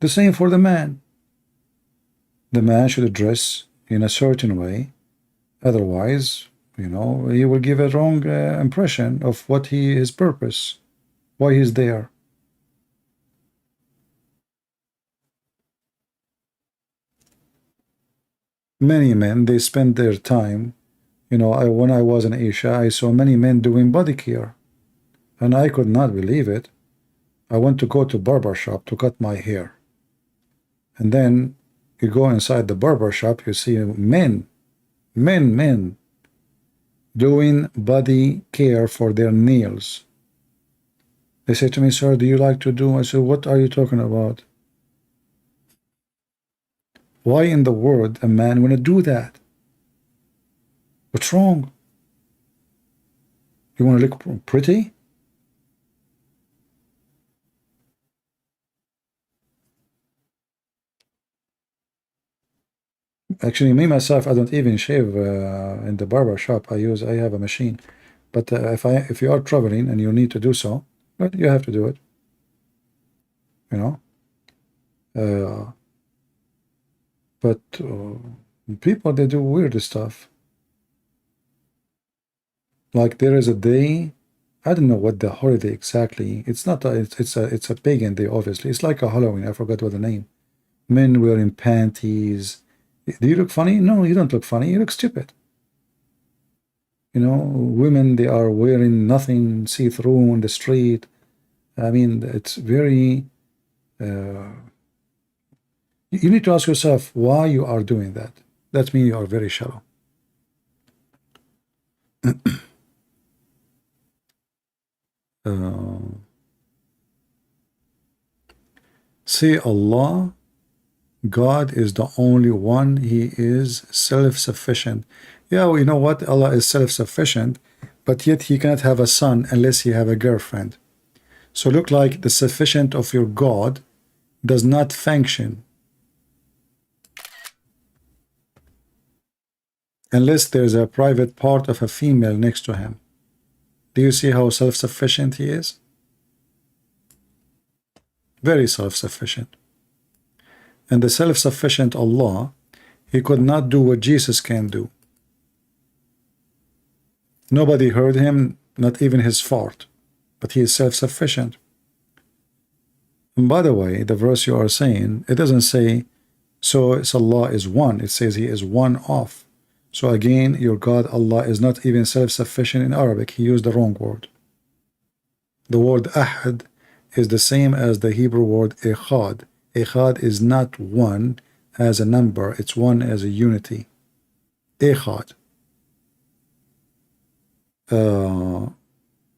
The same for the man. The man should dress in a certain way. Otherwise, you know, he will give a wrong impression of what his purpose, why he's there. Many men, they spend their time, you know, when I was in Asia, I saw many men doing body care, and I could not believe it. I went to go to barber shop to cut my hair, and then you go inside the barber shop, you see men doing body care for their nails. They say to me, "Sir, do you like to do?" I said, "What are you talking about? Why in the world a man want to do that? What's wrong? You want to look pretty?" Actually, me myself, I don't even shave in the barber shop. I have a machine. But if you are traveling and you need to do so, but you have to do it. You know. But people, they do weird stuff. Like there is a day, I don't know what the holiday exactly. It's not. It's a pagan day. Obviously, it's like a Halloween. I forgot what the name. Men wearing panties. Do you look funny? No, you don't look funny. You look stupid. You know, women, they are wearing nothing see-through on the street. I mean, it's very. You need to ask yourself why you are doing that. That means you are very shallow. Say Allah God is the only one. He is self-sufficient. Yeah, well, you know what? Allah is self-sufficient, but yet he cannot have a son unless he have a girlfriend. So look like the sufficient of your God does not function unless there's a private part of a female next to him. Do you see how self-sufficient he is? Very self-sufficient. And the self-sufficient Allah, he could not do what Jesus can do. Nobody heard him, not even his fart, but he is self-sufficient. And by the way, the verse you are saying, it doesn't say, so it's Allah is one. It says he is one of. So again, your God Allah is not even self-sufficient in Arabic. He used the wrong word. The word ahad is the same as the Hebrew word echad. Echad is not one as a number. It's one as a unity. Echad.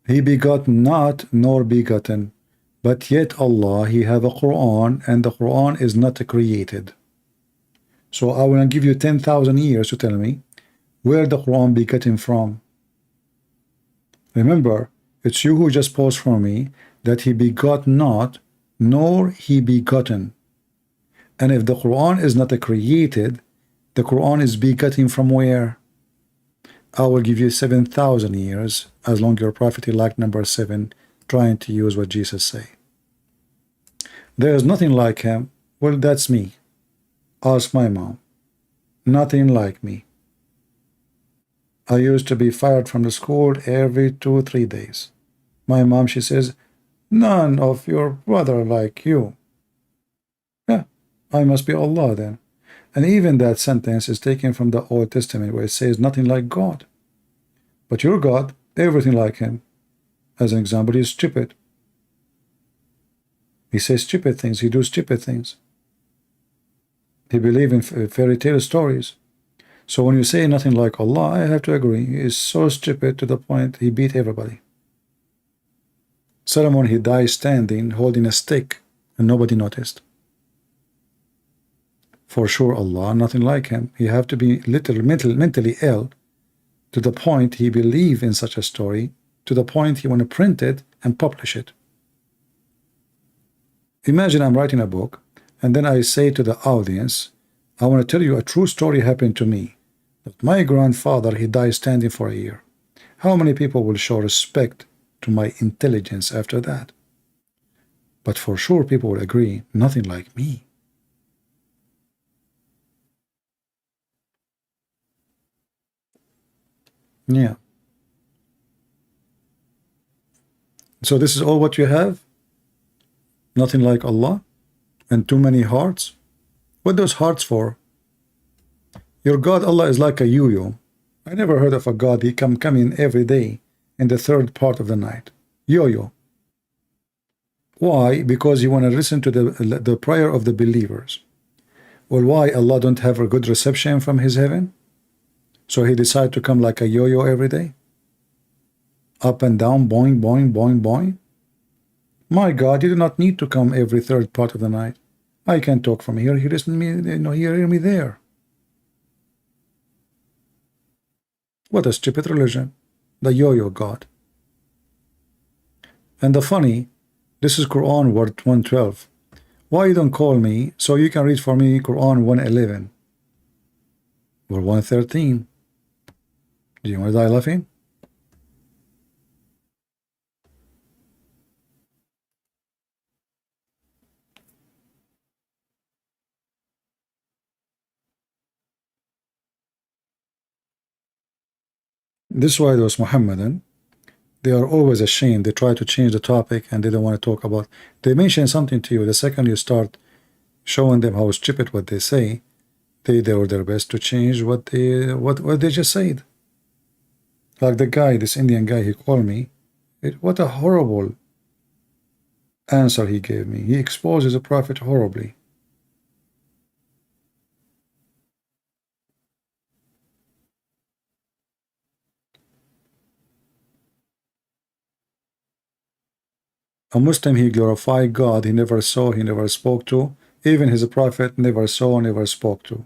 He begot not nor begotten, but yet Allah, he have a Quran, and the Quran is not created. So I will give you 10,000 years to tell me where the Quran begotten from. Remember, it's you who just posed for me that he begot not nor he begotten. And if the Quran is not created, the Quran is begotten from where? I will give you 7,000 years as long as your prophet like number 7 trying to use what Jesus say. There is nothing like him. Well, that's me. Ask my mom. Nothing like me. I used to be fired from the school every 2-3 days. My mom, she says, none of your brother like you. Yeah, I must be Allah then. And even that sentence is taken from the Old Testament where it says nothing like God. But your God, everything like him. As an example, he's stupid. He says stupid things. He does stupid things. He believes in fairy tale stories. So when you say nothing like Allah, I have to agree. He is so stupid to the point he beat everybody. Solomon, he died standing, holding a stick, and nobody noticed. For sure, Allah, nothing like him. He have to be literally mentally ill to the point he believe in such a story, to the point he want to print it and publish it. Imagine I'm writing a book, and then I say to the audience, I want to tell you a true story happened to me. That my grandfather, he died standing for a year. How many people will show respect to my intelligence after that? But for sure, people will agree, nothing like me. Yeah. So this is all what you have? Nothing like Allah? And too many hearts? What those hearts for? Your God Allah is like a yo-yo. I never heard of a God he come in every day in the third part of the night. Yo-yo. Why? Because you want to listen to the prayer of the believers. Well, why Allah don't have a good reception from his heaven? So he decided to come like a yo-yo every day? Up and down, boing, boing, boing, boing? My God, you do not need to come every third part of the night. I can talk from here, he listen to me, hear me there. What a stupid religion. The yo-yo God. And the funny, this is Quran word 112. Why you don't call me so you can read for me Quran 111 or 113? Do you want to die laughing? This is why those Muhammadan, they are always ashamed. They try to change the topic and they don't want to talk about. They mention something to you. The second you start showing them how stupid what they say, they do their best to change what they just said. Like the guy, this Indian guy, he called me. What a horrible answer he gave me. He exposes the Prophet horribly. A Muslim, he glorified God he never saw, he never spoke to, even his prophet never saw, never spoke to.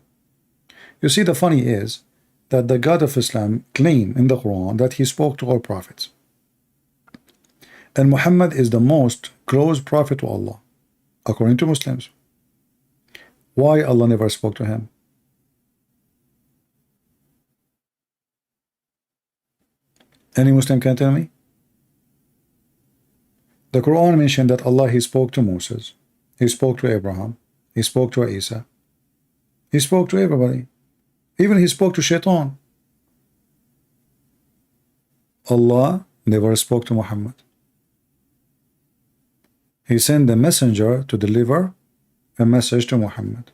You see, the funny is that the God of Islam claim in the Quran that he spoke to all prophets. And Muhammad is the most close prophet to Allah, according to Muslims. Why Allah never spoke to him? Any Muslim can tell me? The Quran mentioned that Allah, he spoke to Moses, he spoke to Abraham, he spoke to Isa, he spoke to everybody. Even he spoke to Shaitan. Allah never spoke to Muhammad. He sent a messenger to deliver a message to Muhammad.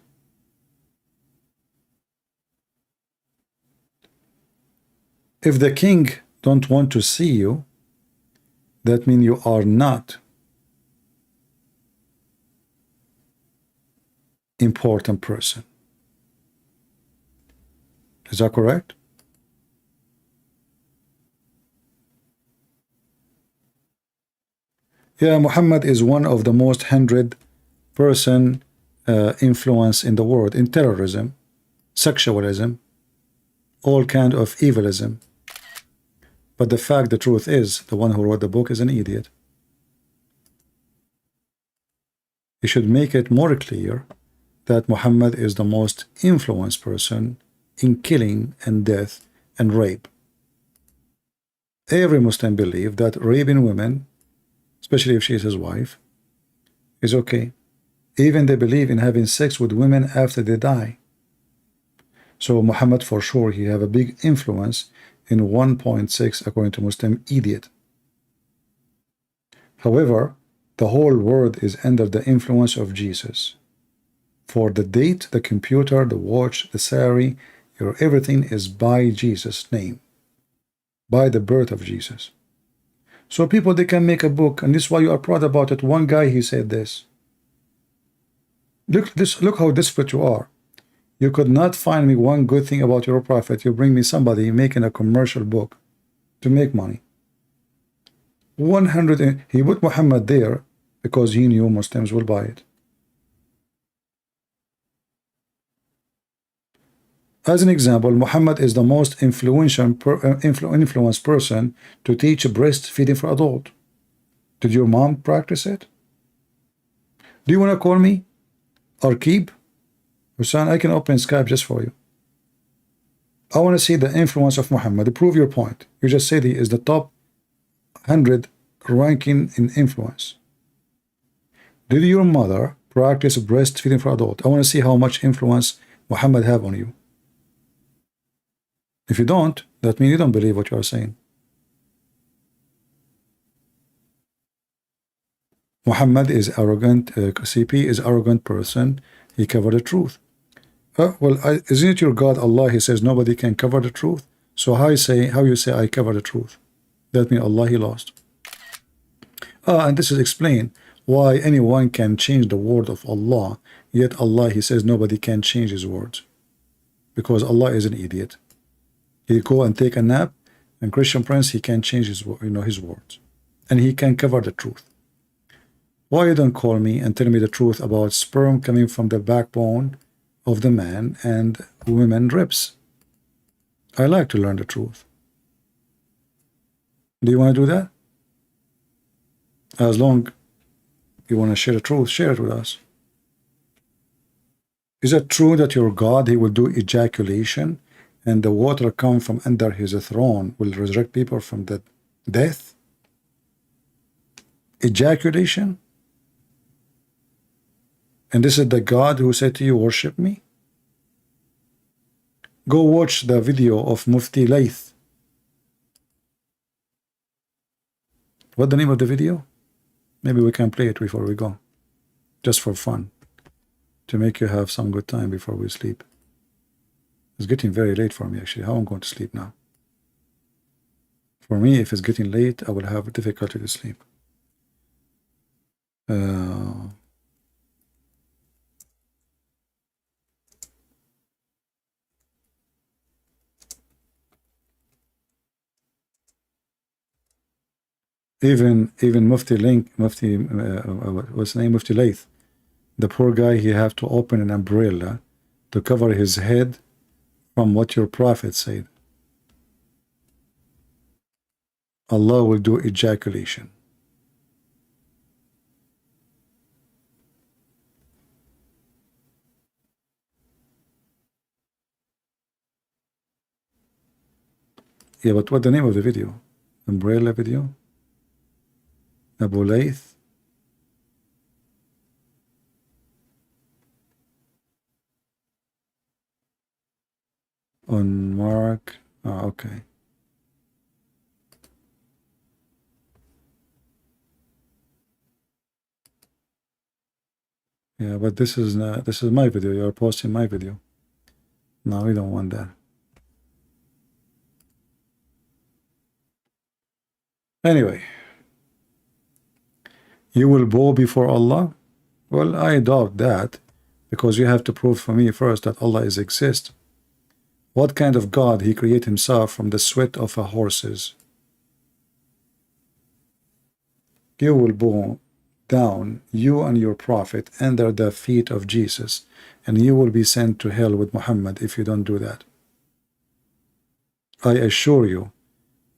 If the king don't want to see you, that means you are not important person. Is that correct? Yeah, Muhammad is one of the most 100% influence in the world in terrorism, sexualism, all kind of evilism. But the truth is, the one who wrote the book is an idiot. He should make it more clear that Muhammad is the most influenced person in killing and death and rape. Every Muslim believes that raping women, especially if she is his wife, is okay. Even they believe in having sex with women after they die. So Muhammad, for sure, he have a big influence in 1.6 according to Muslim idiot. However, the whole world is under the influence of Jesus. For the date, the computer, the watch, the salary, everything is by Jesus' name, by the birth of Jesus. So people, they can make a book, and this is why you are proud about it. One guy, he said this. Look how desperate you are. You could not find me one good thing about your prophet. You bring me somebody making a commercial book to make money. 100, he put Muhammad there because he knew Muslims will buy it. As an example, Muhammad is the most influenced person to teach breastfeeding for adult. Did your mom practice it? Do you want to call me? Or keep? Hussein, I can open Skype just for you. I want to see the influence of Muhammad. Prove your point. You just said he is the top 100 ranking in influence. Did your mother practice breastfeeding for adult? I want to see how much influence Muhammad have on you. If you don't, that means you don't believe what you are saying. Muhammad is arrogant. CP is arrogant person. He covered the truth. Isn't it your God Allah? He says nobody can cover the truth. So how you say I cover the truth? That means Allah, he lost. And this is explained why anyone can change the word of Allah, yet Allah, he says nobody can change his words, because Allah is an idiot. He go and take a nap, and Christian Prince, he can change his his words, and he can cover the truth. Why you don't call me and tell me the truth about sperm coming from the backbone of the man and women ribs? I like to learn the truth. Do you want to do that? As long you want to share the truth, share it with us. Is it true that your God, he will do ejaculation and the water come from under his throne will resurrect people from the death? Ejaculation? And this is the God who said to you, worship me? Go watch the video of Mufti Layth. What's the name of the video? Maybe we can play it before we go, just for fun, to make you have some good time before we sleep. It's getting very late for me, actually. How am I going to sleep now? For me, if it's getting late, I will have difficulty to sleep. Even Mufti what's the name, Mufti Layth, The poor guy, he have to open an umbrella to cover his head from what your prophet said. Allah will do ejaculation. Yeah, but what's the name of the video? Umbrella video? Abu Layth? On Mark? Oh, okay. Yeah, but this is my video. You're posting my video. No, we don't want that. Anyway, you will bow before Allah? Well, I doubt that, because you have to prove for me first that Allah is exist. What kind of God he create himself from the sweat of a horses? You will bow down, you and your prophet, under the feet of Jesus, and you will be sent to hell with Muhammad if you don't do that. I assure you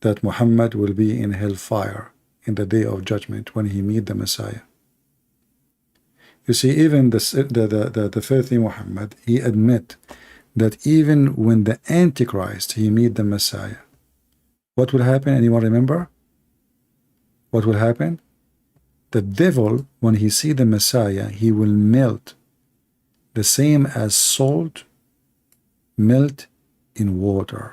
that Muhammad will be in hellfire in the day of judgment when he meet the Messiah. You see, even the filthy Muhammad, he admit that even when the Antichrist, he meet the Messiah, what will happen? Anyone remember? What will happen? The devil, when he see the Messiah, he will melt, the same as salt melt in water.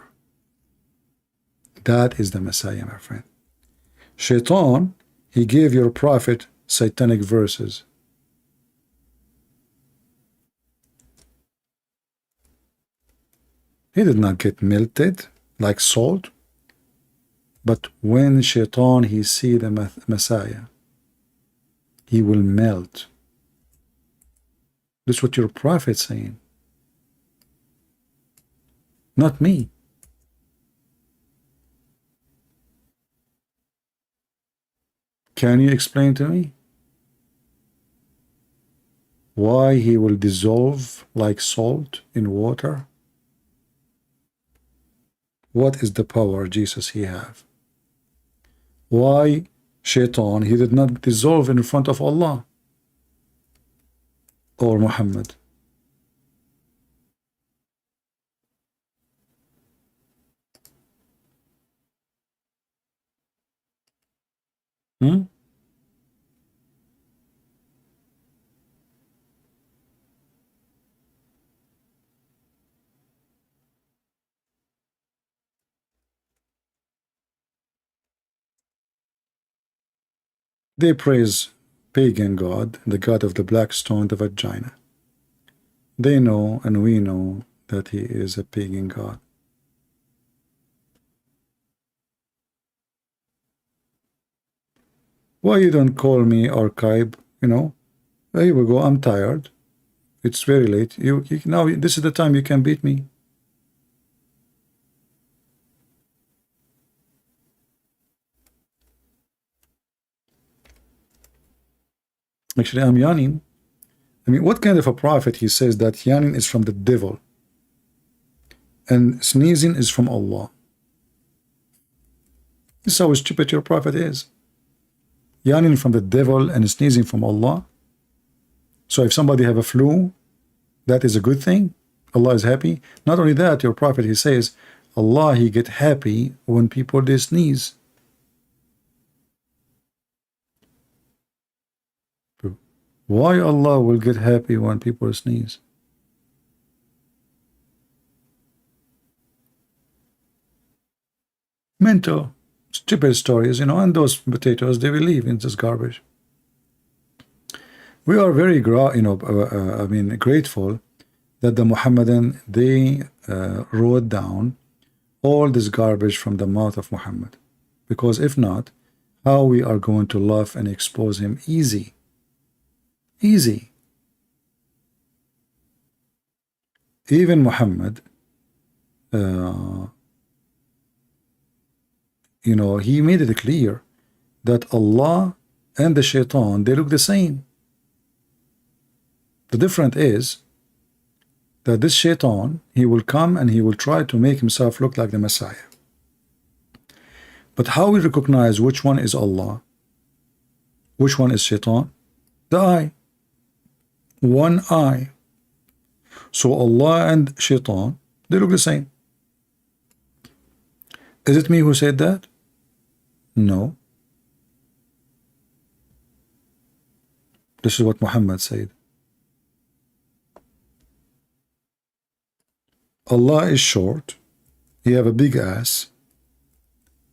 That is the Messiah, my friend. Shaitan, he gave your prophet satanic verses. He did not get melted like salt. But when Shaitan, he see the Messiah, he will melt. That's what your prophet saying. Not me. Can you explain to me why he will dissolve like salt in water? What is the power Jesus he have? Why Shaitan, he did not dissolve in front of Allah or Muhammad? They praise pagan God, the God of the black stone, the vagina. They know and we know that he is a pagan God. Why you don't call me archive? You know, here we go. I'm tired. It's very late. You now. This is the time you can beat me. Actually, I'm yawning. I mean, what kind of a prophet he says that yawning is from the devil and sneezing is from Allah? This is how stupid your prophet is. Yawning from the devil and sneezing from Allah. So if somebody have a flu, that is a good thing. Allah is happy. Not only that, your prophet, he says, Allah, he get happy when people, they sneeze. Why Allah will get happy when people sneeze? Mental, stupid stories, you know, and those potatoes, they will live in this garbage. We are very, grateful that the Muhammadan, they wrote down all this garbage from the mouth of Muhammad. Because if not, how we are going to love and expose him easy? Easy. Even Muhammad, he made it clear that Allah and the Shaitan, they look the same. The difference is that this shaitan, he will come and he will try to make himself look like the Messiah. But how we recognize which one is Allah, which one is shaitan? The eye. One eye. So Allah and shaitan, they look the same. Is it me who said that? No. This is what Muhammad said. Allah is short. He have a big ass.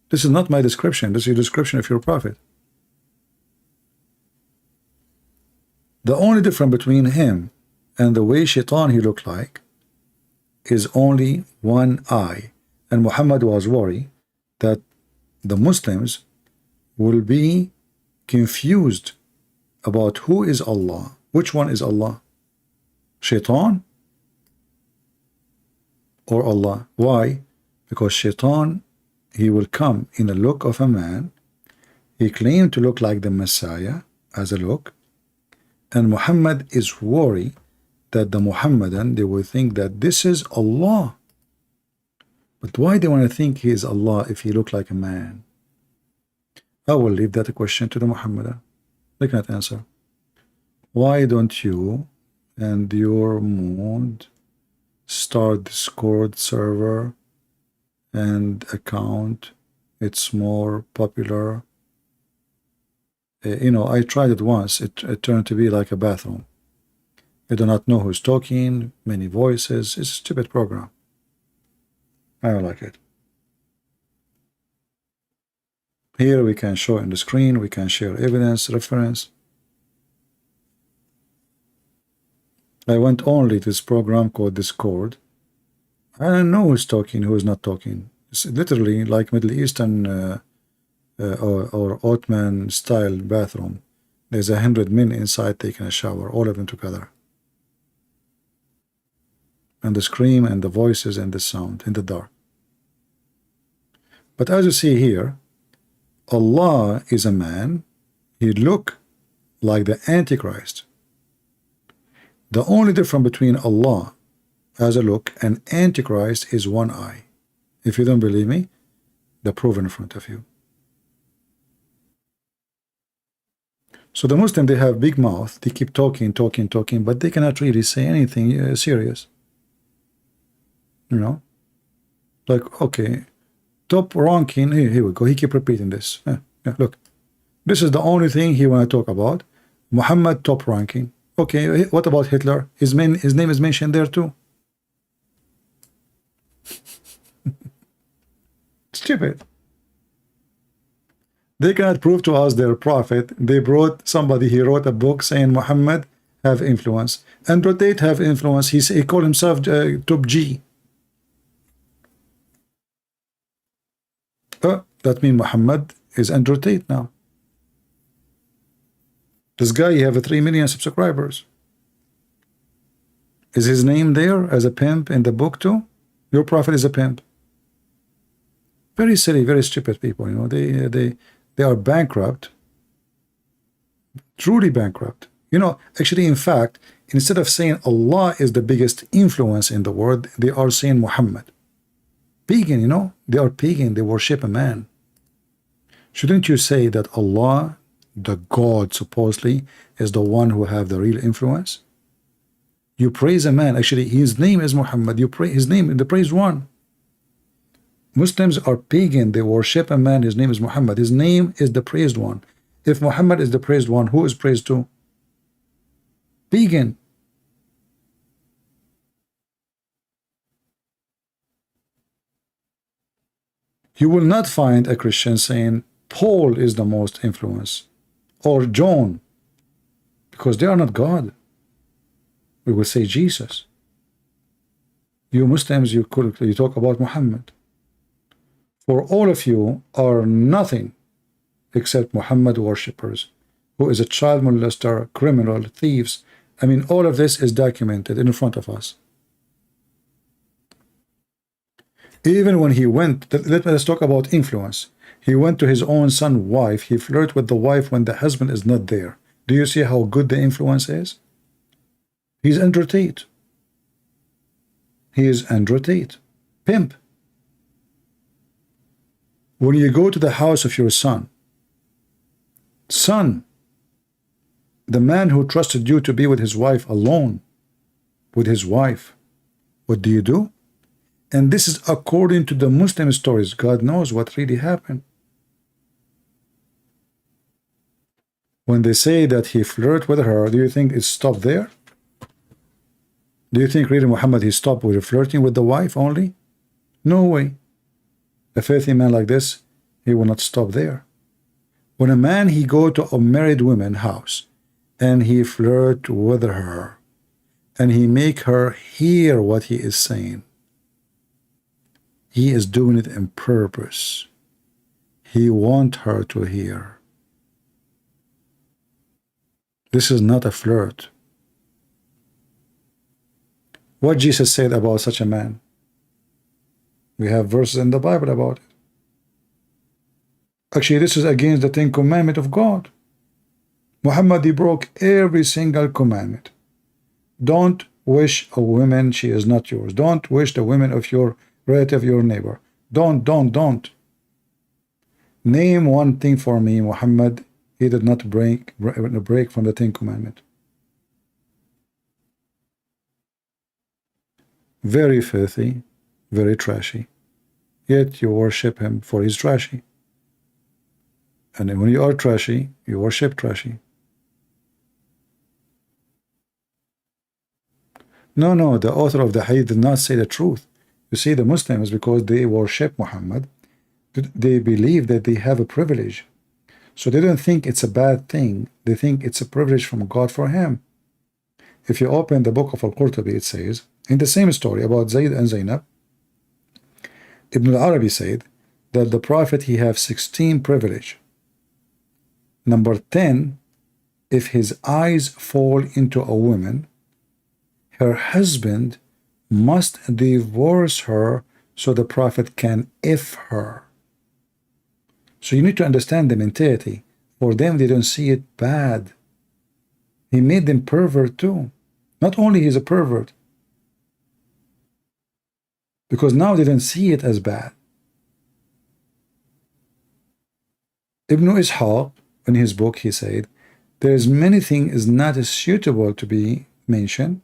This is not my description. This is your description of your prophet. The only difference between him and the way shaitan he looked like is only one eye. And Muhammad was worried that the Muslims will be confused about who is Allah. Which one is Allah? Shaitan or Allah? Why? Because shaitan, he will come in the look of a man. He claimed to look like the Messiah as a look. And Muhammad is worried that the Muhammadan, they will think that this is Allah. But why they want to think he is Allah if he look like a man? I will leave that question to the Muhammadan. They cannot answer. Why don't you and your mood start Discord server and account? It's more popular. You know, I tried it once. It turned to be like a bathroom. I do not know who's talking, many voices. It's a stupid program. I don't like it. Here we can show on the screen, we can share evidence, reference. I went only to this program called Discord. I don't know who's talking, who is not talking. It's literally like Middle Eastern or Ottoman style bathroom. There's 100 men inside taking a shower, all of them together. And the scream and the voices and the sound in the dark. But as you see here, Allah is a man. He look like the Antichrist. The only difference between Allah as a look and Antichrist is one eye. If you don't believe me, the proof in front of you. So the Muslim, they have big mouth. They keep talking, but they cannot really say anything serious. You know, like, okay, top ranking. Here we go. He keep repeating this. Yeah, look, this is the only thing he want to talk about. Muhammad top ranking. Okay, what about Hitler? His name is mentioned there too. Stupid. They cannot prove to us their prophet. They brought somebody. He wrote a book saying Muhammad have influence. Andrew Tate have influence. He called himself top G. That means Muhammad is Andrew Tate now. This guy, he have 3 million subscribers. Is his name there as a pimp in the book too? Your prophet is a pimp. Very silly, very stupid people. You know, they are bankrupt, truly bankrupt. You know, actually, in fact, instead of saying Allah is the biggest influence in the world, they are saying Muhammad. Pagan, you know, they are pagan. They worship a man. Shouldn't you say that Allah, the God, supposedly, is the one who have the real influence? You praise a man. Actually, his name is Muhammad. You praise his name, the praised one. Muslims are pagan. They worship a man. His name is Muhammad. His name is the praised one. If Muhammad is the praised one, who is praised to? Pagan. You will not find a Christian saying Paul is the most influence or John, because they are not God. We will say Jesus. You Muslims, you talk about Muhammad. For all of you are nothing except Muhammad worshippers, who is a child molester, criminal, thieves. I mean, all of this is documented in front of us. Even when he went, let's talk about influence. He went to his own son's wife. He flirted with the wife when the husband is not there. Do you see how good the influence is? He's Andrew Tate. He is Andrew Tate. Pimp. When you go to the house of your son, the man who trusted you to be with his wife alone, with his wife, what do you do? And this is according to the Muslim stories. God knows what really happened. When they say that he flirted with her, do you think it stopped there? Do you think really Muhammad he stopped with flirting with the wife only? No way. A faithful man like this, he will not stop there. When a man he go to a married woman house and he flirt with her and he make her hear what he is saying, he is doing it on purpose. He want her to hear. This is not a flirt. What Jesus said about such a man? We have verses in the Bible about it. Actually, this is against the 10 commandments of God. Muhammad, he broke every single commandment. Don't wish a woman she is not yours. Don't wish the women of your relative, your neighbor. Don't. Name one thing for me, Muhammad. He did not break from the 10 commandments. Very filthy, very trashy. Yet you worship him for his trashy. And when you are trashy, you worship trashy. No, the author of the hadith did not say the truth. You see, the Muslims, because they worship Muhammad, they believe that they have a privilege. So they don't think it's a bad thing. They think it's a privilege from God for him. If you open the book of Al-Qurtubi, it says, in the same story about Zayd and Zainab, Ibn al-Arabi said that the Prophet, he have 16 privilege. Number 10, if his eyes fall into a woman, her husband must divorce her so the Prophet can if her. So you need to understand the mentality. For them, they don't see it bad. He made them pervert too. Not only he's a pervert, because now they don't see it as bad. Ibn Ishaq, in his book, he said, there's many things is not as suitable to be mentioned.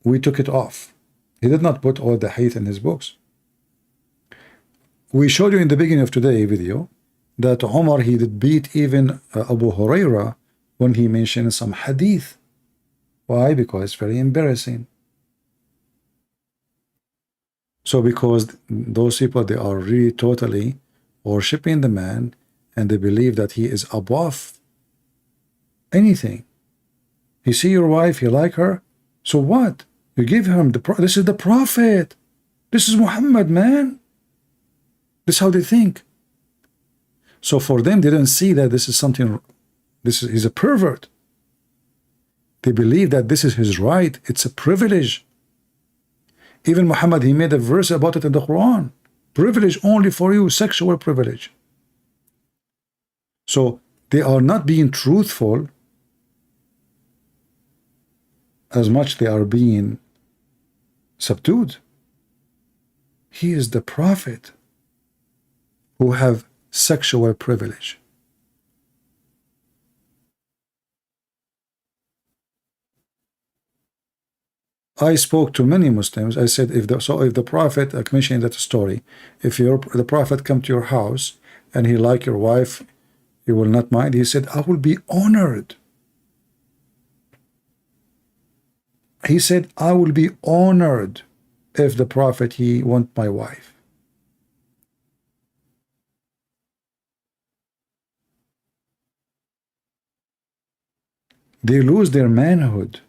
We took it off. He did not put all the hadith in his books. We showed you in the beginning of today's video that Umar, he did beat even Abu Huraira when he mentioned some hadith. Why? Because it's very embarrassing. So because those people, they are really totally worshipping the man, and they believe that he is above anything. You see your wife, you like her, so what? You give him this is the Prophet. This is Muhammad, man. This is how they think. So for them, they don't see that this is something, he's a pervert. They believe that this is his right. It's a privilege. Even Muhammad, he made a verse about it in the Quran. Privilege only for you, sexual privilege. So they are not being truthful as much they are being subdued. He is the Prophet who have sexual privilege. I spoke to many Muslims. I said, if the Prophet, like mentioning that story, if the Prophet come to your house and he like your wife, you will not mind. He said, I will be honored. He said, I will be honored if the Prophet, he want my wife. They lose their manhood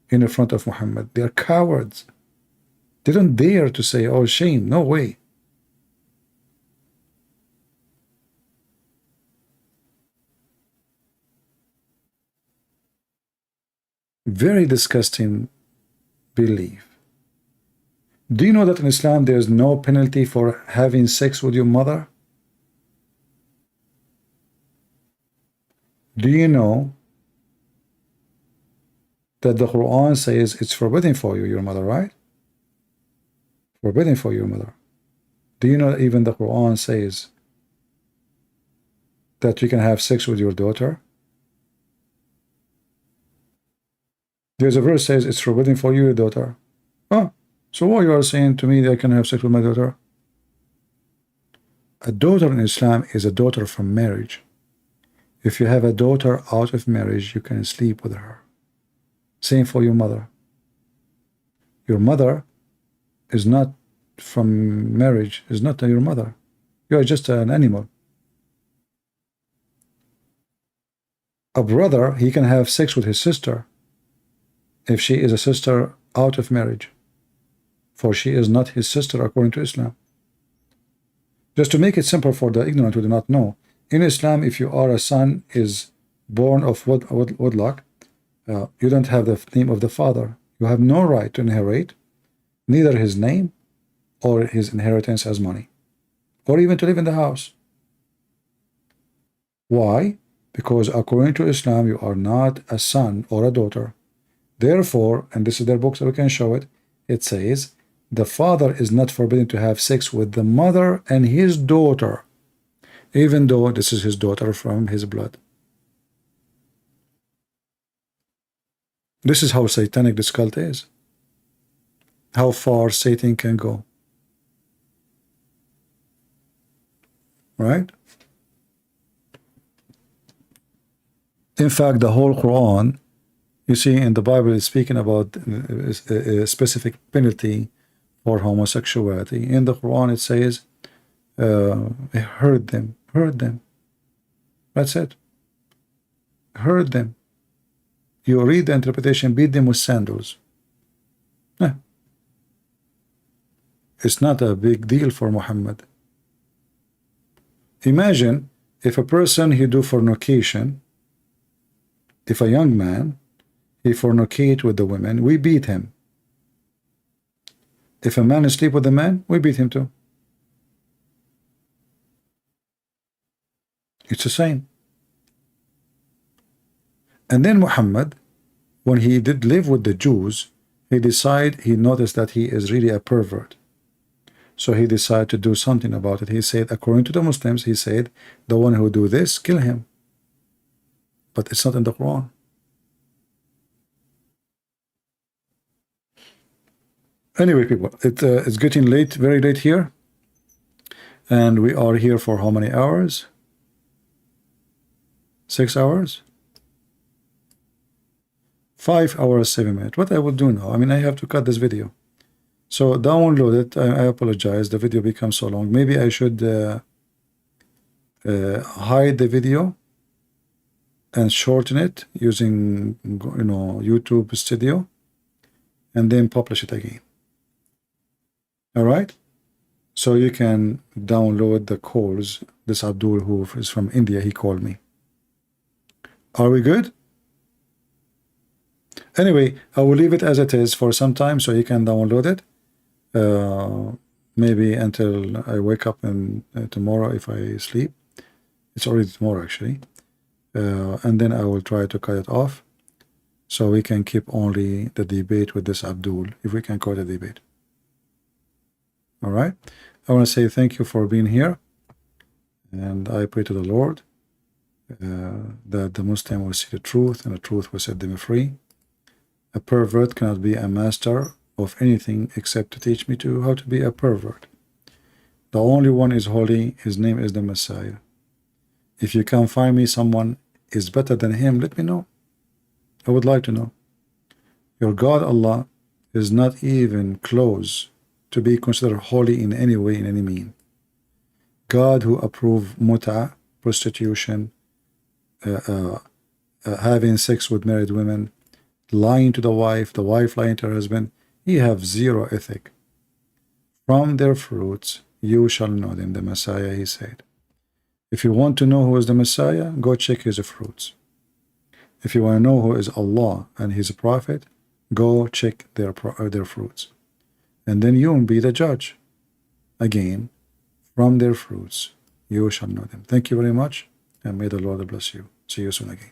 in the front of Muhammad. They are cowards. They don't dare to say, oh, shame, no way. Very disgusting belief. Do you know that in Islam there is no penalty for having sex with your mother? Do you know that the Quran says it's forbidden for you, your mother, right? Forbidden for your mother. Do you know that even the Quran says that you can have sex with your daughter? There's a verse says it's forbidden for you, your daughter. Oh, so why you are saying to me that I can have sex with my daughter? A daughter in Islam is a daughter from marriage. If you have a daughter out of marriage, you can sleep with her. Same for your mother. Your mother is not from marriage, is not your mother. You are just an animal. A brother, he can have sex with his sister if she is a sister out of marriage, for she is not his sister according to Islam. Just to make it simple for the ignorant who do not know, in Islam, if you are a son is born of wedlock, you don't have the name of the father. You have no right to inherit neither his name or his inheritance as money, or even to live in the house. Why? Because according to Islam, you are not a son or a daughter. Therefore, and this is their book, so we can show it, it says, the father is not forbidden to have sex with the mother and his daughter, even though this is his daughter from his blood. This is how satanic this cult is. How far Satan can go. Right? In fact, the whole Quran, you see in the Bible, is speaking about a specific penalty for homosexuality. In the Quran, it says, hurt them, hurt them. That's it. Hurt them. You read the interpretation, beat them with sandals. It's not a big deal for Muhammad. Imagine if a person, he do fornication, if a young man, he fornicate with the women, we beat him. If a man sleep with a man, we beat him too. It's the same. And then Muhammad, when he did live with the Jews, he noticed that he is really a pervert. So he decided to do something about it. He said, according to the Muslims, he said, the one who do this, kill him. But it's not in the Quran. Anyway, people, it's getting late, very late here. And we are here for how many hours? 6 hours? 5 hours, 7 minutes. What I will do now? I mean, I have to cut this video. So download it. I apologize. The video becomes so long. Maybe I should hide the video and shorten it using, YouTube Studio, and then publish it again. All right. So you can download the calls. This Abdul, who is from India, he called me. Are we good? Anyway, I will leave it as it is for some time so you can download it. Maybe until I wake up and tomorrow if I sleep. It's already tomorrow actually. And then I will try to cut it off so we can keep only the debate with this Abdul, if we can call it a debate. All right. I want to say thank you for being here, and I pray to the Lord that the Muslim will see the truth, and the truth will set them free. A pervert cannot be a master of anything except to teach me how to be a pervert. The only one is holy. His name is the Messiah. If you can find me someone is better than him, let me know. I would like to know. Your God Allah is not even close to be considered holy in any way, in any mean. God who approved muta, prostitution, having sex with married women, lying to the wife lying to her husband, he have zero ethic. From their fruits you shall know them, the Messiah, he said. If you want to know who is the Messiah, go check his fruits. If you want to know who is Allah and his prophet, go check their fruits. And then you will be the judge. Again, from their fruits you shall know them. Thank you very much, and may the Lord bless you. See you soon again.